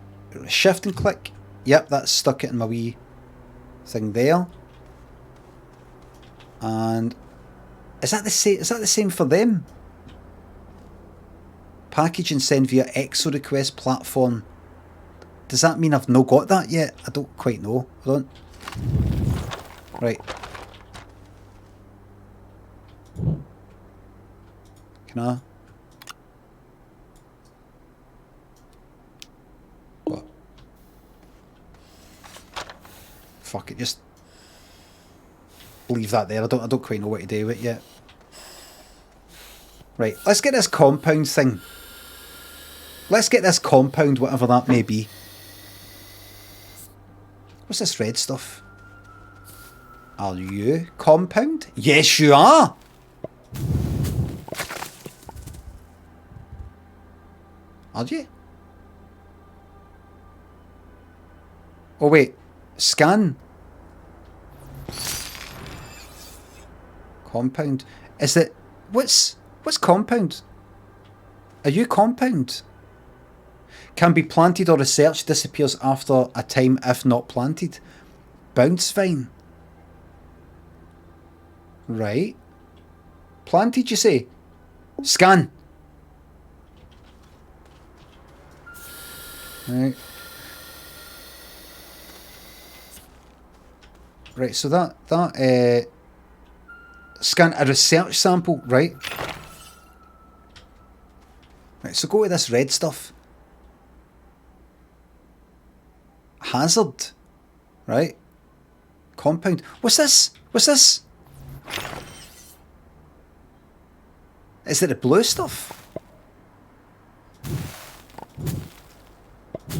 [SPEAKER 2] shift and click? Yep, that's stuck it in my wee thing there. And is that the same? Is that the same for them? Package and send via EXO request platform. Does that mean I've not got that yet? I don't quite know. Hold on. Right. Can I? What? Fuck it, just leave that there. I don't quite know what to do with it yet. Right, let's get this compound thing. Let's get this compound, whatever that may be. What's this red stuff? Are you compound? Yes, you are! Are you? Oh wait, scan. Compound. Is it... What's compound? Are you compound? Can be planted or researched, disappears after a time if not planted. Bounce vine. Right. Planted, you say? Scan. Right. Right, so that scan a research sample, right? Right, so go to this red stuff. Hazard. Right? Compound. What's this? What's this? Is it the blue stuff?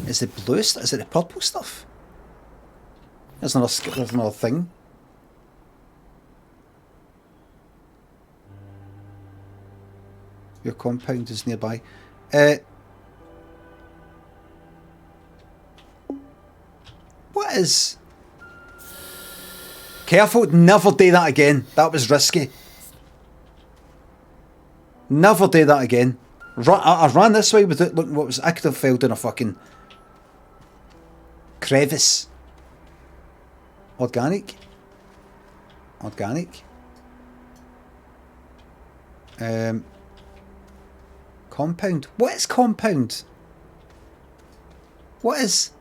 [SPEAKER 2] Is it blue stuff? Is it the purple stuff? There's another thing. Your compound is nearby. What is... Careful, never do that again. That was risky. Never do that again. I ran this way without looking what was... I could have fell down a fucking crevice. Organic. Organic. Compound. What is compound? What is...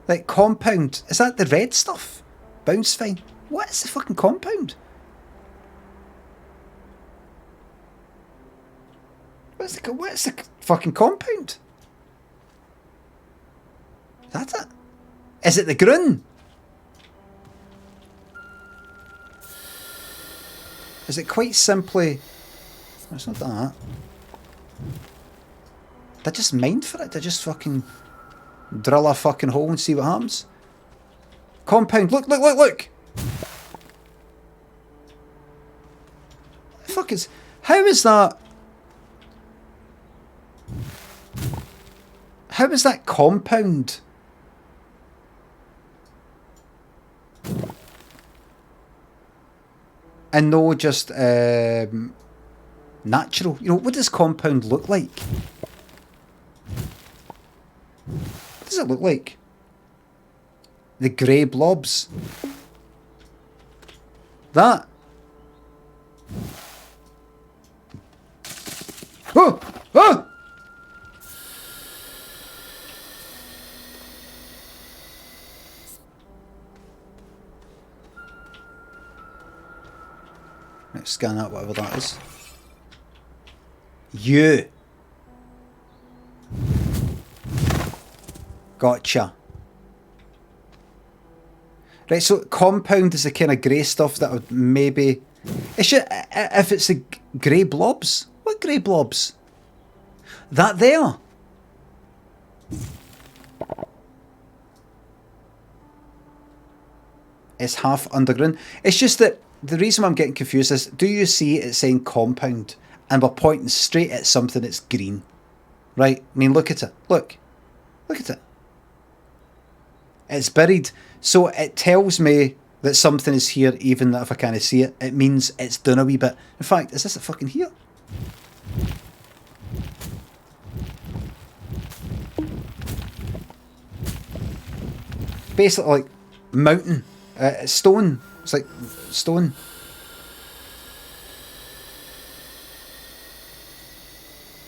[SPEAKER 2] Like, compound. Is that the red stuff? Bounce vine. What is the fucking compound? What is the fucking compound? Is that it? Is it the grun? Is it quite simply... It's not that. Did I just mine for it? Did I just fucking drill a fucking hole and see what happens? Compound. Look, look, look, look! The fuck is... How is that... How is that compound? And no just natural. You know, what does compound look like? What does it look like? The grey blobs. That. Oh! Oh! Let's scan that, whatever that is. You. Gotcha. Right, so compound is the kind of grey stuff that would maybe... if it's the grey blobs? What grey blobs? That there? It's half underground. It's just that the reason why I'm getting confused is, do you see it saying compound? And we're pointing straight at something that's green. Right? I mean, look at it. Look. Look at it. It's buried. So it tells me that something is here, even if I can't see it. It means it's done a wee bit. In fact, is this it fucking here? Basically like mountain. Stone. It's like stone.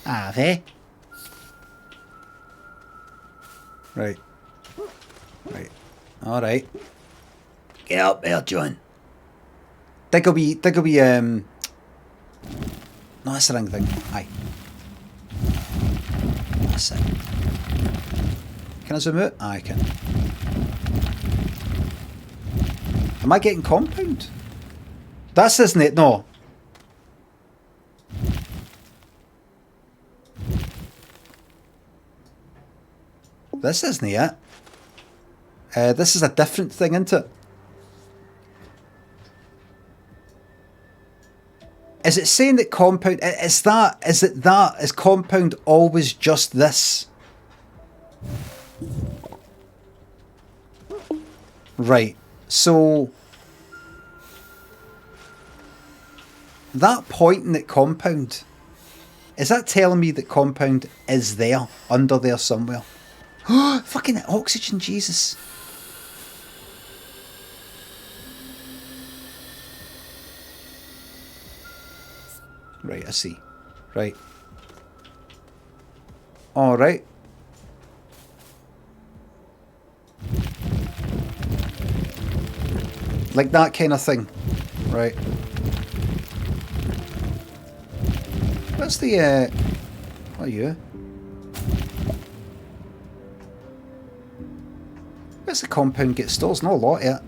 [SPEAKER 2] Harvey. Right. Right. Alright. Get up there, John. Dig a wee, no, that's the wrong thing. Aye. That's it. Can I zoom out? Aye, I can. Am I getting compound? This isn't it, no. This isn't it. This is a different thing, isn't it? Is it saying that compound... Is compound always just this? Right. So... that pointing at compound... is that telling me that compound is there? Under there somewhere? Fucking oxygen, Jesus. Right, I see. Right. Alright. Like that kind of thing. Right. What's the, what are you? Where's the compound get stores? Not a lot yet.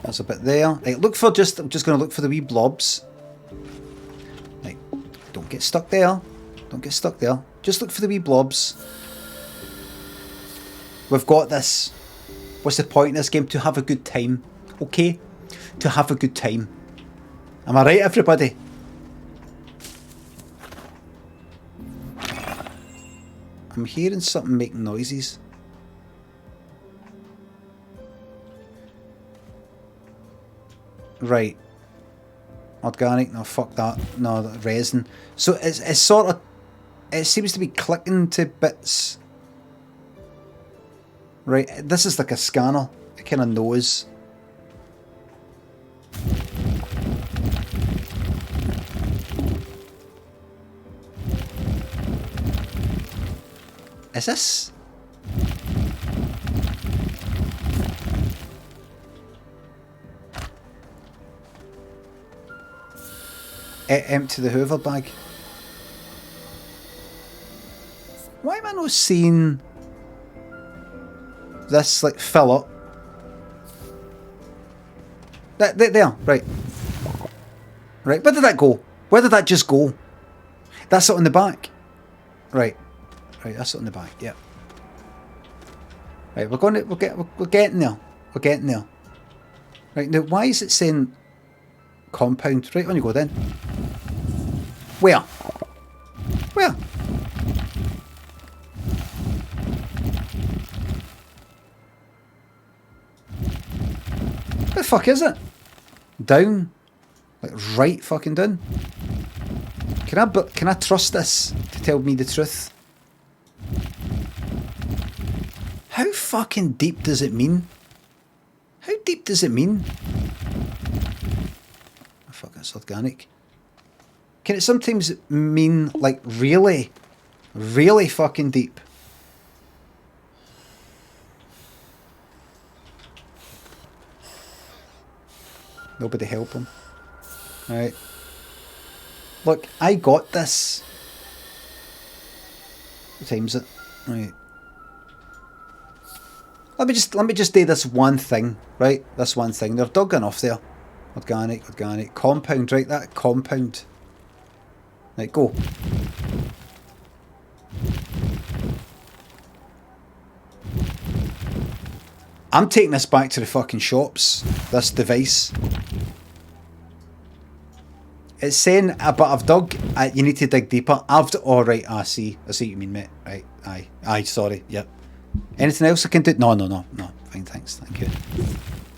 [SPEAKER 2] That's a bit there. Right, look for I'm just going to look for the wee blobs. Right, don't get stuck there. Don't get stuck there. Just look for the wee blobs. We've got this. What's the point in this game? To have a good time. Okay? To have a good time. Am I right, everybody? I'm hearing something making noises. Right. Organic, no, fuck that. No, resin. So it's sort of... it seems to be clicking to bits. Right, this is like a scanner. It kind of knows. Is this? Empty the Hoover bag. Why am I not seeing this like fill up? There, right. Right, where did that go? Where did that just go? That's it on the back. Right. Right, that's it on the back, yep. Right, we're getting there. We're getting there. Right, now why is it saying compound? Right, on you go then. Where? Where? Where the fuck is it? Down? Like right fucking down? Can I trust this to tell me the truth? How fucking deep does it mean? How deep does it mean? Oh, fuck, it's organic. Can it sometimes mean like really, really fucking deep? Nobody help him. Right. Look, I got this. What time's it? Right. Let me just do this one thing, right? This one thing. They're dug enough there. Organic. Compound, right? That compound. Right, go. I'm taking this back to the fucking shops. This device. It's saying, but I've dug. You need to dig deeper. Right. I see what you mean, mate. Right. Aye. Sorry. Yep. Anything else I can do? No. Fine, thanks. Thank you.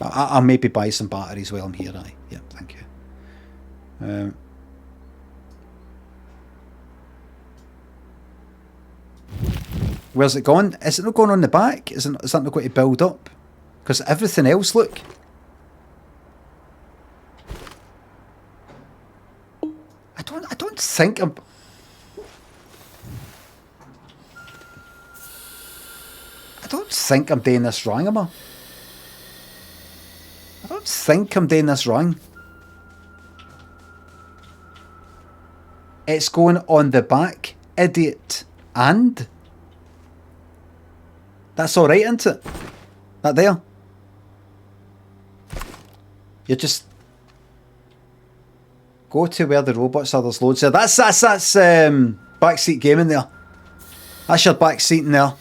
[SPEAKER 2] I'll maybe buy some batteries while I'm here. Aye. Yep. Thank you. Where's it gone? Is it not going on the back? Is that not going to build up? Because everything else, look. I don't think I'm... I don't think I'm doing this wrong, am I? I don't think I'm doing this wrong. It's going on the back, idiot. And... That's alright, isn't it? That there. You just... Go to where the robots are, there's loads there. That's backseat gaming there. That's your backseat in there.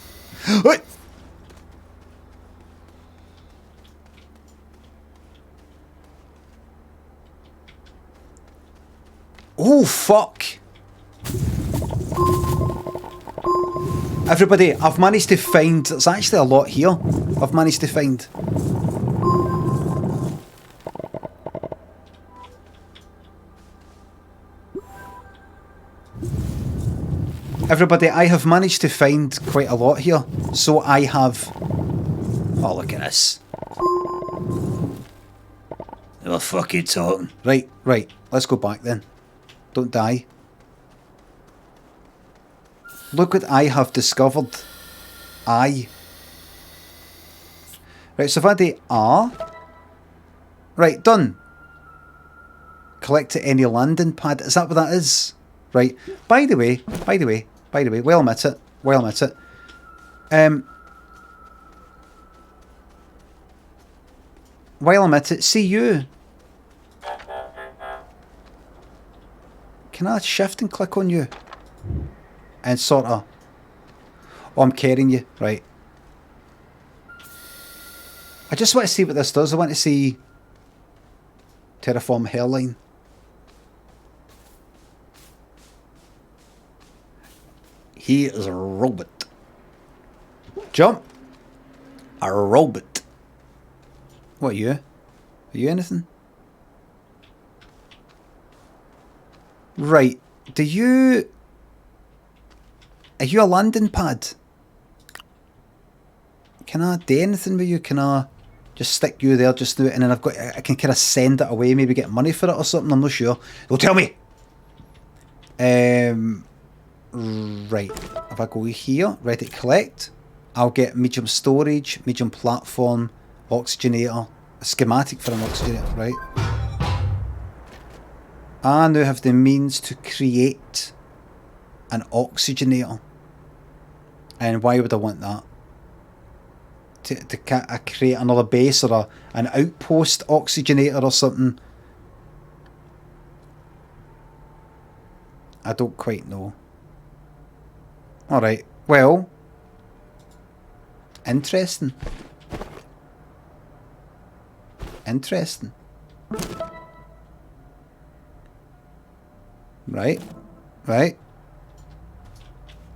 [SPEAKER 2] Oh, fuck. Everybody, I've managed to find... There's actually a lot here. I've managed to find... Everybody, I have managed to find quite a lot here. So I have... Oh, look at this. They were fucking talking. Right. Let's go back then. Don't die. Look what I have discovered. Right, so if I do R... Right, done. Collect at any landing pad. Is that what that is? Right. By the way, well admit it. See you. Can I shift and click on you? And sort of... Oh, I'm carrying you. Right. I just want to see what this does. I want to see... Terraform hairline. He is a robot. Jump. A robot. What are you? Are you anything? Right. Are you a landing pad? Can I do anything with you? Can I just stick you there just now, and then I can kind of send it away, maybe get money for it or something? I'm not sure. They'll tell me. Right. If I go here, ready to collect, I'll get medium storage, medium platform, oxygenator, a schematic for an oxygenator, right? I now have the means to create an oxygenator. And why would I want that? To create another base or an outpost oxygenator or something? I don't quite know. Alright, well. Interesting. Right.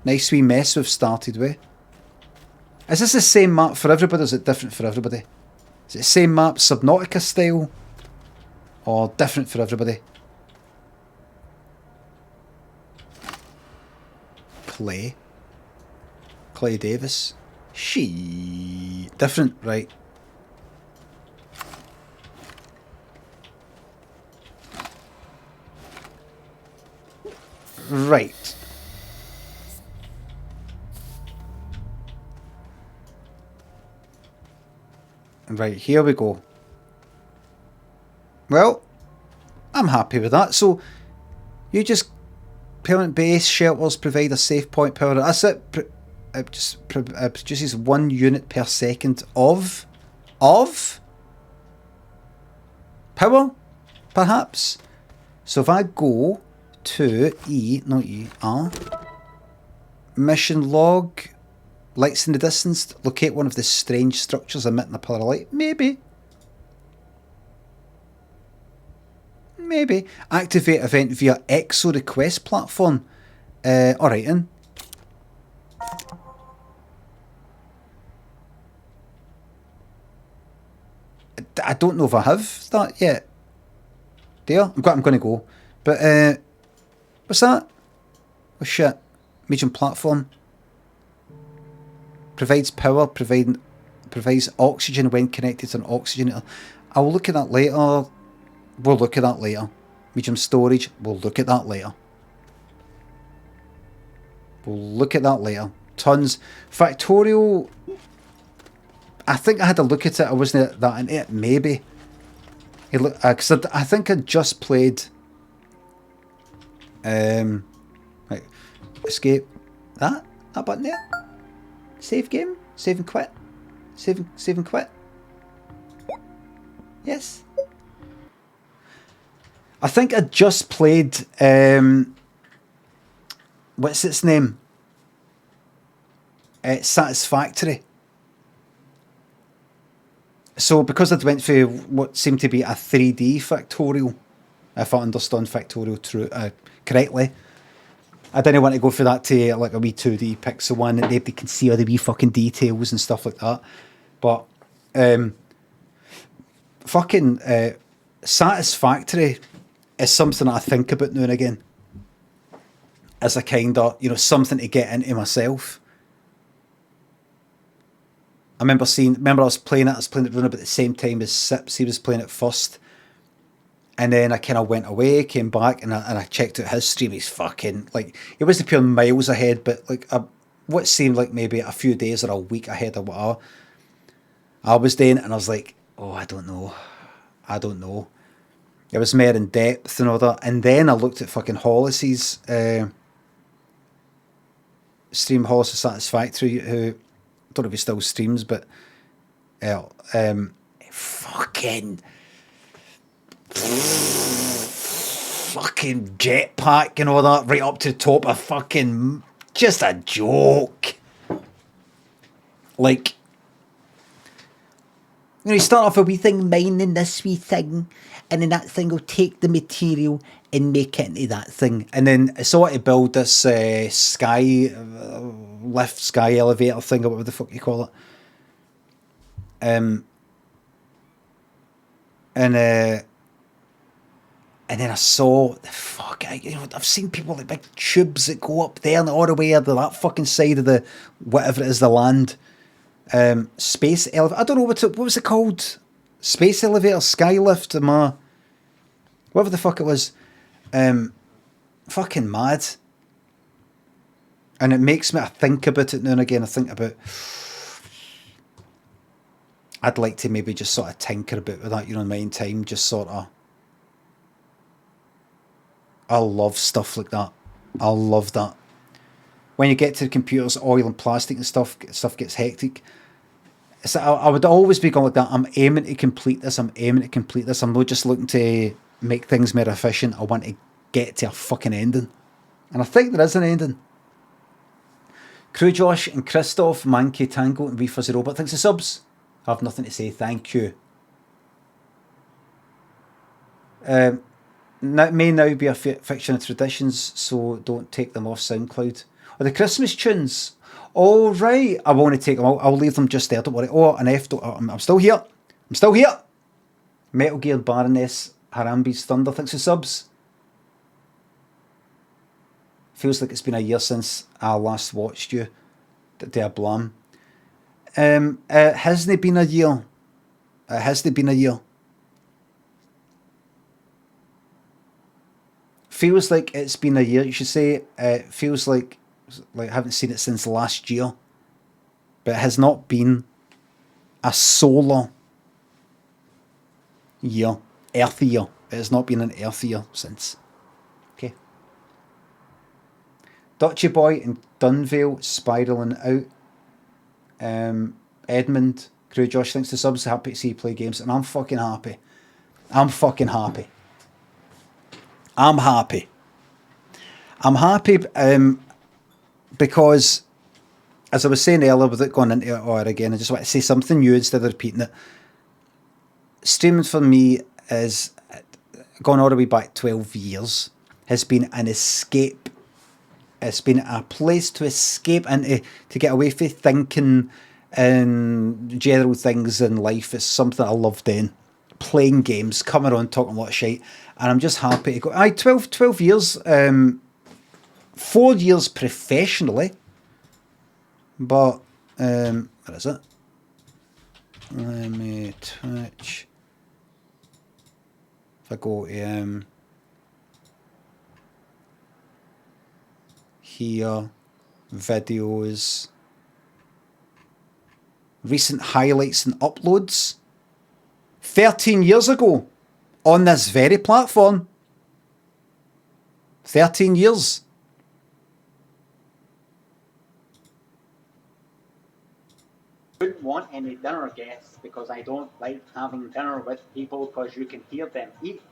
[SPEAKER 2] Nice wee mess we've started with. Is this the same map for everybody, or is it different for everybody? Is it the same map, Subnautica style? Or different for everybody? Clay Davis. Different, right. Right. Right, here we go. Well, I'm happy with that. So, you just permanent base shelters provide a safe point power. That's it. It just produces 1 unit per second of power, perhaps. So if I go to mission log, lights in the distance, locate one of the strange structures emitting a pillar of light. Maybe. Activate event via EXO request platform. Alright then. I don't know if I have that yet. There, I'm going to go. But what's that? Oh shit! Medium platform provides power, provides oxygen when connected to an oxygenator. I'll look at that later. We'll look at that later. Medium storage. We'll look at that later. Tons. Factorial. I think I had a look at it. I wasn't that into it. Maybe. Because I think I just played. Right. Escape. That button there. Save game. Save and quit. Save and quit. Yes. I think I just played. What's its name? Satisfactory. So because I went for what seemed to be a 3D factorial, if I understand factorial correctly, I didn't want to go for that to like a wee 2D pixel one that nobody can see all the wee fucking details and stuff like that. But Satisfactory is something I think about now and again as a kind of, something to get into myself. I remember I was playing it around about the same time as Sips. He was playing it first. And then I kind of went away, came back, and I checked out his stream. He's fucking, like, he wasn't pure miles ahead, but like what seemed like maybe a few days or a week ahead of what I was doing. And I was like, oh, I don't know. It was more in depth and all that. And then I looked at fucking Hollis's stream, Hollis is Satisfactory, who, I don't know if he still streams, but fucking jetpack and all that right up to the top of fucking just a joke. Like, you start off a wee thing mining this wee thing, and then that thing will take the material and make it into that thing, and then it's all to build this sky elevator thing, or whatever the fuck you call it. And then I saw I've seen people like big tubes that go up there and all the way to that fucking side of the whatever it is, the land. Space elevator. I don't know what was it called? Space elevator, skylift, whatever the fuck it was. Fucking mad. And it makes me think about it now and again. I think about, I'd like to maybe just sort of tinker a bit with that, in my own time, just sort of. I love stuff like that. I love that. When you get to the computers, oil and plastic and stuff gets hectic. So I would always be going like that. I'm aiming to complete this. I'm not just looking to make things more efficient. I want to get to a fucking ending. And I think there is an ending. Crew Josh and Christoph, Mankey Tango and Wee Fuzzy Robot. Thanks for subs. I have nothing to say. Thank you. May now be a fiction of traditions, so don't take them off SoundCloud. Or the Christmas tunes. All right, I won't take them. I'll leave them just there. Don't worry. Oh, an F. I'm still here. Metal Gear Baroness Harambe's Thunder. Thanks for subs. Feels like it's been a year since I last watched you. To a blam. Hasn't it been a year? Feels like it's been a year. You should say feels like I haven't seen it since last year. But it has not been a solar year. earthier. It has not been an earthier since. Okay. Dutchy Boy in Dunvale spiralling out. Edmund, Crew Josh, thanks to subs, happy to see you play games, and I'm fucking happy. I'm fucking happy. I'm happy. I'm happy because, as I was saying earlier, without going into it or again, I just want to say something new instead of repeating it. Streaming for me is, gone all the way back 12 years, has been an escape. It's been a place to escape into, to get away from thinking and general things in life. It's something I love doing. Playing games, coming on, talking a lot of shit. And I'm just happy to go. 12 years, 4 years professionally. But, where is it? Let me Twitch. If I go to here, videos, recent highlights and uploads. 13 years ago, on this very platform. 13 years.
[SPEAKER 7] Wouldn't want any dinner guests because I don't like having dinner with people because you can hear them eat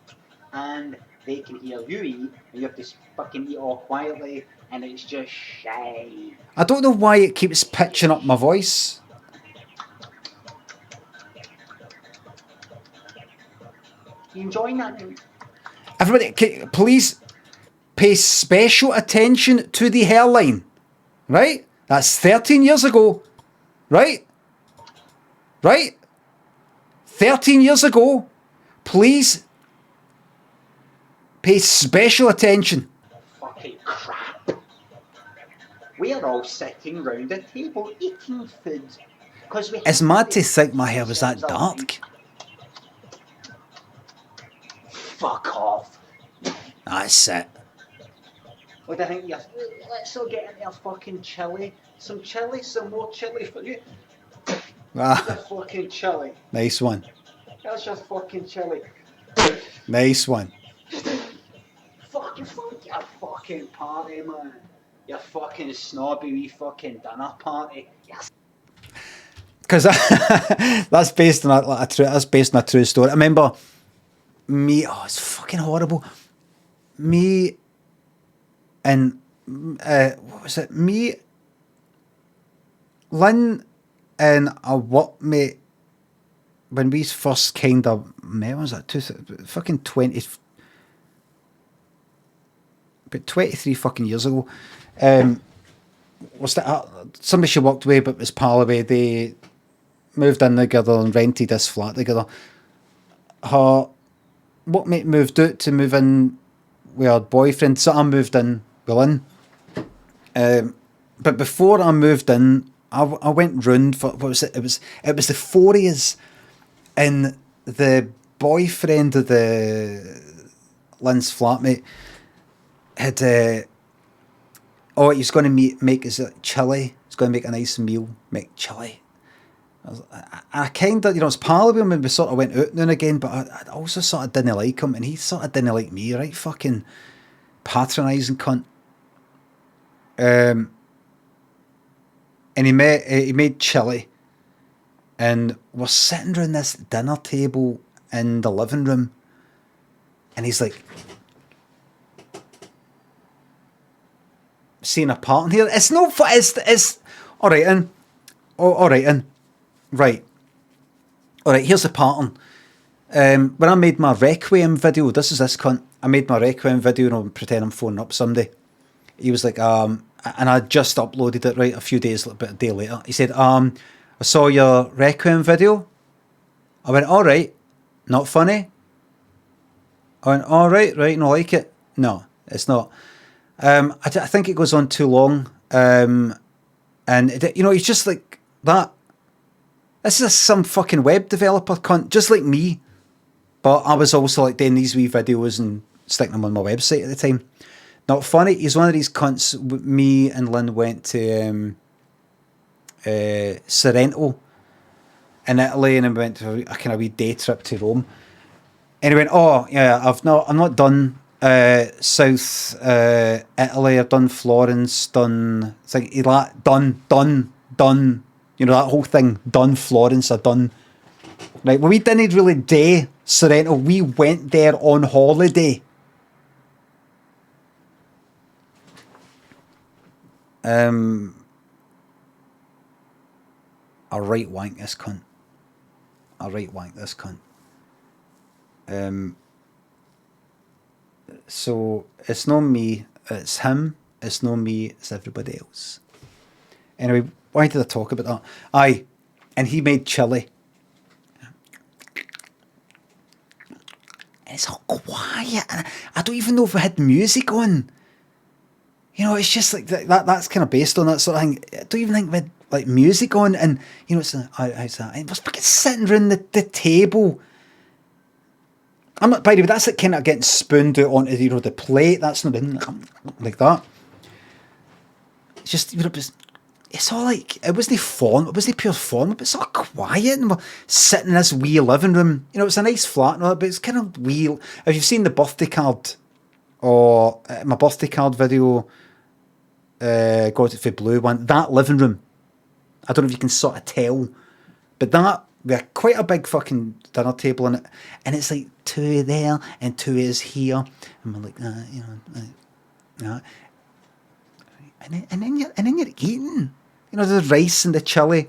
[SPEAKER 7] and they can hear you eat and you have to fucking eat all quietly and it's just shy.
[SPEAKER 2] I don't know why it keeps pitching up my voice.
[SPEAKER 7] You enjoying that?
[SPEAKER 2] Everybody, please pay special attention to the hairline. Right? That's 13 years ago. Right? Right? 13 years ago. Please pay special attention.
[SPEAKER 7] Fucking crap. We are all sitting round a table eating food.
[SPEAKER 2] It's mad to think my hair was that dark.
[SPEAKER 7] Fuck off.
[SPEAKER 2] That's it.
[SPEAKER 7] What do I think? Yes. Let's all get in there fucking chili. Some chili, some more chili for you. Just fucking chili.
[SPEAKER 2] Nice one.
[SPEAKER 7] That's just fucking chili.
[SPEAKER 2] Nice one.
[SPEAKER 7] Fuck your fucking party, man. Your fucking snobby wee fucking dinner party. Yes.
[SPEAKER 2] Because that's based on a true story. I remember me. Oh, it's fucking horrible. Me and what was it? Me, Lynn, and a workmate when we first kind of met. Was that fucking 20? About 23 fucking years ago. Was that somebody she walked away, but was pal away. They moved in together and rented this flat together. Her workmate moved out to move in with her boyfriend, so I moved in with Lynn. But before I moved in, I went round for, what was it? It was the 40s, and the boyfriend of the Lynn's flatmate had he's going to make us chili. He's going to make a nice meal, make chili. I kind of, it's pal of him, and we sort of went out now and again, but I also sort of didn't like him, and he sort of didn't like me, right? Fucking patronising cunt. And he made chili, and we're sitting around this dinner table in the living room, and he's like, seeing a pattern here. It's no fun. It's all right, in. All right, in. Right. All right, here's the pattern. When I made my Requiem video, this cunt. I made my Requiem video and I'll pretend I'm phoning up somebody. He was like, and I just uploaded it, right, a few days, about a day later. He said, I saw your Requiem video. I went, all right, not funny. I went, all right, not like it. No, it's not. I think it goes on too long. And, he's just like that. This is some fucking web developer cunt, just like me. But I was also like doing these wee videos and sticking them on my website at the time. Not funny. He's one of these cunts. Me and Lynn went to Sorrento in Italy, and then we went to a kind of wee day trip to Rome. And he went, oh yeah, I'm not done South Italy. I've done Florence, done done. You know, that whole thing, done Florence, I've done. Right, well, we didn't really do Sorrento. We went there on holiday. I right wank this cunt. So it's not me, it's him. It's not me, it's everybody else. Anyway, why did I talk about that? Aye, and he made chili. And it's all quiet. And I don't even know if we had music on. You know, it's just like that's kind of based on that sort of thing. I don't even think we had like music on. And, you know, it's like, how's that? It was fucking sitting around the table. I'm not, by the way, that's like kind of getting spooned out onto, you know, the plate. That's not been like that. It's just, you know, it's all like, it wasn't pure form, but it's all quiet, and we're sitting in this wee living room. You know, it's a nice flat and all that, but it's kind of wee. If you've seen the birthday card, or my birthday card video, got it for blue one, that living room, I don't know if you can sort of tell, but that, we had quite a big fucking dinner table in it, and it's like two there and two is here, and we're like, you know, and then you're eating, you know, the rice and the chili.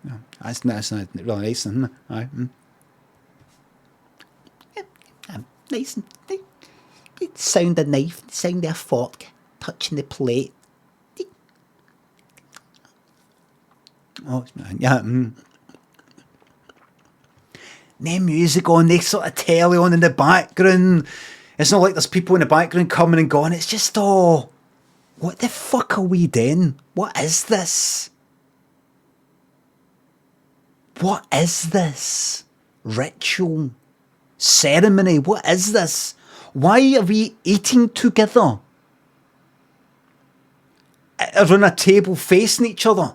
[SPEAKER 2] No, that's not really nice, isn't it? Aye. Yeah, nice and sound of knife, sound of a fork touching the plate. Oh, yeah. No music on, they sort of telly on in the background. It's not like there's people in the background coming and going. It's just, oh, what the fuck are we doing? What is this? What is this? Ritual? Ceremony? What is this? Why are we eating together? Around a table facing each other?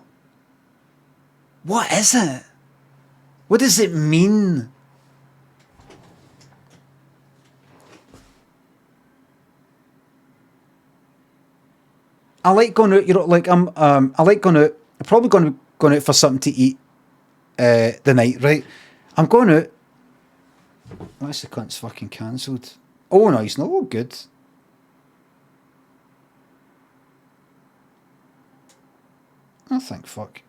[SPEAKER 2] What is it? What does it mean? I like going out, you know, like I like going out. I'm probably going out for something to eat the night, right? I'm going out. That's the cunt's fucking cancelled. Oh no, he's not. Oh, good. Oh, thank fuck.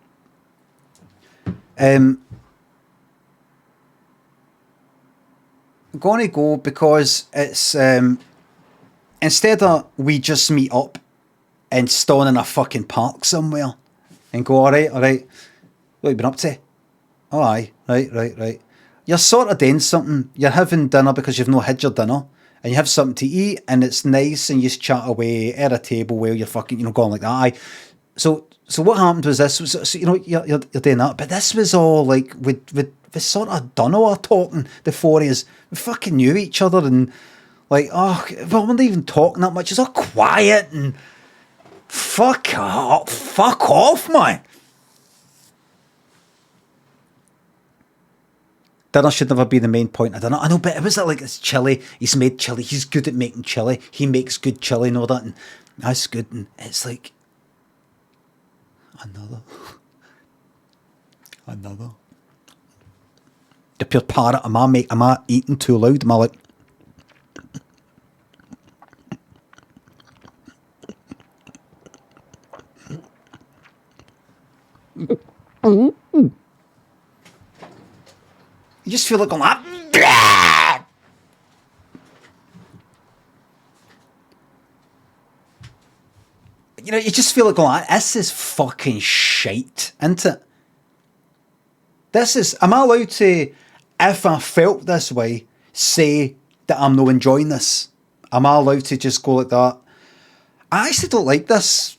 [SPEAKER 2] I'm going to go because it's instead of we just meet up and stand in a fucking park somewhere and go, all right, what have you been up to? Oh, aye, right. You're sort of doing something. You're having dinner because you've not had your dinner, and you have something to eat, and it's nice, and you just chat away at a table while you're fucking, you know, going like that. Aye. So what happened was this was, so, you know, you're doing that, but this was all like we sort of done all our talking. The four of us, we fucking knew each other, and like, oh, well, we're not even talking that much. It's all quiet and fuck off, man. Dinner should never be the main point. I don't know. I know, but it was like it's chili. He's made chili. He's good at making chili. He makes good chili and all that, and that's good. And it's like another. The pure parrot. Am I eating too loud? Am I like? You just feel like going like, you know, you just feel like going like, this is fucking shite, isn't it? Am I allowed to, if I felt this way, say that I'm not enjoying this? Am I allowed to just go like that? I actually don't like this,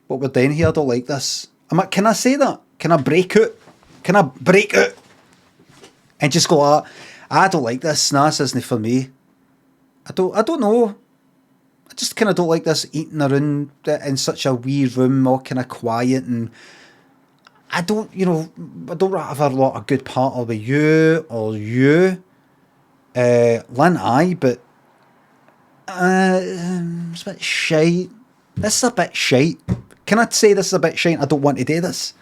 [SPEAKER 2] what we're doing here, I don't like this. Can I say that? Can I break out? And just go like, I don't like this. Nah, this isn't for me. I don't know. I just kind of don't like this eating around in such a wee room, all kind of quiet, and I don't, you know, I don't have a lot of good partner with you or you. Lynn, aye, but it's a bit shite. This is a bit shite. Can I say this is a bit shite? I don't want to do this.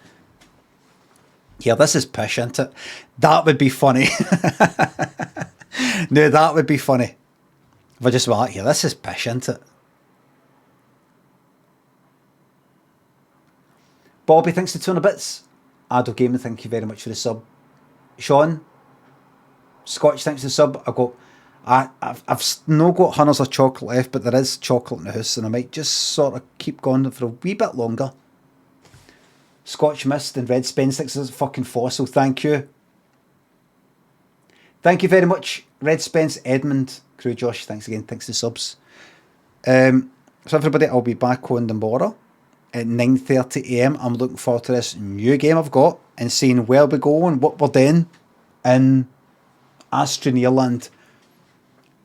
[SPEAKER 2] Yeah, this is pish, isn't it? That would be funny. No, that would be funny. If I just went like, yeah, this is pish, isn't it? Bobby, thanks to 200 bits. Ado Gaming, thank you very much for the sub. Sean, Scotch, thanks to the sub. I've no got hunters of chocolate left, but there is chocolate in the house, and I might just sort of keep going for a wee bit longer. Scotch Mist and Red Spence, thanks to fucking fossil, thank you. Thank you very much, Red Spence, Edmund, Crew Josh, thanks again, thanks to the subs. So everybody, I'll be back on tomorrow at 9:30am. I'm looking forward to this new game I've got and seeing where we go and what we're doing in Astroneer land.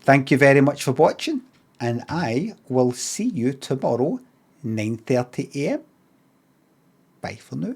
[SPEAKER 2] Thank you very much for watching, and I will see you tomorrow, 9:30am. Bye for now.